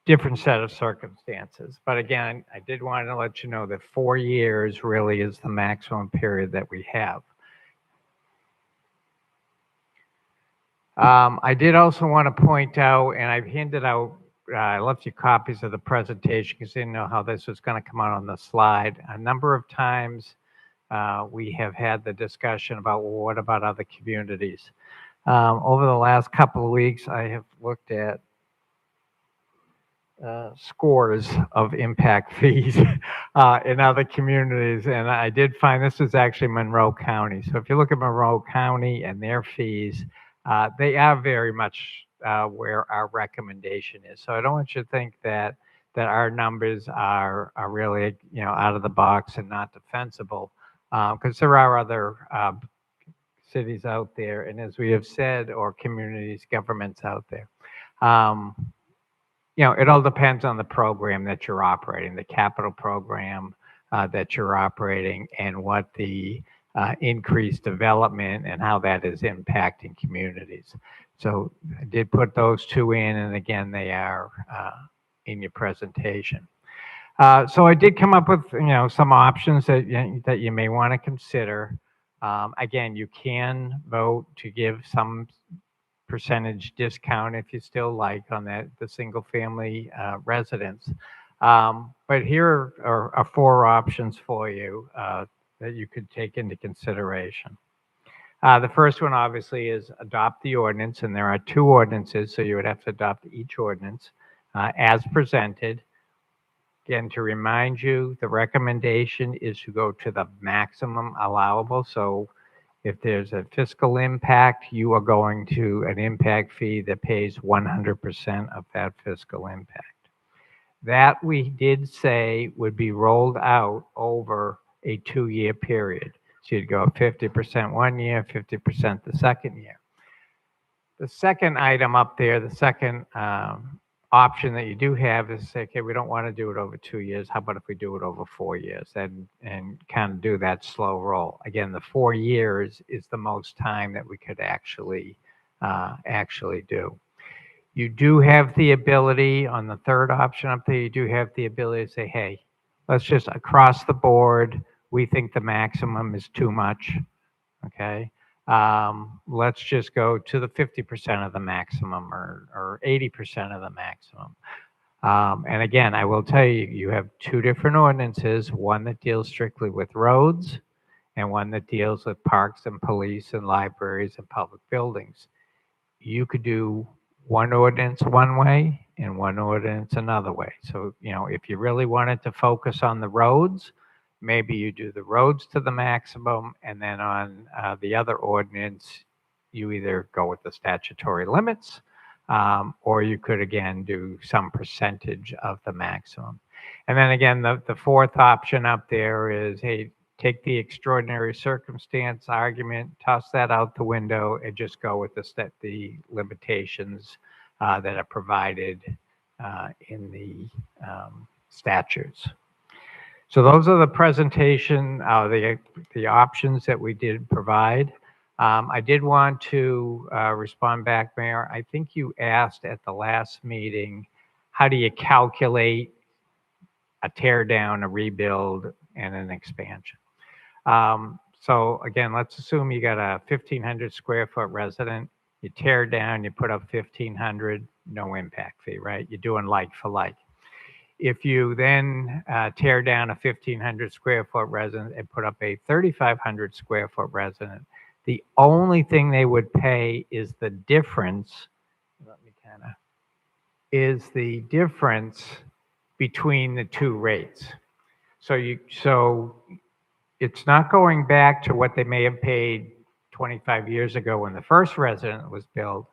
different set of circumstances. But again, I did want to let you know that 4 years really is the maximum period that we have. I did also want to point out, and I've handed out, I left you copies of the presentation because I didn't know how this was going to come out on the slide. A number of times we have had the discussion about, well, what about other communities? Over the last couple of weeks, I have looked at scores of impact fees in other communities, and I did find this is actually Monroe County. So if you look at Monroe County and their fees, they are very much where our recommendation is. So I don't want you to think that our numbers are really out of the box and not defensible, because there are other cities out there, and as we have said, or communities, governments out there. It all depends on the program that you're operating, the capital program that you're operating, and what the increased development and how that is impacting communities. So I did put those two in, and again, they are in your presentation. So I did come up with some options that you may want to consider. Again, you can vote to give some percentage discount if you still like on the single family residence. But here are 4 options for you that you could take into consideration. The first one obviously is adopt the ordinance, and there are 2 ordinances, so you would have to adopt each ordinance as presented. Again, to remind you, the recommendation is to go to the maximum allowable. So if there's a fiscal impact, you are going to an impact fee that pays 100% of that fiscal impact. That we did say would be rolled out over a 2-year period. So you'd go 50% 1 year, 50% the second year. The second item up there, the second option that you do have is say, okay, we don't want to do it over 2 years. How about if we do it over 4 years and kind of do that slow roll? Again, the 4 years is the most time that we could actually do. You do have the ability on the third option up there, you do have the ability to say, hey, let's just across the board, we think the maximum is too much, okay? Let's just go to the 50% of the maximum or 80% of the maximum. And again, I will tell you, you have two different ordinances, one that deals strictly with roads and one that deals with parks and police and libraries and public buildings. You could do one ordinance one way and one ordinance another way. So, you know, if you really wanted to focus on the roads, maybe you do the roads to the maximum, and then on the other ordinance, you either go with the statutory limits, or you could again do some percentage of the maximum. And then again, the fourth option up there is, hey, take the extraordinary circumstance argument, toss that out the window, and just go with the limitations that are provided in the statutes. So those are the presentation, the options that we did provide. I did want to respond back, Mayor. I think you asked at the last meeting, how do you calculate a tear down, a rebuild, and an expansion? So again, let's assume you got a 1,500 square foot resident, you tear down, you put up 1,500, no impact fee, right? You're doing like for like. If you then tear down a 1,500 square foot resident and put up a 3,500 square foot resident, the only thing they would pay is the difference, is the difference between the two rates. So it's not going back to what they may have paid 25 years ago when the first resident was built.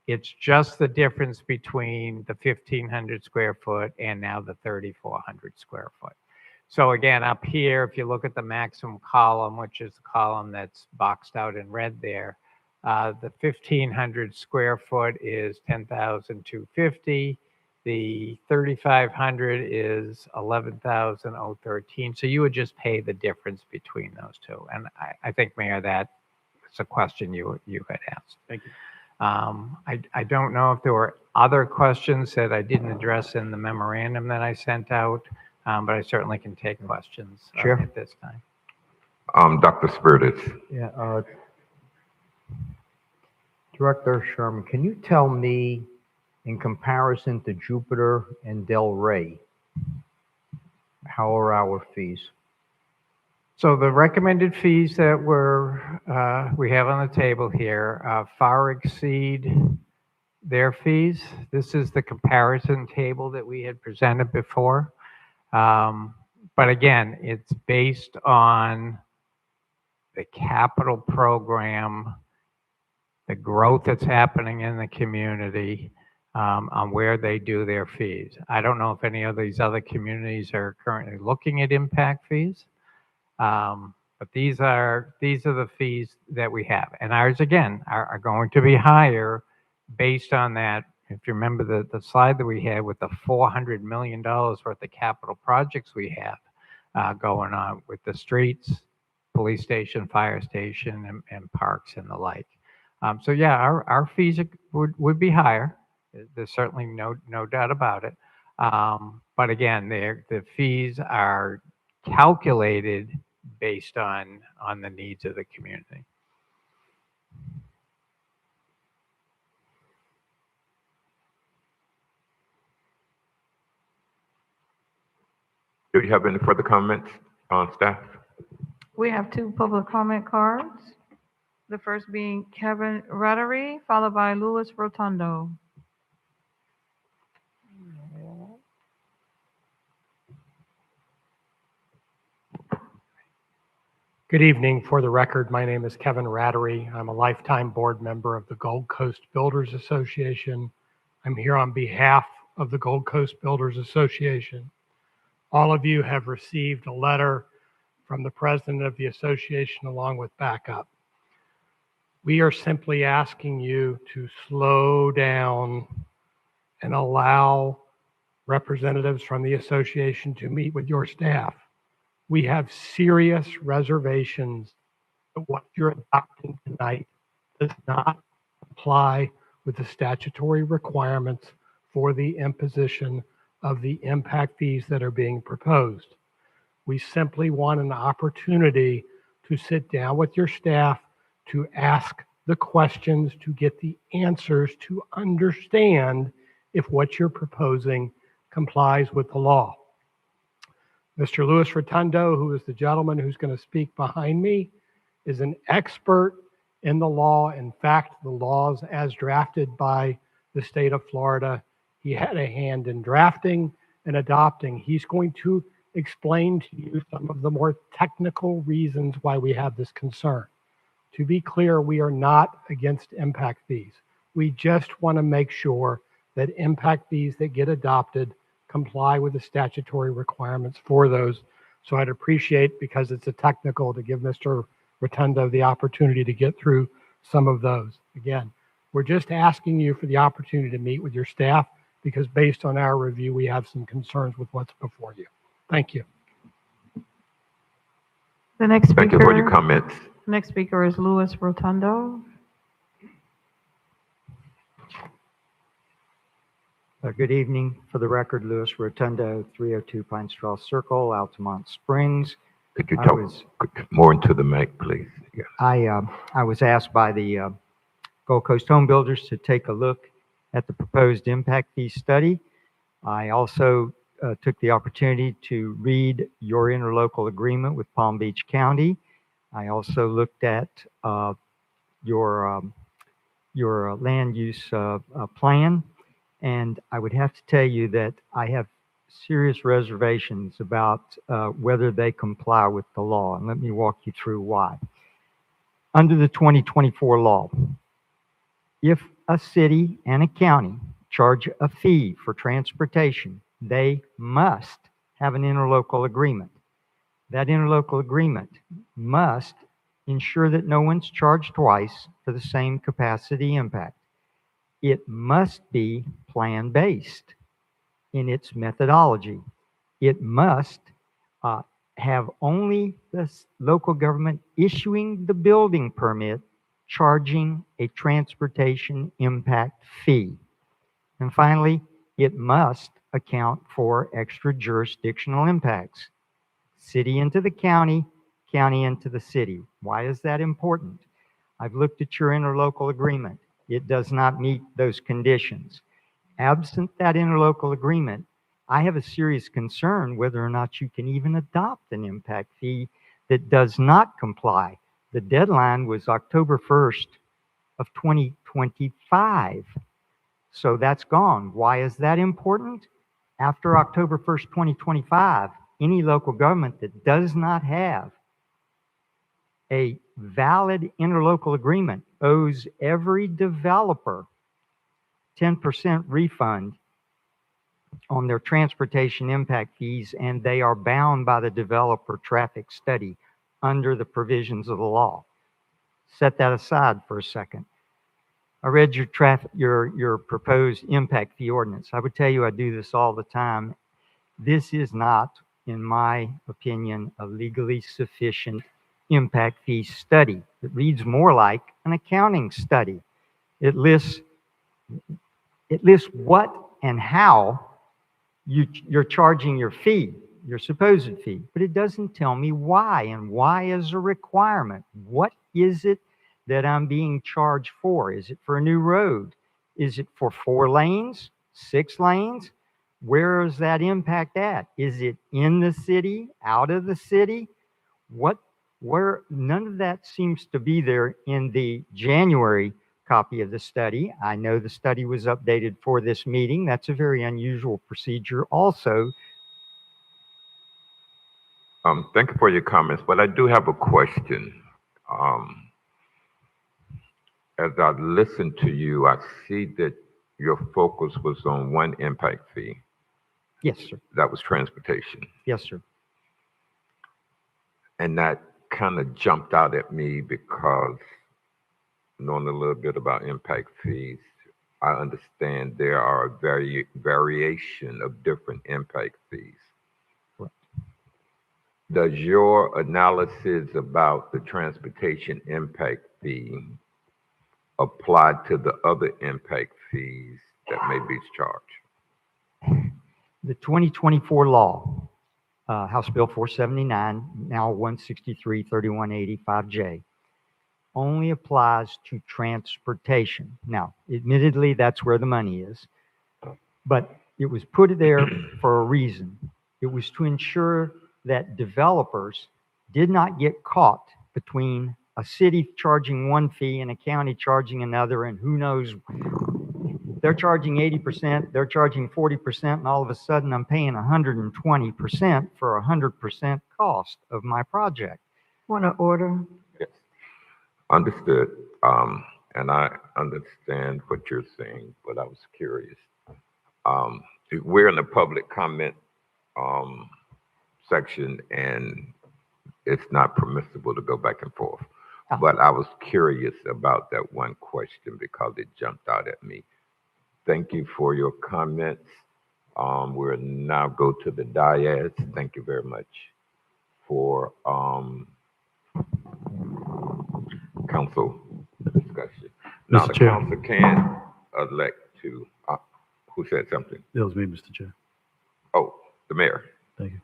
It's just the difference between the 1,500 square foot and now the 3,400 square foot. So again, up here, if you look at the maximum column, which is the column that's boxed out in red there, the 1,500 square foot is $10,250. The 3,500 is $11,013. So you would just pay the difference between those two. And I think, Mayor, that's a question you had asked. Thank you. I don't know if there were other questions that I didn't address in the memorandum that I sent out, but I certainly can take questions at this time. Dr. Spiritus. Yeah, Director Sherman, can you tell me, in comparison to Jupiter and Del Rey, how are our fees? So the recommended fees that we have on the table here far exceed their fees. This is the comparison table that we had presented before. But again, it's based on the capital program, the growth that's happening in the community, on where they do their fees. I don't know if any of these other communities are currently looking at impact fees. But these are the fees that we have. And ours, again, are going to be higher based on that. If you remember the slide that we had with the $400 million worth of capital projects we have going on with the streets, police station, fire station, and parks and the like. So yeah, our fees would be higher. There's certainly no doubt about it. But again, the fees are calculated based on the needs of the community. Do you have any further comments on staff? We have two public comment cards. The first being Kevin Ruttery, followed by Louis Rotundo. Good evening. For the record, my name is Kevin Rattery. I'm a lifetime board member of the Gold Coast Builders Association. I'm here on behalf of the Gold Coast Builders Association. All of you have received a letter from the president of the association along with backup. We are simply asking you to slow down and allow representatives from the association to meet with your staff. We have serious reservations that what you're adopting tonight does not apply with the statutory requirements for the imposition of the impact fees that are being proposed. We simply want an opportunity to sit down with your staff, to ask the questions, to get the answers, to understand if what you're proposing complies with the law. Mr. Louis Rotundo, who is the gentleman who's going to speak behind me, is an expert in the law. In fact, the laws as drafted by the state of Florida, he had a hand in drafting and adopting. He's going to explain to you some of the more technical reasons why we have this concern. To be clear, we are not against impact fees. We just want to make sure that impact fees that get adopted comply with the statutory requirements for those. So I'd appreciate, because it's a technical, to give Mr. Rotundo the opportunity to get through some of those. Again, we're just asking you for the opportunity to meet with your staff, because based on our review, we have some concerns with what's before you. Thank you. The next speaker. Thank you for your comments. Next speaker is Louis Rotundo. Good evening. For the record, Louis Rotundo, 302 Pine Straw Circle, Altamont Springs. Could you talk more into the mic, please? Yeah. I was asked by the Gold Coast Home Builders to take a look at the proposed impact fee study. I also took the opportunity to read your interlocal agreement with Palm Beach County. I also looked at your land use plan, and I would have to tell you that I have serious reservations about whether they comply with the law, and let me walk you through why. Under the 2024 law, if a city and a county charge a fee for transportation, they must have an interlocal agreement. That interlocal agreement must ensure that no one's charged twice for the same capacity impact. It must be plan-based in its methodology. It must have only the local government issuing the building permit charging a transportation impact fee. And finally, it must account for extra jurisdictional impacts. City into the county, county into the city. Why is that important? I've looked at your interlocal agreement. It does not meet those conditions. Absent that interlocal agreement, I have a serious concern whether or not you can even adopt an impact fee that does not comply. The deadline was October 1st of 2025. So that's gone. Why is that important? After October 1st, 2025, any local government that does not have a valid interlocal agreement owes every developer 10% refund on their transportation impact fees, and they are bound by the developer traffic study under the provisions of the law. Set that aside for a second. I read your proposed impact fee ordinance. I would tell you I do this all the time. This is not, in my opinion, a legally sufficient impact fee study. It reads more like an accounting study. It lists what and how you're charging your fee, your supposed fee, but it doesn't tell me why, and why is a requirement. What is it that I'm being charged for? Is it for a new road? Is it for 4 lanes, 6 lanes? Where is that impact at? Is it in the city, out of the city? Where none of that seems to be there in the January copy of the study. I know the study was updated for this meeting. That's a very unusual procedure also. Thank you for your comments, but I do have a question. As I listened to you, I see that your focus was on one impact fee. Yes, sir. That was transportation. Yes, sir. And that kind of jumped out at me because knowing a little bit about impact fees, I understand there are a variation of different impact fees. Right. Does your analysis about the transportation impact fee apply to the other impact fees that may be charged? The 2024 law House Bill 479, now 163-3185J, only applies to transportation. Now, admittedly, that's where the money is, but it was put there for a reason. It was to ensure that developers did not get caught between a city charging one fee and a county charging another, and who knows, they're charging 80%, they're charging 40%, and all of a sudden I'm paying 120% for 100% cost of my project. Want to order? Yes. Understood. And I understand what you're saying, but I was curious. We're in the public comment section, and it's not permissible to go back and forth. But I was curious about that one question because it jumped out at me. Thank you for your comments. We'll now go to the dais. Thank you very much for council discussion. Now, the Chair. council can elect to, who said something? That was me, Mr. Chair. Oh, the mayor. Thank you.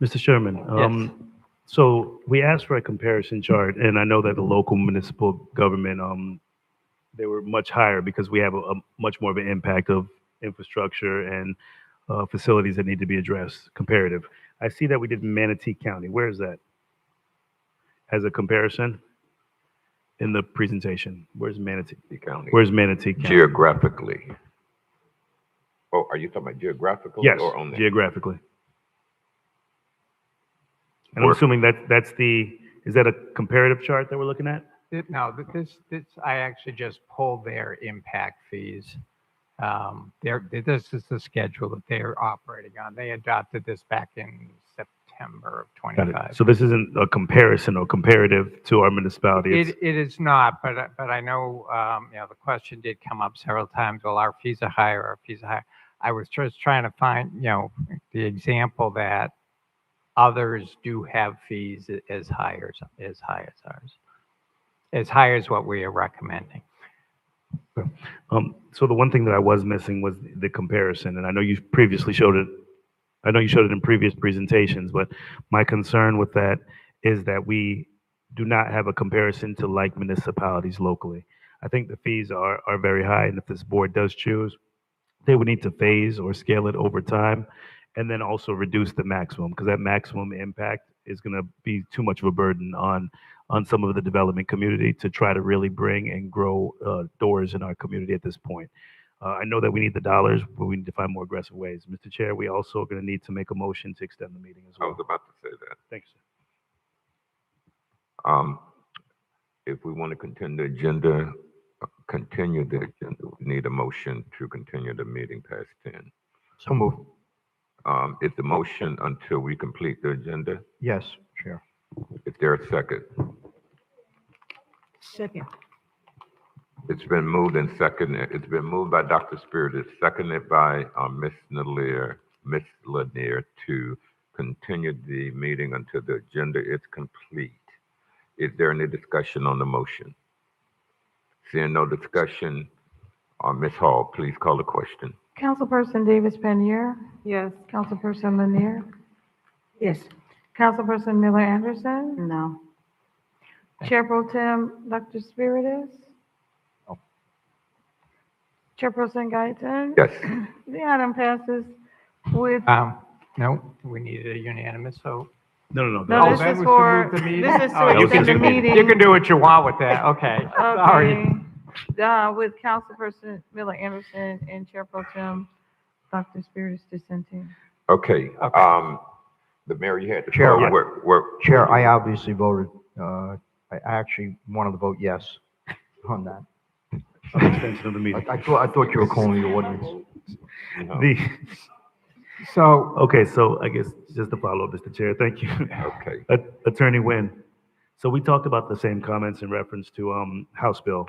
Mr. Sherman, so we asked for a comparison chart, and I know that the local municipal government, they were much higher because we have a much more of an impact of infrastructure and facilities that need to be addressed, comparative. I see that we did Manatee County. Where is that? As a comparison in the presentation. Where's Manatee County? Where's Manatee County? Geographically. Oh, are you talking about geographically Yes, or on there? geographically. And I'm assuming that's is that a comparative chart that we're looking at? No, I actually just pulled their impact fees. This is the schedule that they're operating on. They adopted this back in September of Got 25. it. So this isn't a comparison or comparative to our municipality. It is not, but I know, the question did come up several times. Well, our fees are higher, our fees are higher. I was just trying to find, the example that others do have fees as high as ours, as high as what we are recommending. So the one thing that I was missing was the comparison, and I know you previously showed it. I know you showed it in previous presentations, but my concern with that is that we do not have a comparison to like municipalities locally. I think the fees are very high, and if this board does choose, they would need to phase or scale it over time, and then also reduce the maximum, because that maximum impact is going to be too much of a burden on some of the development community to try to really bring and grow doors in our community at this point. I know that we need the dollars, but we need to find more aggressive ways. Mr. Chair, we also are going to need to make a motion to extend the meeting as I well. was about to say that. Thanks, sir. If we want to continue the agenda, we need a motion to continue the meeting past 10. So move. Is the motion until we complete the agenda? Yes, Chair. Is there a second? Second. It's been moved and seconded. It's been moved by Dr. Spirit. It's seconded by Ms. Lanier to continue the meeting until the agenda is complete. Is there any discussion on the motion? Seeing no discussion, Ms. Hall, please call the question. Councilperson Davis Panier, Yes. Councilperson Lanier, Yes. Councilperson Miller Anderson, No. Chair Pro Tem Dr. Spiritus. Chairperson Guyton. Yes. The item passes with. No, we needed a unanimous vote. No. No, Oh, this that is was to for, move the meeting? this is Oh, to you can extend the do- meeting. You can do what you want with that, okay. Sorry. Okay. With Councilperson Miller Anderson and Chair Pro Tem Dr. Spiritus dissenting. Okay. The mayor, you had the Chair, floor. Chair, I obviously voted, I actually wanted to vote yes on that. Extension of the meeting. I thought you were calling the ordinance. Okay, so I guess just to follow up, Mr. Chair, thank you. Okay. Attorney Nguyen. So we talked about the same comments in reference to House Bill,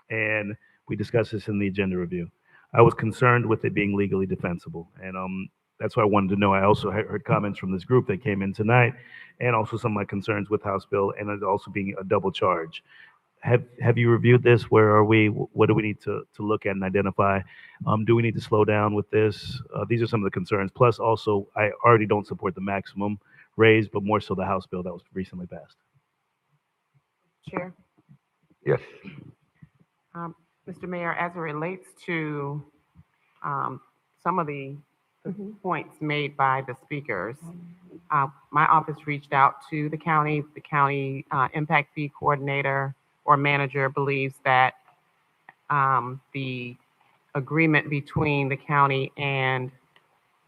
and we discussed this in the agenda review. I was concerned with it being legally defensible, and that's why I wanted to know. I also heard comments from this group that came in tonight, and also some of my concerns with House Bill, and it also being a double charge. have you reviewed this? Where are we? What do we need to look at and identify? Do we need to slow down with this? These are some of the concerns. Plus, also, I already don't support the maximum raise, but more so the House bill that was recently passed. Chair. Yes. Mr. Mayor, as it relates to some of the points made by the speakers, my office reached out to the county. The county impact fee coordinator or manager believes that the agreement between the county and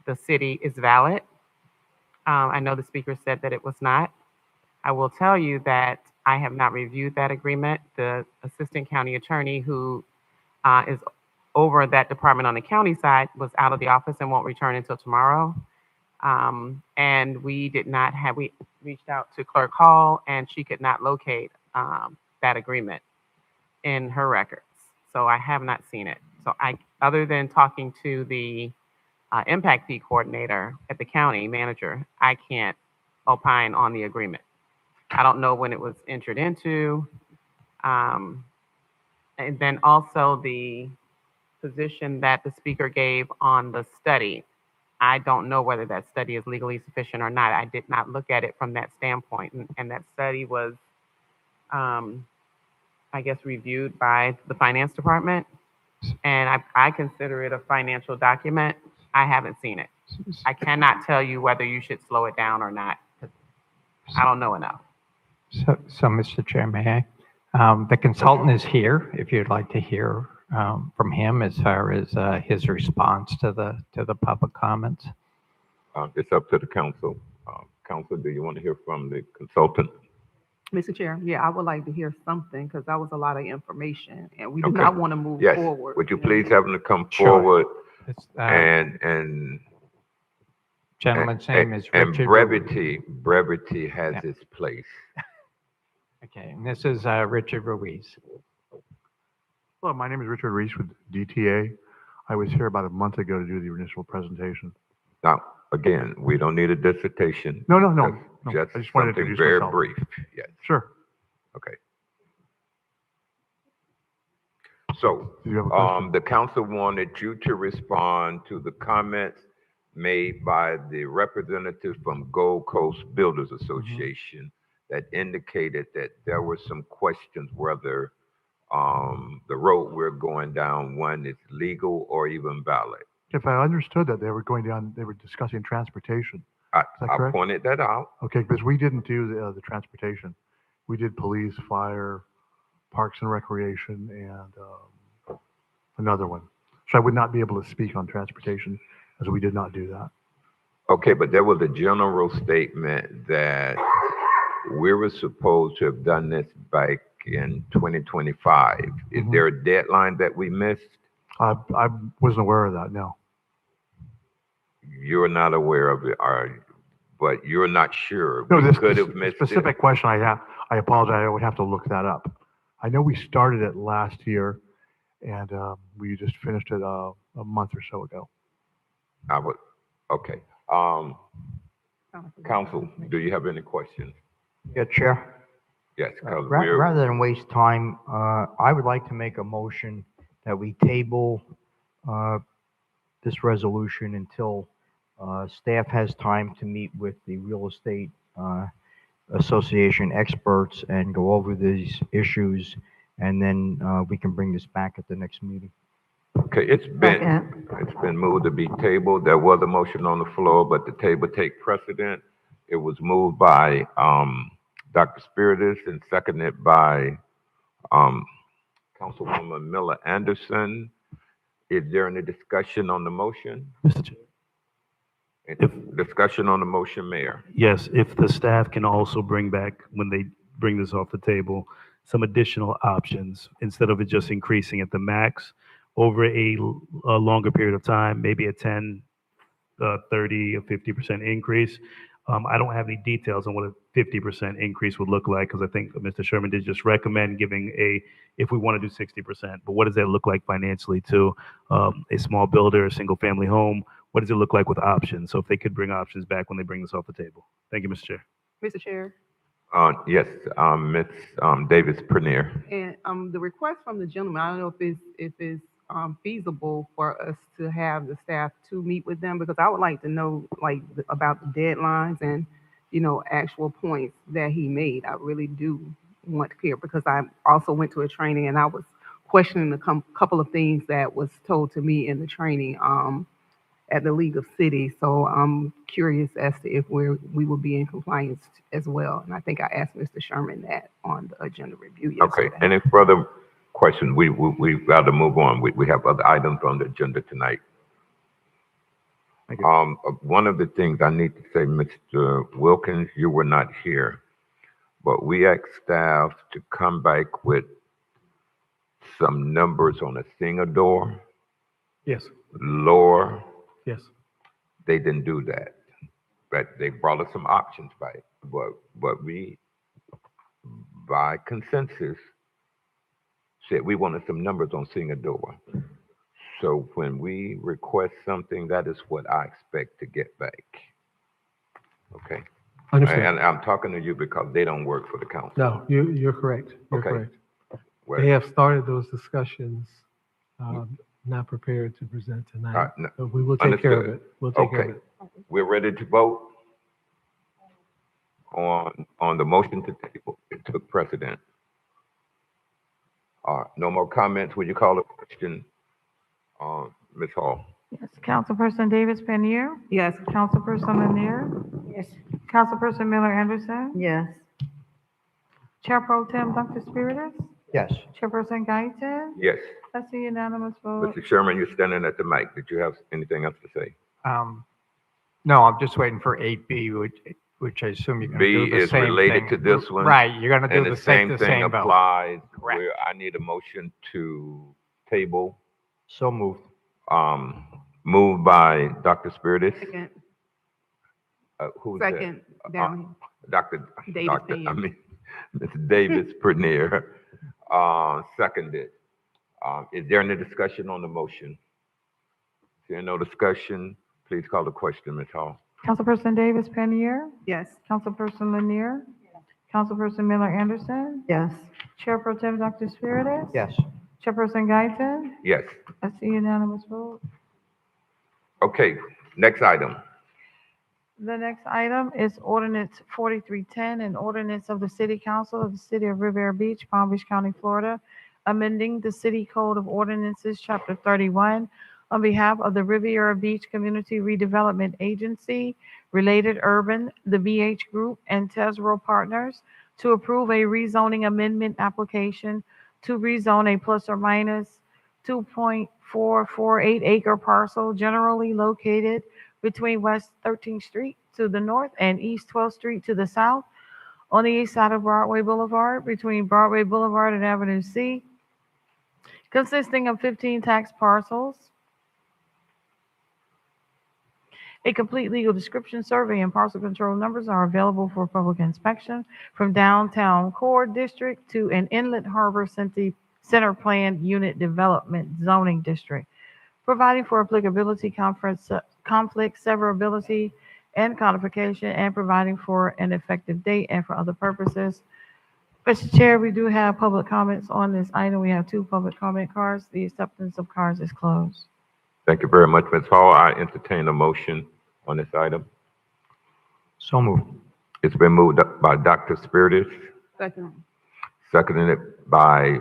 the city is valid. I know the speaker said that it was not. I will tell you that I have not reviewed that agreement. The assistant county attorney who is over that department on the county side was out of the office and won't return until tomorrow. And we reached out to Clerk Hall and she could not locate that agreement in her records. So I have not seen it. So other than talking to the impact fee coordinator at the county manager, I can't opine on the agreement. I don't know when it was entered into. And then also the position that the speaker gave on the study. I don't know whether that study is legally sufficient or not. I did not look at it from that standpoint. And that study was, I guess, reviewed by the finance department. And I consider it a financial document. I haven't seen it. I cannot tell you whether you should slow it down or not. I don't know enough. So Mr. Chair, may I? The consultant is here, if you'd like to hear from him as far as his response to the public comments. It's up to the council. Council, do you want to hear from the consultant? Mr. Chair, yeah, I would like to hear something because that was a lot of information and we do Okay. not want to move Yes. forward. Would you please have them to come Sure. forward? And gentleman's name is and Richard. brevity has Yeah. its place. Okay, and this is Richard Ruiz. Hello, my name is Richard Reese with DTA. I was here about a month ago to do the initial presentation. Now, again, we don't need a dissertation. No. Just I just wanted to something introduce very myself. brief. Yes. Sure. Okay. So, Do you have a question? the council wanted you to respond to the comments made by the representative from Gold Coast Builders Association that indicated that there were some questions whether the road we're going down, one, is legal or even valid. If I understood that they were going down, they were discussing transportation. I that correct? pointed that out. Okay, because we didn't do the transportation. We did police, fire, parks and recreation, and another one. So I would not be able to speak on transportation as we did not do that. Okay, but there was a general statement that we were supposed to have done this back in 2025. Is there a deadline that we missed? I wasn't aware of that, no. You're not aware of it, but you're not sure. No, We this could have missed specific it. question I have, I apologize, I would have to look that up. I know we started it last year, and we just finished it a month or so ago. Okay. Council, do you have any questions? Yeah, Chair. Yes, because Rather than waste time, I would like to make a motion that we table this resolution until staff has time to meet with the real estate association experts and go over these issues, and then we can bring this back at the next meeting. Okay, it's been moved to be tabled. There was a motion on the floor, but the table take precedent. It was moved by Dr. Spiritus and seconded by Councilwoman Miller Anderson. Is there any discussion on the motion? Mr. Chair. Discussion on the motion, Mayor. Yes, if the staff can also bring back, when they bring this off the table, some additional options instead of it just increasing at the max over a longer period of time, maybe a 10, 30, or 50% increase. I don't have any details on what a 50% increase would look like because I think Mr. Sherman did just recommend giving if we want to do 60%, but what does that look like financially to a small builder, a single family home? What does it look like with options? So if they could bring options back when they bring this off the table. Thank you, Mr. Chair. Mr. Chair, Yes, Ms. Davis Premier. And the request from the gentleman, I don't know if it's feasible for us to have the staff to meet with them, because I would like to know like about the deadlines and, you know, actual points that he made. I really do want to hear, because I also went to a training and I was questioning a couple of things that was told to me in the training at the League of Cities. So I'm curious as to if we will be in compliance as well. And I think I asked Mr. Sherman that on the agenda review Okay, yesterday. any further questions? We've got to move on. We have other items on the agenda tonight. One of the things I need to say, Mr. Wilkins, you were not here, but we asked staff to come back with some numbers on a single door, Yes, lower. yes. They didn't do that, but they brought us some options back. But we, by consensus, said we wanted some numbers on single door. So when we request something, that is what I expect to get back. Okay. Understand. And I'm talking to you because they don't work for the council. No, you're correct. You're Okay. correct. Well, They have started those discussions, not prepared to present tonight, no, but we will take care of understood. it. We'll take care of Okay. it. We're ready to vote on the motion to table. It took precedent. No more comments. Will you call a question, Ms. Hall? Yes, Councilperson Davis Pannier, Yes. Councilperson Lanier, Yes. Councilperson Miller Anderson, Yes. Chair Pro Tem Dr. Spiritus, Yes. Chairperson Guyton. Yes. That's a unanimous vote. Mr. Sherman, you're standing at the mic. Did you have anything else to say? No, I'm just waiting for 8B, which I assume you're going to do B the is same related thing. to this one. Right, you're going to do And the same thing vote. applies. Correct. Where I need a motion to table. So moved. Moved by Dr. Spiritus. Second. Who's that? Second down. Dr. Davis Pannier. Ms. Davis Bernier, seconded. Is there any discussion on the motion? Is there no discussion? Please call the question, Ms. Hall. Councilperson Davis Pannier, Yes. Councilperson Lanier, Councilperson Miller Anderson, Yes. Chair Pro Tem Dr. Spiritus. Yes. Chairperson Guyton. Yes. That's a unanimous vote. Okay, next item. The next item is Ordinance 4310, an ordinance of the City Council of the City of Riviera Beach, Palm Beach County, Florida, amending the City Code of Ordinances, Chapter 31, on behalf of the Riviera Beach Community Redevelopment Agency, Related Urban, the BH Group, and Tesoro Partners to approve a rezoning amendment application to rezone a plus or minus 2.448 acre parcel generally located between West 13th Street to the north and East 12th Street to the south on the east side of Broadway Boulevard between Broadway Boulevard and Avenue C, consisting of 15 tax parcels. A complete legal description, survey, and parcel control numbers are available for public inspection from downtown core district to an inlet harbor center planned unit development zoning district, providing for applicability, conflict, severability, and codification, and providing for an effective date and for other purposes. Mr. Chair, we do have public comments on this item. We have 2 public comment cards. The acceptance of cards is closed. Thank you very much, Ms. Hall. I entertain a motion on this item. So moved. It's been moved up by Dr. Spiritus, Second. seconded by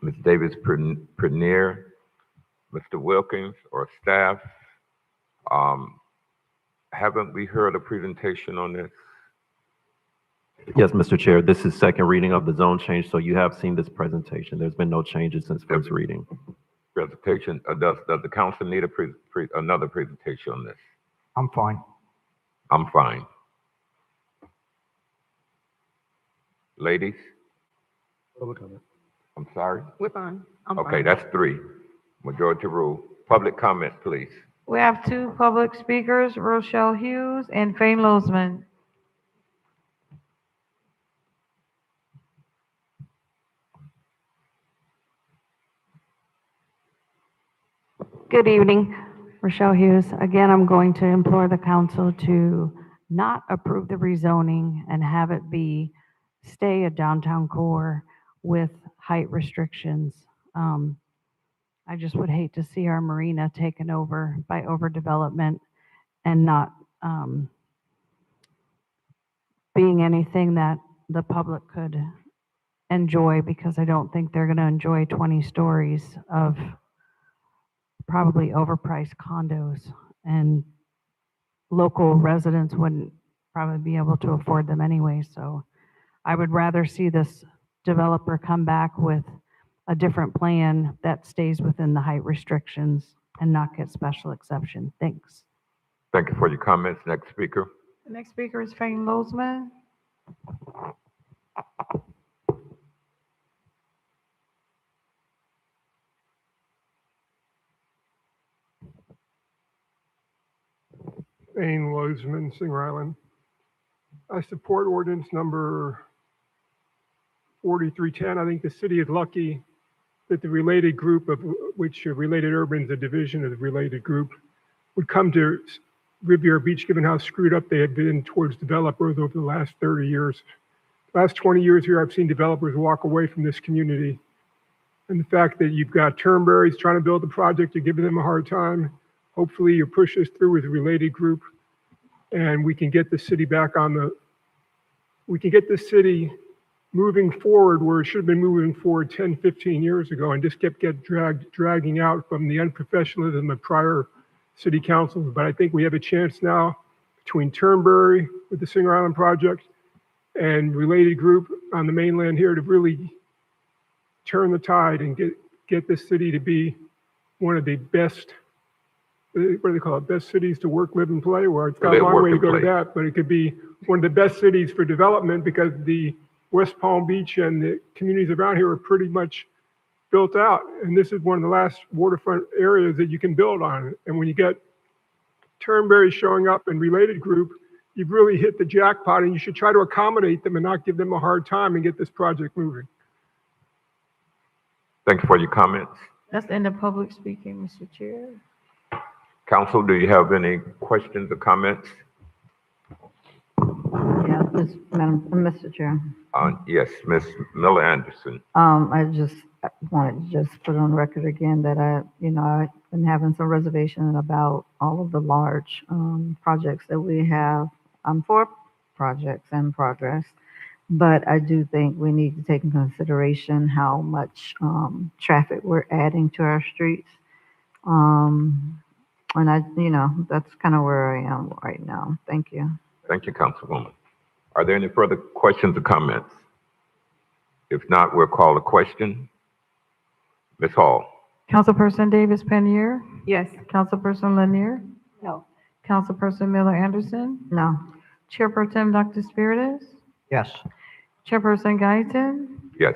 Ms. Davis Bernier. Mr. Wilkins or staff, haven't we heard a presentation on this? Yes, Mr. Chair, this is second reading of the zone change, so you have seen this presentation. There's been no changes since first reading. Presentation, does the council need another presentation on this? I'm fine. I'm fine. Ladies? Public comment. I'm sorry? We're fine. I'm Okay, fine. that's 3. Majority rule. Public comment, please. We have 2 public speakers, Rochelle Hughes and Fane Lozman. Good evening, Rochelle Hughes. Again, I'm going to implore the council to not approve the rezoning and have it be, stay a downtown core with height restrictions. I just would hate to see our marina taken over by overdevelopment and not being anything that the public could enjoy, because I don't think they're going to enjoy 20 stories of probably overpriced condos, and local residents wouldn't probably be able to afford them anyway. So I would rather see this developer come back with a different plan that stays within the height restrictions and not get special exception. Thanks. Thank you for your comments. Next speaker. The next speaker is Fane Lozman. Fane Lozman, Singer Island. I support ordinance number 4310. I think the city is lucky that the related group, of which Related Urban is a division of the related group, would come to Riviera Beach, given how screwed up they had been towards developers over the last 30 years. The last 20 years here, I've seen developers walk away from this community. And the fact that you've got Turnberry's trying to build a project, you're giving them a hard time. Hopefully you push this through with a related group, and we can get the city back on the, we can get the city moving forward where it should have been moving forward 10, 15 years ago, and just kept dragging out from the unprofessionalism of prior city councils. But I think we have a chance now between Turnberry with the Singer Island project and related group on the mainland here to really turn the tide and get this city to be one of the best, what do they call it, best cities to work, live, and play, where it's got a long way to go to that, but it could be one of the best cities for development, because the West Palm Beach and the communities around here are pretty much built out. And this is one of the last waterfront areas that you can build on. And when you get Turnberry showing up and related group, you've really hit the jackpot, and you should try to accommodate them and not give them a hard time and get this project moving. Thank you for your comments. That's the end of public speaking, Mr. Chair. Council, do you have any questions or comments? Yeah, Mr. Chair. Yes, Ms. Miller Anderson. I just wanted to just put on record again that I've been having some reservation about all of the large projects that we have. I'm for projects in progress, but I do think we need to take in consideration how much traffic we're adding to our streets. And that's kind of where I am right now. Thank you. Thank you, Councilwoman. Are there any further questions or comments? If not, we'll call the question. Ms. Hall. Councilperson Davis Pannier? Yes. Councilperson Lanier? No. Councilperson Miller Anderson? No. Chair Pro Tem Dr. Spiritus? Yes. Chairperson Guyton? Yes.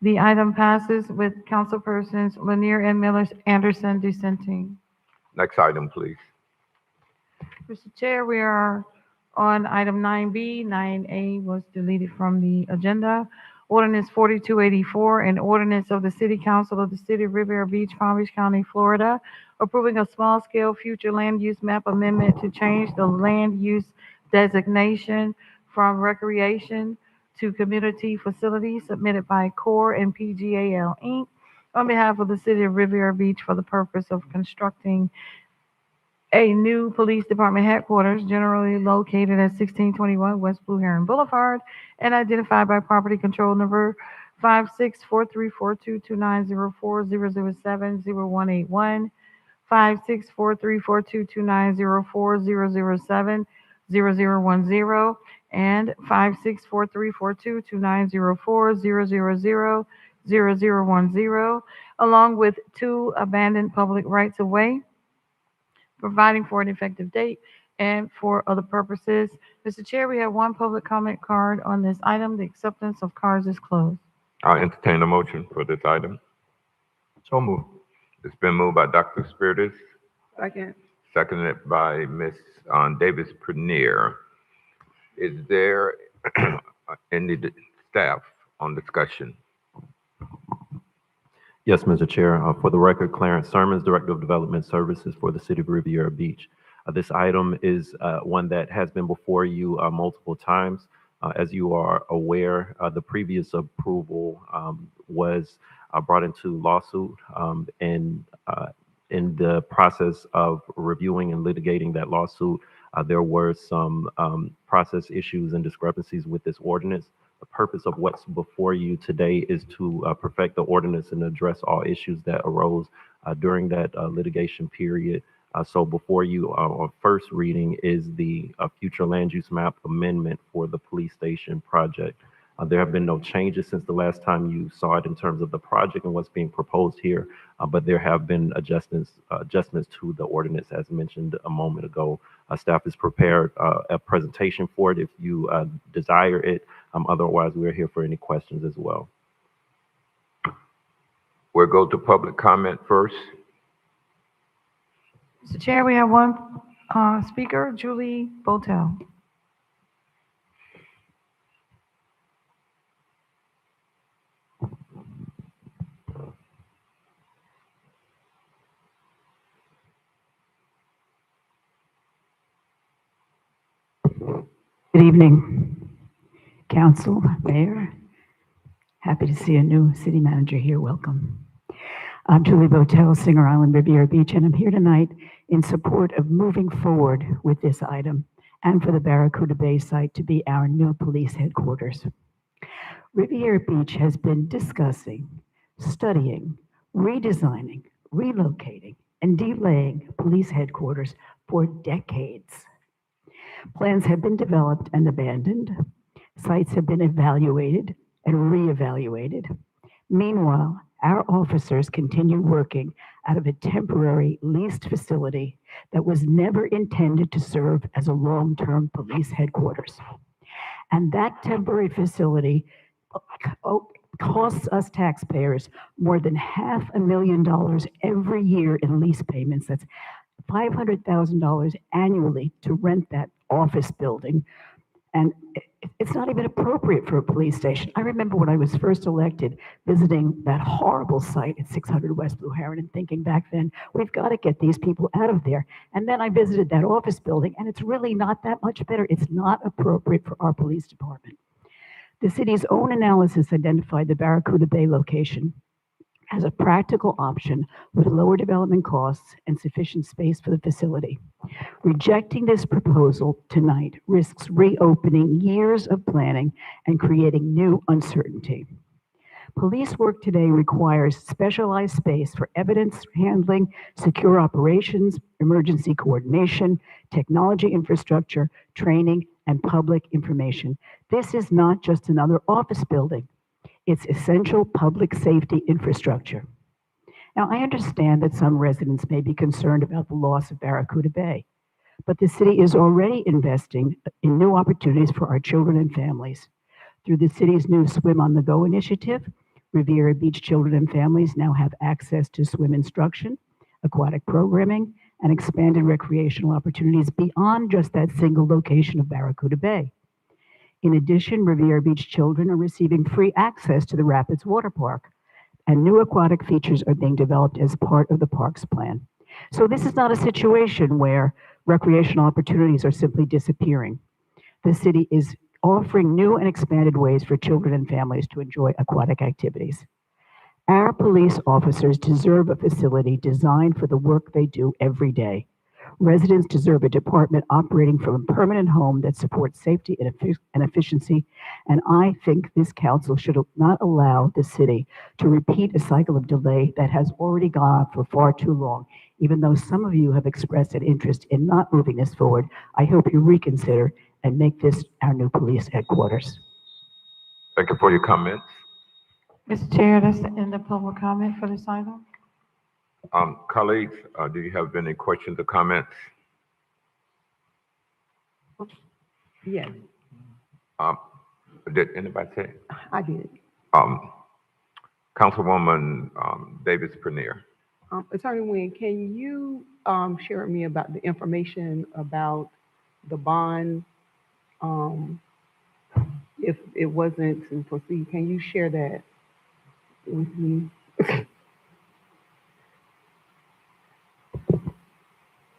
The item passes with Councilpersons Lanier and Miller Anderson dissenting. Next item, please. Mr. Chair, we are on item 9B. 9A was deleted from the agenda. Ordinance 4284, an ordinance of the City Council of the City of Riviera Beach, Palm Beach County, Florida, approving a small-scale future land use map amendment to change the land use designation from recreation to community facilities, submitted by Core and PGAL Inc. on behalf of the City of Riviera Beach for the purpose of constructing a new police department headquarters generally located at 1621 West Blue Heron Boulevard and identified by property control number 564342290400700181, 564342290400700010, and 5643422904000010, along with 2 abandoned public rights of way, providing for an effective date and for other purposes. Mr. Chair, we have 1 public comment card on this item. The acceptance of cards is closed. I'll entertain a motion for this item. So moved. It's been moved by Dr. Spiritus, Second. seconded by Ms. Davis Prenier. Is there any staff on discussion? Yes, Mr. Chair. For the record, Clarence Sermons, Director of Development Services for the City of Riviera Beach. This item is one that has been before you multiple times. As you are aware, the previous approval was brought into lawsuit, and in the process of reviewing and litigating that lawsuit, there were some process issues and discrepancies with this ordinance. The purpose of what's before you today is to perfect the ordinance and address all issues that arose during that litigation period. So before you on first reading is the future land use map amendment for the police station project. There have been no changes since the last time you saw it in terms of the project and what's being proposed here, but there have been adjustments to the ordinance as mentioned a moment ago. Staff has prepared a presentation for it if you desire it. Otherwise, we're here for any questions as well. We'll go to public comment first. Mr. Chair, we have one speaker, Julie Botel. Good evening, Council, Mayor. Happy to see a new city manager here. Welcome. I'm Julie Botel, Singer Island, Riviera Beach, and I'm here tonight in support of moving forward with this item and for the Barracuda Bay site to be our new police headquarters. Riviera Beach has been discussing, studying, redesigning, relocating, and delaying police headquarters for decades. Plans have been developed and abandoned. Sites have been evaluated and reevaluated. Meanwhile, our officers continue working out of a temporary leased facility that was never intended to serve as a long-term police headquarters. And that temporary facility costs us taxpayers more than $500,000 every year in lease payments. That's $500,000 annually to rent that office building. And it's not even appropriate for a police station. I remember when I was first elected, visiting that horrible site at 600 West Blue Heron and thinking back then, we've got to get these people out of there. And then I visited that office building, and it's really not that much better. It's not appropriate for our police department. The city's own analysis identified the Barracuda Bay location as a practical option with lower development costs and sufficient space for the facility. Rejecting this proposal tonight risks reopening years of planning and creating new uncertainty. Police work today requires specialized space for evidence handling, secure operations, emergency coordination, technology infrastructure, training, and public information. This is not just another office building. It's essential public safety infrastructure. Now, I understand that some residents may be concerned about the loss of Barracuda Bay, but the city is already investing in new opportunities for our children and families. Through the city's new Swim on the Go initiative, Riviera Beach children and families now have access to swim instruction, aquatic programming, and expanded recreational opportunities beyond just that single location of Barracuda Bay. In addition, Riviera Beach children are receiving free access to the Rapids Water Park, and new aquatic features are being developed as part of the park's plan. So this is not a situation where recreational opportunities are simply disappearing. The city is offering new and expanded ways for children and families to enjoy aquatic activities. Our police officers deserve a facility designed for the work they do every day. Residents deserve a department operating from a permanent home that supports safety and efficiency, and I think this council should not allow the city to repeat a cycle of delay that has already gone on for far too long. Even though some of you have expressed an interest in not moving this forward, I hope you reconsider and make this our new police headquarters. Thank you for your comments. Mr. Chair, that's the end of public comment for this item. Colleagues, do you have any questions or comments? Yes, Did anybody say? I did. Councilwoman Davis Premiere. Attorney Nguyen, can you share with me about the information about the bond? If it wasn't foreseen, can you share that with me?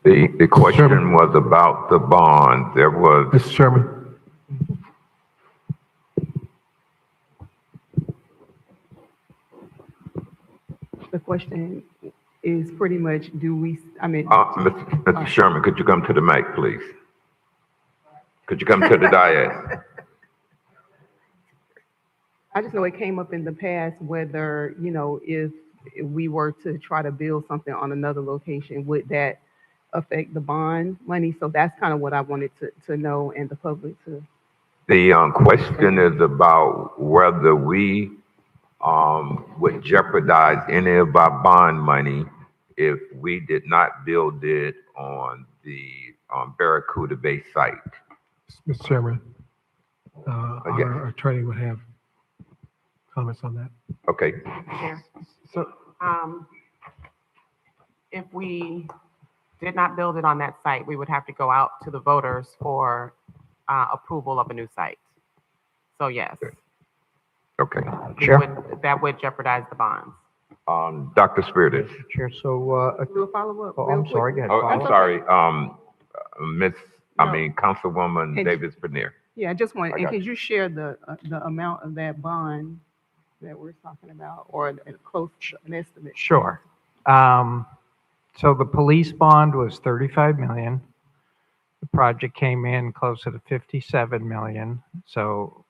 The question was about the bond. There was, Mr. Chairman. The question is pretty much, do we, I mean. Mr. Sherman, could you come to the mic, please? Could you come to the dais? I just know it came up in the past whether, if we were to try to build something on another location, would that affect the bond money? So that's kind of what I wanted to know, and the public to. The question is about whether we would jeopardize any of our bond money if we did not build it on the Barracuda Bay site. Mr. Chairman, Yes. our attorney would have comments on that. Okay. Chair. So, if we did not build it on that site, we would have to go out to the voters for approval of a new site. So yes. Okay. That would jeopardize the bonds. Dr. Spiritus. Chair, so, Do a follow-up. oh, real I'm quick. sorry, go ahead. Oh, I'm That's sorry, No. Councilwoman And- Davis Bernier. Yeah, I just want, I and got could you share the amount of that bond that we're talking about, or a close, an estimate? Sure. So the police bond was 35 million. The project came in closer to 57 million. So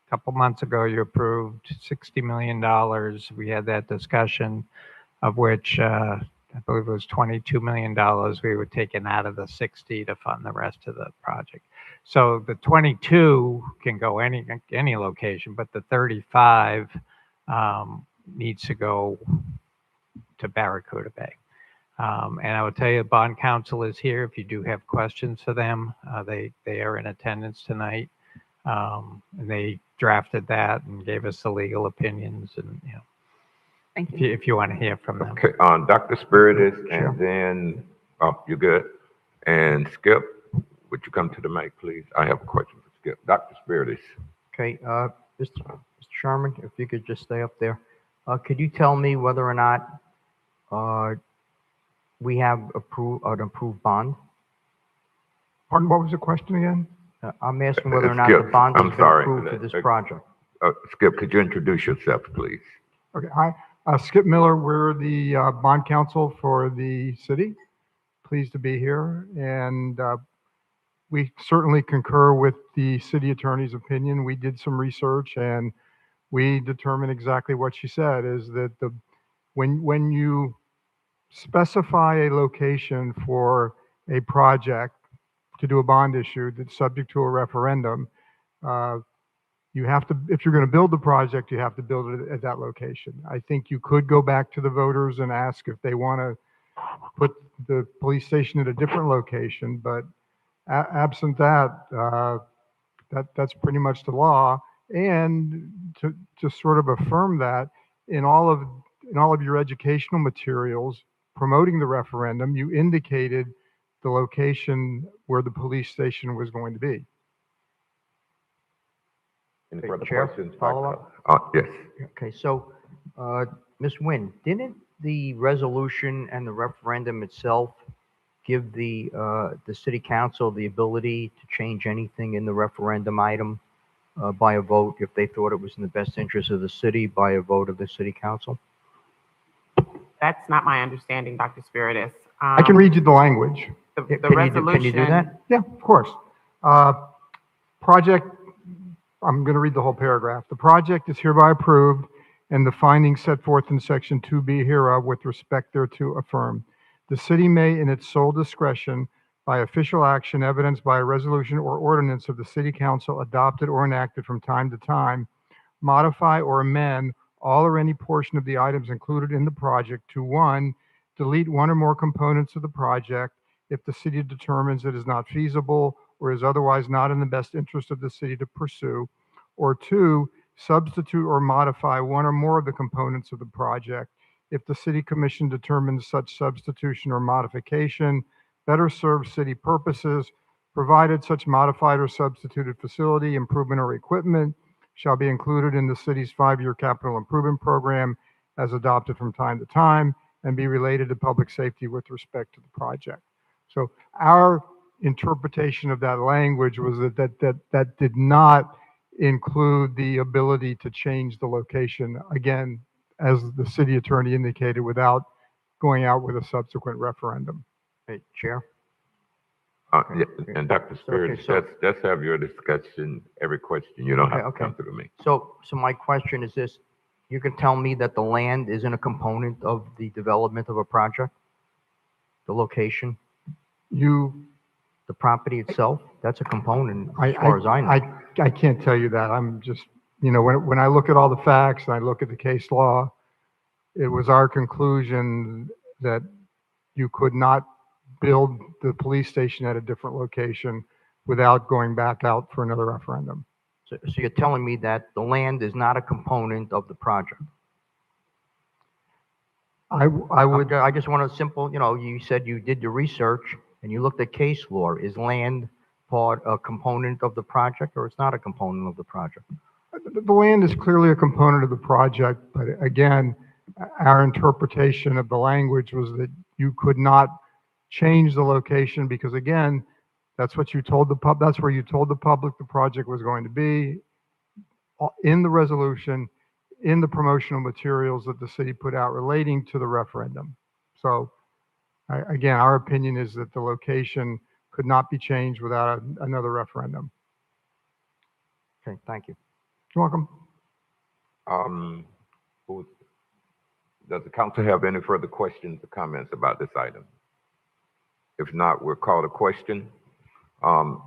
a couple months ago, you approved $60 million. We had that discussion, of which I believe it was $22 million we were taking out of the 60 to fund the rest of the project. So the 22 can go any location, but the 35 needs to go to Barracuda Bay. And I would tell you, bond counsel is here. If you do have questions for them, they are in attendance tonight. And they drafted that and gave us the legal opinions, and Thank you. if you want to hear from them. Okay, Dr. Spiritus, and then, you're good. And Skip, would you come to the mic, please? I have a question for Skip. Dr. Spiritus. Okay, Mr. Sherman, if you could just stay up there. Could you tell me whether or not we have an approved bond? Pardon, what was the question again? I'm asking whether or not Skip, the bond has I'm been sorry. approved for this project. Skip, could you introduce yourself, please? Okay, hi, Skip Miller. We're the bond counsel for the city. Pleased to be here, and we certainly concur with the city attorney's opinion. We did some research, and we determined exactly what she said, is that when you specify a location for a project to do a bond issue that's subject to a referendum, you have to, if you're going to build the project, you have to build it at that location. I think you could go back to the voters and ask if they want to put the police station at a different location, but absent that, that's pretty much the law. And to sort of affirm that, in all of your educational materials promoting the referendum, you indicated the location where the police station was going to be. Any further Chair, questions? follow-up? Yes. Okay, so, Ms. Nguyen, didn't the resolution and the referendum itself give the city council the ability to change anything in the referendum item by a vote if they thought it was in the best interest of the city by a vote of the city council? That's not my understanding, Dr. Spiritus. I can read you the language. The Can you do that? Yeah, of course. Project, I'm going to read the whole paragraph. The project is hereby approved and the findings set forth in section 2B hereof with respect thereto affirmed. The city may, in its sole discretion, by official action evidenced by a resolution or ordinance of the city council adopted or enacted from time to time, modify or amend all or any portion of the items included in the project to: 1, delete one or more components of the project if the city determines it is not feasible or is otherwise not in the best interest of the city to pursue, or 2, substitute or modify one or more of the components of the project if the city commission determines such substitution or modification better serves city purposes, provided such modified or substituted facility, improvement, or equipment shall be included in the city's 5-year capital improvement program as adopted from time to time and be related to public safety with respect to the project. So our interpretation of that language was that did not include the ability to change the location, again, as the city attorney indicated, without going out with a subsequent referendum. Hey, Chair? Yeah, and Dr. Spears, let's have your discussion, every question. You don't have to come through me. So my question is this, you can tell me that the land isn't a component of the development of a project? The location? The property itself, that's a component as far as I know. I can't tell you that. I'm just, when I look at all the facts and I look at the case law, it was our conclusion that you could not build the police station at a different location without going back out for another referendum. So you're telling me that the land is not a component of the project? I just want a simple, you said you did the research and you looked at case law. Is land a component of the project, or it's not a component of the project? The land is clearly a component of the project, but again, our interpretation of the language was that you could not change the location because, again, that's what you told that's where you told the public the project was going to be in the resolution, in the promotional materials that the city put out relating to the referendum. So again, our opinion is that the location could not be changed without another referendum. Okay, thank you. You're welcome. Does the council have any further questions or comments about this item? If not, we'll call the question.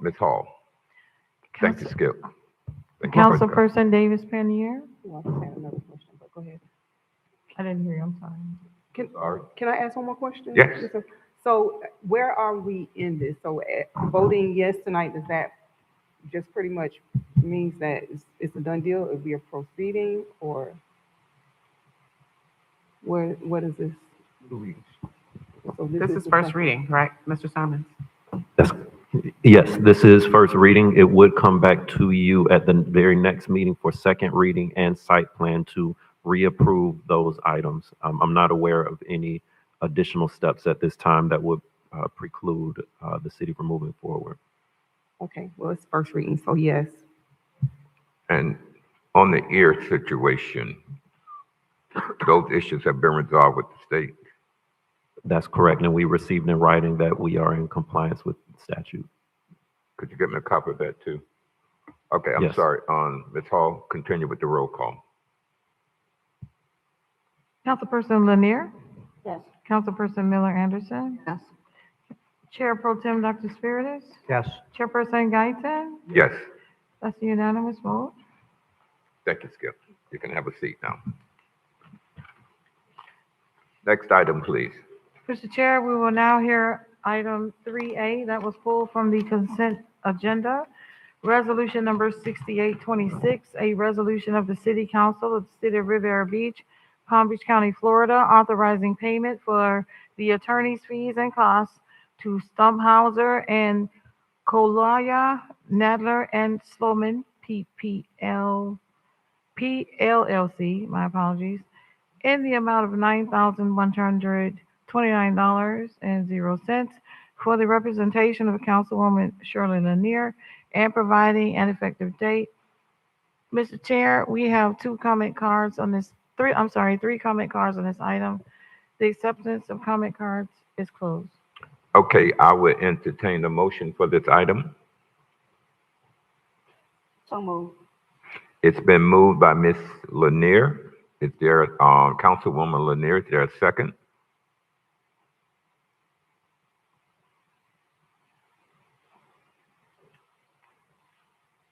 Ms. Hall. Thank you, Skip. Councilperson Davis Panier? Well, I had another question, but go ahead. I didn't hear you, I'm sorry. Can I ask one more question? Yes. So where are we in this? So voting yes tonight, does that just pretty much means that it's a done deal? If we are proceeding, or what is this? So This is first reading, right, Mr. Simons? Yes, this is first reading. It would come back to you at the very next meeting for second reading and site plan to reapprove those items. I'm not aware of any additional steps at this time that would preclude the city from moving forward. Okay, well, it's first reading, so yes. And on the ear situation, those issues have been resolved with the state. That's correct, and we received in writing that we are in compliance with statute. Could you get me a copy of that too? Okay, I'm Yes. sorry. Ms. Hall, continue with the roll call. Councilperson Lanier? Yes. Councilperson Miller Anderson? Yes. Chair Pro Tem Dr. Spiritus? Yes. Chairperson Guyton? Yes. That's a unanimous vote. Thank you, Skip. You can have a seat now. Next item, please. Mr. Chair, we will now hear item 3A that was pulled from the consent agenda. Resolution number 6826, a resolution of the City Council of the City of Riviera Beach, Palm Beach County, Florida, authorizing payment for the attorney's fees and costs to Stumphauser and Kolaya, Nadler and Sloman, PLLC, my apologies, in the amount of $9,129.00 for the representation of Councilwoman Shirley Lanier and providing an effective date. Mr. Chair, we have three comment cards on this item. The acceptance of comment cards is closed. Okay, I will entertain a motion for this item. So moved. It's been moved by Ms. Lanier. Is there, Councilwoman Lanier, is there a second?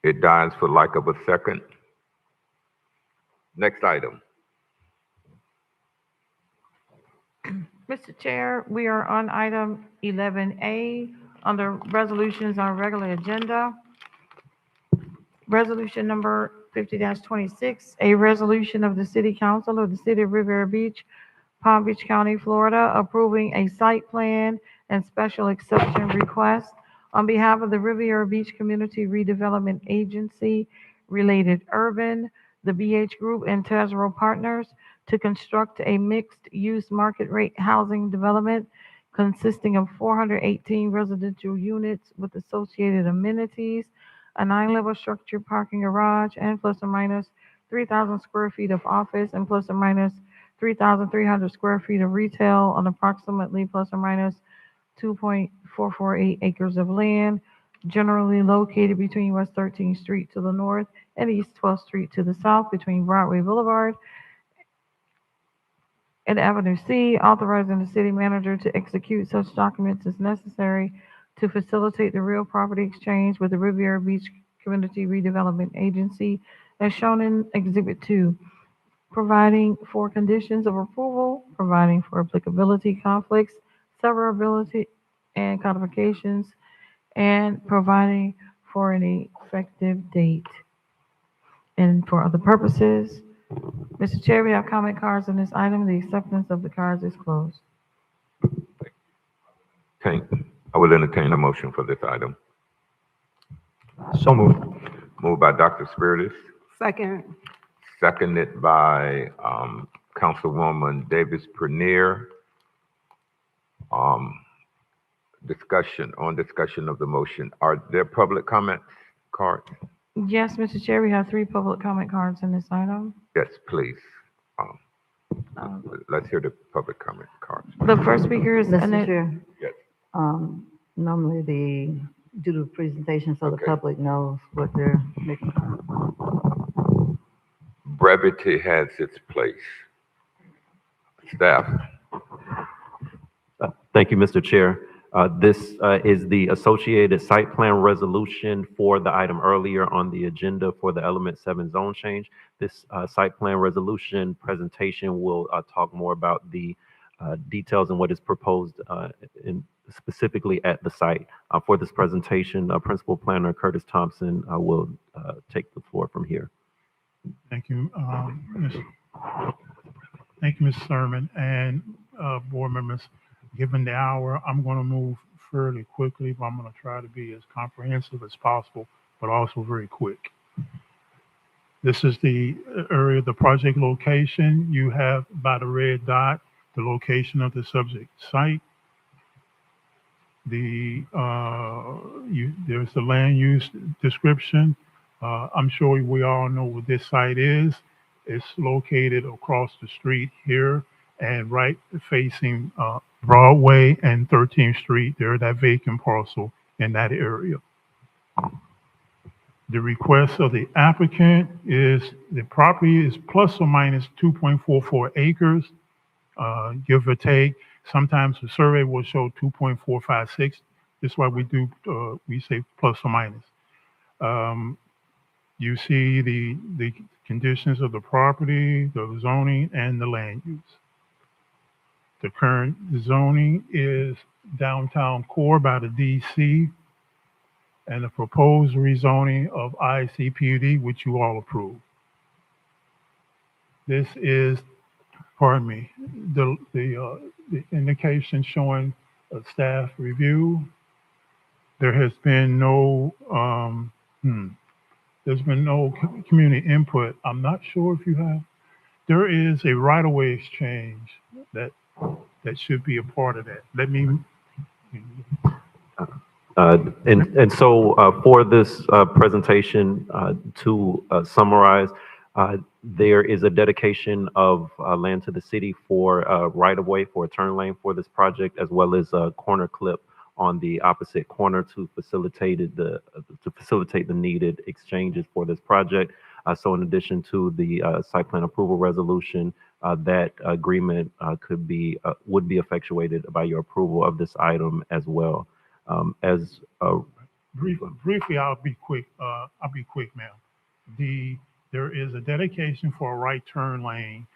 It dies for lack of a second. Next item. Mr. Chair, we are on item 11A under resolutions on regular agenda. Resolution number 50-26, a resolution of the City Council of the City of Riviera Beach, Palm Beach County, Florida, approving a site plan and special exception request on behalf of the Riviera Beach Community Redevelopment Agency, Related Urban, the BH Group, and Tezero Partners to construct a mixed-use market rate housing development consisting of 418 residential units with associated amenities, a 9-level structured parking garage, and plus or minus 3,000 square feet of office and plus or minus 3,300 square feet of retail on approximately plus or minus 2.448 acres of land, generally located between West 13th Street to the north and East 12th Street to the south between Broadway Boulevard and Avenue C, authorizing the city manager to execute such documents as necessary to facilitate the real property exchange with the Riviera Beach Community Redevelopment Agency as shown in Exhibit 2, providing for conditions of approval, providing for applicability conflicts, severability, and codifications, and providing for an effective date. And for other purposes, Mr. Chair, we have comment cards on this item. The acceptance of the cards is closed. Okay, I will entertain a motion for this item. So moved. Moved by Dr. Spiritus, Second. seconded by Councilwoman Davis Bernier. Discussion of the motion. Are there public comment cards? Yes, Mr. Chair, we have 3 public comment cards in this item. Yes, please. Let's hear the public comment cards. The first speaker is Mr. Annette. Chair, Yes. normally due to the presentation so the Okay. public knows what they're making. Brevity has its place. Staff. Thank you, Mr. Chair. This is the associated site plan resolution for the item earlier on the agenda for the Element 7 zone change. This site plan resolution presentation will talk more about the details and what is proposed specifically at the site. For this presentation, Principal Planner Curtis Thompson will take the floor from here. Thank you, Mr. Sermon and board members. Given the hour, I'm going to move fairly quickly, but I'm going to try to be as comprehensive as possible, but also very quick. This is the area, the project location. You have by the red dot, the location of the subject site. There's the land use description. I'm sure we all know what this site is. It's located across the street here and right facing Broadway and 13th Street. There's that vacant parcel in that area. The request of the applicant is the property is plus or minus 2.44 acres, give or take. Sometimes the survey will show 2.456. This is why we say plus or minus. You see the conditions of the property, the zoning, and the land use. The current zoning is downtown core by the DC, and the proposed rezoning of ICPUD, which you all approve. This is, pardon me, the indication showing a staff review. There has been no community input. I'm not sure if you have. There is a right-of-way exchange that should be a part of that. Let me. And so for this presentation, to summarize, there is a dedication of land to the city for right-of-way for a turn lane for this project, as well as a corner clip on the opposite corner to facilitate the needed exchanges for this project. So in addition to the site plan approval resolution, that agreement would be effectuated by your approval of this item as well. Briefly, I'll be quick, ma'am. There is a dedication for a right turn lane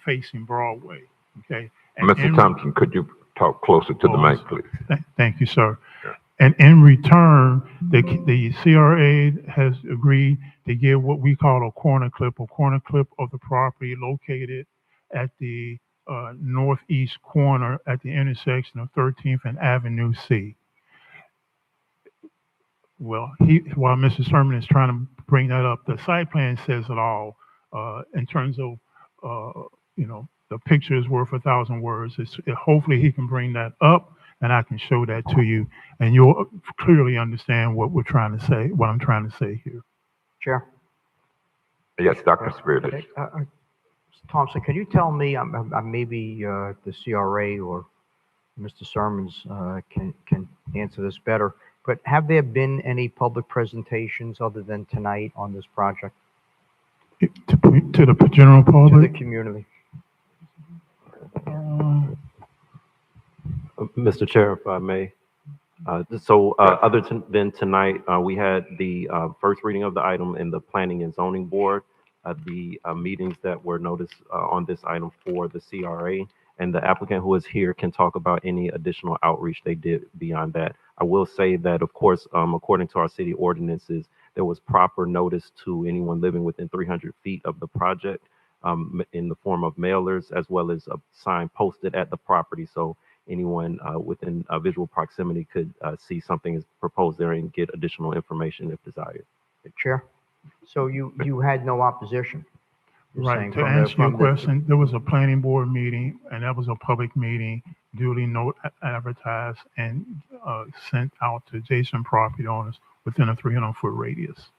facing Broadway, okay? And Mr. Thompson, could you talk closer to the mic, please? Thank you, sir. Yeah. And in return, the CRA has agreed to give what we call a corner clip of the property located at the northeast corner at the intersection of 13th and Avenue C. Well, while Mr. Sermon is trying to bring that up, the site plan says it all in terms of the picture is worth 1,000 words. Hopefully he can bring that up and I can show that to you and you'll clearly understand what we're trying to say, what I'm trying to say here. Chair? Yes, Dr. Spirit. Okay, Thompson, can you tell me, maybe the CRA or Mr. Sermons can answer this better, but have there been any public presentations other than tonight on this project? To the general To public? the community? Mr. Chair, if I may. Other than tonight, we had the first reading of the item in the Planning and Zoning Board, the meetings that were noticed on this item for the CRA, and the applicant who is here can talk about any additional outreach they did beyond that. I will say that, of course, according to our city ordinances, there was proper notice to anyone living within 300 feet of the project in the form of mailers, as well as a sign posted at the property. So anyone within visual proximity could see something is proposed there and get additional information if desired. Chair? So you had no opposition? You're Right. saying To from the- answer your from the- question, there was a planning board meeting, and that was a public meeting, duly advertised and sent out to adjacent property owners within a 300-foot radius.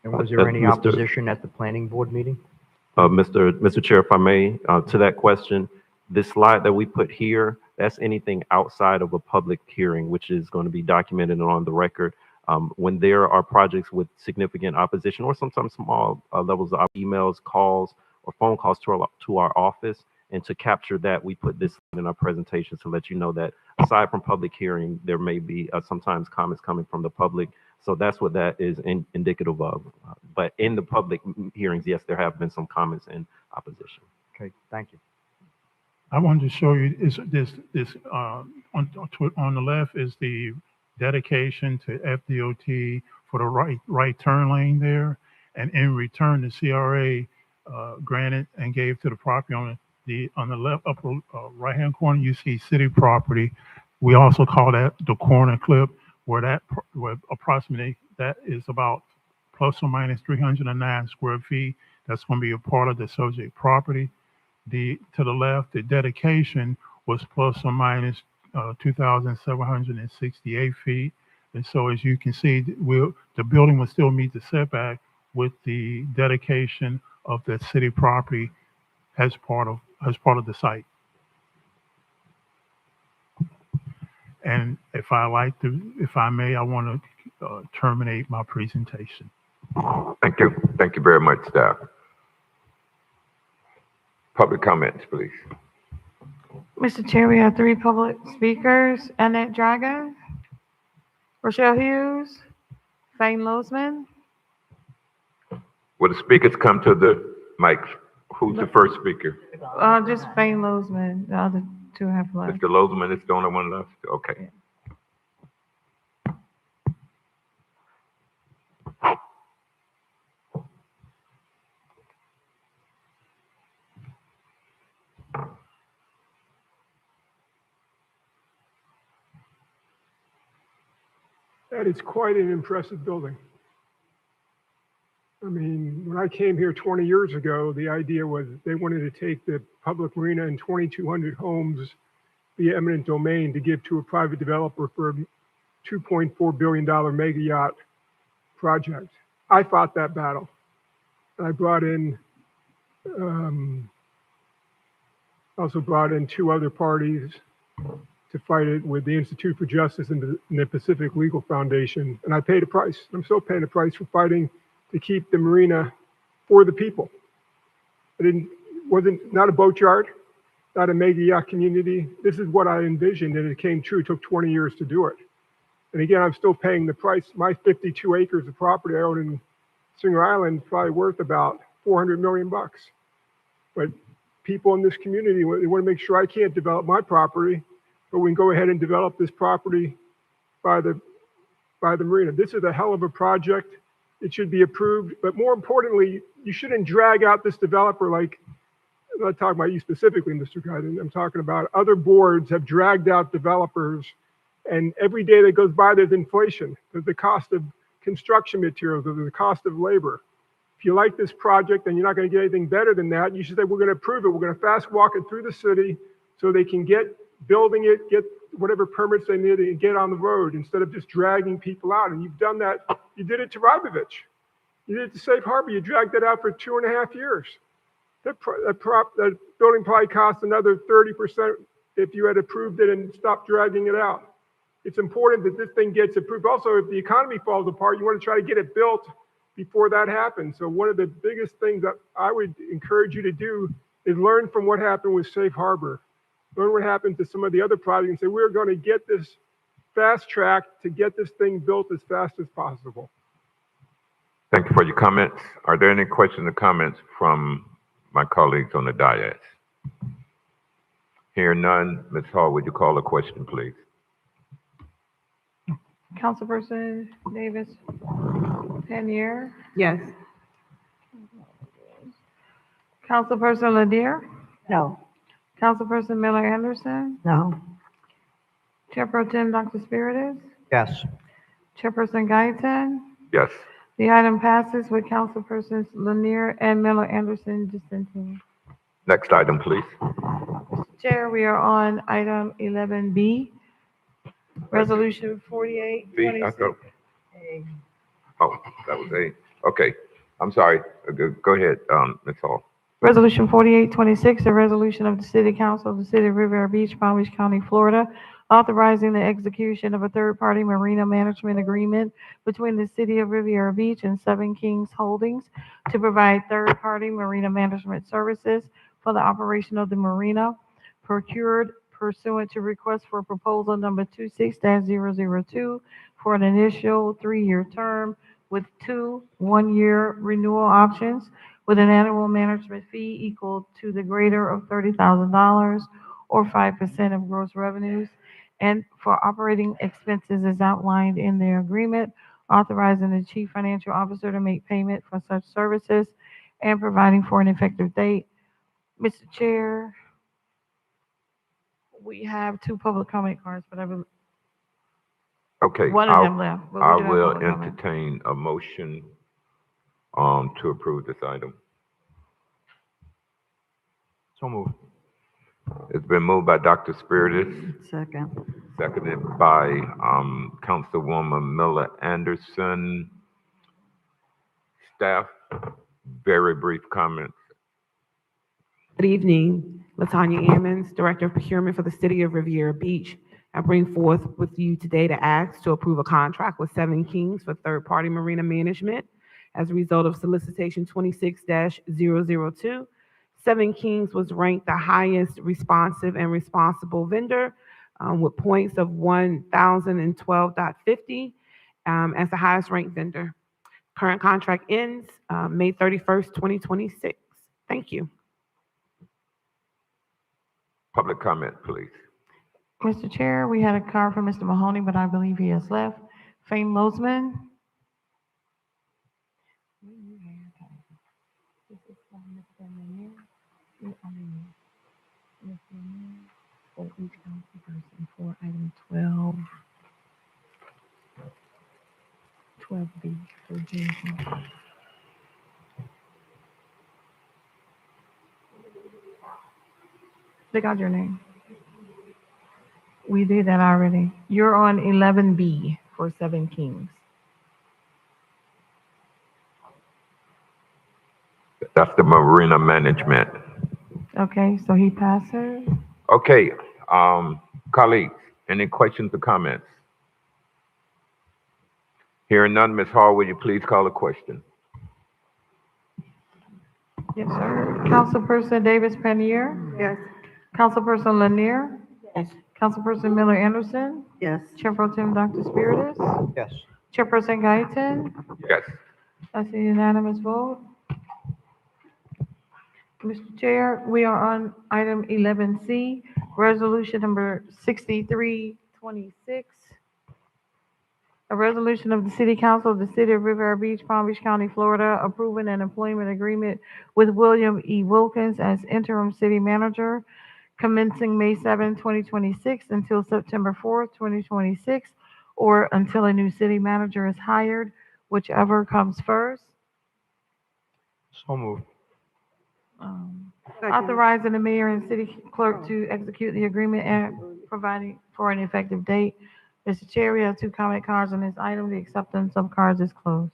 And was there any opposition at the planning board meeting? Mr. Chair, if I may, to that question, this slide that we put here, that's anything outside of a public hearing, which is going to be documented and on the record. When there are projects with significant opposition or sometimes small levels of emails, calls, or phone calls to our office, and to capture that, we put this in our presentation to let you know that aside from public hearing, there may be sometimes comments coming from the public. So that's what that is indicative of. But in the public hearings, yes, there have been some comments in opposition. Okay, thank you. I wanted to show you on the left is the dedication to FDOT for the right turn lane there, and in return the CRA granted and gave to the property owner. On the left upper right hand corner you see city property. We also call that the corner clip, where approximately that is about plus or minus 309 square feet. That's going to be a part of the subject property. To the left, the dedication was plus or minus 2,768 feet. And so as you can see, the building will still meet the setback with the dedication of the city property as part of the site. And if I may, I want to terminate my presentation. Thank you. Thank you very much, staff. Public comments, please. Mr. Chair, we have 3 public speakers: Annette Dragon, Rochelle Hughes, Fane Lozman. Will the speakers come to the mics? Who's the first speaker? Just Fane Lozman. The other 2 have left. Mr. Lozman is the only one left? Okay. That is quite an impressive building. I mean, when I came here 20 years ago, the idea was they wanted to take the public marina and 2,200 homes via eminent domain to give to a private developer for a $2.4 billion mega yacht project. I fought that battle. And I also brought in 2 other parties to fight it with the Institute for Justice and the Pacific Legal Foundation. And I paid a price. I'm still paying a price for fighting to keep the marina for the people. Wasn't not a boat yard, not a mega yacht community. This is what I envisioned, and it came true. It took 20 years to do it. And again, I'm still paying the price. My 52 acres of property I own in Singer Island is probably worth about $400 million. But people in this community, they want to make sure I can't develop my property, but we can go ahead and develop this property by the marina. This is a hell of a project. It should be approved, but more importantly, you shouldn't drag out this developer like, I'm not talking about you specifically, Mr. Guyton. I'm talking about other boards have dragged out developers, and every day that goes by, there's inflation. There's the cost of construction materials, there's the cost of labor. If you like this project and you're not going to get anything better than that, you should say, we're going to approve it. We're going to fast walk it through the city so they can get building it, get whatever permits they need and get on the road instead of just dragging people out. And you've done that. You did it to Robovich. You did it to Safe Harbor. You dragged that out for 2.5 years. That building probably cost another 30% if you had approved it and stopped dragging it out. It's important that this thing gets approved. Also, if the economy falls apart, you want to try to get it built before that happens. So one of the biggest things that I would encourage you to do is learn from what happened with Safe Harbor. Learn what happened to some of the other projects and say, we're going to get this fast track to get this thing built as fast as possible. Thank you for your comments. Are there any questions or comments from my colleagues on the dais? Hear none. Ms. Hall, would you call a question, please? Councilperson Davis Pannier, Yes. Councilperson Lanier, No. Councilperson Miller Anderson, No. Chair Pro Tem Dr. Spiritus, Yes. Chairperson Guyton. Yes. The item passes with Councilpersons Lanier and Miller Anderson dissenting. Next item, please. Chair, we are on item 11B, Resolution 4826. Oh, that was A. Okay. I'm sorry. Go ahead, Ms. Hall. Resolution 4826, a resolution of the City Council of the City of Riviera Beach, Palm Beach County, Florida, authorizing the execution of a third-party marina management agreement between the City of Riviera Beach and Seven Kings Holdings to provide third-party marina management services for the operation of the marina, procured pursuant to request for proposal number 26-002 for an initial 3-year term with 2 one-year renewal options with an annual management fee equal to the greater of $30,000 or 5% of gross revenues, and for operating expenses as outlined in the agreement, authorizing the chief financial officer to make payment for such services and providing for an effective date. Mr. Chair, we have 2 public comment cards, but Okay. one of them left. But we I do have will public comment. entertain a motion to approve this item. So moved. It's been moved by Dr. Spiritus, Second. seconded by Councilwoman Miller Anderson. Staff, very brief comments. Good evening, Latanya Ammons, Director of Procurement for the City of Riviera Beach. I bring forth with you today to ask to approve a contract with Seven Kings for third-party marina management. As a result of solicitation 26-002, Seven Kings was ranked the highest responsive and responsible vendor with points of 1,012.50 as the highest ranked vendor. Current contract ends May 31st, 2026. Thank you. Public comment, please. Mr. Chair, we had a card from Mr. Mahoney, but I believe he has left. Fane Lozman. For each council person for item 12B for Jason. They got your name. We did that already. You're on 11B for Seven Kings. That's the marina management. Okay, so he passes. Okay, colleagues, any questions or comments? Hearing none, Ms. Hall, will you please call a question? Yes, sir. Councilperson Davis Pannier? Yes. Councilperson Lanier? Yes. Councilperson Miller Anderson? Yes. Chair Pro Tem Dr. Spiritus? Yes. Chairperson Guyton? Yes. That's a unanimous vote. Mr. Chair, we are on item 11C, resolution number 6326. A resolution of the City Council of the City of Riviera Beach, Palm Beach County, Florida, approving an employment agreement with William E. Wilkins as interim city manager commencing May 7, 2026 until September 4, 2026, or until a new city manager is hired, whichever comes first. So moved. Authorizing the mayor and city clerk to execute the agreement and providing for an effective date. Mr. Chair, we have two comment cards on this item. The acceptance of cards is closed.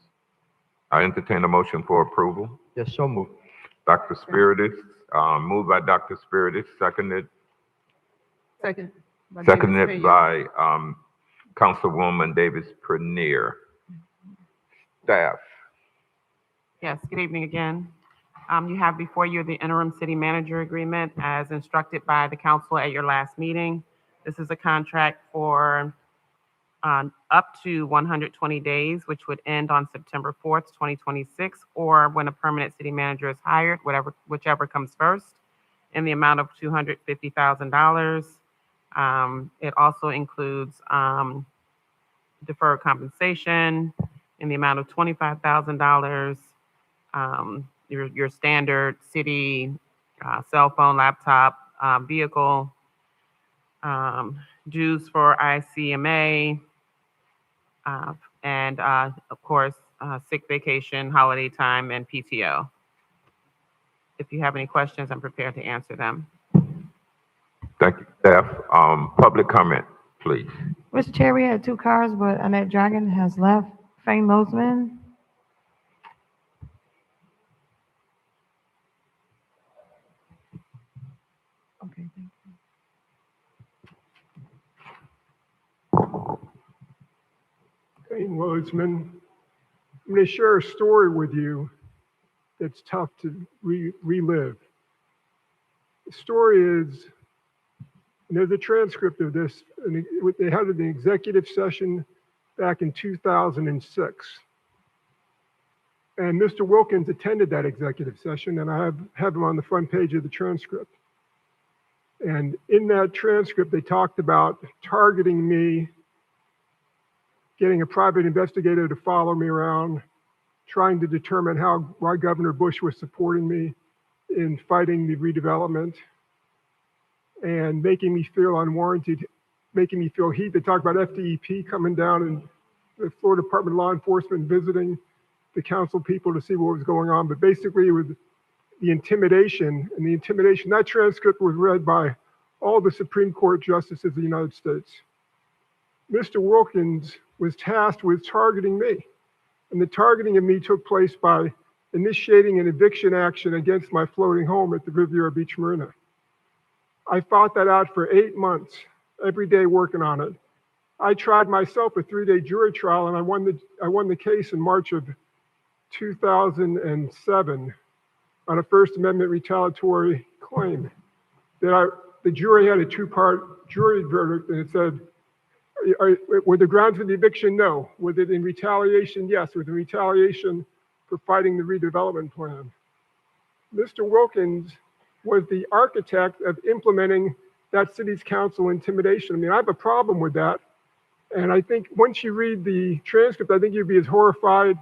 I entertain a motion for approval. Yes, so moved. Dr. Spiritus, moved by Dr. Spiritus, Second. seconded by Councilwoman Davis Bernier. Staff. Yes, good evening again. You have before you the interim city manager agreement as instructed by the council at your last meeting. This is a contract for up to 120 days, which would end on September 4th, 2026, or when a permanent city manager is hired, whichever comes first, in the amount of $250,000. It also includes deferred compensation in the amount of $25,000, your standard city cell phone, laptop, vehicle, dues for ICMA, and of course, sick vacation, holiday time, and PTO. If you have any questions, I'm prepared to answer them. Thank you, staff. Public comment, please. Mr. Chair, we had two cards, but Annette Dragon has left. Fane Mosman. Okay, thank you. Dane Wodsman, I'm going to share a story with you that's tough to relive. The story is, and there's a transcript of this, and they had an executive session back in 2006. And Mr. Wilkins attended that executive session, and I have him on the front page of the transcript. And in that transcript, they talked about targeting me, getting a private investigator to follow me around, trying to determine why Governor Bush was supporting me in fighting the redevelopment, and making me feel unwarranted, making me feel heat. They talked about FDEP coming down and the Florida Department of Law Enforcement visiting the council people to see what was going on. But basically, it was the intimidation, and the intimidation, that transcript was read by all the Supreme Court justices of the United States. Mr. Wilkins was tasked with targeting me, and the targeting of me took place by initiating an eviction action against my floating home at the Riviera Beach Marina. I fought that out for 8 months, every day working on it. I tried myself a 3-day jury trial, and I won the case in March of 2007 on a First Amendment retaliatory claim. The jury had a 2-part jury verdict, and it said, were the grounds for the eviction? No. Was it in retaliation? Yes. Was it retaliation for fighting the redevelopment plan? Mr. Wilkins was the architect of implementing that city's council intimidation. I mean, I have a problem with that. And I think once you read the transcript, I think you'd be as horrified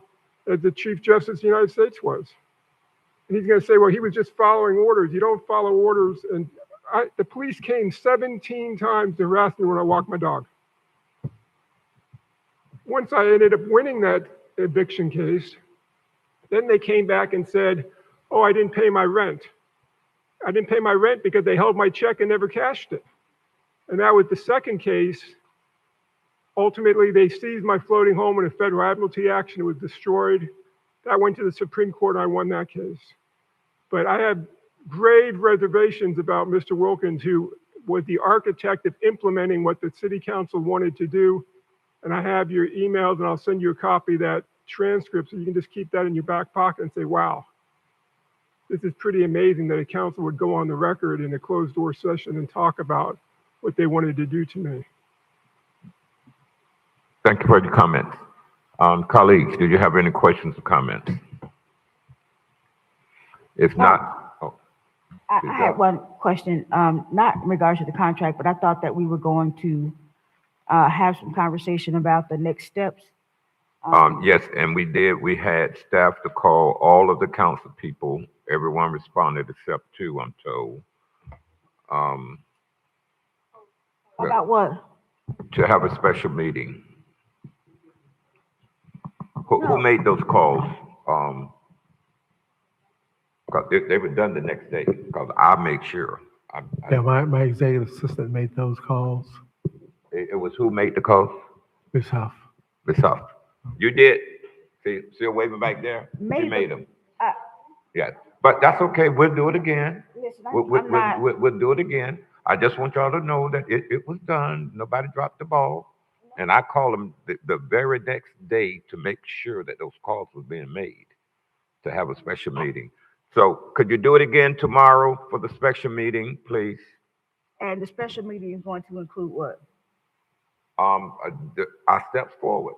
as the Chief Justice of the United States was. And he's going to say, well, he was just following orders. You don't follow orders. And the police came 17 times to harass me when I walked my dog. Once I ended up winning that eviction case, then they came back and said, oh, I didn't pay my rent. I didn't pay my rent because they held my check and never cashed it. And that was the second case. Ultimately, they seized my floating home in a federal admiralty action. It was destroyed. That went to the Supreme Court. I won that case. But I have grave reservations about Mr. Wilkins, who was the architect of implementing what the city council wanted to do. And I have your emails, and I'll send you a copy of that transcript so you can just keep that in your back pocket and say, wow, this is pretty amazing that a council would go on the record in a closed door session and talk about what they wanted to do to me. Thank you for your comments. Colleagues, do you have any questions or comments? If not, I had one question, not in regards to the contract, but I thought that we were going to have some conversation about the next steps. yes, and we did. We had staff to call all of the council people. Everyone responded except 2, I'm told. About what? To have a special meeting. Who made those calls? Because they were done the next day, because I make sure. Yeah, my executive assistant made those calls. It was who made the call? Ms. Huff. Ms. Huff. You did. See, still waving back there? She Made made them. them. Yeah, but that's okay. We'll do it again. Listen, We'll, we'll do it again. I just want y'all to know that it was done. Nobody dropped the ball. And I called them the very next day to make sure that those calls were being made to have a special meeting. So could you do it again tomorrow for the special meeting, please? And the special meeting is going to include what? Our steps forward,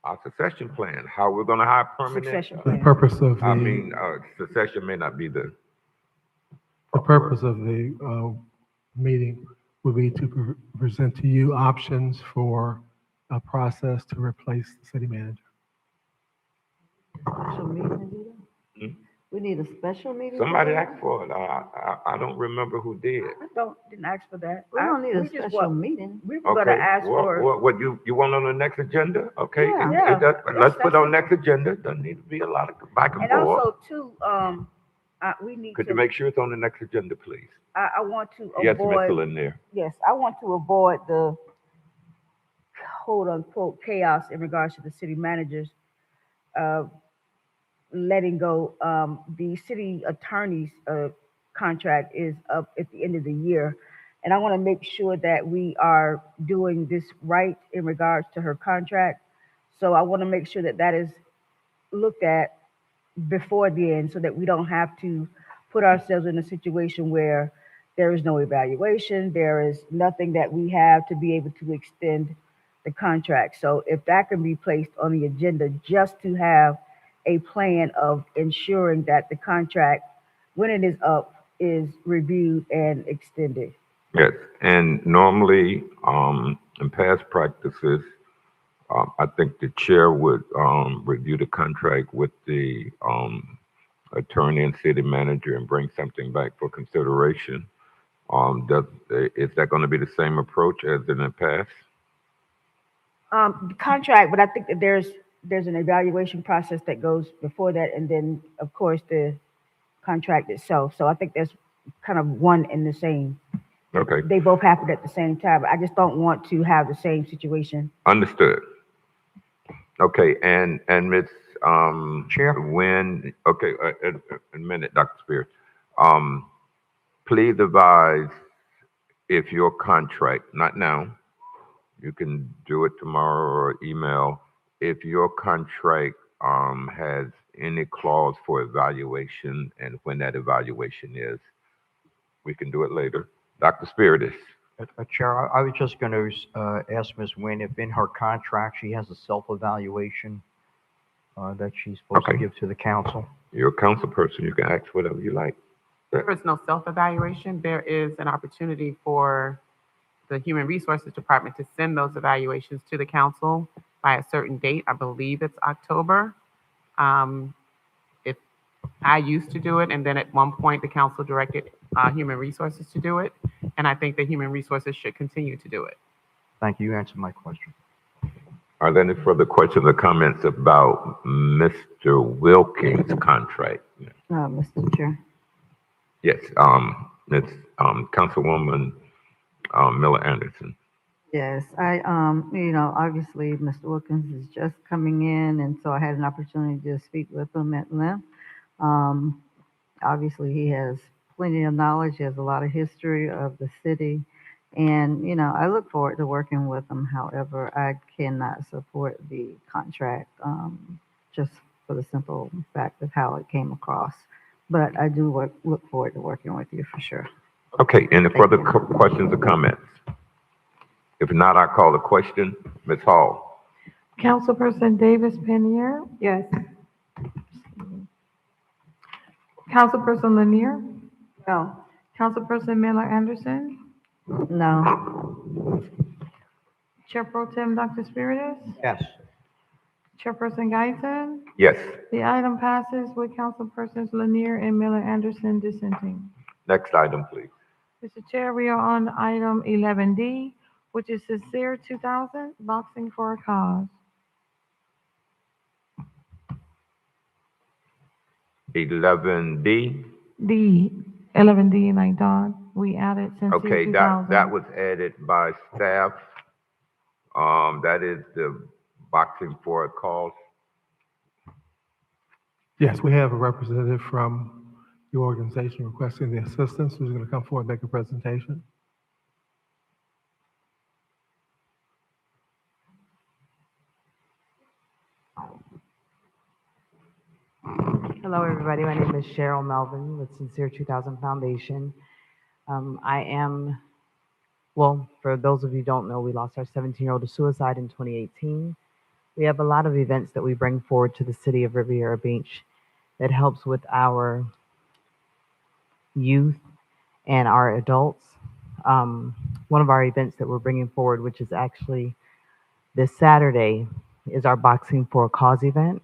our succession plan, how we're gonna hire permanent. Succession The plan. purpose of Succession may not be the purpose of the meeting would be to present to you options for a process to replace the city manager. Special meeting, Anita? We need a special meeting? for Somebody that? asked for it. I don't remember who did. Didn't ask for that. We don't need a we just special want- meeting. We were gonna ask for. What you want on the next agenda? Okay, Yeah. let's put on next agenda. Doesn't need to be a lot of back and And forth. also too, we need Could to. you make sure it's on the next agenda, please? I want to Yes, avoid. Mr. Lanier. Yes, I want to avoid the quote unquote chaos in regards to the city managers, letting go. The city attorney's, contract is up at the end of the year. And I want to make sure that we are doing this right in regards to her contract. So I want to make sure that that is looked at before the end so that we don't have to put ourselves in a situation where there is no evaluation, there is nothing that we have to be able to extend the contract. So if that can be placed on the agenda just to have a plan of ensuring that the contract, when it is up, is reviewed and extended. Yes, and normally, in past practices, I think the chair would review the contract with the attorney and city manager and bring something back for consideration. Is that going to be the same approach as in the past? The contract, but I think that there's an evaluation process that goes before that, and then of course the contract itself. So I think there's kind of one and the same. Okay, They both happened at the same time. I just don't want to have the same situation. understood. Okay, and Ms. Chair? Okay, a minute, Dr. Spears. Please advise if your contract, not now, you can do it tomorrow or email, if your contract has any clause for evaluation and when that evaluation is. We can do it later. Dr. Spiritus. Chair, I was just going to ask Ms. Nguyen if in her contract she has a self-evaluation that she's supposed to give to the council. You're a council person. You can ask whatever you like. There is no self-evaluation. There is an opportunity for the Human Resources Department to send those evaluations to the council by a certain date. I believe it's October. If I used to do it, and then at one point the council directed Human Resources to do it, and I think that Human Resources should continue to do it. Thank you. You answered my question. Are there any further questions or comments about Mr. Wilkins' contract? Mr. Chair. Yes, it's Councilwoman Miller Anderson. Yes, obviously, Mr. Wilkins is just coming in, and so I had an opportunity to speak with him at length. Obviously, he has plenty of knowledge. He has a lot of history of the city, and, I look forward to working with him. However, I cannot support the contract, just for the simple fact of how it came across. But I do look forward to working with you for sure. Okay, any further questions or comments? If not, I call the question. Ms. Hall. Councilperson Davis Penier? Yes. Councilperson Lanier? No. Councilperson Miller Anderson? No. Chair Pro Tem Dr. Spiritus? Yes. Chairperson Geisen? Yes. The item passes with Councilpersons Lanier and Miller Anderson dissenting. Next item, please. Mr. Chair, we are on item 11D, which is Sincere 2000, Boxing for a Cause. 11D. D, 11D, like Don, we added since year Okay, 2000. that was added by staff. That is the boxing for a cause. Yes, we have a representative from the organization requesting the assistance who's going to come forward and make a presentation. Hello, everybody. My name is Cheryl Melvin with Sincere 2000 Foundation. Well, for those of you who don't know, we lost our 17-year-old to suicide in 2018. We have a lot of events that we bring forward to the city of Riviera Beach that helps with our youth and our adults. One of our events that we're bringing forward, which is actually this Saturday, is our Boxing for a Cause event,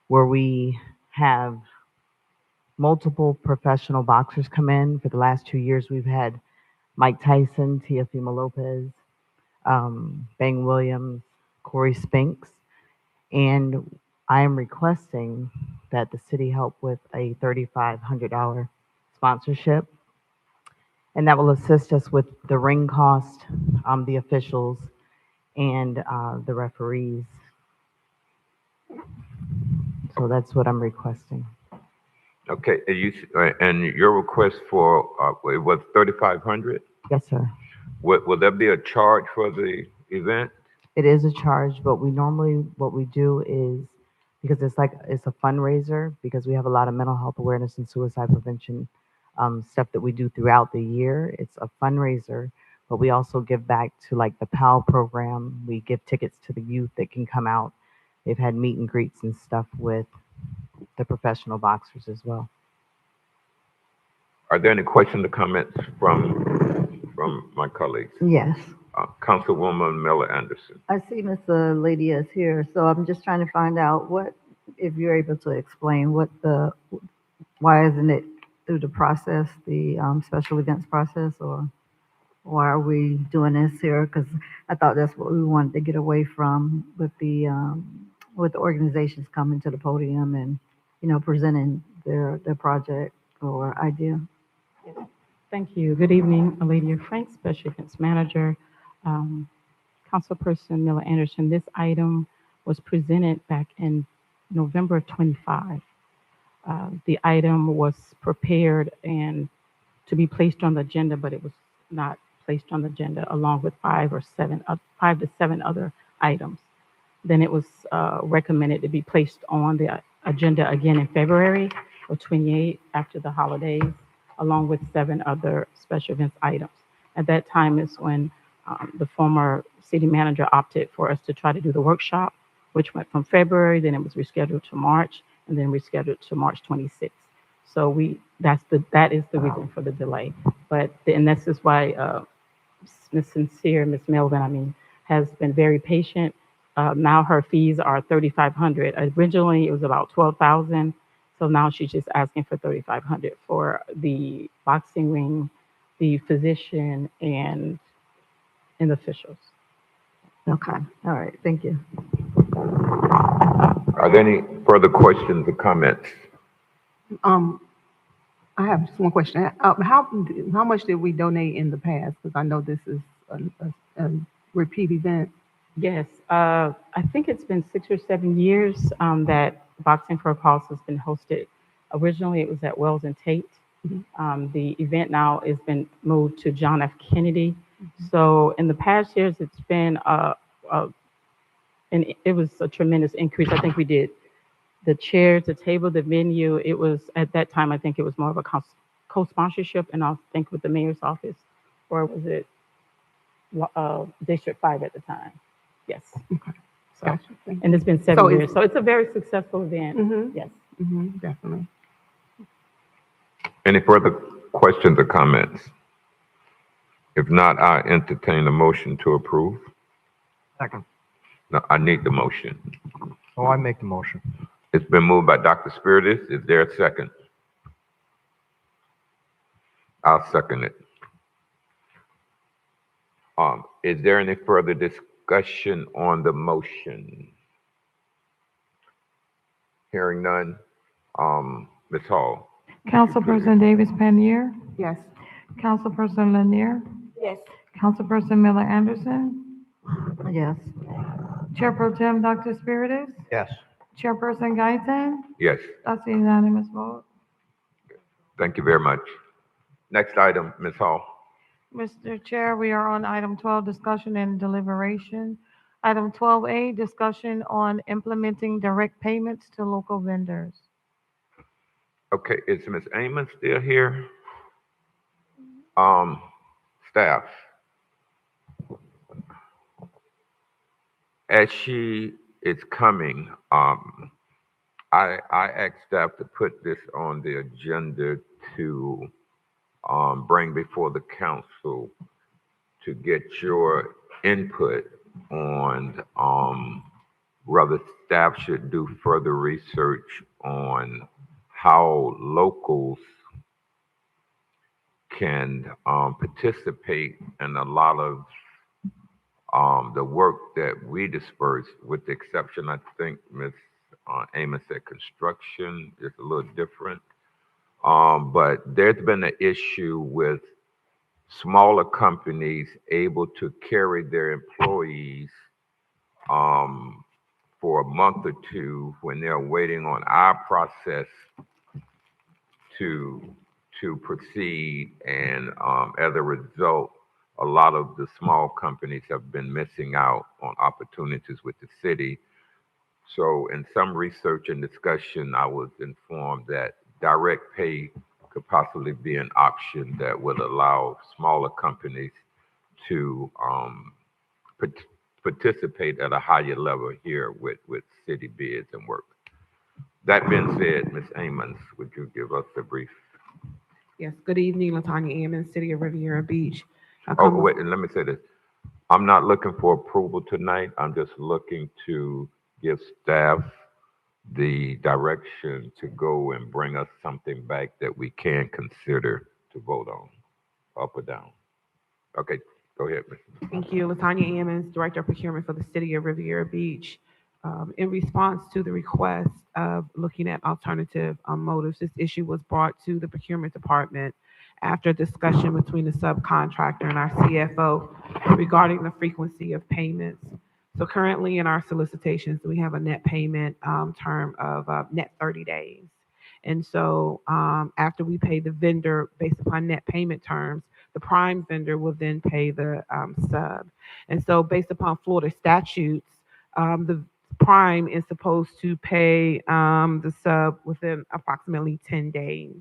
where we have multiple professional boxers come in. For the last 2 years, we've had Mike Tyson, Teofimo Lopez, Bang Williams, Corey Spinks, and I am requesting that the city help with a $3,500 sponsorship, and that will assist us with the ring cost, the officials, and the referees. So that's what I'm requesting. Okay, and your request for, it was 3,500? Yes, sir. Will there be a charge for the event? It is a charge, but what we do is, because it's a fundraiser, because we have a lot of mental health awareness and suicide prevention stuff that we do throughout the year. It's a fundraiser, but we also give back to like the PAL program. We give tickets to the youth that can come out. They've had meet and greets and stuff with the professional boxers as well. Are there any questions or comments from my colleagues? Yes. Councilwoman Miller Anderson. I see Miss Lady is here, so I'm just trying to find out if you're able to explain why isn't it through the process, the special events process, or why are we doing this here? Because I thought that's what we wanted to get away from with the organizations coming to the podium and, presenting their project or idea. Thank you. Good evening, Lady Frank, Special Events Manager. Councilperson Miller Anderson, this item was presented back in November of 25. The item was prepared and to be placed on the agenda, but it was not placed on the agenda along with 5 to 7 other items. Then it was recommended to be placed on the agenda again in February of 28 after the holidays, along with 7 other special events items. At that time is when the former city manager opted for us to try to do the workshop, which went from February, then it was rescheduled to March, and then rescheduled to March 26th. So that is the reason for the delay. And this is why Ms. Sincere, Ms. Melvin, has been very patient. Now her fees are $3,500. Originally, it was about $12,000. So now she's just asking for $3,500 for the boxing ring, the physician, and the officials. Okay. All right. Thank you. Are there any further questions or comments? I have just one question. How much did we donate in the past? Because I know this is a repeat event. Yes, I think it's been 6 or 7 years that Boxing for a Cause has been hosted. Originally, it was at Wells and Tate. The event now has been moved to John F. Kennedy. So in the past years, it's been and it was a tremendous increase. I think we did the chairs, the table, the venue. It was at that time, I think it was more of a co-sponsorship, and I think with the mayor's office, or was it District 5 at the time? Yes. Okay. So, Gotcha. and it's been 7 years. So it's a very successful event. Yes. Definitely. Any further questions or comments? If not, I entertain a motion to approve. Second. No, I need the motion. Oh, I make the motion. It's been moved by Dr. Spiritus. Is there a second? I'll second it. Is there any further discussion on the motion? Hearing none. Ms. Hall. Councilperson Davis Pannier, Yes. Councilperson Lanier, Yes. Councilperson Miller Anderson, Yes. Chair Pro Tem Dr. Spiritus, Yes. Chairperson Guyton. Yes, That's a unanimous vote. thank you very much. Next item, Ms. Hall. Mr. Chair, we are on item 12, discussion and deliberation. Item 12A, discussion on implementing direct payments to local vendors. Okay, is Ms. Amon still here? Staff. As she is coming, I asked staff to put this on the agenda to bring before the council to get your input on whether staff should do further research on how locals can participate in a lot of the work that we disperse, with the exception, I think Ms. Amos said construction is a little different. But there's been an issue with smaller companies able to carry their employees for a month or two when they're waiting on our process to proceed. And as a result, a lot of the small companies have been missing out on opportunities with the city. So in some research and discussion, I was informed that direct pay could possibly be an option that would allow smaller companies to participate at a higher level here with city bids and work. That being said, Ms. Amons, would you give us a brief? Yes, good evening, Latanya Ammons, City of Riviera Beach. Oh, wait, and let me say this. I'm not looking for approval tonight. I'm just looking to give staff the direction to go and bring us something back that we can consider to vote on, up or down. Okay, go ahead, Ms. Thank you. Latanya Ammons, Director of Procurement for the City of Riviera Beach. In response to the request of looking at alternative motives, this issue was brought to the Procurement Department after discussion between the subcontractor and our CFO regarding the frequency of payments. So currently in our solicitations, we have a net payment term of net 30 days. And so after we pay the vendor based upon net payment terms, the prime vendor will then pay the sub. And so based upon Florida statutes, the prime is supposed to pay the sub within approximately 10 days.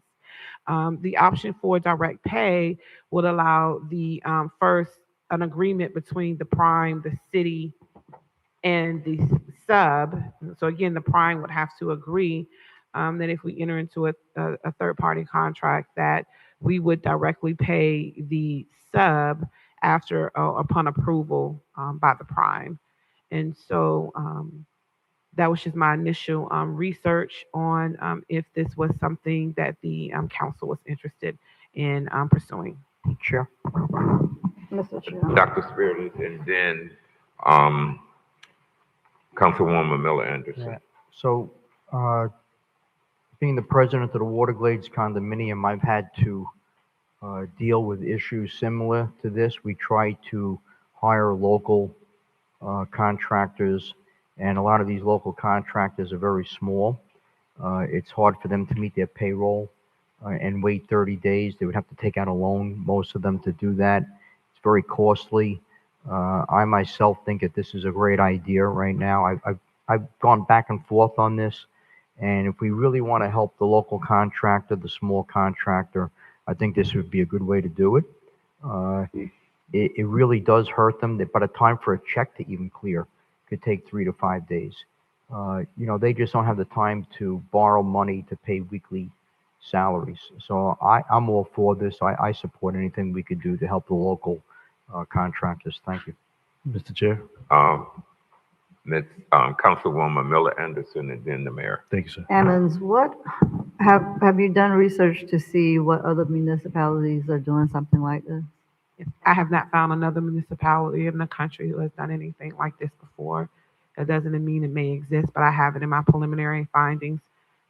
The option for direct pay would allow the first an agreement between the prime, the city, and the sub. So again, the prime would have to agree that if we enter into a third-party contract, that we would directly pay the sub after upon approval by the prime. And so that was just my initial research on if this was something that the council was interested in pursuing. Chair. Mr. Chair. Dr. Spiritus, and then Councilwoman Miller Anderson. Yeah. So, being the president of the Waterglades condominium, I've had to deal with issues similar to this. We try to hire local contractors, and a lot of these local contractors are very small. It's hard for them to meet their payroll and wait 30 days. They would have to take out a loan, most of them, to do that. It's very costly. I myself think that this is a great idea right now. I've gone back and forth on this, and if we really want to help the local contractor, the small contractor, I think this would be a good way to do it. It really does hurt them. By the time for a check to even clear could take 3 to 5 days. They just don't have the time to borrow money to pay weekly salaries. So I'm all for this. I support anything we could do to help the local contractors. Thank you. Mr. Chair. Ms. Councilwoman Miller Anderson, and then the mayor. Thank you, sir. Ammons, what have you done research to see what other municipalities are doing something like this? I have not found another municipality in the country who has done anything like this before. That doesn't mean it may exist, but I have it in my preliminary findings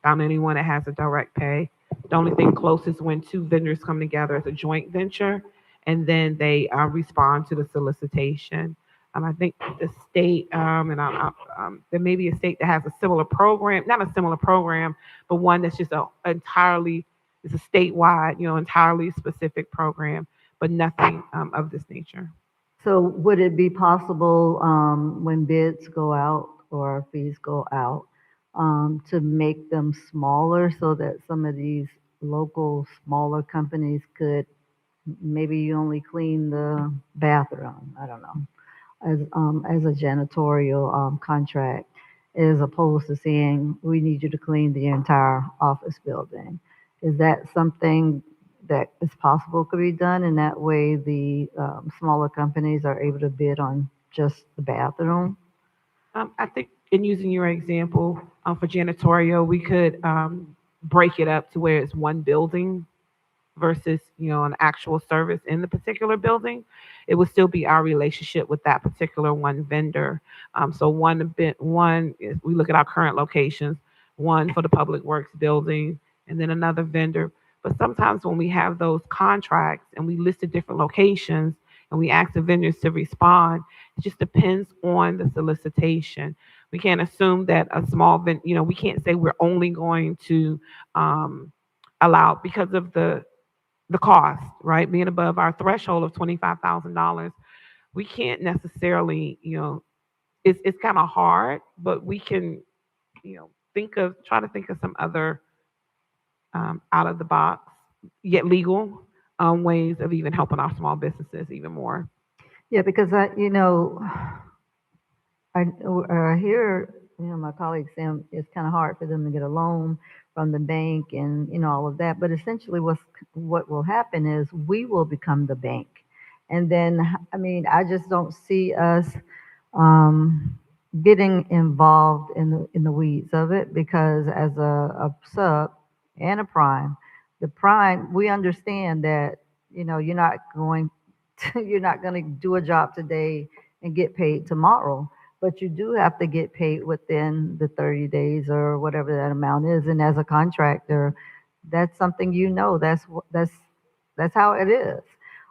found anyone that has a direct pay. The only thing close is when two vendors come together as a joint venture, and then they respond to the solicitation. I think the state, there may be a state that has a similar program, not a similar program, but one that's just it's a statewide, entirely specific program, but nothing of this nature. So would it be possible, when bids go out or fees go out, to make them smaller so that some of these local smaller companies could, maybe you only clean the bathroom, I don't know, as a janitorial, contract, as opposed to saying, we need you to clean the entire office building? Is that something that is possible could be done? And that way the, smaller companies are able to bid on just the bathroom? I think in using your example for janitorial, we could break it up to where it's one building versus, an actual service in the particular building. It would still be our relationship with that particular one vendor. So one, if we look at our current locations, one for the Public Works building, and then another vendor. But sometimes when we have those contracts and we listed different locations and we ask the vendors to respond, it just depends on the solicitation. We can't assume that a small we can't say we're only going to allow, because of the cost, right? Being above our threshold of $25,000, we can't necessarily, it's kind of hard, but we can, try to think of some other out of the box, yet legal ways of even helping our small businesses even more. Yeah, because I hear, my colleagues saying it's kind of hard for them to get a loan from the bank and, all of that. But essentially what will happen is we will become the bank. And then, I just don't see us getting involved in the weeds of it, because as a sub and a prime, the prime, we understand that, you're not going to do a job today and get paid tomorrow, but you do have to get paid within the 30 days or whatever that amount is. And as a contractor, that's something, that's how it is.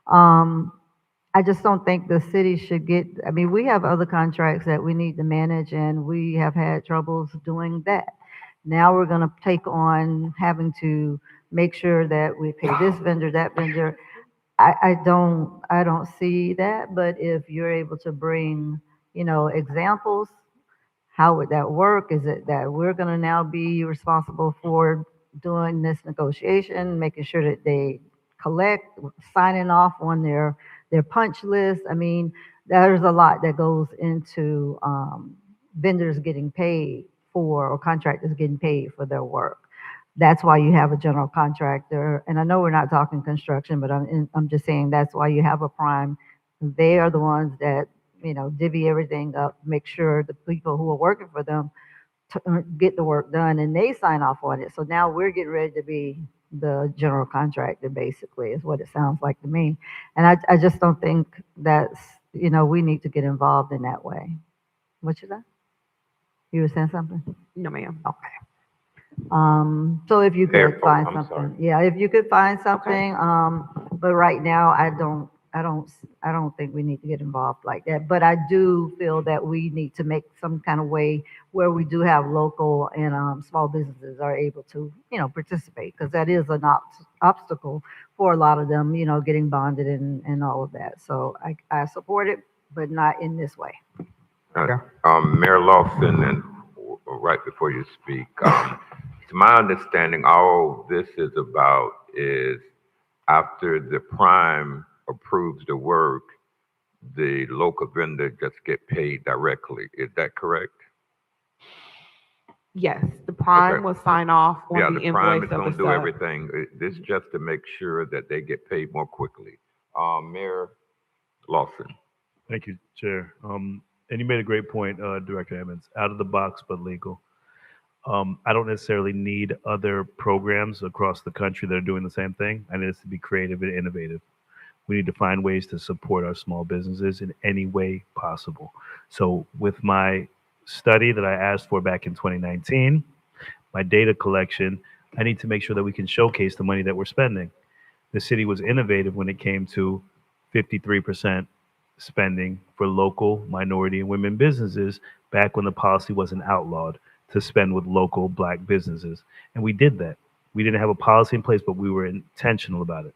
I just don't think the city should get, we have other contracts that we need to manage, and we have had troubles doing that. Now we're going to take on having to make sure that we pay this vendor, that vendor. I don't see that, but if you're able to bring, examples, how would that work? Is it that we're going to now be responsible for doing this negotiation, making sure that they collect, signing off on their punch list? There's a lot that goes into vendors getting paid for, or contractors getting paid for their work. That's why you have a general contractor. And I know we're not talking construction, but I'm just saying that's why you have a prime. They are the ones that, divvy everything up, make sure the people who are working for them get the work done, and they sign off on it. So now we're getting ready to be the general contractor, basically, is what it sounds like to me. And I just don't think that's, we need to get involved in that way. What you that? You were saying something? No, ma'am. Okay. So if you could find I'm something, sorry. yeah, if you could find something, but right now I don't think we need to get involved like that. But I do feel that we need to make some kind of way where we do have local and small businesses are able to, participate, because that is an obstacle for a lot of them, getting bonded and all of that. So I support it, but not in this way. Mayor Lawson, and right before you speak, to my understanding, all this is about is after the prime approves the work, the local vendor just get paid directly. Is that correct? Yes, the prime will sign off on the the prime invoice is of going the to do sub. everything. This just to make sure that they get paid more quickly. Mayor Lawson. Thank you, Chair. And you made a great point, Director Emmons, out of the box but legal. I don't necessarily need other programs across the country that are doing the same thing. I need us to be creative and innovative. We need to find ways to support our small businesses in any way possible. So with my study that I asked for back in 2019, my data collection, I need to make sure that we can showcase the money that we're spending. The city was innovative when it came to 53% spending for local minority and women businesses back when the policy wasn't outlawed to spend with local Black businesses. And we did that. We didn't have a policy in place, but we were intentional about it.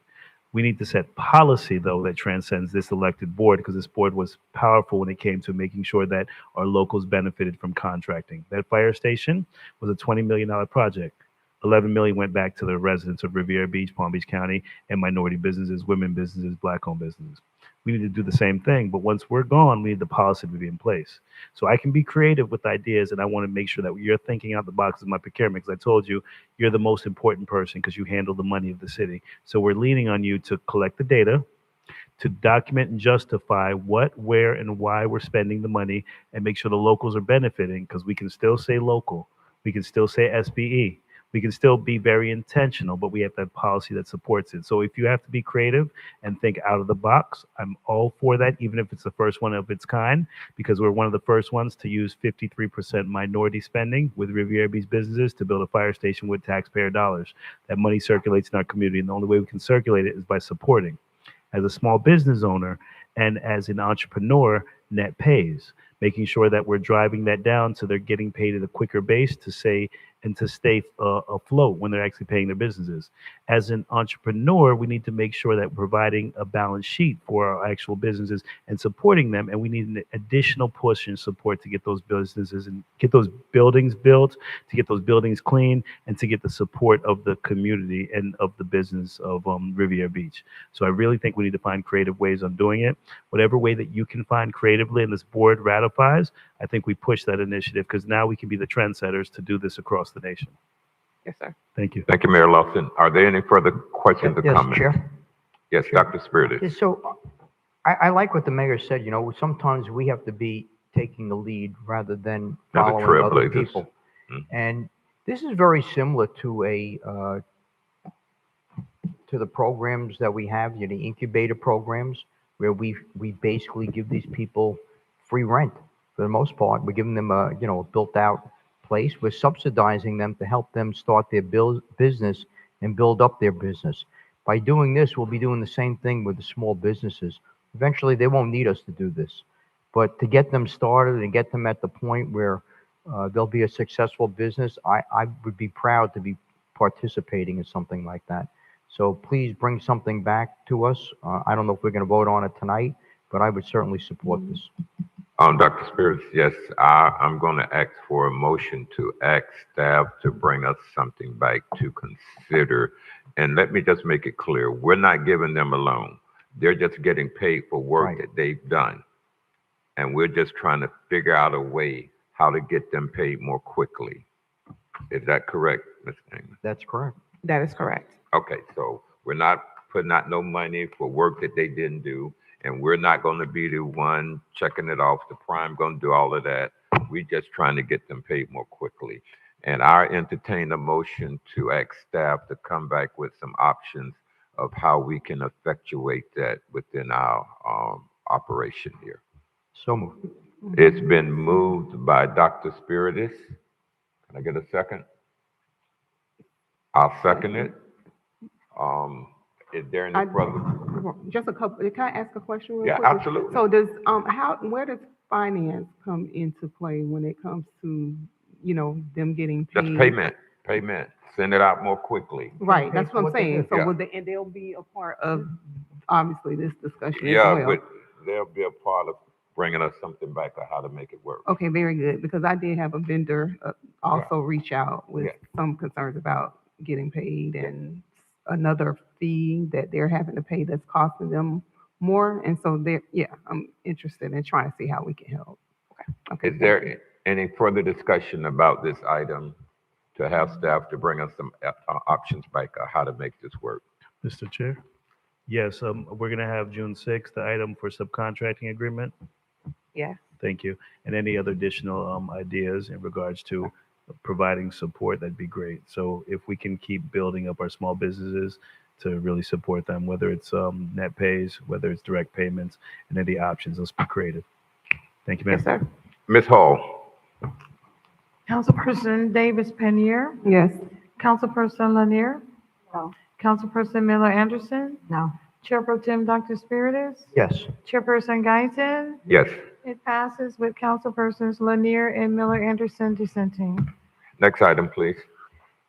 We need to set policy, though, that transcends this elected board, because this board was powerful when it came to making sure that our locals benefited from contracting. That fire station was a $20 million project. 11 million went back to the residents of Riviera Beach, Palm Beach County, and minority businesses, women businesses, Black-owned businesses. We need to do the same thing, but once we're gone, we need the policy to be in place. So I can be creative with ideas, and I want to make sure that you're thinking out the box of my procurement, because I told you, you're the most important person because you handle the money of the city. So we're leaning on you to collect the data, to document and justify what, where, and why we're spending the money, and make sure the locals are benefiting, because we can still say local. We can still say SBE. We can still be very intentional, but we have to have policy that supports it. So if you have to be creative and think out of the box, I'm all for that, even if it's the first one of its kind, because we're one of the first ones to use 53% minority spending with Riviera Beach businesses to build a fire station with taxpayer dollars. That money circulates in our community, and the only way we can circulate it is by supporting. As a small business owner and as an entrepreneur, net pays, making sure that we're driving that down so they're getting paid at a quicker base to say and to stay afloat when they're actually paying their businesses. As an entrepreneur, we need to make sure that we're providing a balance sheet for our actual businesses and supporting them, and we need an additional push and support to get those businesses and get those buildings built, to get those buildings clean, and to get the support of the community and of the business of Riviera Beach. So I really think we need to find creative ways on doing it. Whatever way that you can find creatively and this board ratifies, I think we push that initiative, because now we can be the trendsetters to do this across the nation. Yes, sir. Thank you. Thank you, Mayor Lawson. Are there any further questions or Yes, comments? Chair. Yes, Dr. Spiritus. Yeah, so I like what the mayor said, you know, sometimes we have to be taking the lead rather than Now the following other trailblazers. people. And this is very similar to to the programs that we have, you know, the incubator programs, where we basically give these people free rent for the most part. We're giving them a, you know, a built out place. We're subsidizing them to help them start their business and build up their business. By doing this, we'll be doing the same thing with the small businesses. Eventually, they won't need us to do this, but to get them started and get them at the point where they'll be a successful business, I would be proud to be participating in something like that. So please bring something back to us. I don't know if we're going to vote on it tonight, but I would certainly support this. Dr. Spirits, yes, I'm going to ask for a motion to ask staff to bring us something back to consider. And let me just make it clear, we're not giving them a loan. They're just getting paid for work that they've done. And we're just trying to figure out a way how to get them paid more quickly. Is that correct, Ms. Engman? That's correct. That is correct. Okay, so we're not putting out no money for work that they didn't do, and we're not going to be the one checking it off. The prime going to do all of that. We're just trying to get them paid more quickly. And I entertain a motion to ask staff to come back with some options of how we can effectuate that within our operation here. So moved. It's been moved by Dr. Spiritus. Can I get a second? I'll second it. Is there any further? Just a couple, can I ask a question real Yeah, quick? absolutely. So where does finance come into play when it comes to, you know, them getting paid? Just payment. Send it out more quickly. Right, that's what I'm saying. So Yeah. and they'll be a part of, obviously, this discussion as Yeah, well. but they'll be a part of bringing us something back on how to make it work. Okay, very good, because I did have a vendor also reach out with some concerns about getting paid and another fee that they're having to pay that's costing them more. And so I'm interested in trying to see how we can help. Okay. Is there any further discussion about this item to have staff to bring us some options back on how to make this work? Mr. Chair? Yes, we're going to have June 6th, the item for subcontracting agreement. Yeah. Thank you. And any other additional ideas in regards to providing support, that'd be great. So if we can keep building up our small businesses to really support them, whether it's net pays, whether it's direct payments, and any options, let's be creative. Thank you, ma'am. Yes, sir. Ms. Hall. Councilperson Davis Penier, Yes. Councilperson Lanier, No. Councilperson Miller Anderson, No. Chair Pro Tem Dr. Spiritus, Yes. Chairperson Guyton. Yes. It passes with Councilpersons Lanier and Miller Anderson dissenting. Next item, please.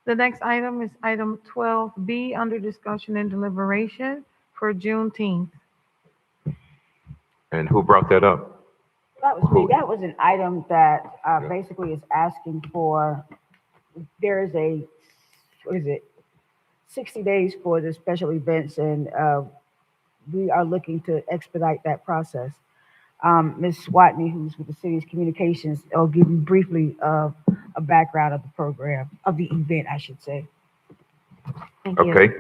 The next item is item 12B under discussion and deliberation for Juneteenth. And who brought that up? That was me. That was an item that basically is asking for, there is a, what is it? 60 days for the special events, and we are looking to expedite that process. Ms. Watney, who's with the city's communications, will give you briefly a background of the program, of the event, I should say. Thank you. Okay.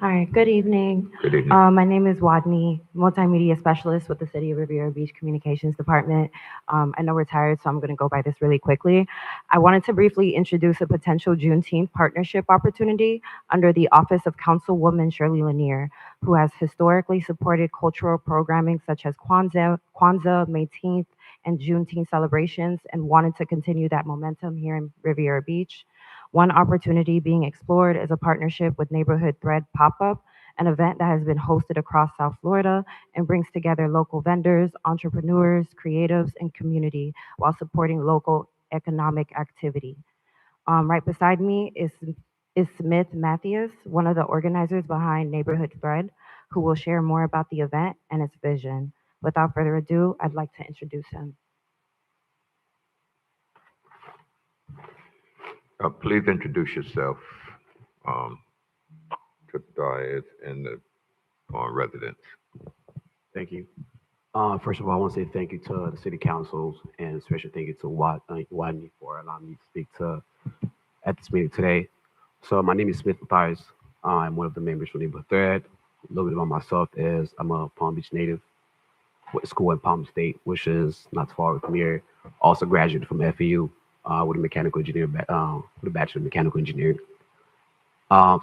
All right, good evening. Good evening. My name is Wadney, multimedia specialist with the City of Riviera Beach Communications Department. I know we're tired, so I'm going to go by this really quickly. I wanted to briefly introduce a potential Juneteenth partnership opportunity under the Office of Councilwoman Shirley Lanier, who has historically supported cultural programming such as Kwanzaa, May-teenth, and Juneteenth celebrations, and wanted to continue that momentum here in Riviera Beach. One opportunity being explored is a partnership with Neighborhood Thread Pop-Up, an event that has been hosted across South Florida and brings together local vendors, entrepreneurs, creatives, and community while supporting local economic activity. Right beside me is Smith Matthews, one of the organizers behind Neighborhood Thread, who will share more about the event and its vision. Without further ado, I'd like to introduce him. Please introduce yourself to the audience and the residents. Thank you. First of all, I want to say thank you to the city councils and special thank you to Wadney for allowing me to speak at this meeting today. So my name is Smith Mathias. I'm one of the members from Neighborhood Thread. A little bit about myself is I'm a Palm Beach native with school in Palm State, which is not far from here. Also graduated from FAU with a mechanical engineer, with a bachelor in mechanical engineering.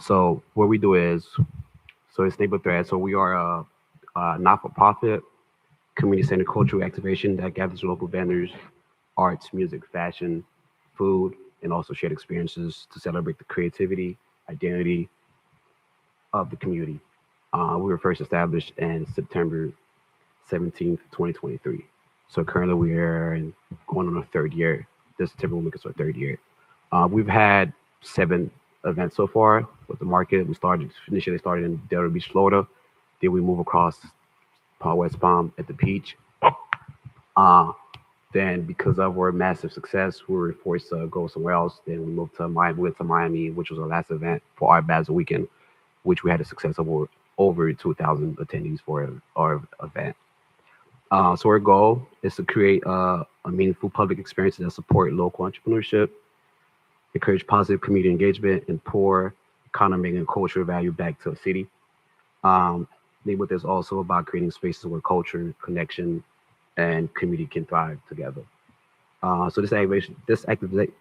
So what we do is, so it's Neighborhood Thread. So we are a not-for-profit community-centered cultural activation that gathers local vendors, arts, music, fashion, food, and also shared experiences to celebrate the creativity, identity of the community. We were first established in September 17th, 2023. So currently we are going on our third year. This September will make us our third year. We've had 7 events so far with the market. We initially started in Delray Beach, Florida. Then we moved across West Palm at the Peach. Then because of our massive success, we were forced to go somewhere else. Then we moved to Miami, which was our last event for our Basel weekend, which we had a success of over 2,000 attendees for our event. So our goal is to create a meaningful public experience that support local entrepreneurship, encourage positive community engagement, and pour economic and cultural value back to the city. Neighborhood is also about creating spaces where culture, connection, and community can thrive together. So this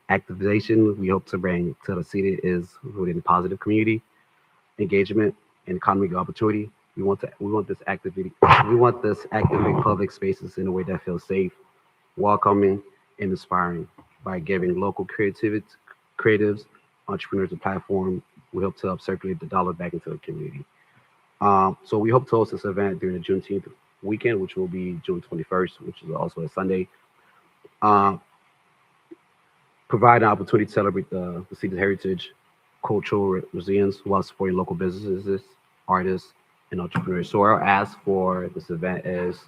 activation we hope to bring to the city is rooted in positive community engagement and economic opportunity. We want this activate public spaces in a way that feels safe, welcoming, and inspiring. By giving local creatives, entrepreneurs a platform, we hope to help circulate the dollar back into the community. So we hope to host this event during the Juneteenth weekend, which will be June 21st, which is also a Sunday. Provide an opportunity to celebrate the city's heritage, cultural resilience while supporting local businesses, artists, and entrepreneurs. So our ask for this event is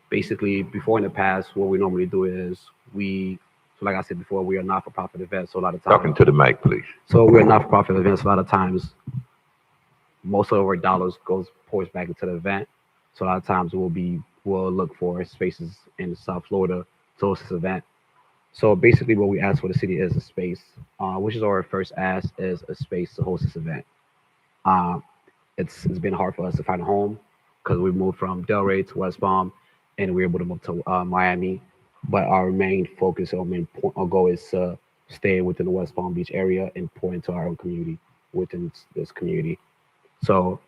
basically, before in the past, what we normally do is like I said before, we are not-for-profit events, so a lot of times. Talking to the mic, please. So we're not-for-profit events, a lot of times, most of our dollars pours back into the event. So a lot of times we'll look for spaces in South Florida to host this event. So basically what we ask for the city is a space, which is our first ask, is a space to host this event. It's been hard for us to find a home because we moved from Delray to West Palm and we were able to move to Miami. But our main focus, our goal is to stay within the West Palm Beach area and pour into our own community within this community. So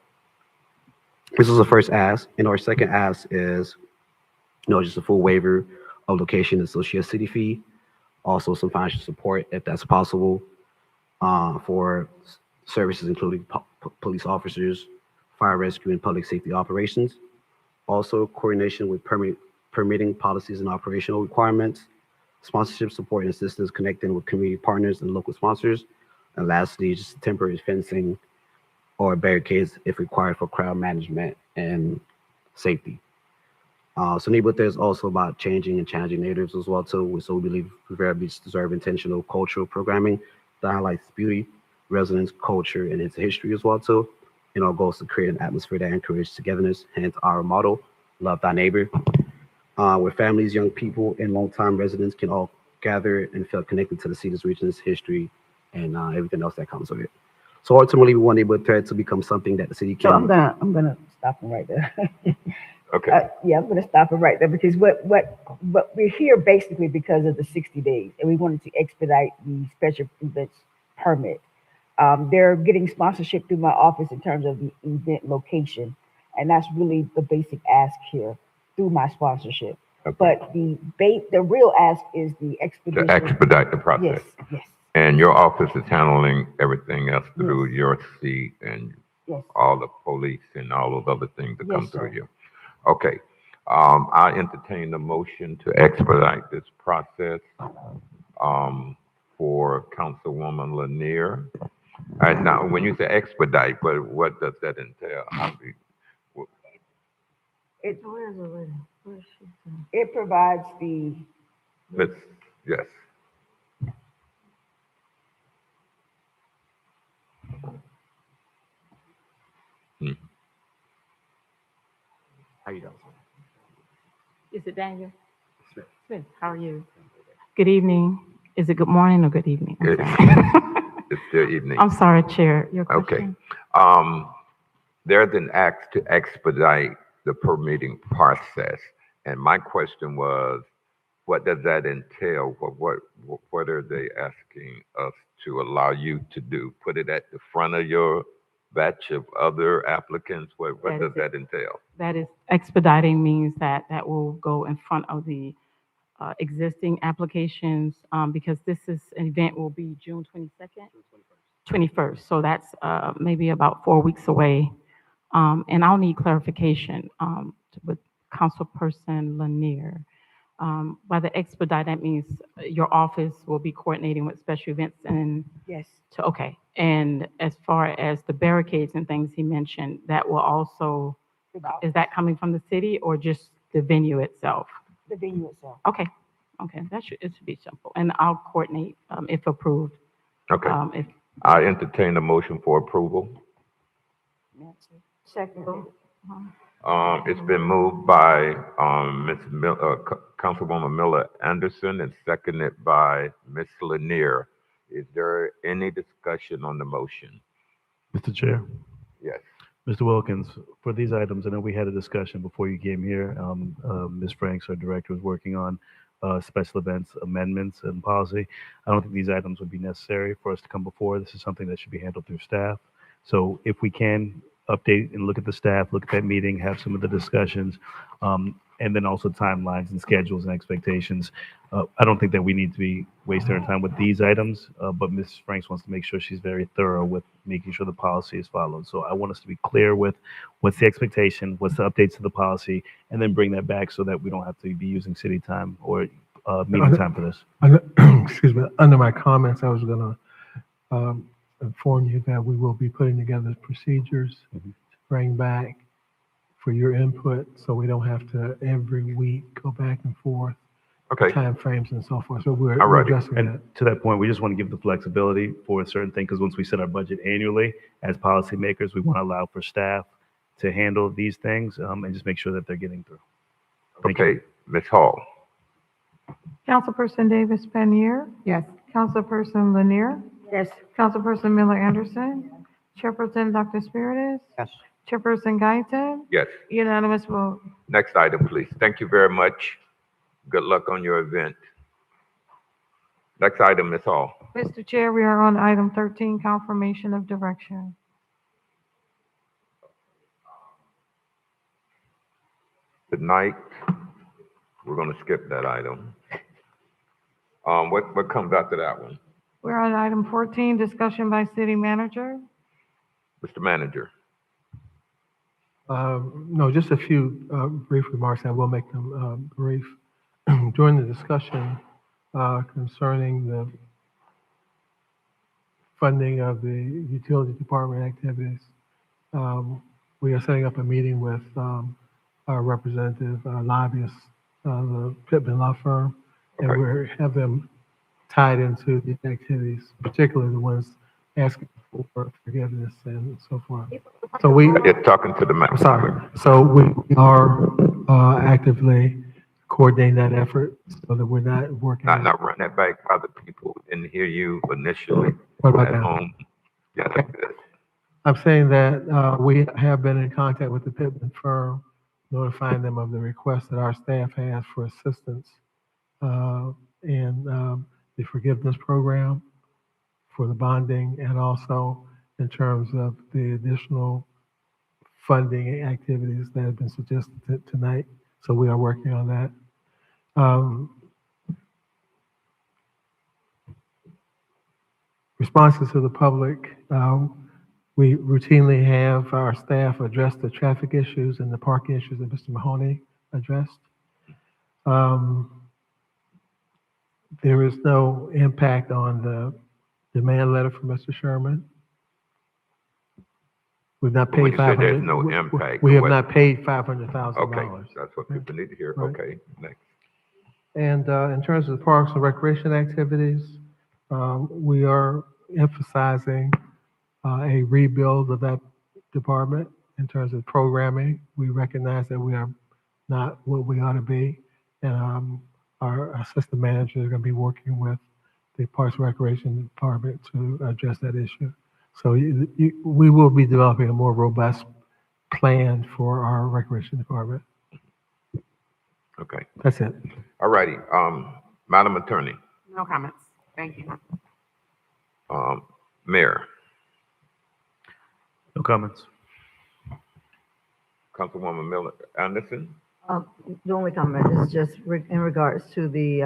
this is the first ask. And our second ask is, just a full waiver of location associated city fee. Also, some financial support, if that's possible, for services including police officers, fire rescue, and public safety operations. Also, coordination with permitting policies and operational requirements, sponsorship support and assistance connecting with community partners and local sponsors. And lastly, just temporary fencing or barricades if required for crowd management and safety. So neighborhood is also about changing and challenging narratives as well too. So we believe Rivera Beach deserve intentional cultural programming that highlights beauty, resonance, culture, and its history as well too. And our goal is to create an atmosphere that encourages togetherness, hence our motto, love thy neighbor, where families, young people, and longtime residents can all gather and feel connected to the city's richness, history, and everything else that comes with it. So ultimately, we want neighborhood thread to become something that the city So can. I'm gonna stop him right there. Okay. Yeah, I'm gonna stop him right there because what we're here basically because of the 60 days, and we wanted to expedite the special events permit. They're getting sponsorship through my office in terms of the event location, and that's really the basic ask here through my sponsorship. Okay. But the real ask is the To expedition. expedite the process. Yes, yes, And your office is handling everything else through your seat and yes. all the police and all those other things that Yes, come through sir. you. Okay. I entertain the motion to expedite this process for Councilwoman Lanier. Now, when you say expedite, what does that entail? It it provides the Yes. How you doing? Is it Daniel? Smith, how are you? Good evening. Is it good morning or good evening? I'm sorry. It's still evening. I'm sorry, Chair. Your Okay. question? There's an act to expedite the permitting process. And my question was, what does that entail? What are they asking us to allow you to do? Put it at the front of your batch of other applicants? What That does is it. that entail? That is expediting means that will go in front of the existing applications because this event will be June 22nd? 21st. So that's maybe about 4 weeks away. And I'll need clarification with Councilperson Lanier. By the expedite, that means your office will be coordinating with special events and yes. okay. And as far as the barricades and things he mentioned, that will also, is that coming from the city or just the venue itself? The venue itself. Okay, it should be simple. And I'll coordinate if approved. Okay. If I entertain a motion for approval. Second. It's been moved by Councilwoman Miller Anderson and seconded by Ms. Lanier. Is there any discussion on the motion? Mr. Chair. Yes. Mr. Wilkins, for these items, I know we had a discussion before you came here. Ms. Franks, our director, was working on special events amendments and policy. I don't think these items would be necessary for us to come before. This is something that should be handled through staff. So if we can update and look at the staff, look at that meeting, have some of the discussions, and then also timelines and schedules and expectations. I don't think that we need to be wasting our time with these items, but Ms. Franks wants to make sure she's very thorough with making sure the policy is followed. So I want us to be clear with what's the expectation, what's the updates to the policy, and then bring that back so that we don't have to be using city time or meeting time for this. Excuse me. Under my comments, I was going to inform you that we will be putting together procedures to bring back for your input, so we don't have to every week go back and forth. Okay. Timeframes and so forth. So we're Alrighty. addressing And that. to that point, we just want to give the flexibility for a certain thing, because once we set our budget annually, as policymakers, we want to allow for staff to handle these things and just make sure that they're getting through. Thank you. Okay, Ms. Hall. Councilperson Davis Panier, Yes. Councilperson Lanier, Yes. Councilperson Miller Anderson, Chairperson Dr. Spiritus, Yes. Chairperson Guyton, Yes. unanimous vote. Next item, please. Thank you very much. Good luck on your event. Next item, Ms. Hall. Mr. Chair, we are on item 13, confirmation of direction. Tonight, we're going to skip that item. What comes after that one? We're on item 14, discussion by city manager. Mr. Manager. No, just a few brief remarks. I will make them brief. During the discussion concerning the funding of the utility department activities, we are setting up a meeting with our representative lobbyist, the Pittman Law Firm, and we have them tied into these activities, particularly the ones asking for forgiveness and so forth. So we You're talking to the I'm manager. sorry. So we are actively coordinating that effort so that we're not working. Not run that back. Other people didn't hear you initially What about at that? home. Yeah, that's good. I'm saying that we have been in contact with the Pittman firm, notifying them of the request that our staff has for assistance in the forgiveness program for the bonding, and also in terms of the additional funding activities that have been suggested tonight. So we are working on that. Responses to the public. We routinely have our staff address the traffic issues and the parking issues that Mr. Mahoney addressed. There is no impact on the demand letter from Mr. Sherman. We've not When paid you said there's 500. no impact, We have what- not paid $500,000. Okay, that's what people need to hear. Right. Okay, next. And in terms of the parks and recreation activities, we are emphasizing a rebuild of that department in terms of programming. We recognize that we are not what we ought to be, and our assistant manager is going to be working with the Parks and Recreation Department to address that issue. So we will be developing a more robust plan for our recreation department. Okay. That's it. All righty. Madam Attorney, No comments. Thank you. Mayor, No comments. Councilwoman Miller Anderson. The only comment is just in regards to the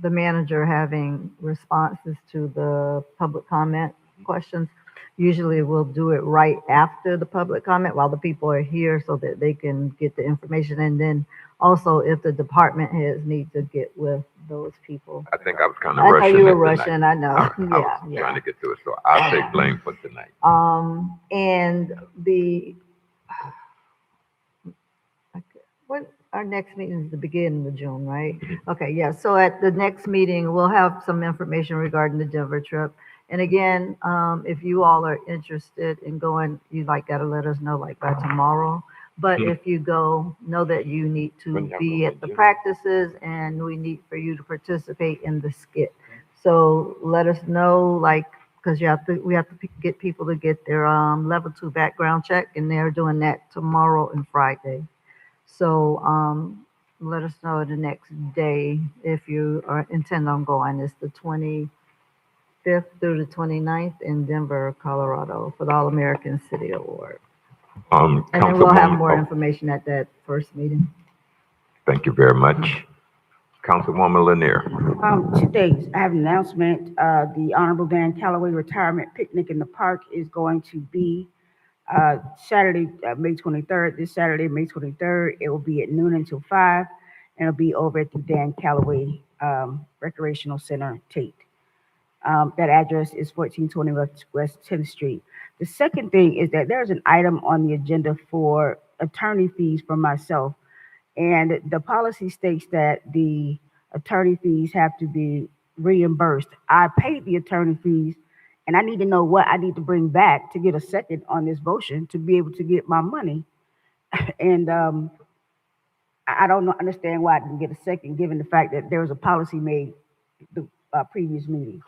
manager having responses to the public comment questions. Usually we'll do it right after the public comment while the people are here so that they can get the information. And then also if the department heads need to get with those people. I think I was kind of I rushing. know you were it tonight. rushing, I know. I was Yeah. trying to get through it, so I'll take blame for tonight. And what, our next meeting is the beginning of June, right? Okay, yeah, so at the next meeting, we'll have some information regarding the Denver trip. And again, if you all are interested in going, you gotta let us know by tomorrow. But if you go, know that you need to be at the practices and we need for you to participate in the skit. So let us know, because we have to get people to get their level 2 background check, and they're doing that tomorrow and Friday. So let us know the next day if you intend on going. It's the 25th through the 29th in Denver, Colorado for the All-American City Award. And then we'll have more information at that first meeting. Thank you very much. Councilwoman Lanier. Today, I have an announcement. The Honorable Dan Calloway Retirement Picnic in the Park is going to be Saturday, May 23rd. This Saturday, May 23rd. It will be at noon until 5, and it'll be over at the Dan Calloway Recreational Center, Tate. That address is 1420 West 10th Street. The second thing is that there's an item on the agenda for attorney fees for myself. And the policy states that the attorney fees have to be reimbursed. I paid the attorney fees, and I need to know what I need to bring back to get a second on this motion to be able to get my money. And I don't understand why I didn't get a second, given the fact that there was a policy made the previous meeting.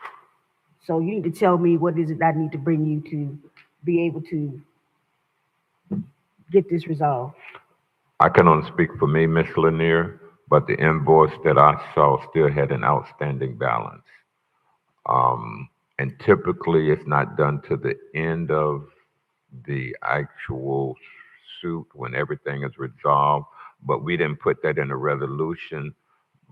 So you need to tell me what is it I need to bring you to be able to get this resolved. I can only speak for me, Ms. Lanier, but the invoice that I saw still had an outstanding balance. And typically it's not done to the end of the actual suit when everything is resolved, but we didn't put that in a resolution.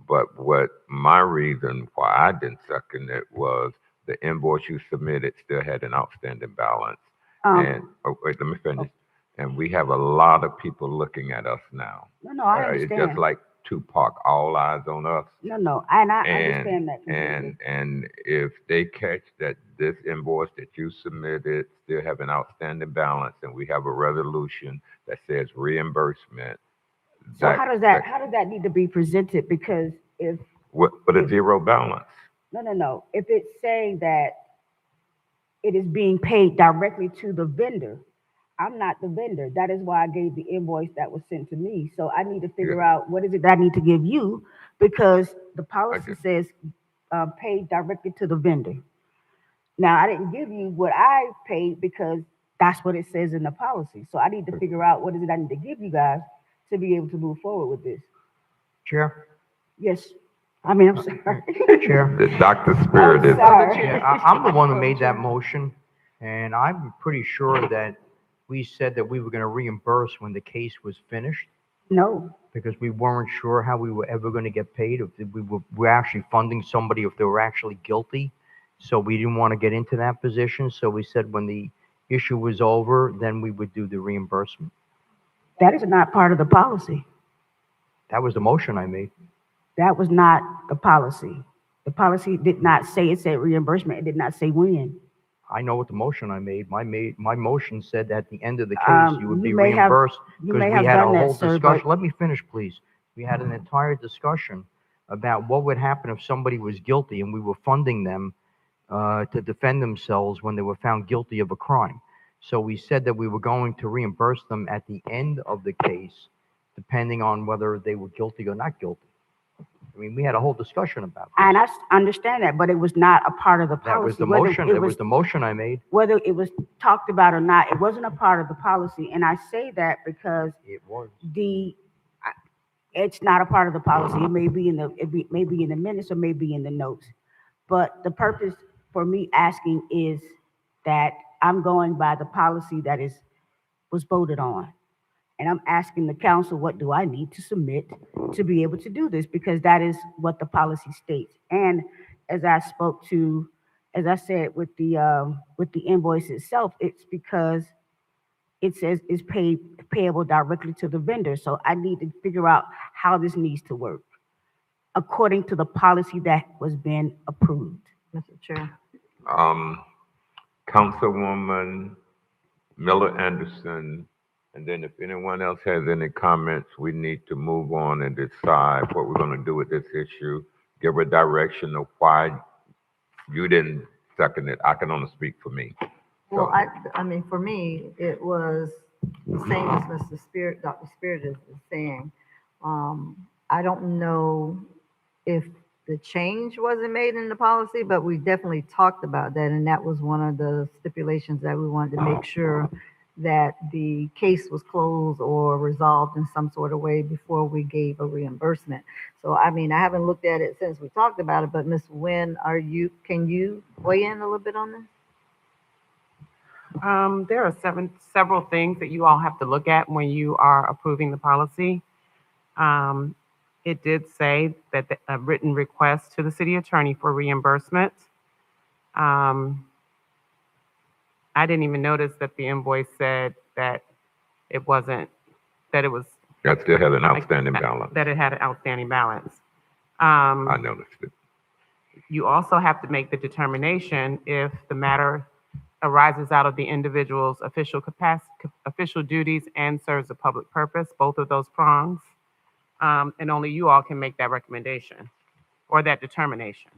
But what my reason why I didn't second it was the invoice you submitted still had an outstanding balance. And, oh, wait, let me finish. And we have a lot of people looking at us now. No, I It's understand. just like Tupac, all eyes on us. No, and I And, understand that completely. and if they catch that this invoice that you submitted still have an outstanding balance and we have a resolution that says reimbursement, So how does that need to be presented? Because if with a zero balance. no, if it's saying that it is being paid directly to the vendor, I'm not the vendor. That is why I gave the invoice that was sent to me. So I need to figure out what is it that I need to give you, because the policy says paid directly to the vendor. Now, I didn't give you what I paid because that's what it says in the policy. So I need to figure out what is it I need to give you guys to be able to move forward with this. Chair? Yes. I mean, I'm sorry. Chair? The Dr. Spirit is. Yeah, I'm the one who made that motion, and I'm pretty sure that we said that we were going to reimburse when the case was finished, No. because we weren't sure how we were ever going to get paid, if we're actually funding somebody, if they were actually guilty. So we didn't want to get into that position. So we said when the issue was over, then we would do the reimbursement. That is not part of the policy. That was the motion I made. That was not the policy. The policy did not say, it said reimbursement. It did not say when. I know what the motion I made. My motion said that at the end of the case, you would be you may have- reimbursed, you because may we have had a done that, whole sir, discussion. but- Let me finish, please. We had an entire discussion about what would happen if somebody was guilty and we were funding them to defend themselves when they were found guilty of a crime. So we said that we were going to reimburse them at the end of the case, depending on whether they were guilty or not guilty. I mean, we had a whole discussion about this. And I understand that, but it was not a part of the policy. That was the Whether motion. It was the motion I made. Whether it was talked about or not, it wasn't a part of the policy. And I say that because It was. it's not a part of the policy. It may be in the minutes or may be in the notes. But the purpose for me asking is that I'm going by the policy that was voted on. And I'm asking the council, what do I need to submit to be able to do this? Because that is what the policy states. And as I said with the invoice itself, it's because it says it's payable directly to the vendor. So I need to figure out how this needs to work according to the policy that was being approved. Mr. Chair. Councilwoman Miller Anderson, and then if anyone else has any comments, we need to move on and decide what we're going to do with this issue. Give a direction of why you didn't second it. I can only speak for me. Well, I mean, for me, it was the same as Mr. Spirit, Dr. Spirit is saying. I don't know if the change wasn't made in the policy, but we definitely talked about that, and that was one of the stipulations that we wanted to make sure that the case was closed or resolved in some sort of way before we gave a reimbursement. So, I mean, I haven't looked at it since we talked about it, but Ms. Nguyen, can you weigh in a little bit on this? There are several things that you all have to look at when you are approving the policy. It did say that a written request to the city attorney for reimbursement. I didn't even notice that the invoice said that it wasn't, that it was. That still had an outstanding balance. That it had an outstanding balance. I noticed it. You also have to make the determination if the matter arises out of the individual's official capacity, official duties, and serves a public purpose, both of those prongs. And only you all can make that recommendation or that determination.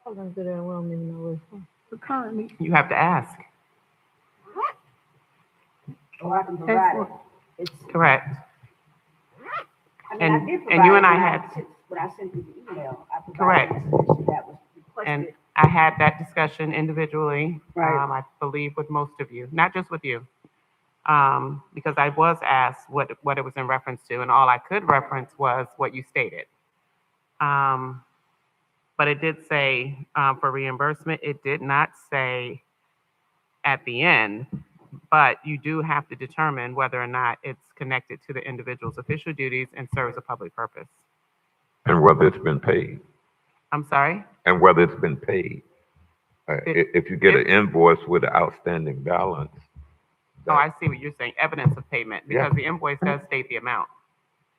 I was gonna do that, I don't even know where it's from. But currently, You have to ask. Or I can provide it. Correct. I mean, I And did you and I provide had, it when I sent you the email. I provided correct. information that was requested. And I had that discussion individually, Right. I believe with most of you, not just with you. Because I was asked what it was in reference to, and all I could reference was what you stated. But it did say for reimbursement, it did not say at the end, but you do have to determine whether or not it's connected to the individual's official duties and serves a public purpose. And whether it's been paid, I'm sorry? and whether it's been paid. If you get an invoice with an outstanding balance, Oh, I see what you're saying, evidence of payment, Yeah. because the invoice does state the amount.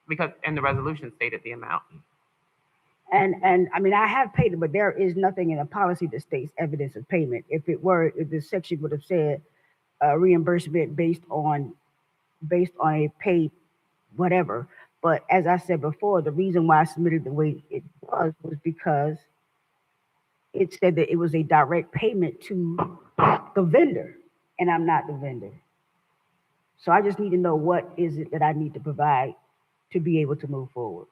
Because, and the resolution stated the amount. And I mean, I have paid it, but there is nothing in the policy that states evidence of payment. If the section would have said reimbursement based on a paid whatever. But as I said before, the reason why I submitted the way it was because it said that it was a direct payment to the vendor, and I'm not the vendor. So I just need to know what is it that I need to provide to be able to move forward.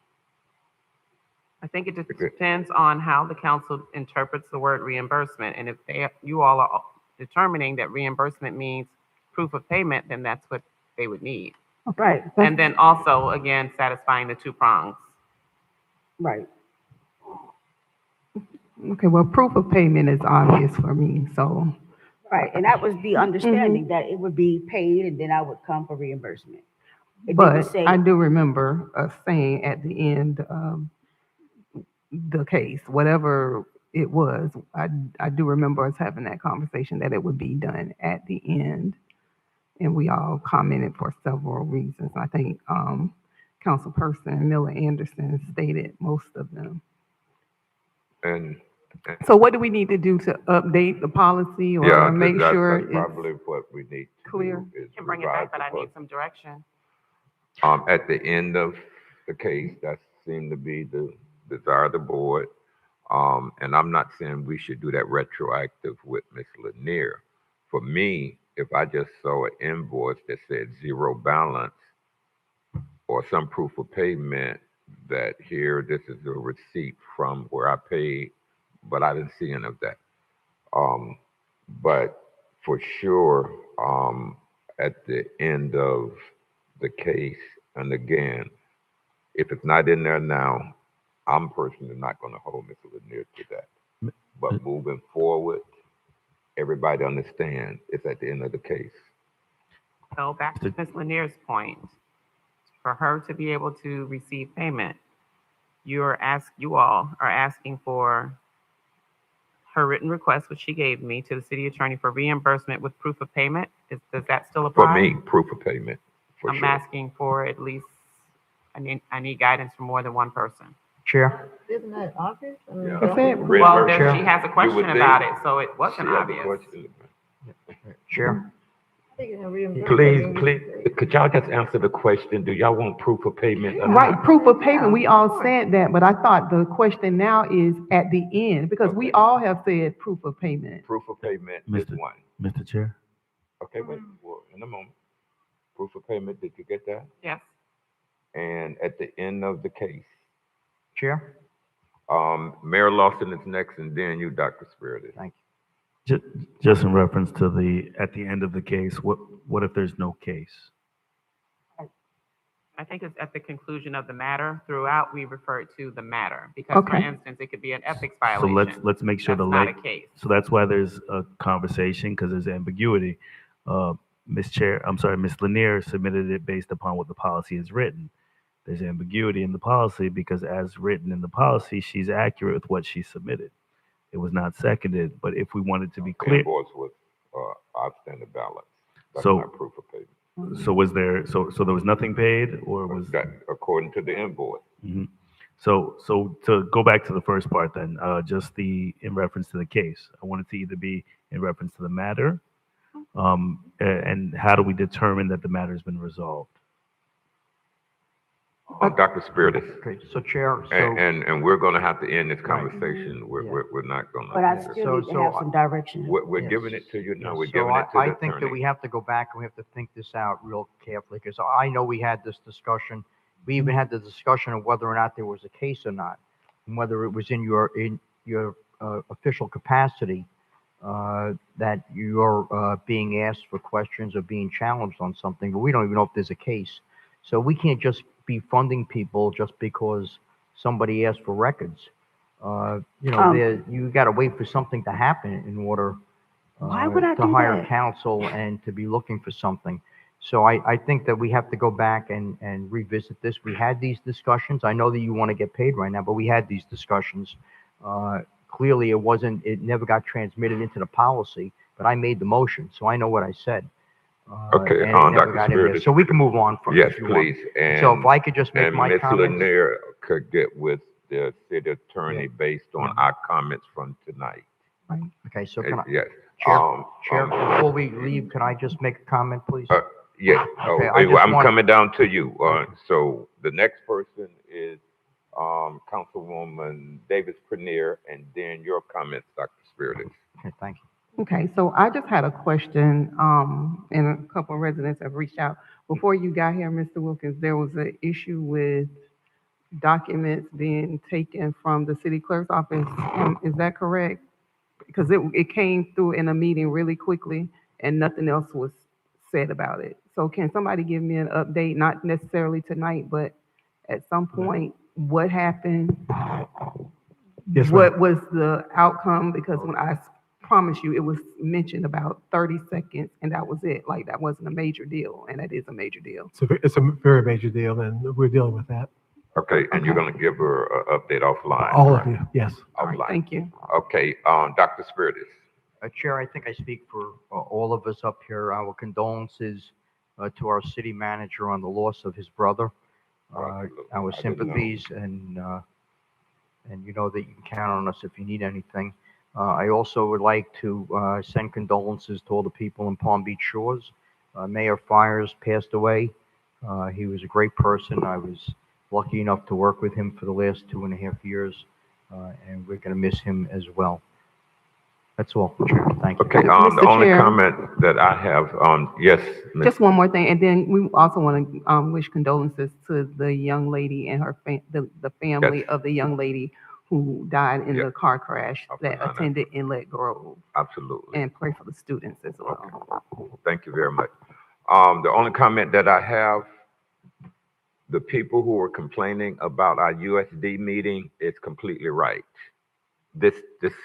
I think it just depends on how the council interprets the word reimbursement. And if you all are determining that reimbursement means proof of payment, then that's what they would need. Right. And then also, again, satisfying the two prongs. Right. Okay, well, proof of payment is obvious for me, so. Right, and that was the understanding that it would be paid and then I would come for reimbursement. It didn't But say, I do remember us saying at the end of the case, whatever it was, I do remember us having that conversation that it would be done at the end. And we all commented for several reasons. I think Councilperson Miller Anderson stated most of them. and So what do we need to do to update the policy or make sure that's it's probably what we need to clear? do is You can bring it revise back, but I the need some direction. At the end of the case, that seemed to be the desire of the board. And I'm not saying we should do that retroactive with Ms. Lanier. For me, if I just saw an invoice that said zero balance or some proof of payment that here, this is a receipt from where I paid, but I didn't see any of that. But for sure, at the end of the case, and again, if it's not in there now, I'm personally not going to hold Mr. Lanier to that. But moving forward, everybody understand it's at the end of the case. So back to Ms. Lanier's point, for her to be able to receive payment, you all are asking for her written request, which she gave me to the city attorney for reimbursement with proof of payment. Does that still apply? For me, proof of payment, for I'm sure. asking for at least, I need guidance from more than one person. Chair? Isn't that obvious? I mean, Well, she has a question about it, so it wasn't obvious. Chair? Please, could y'all just answer the question? Do y'all want proof of payment? or Right, not? proof of payment, we all said that, but I thought the question now is at the end, because we all have said proof of payment. Proof of payment is one. Mr. Chair? Okay, wait, well, in a moment. Proof of payment, did you get that? Yes. And at the end of the case, Chair? Mayor Lawson is next, and then you, Dr. Spiritus. Thank you. Just in reference to at the end of the case, what if there's no case? I think it's at the conclusion of the matter. Throughout, we refer to the matter. Because, for instance, it could be an ethics So violation. let's make sure That's not a case. So that's why there's a conversation, because there's ambiguity. Ms. Lanier submitted it based upon what the policy is written. There's ambiguity in the policy because as written in the policy, she's accurate with what she submitted. It was not seconded, but if we wanted to be clear. Invoice with outstanding balance. That's So- not proof of payment. So was there, so there was nothing paid or was? That according to the invoice. Mhm. So to go back to the first part then, just in reference to the case, I want it to either be in reference to the matter, and how do we determine that the matter has been resolved? Dr. Spiritus. Okay, so Chair, And we're going to have to end this conversation. We're not going to. but I still need to have some direction. We're Yes. giving it to you now. We're So giving it to I the think that attorney. we have to go back and we have to think this out real carefully, because I know we had this discussion. We even had the discussion of whether or not there was a case or not, and whether it was in your official capacity that you're being asked for questions or being challenged on something, but we don't even know if there's a case. So we can't just be funding people just because somebody asked for records. You got to wait for something to happen in order Why would I to do hire that? counsel and to be looking for something. So I think that we have to go back and revisit this. We had these discussions. I know that you want to get paid right now, but we had these discussions. Clearly, it never got transmitted into the policy, but I made the motion, so I know what I said. Okay, And it never Dr. got in there. Spirit. So we can move on from Yes, if you want. please. And So if I could just make my Ms. comments. Lanier could get with the city attorney based on our comments from tonight. Okay, so can I? Yes. Chair, before we leave, can I just make a comment, please? Yes. Okay, I just I'm want- coming down to you. So the next person is Councilwoman Davis Premier, and then your comments, Dr. Spirit. Okay, thank you. Okay, so I just had a question, and a couple of residents have reached out. Before you got here, Mr. Wilkins, there was an issue with documents being taken from the city clerk's office. Is that correct? Because it came through in a meeting really quickly and nothing else was said about it. So can somebody give me an update, not necessarily tonight, but at some point, what happened? Yes, ma'am. What was the outcome? Because when I promise you, it was mentioned about 30 seconds and that was it. Like that wasn't a major deal, and that is a major deal. It's a very major deal, and we're dealing with that. Okay, and you're going to give her an update offline. All right? of you, yes. All right, thank you. Okay, Dr. Spirit. Chair, I think I speak for all of us up here. Our condolences to our city manager on the loss of his brother. Our sympathies, and you know that you can count on us if you need anything. I also would like to send condolences to all the people in Palm Beach Shores. Mayor Fires passed away. He was a great person. I was lucky enough to work with him for the last 2.5 years, and we're going to miss him as well. That's all, Chair. Thank you. Okay, Mr. the only Chair. comment that I have, yes, Ms. Just one more thing, and then we also want to wish condolences to the young lady and her the family Yes. of the young lady who died in Yes. the car crash that Oppenheimer. attended Inlet Grove. Absolutely. And pray for the students as well. Thank you very much. The only comment that I have, the people who were complaining about our USD meeting is completely right. This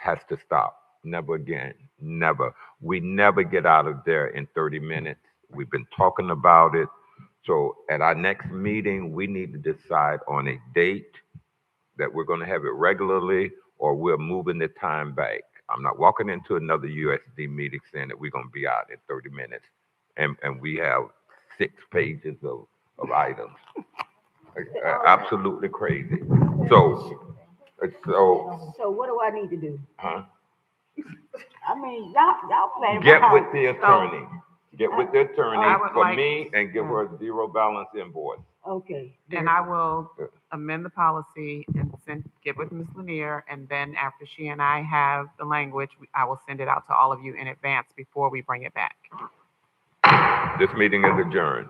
has to stop. Never again. Never. We never get out of there in 30 minutes. We've been talking about it. So at our next meeting, we need to decide on a date that we're going to have it regularly, or we're moving the time back. I'm not walking into another USD meeting saying that we're going to be out in 30 minutes and we have 6 pages of items. Absolutely crazy. So what do I need to do? huh? I mean, y'all play Get around. with the attorney. Get with the attorney I would for like- me and give her a zero balance invoice. Okay. And I will amend the policy and get with Ms. Lanier, and then after she and I have the language, I will send it out to all of you in advance before we bring it back. This meeting is adjourned.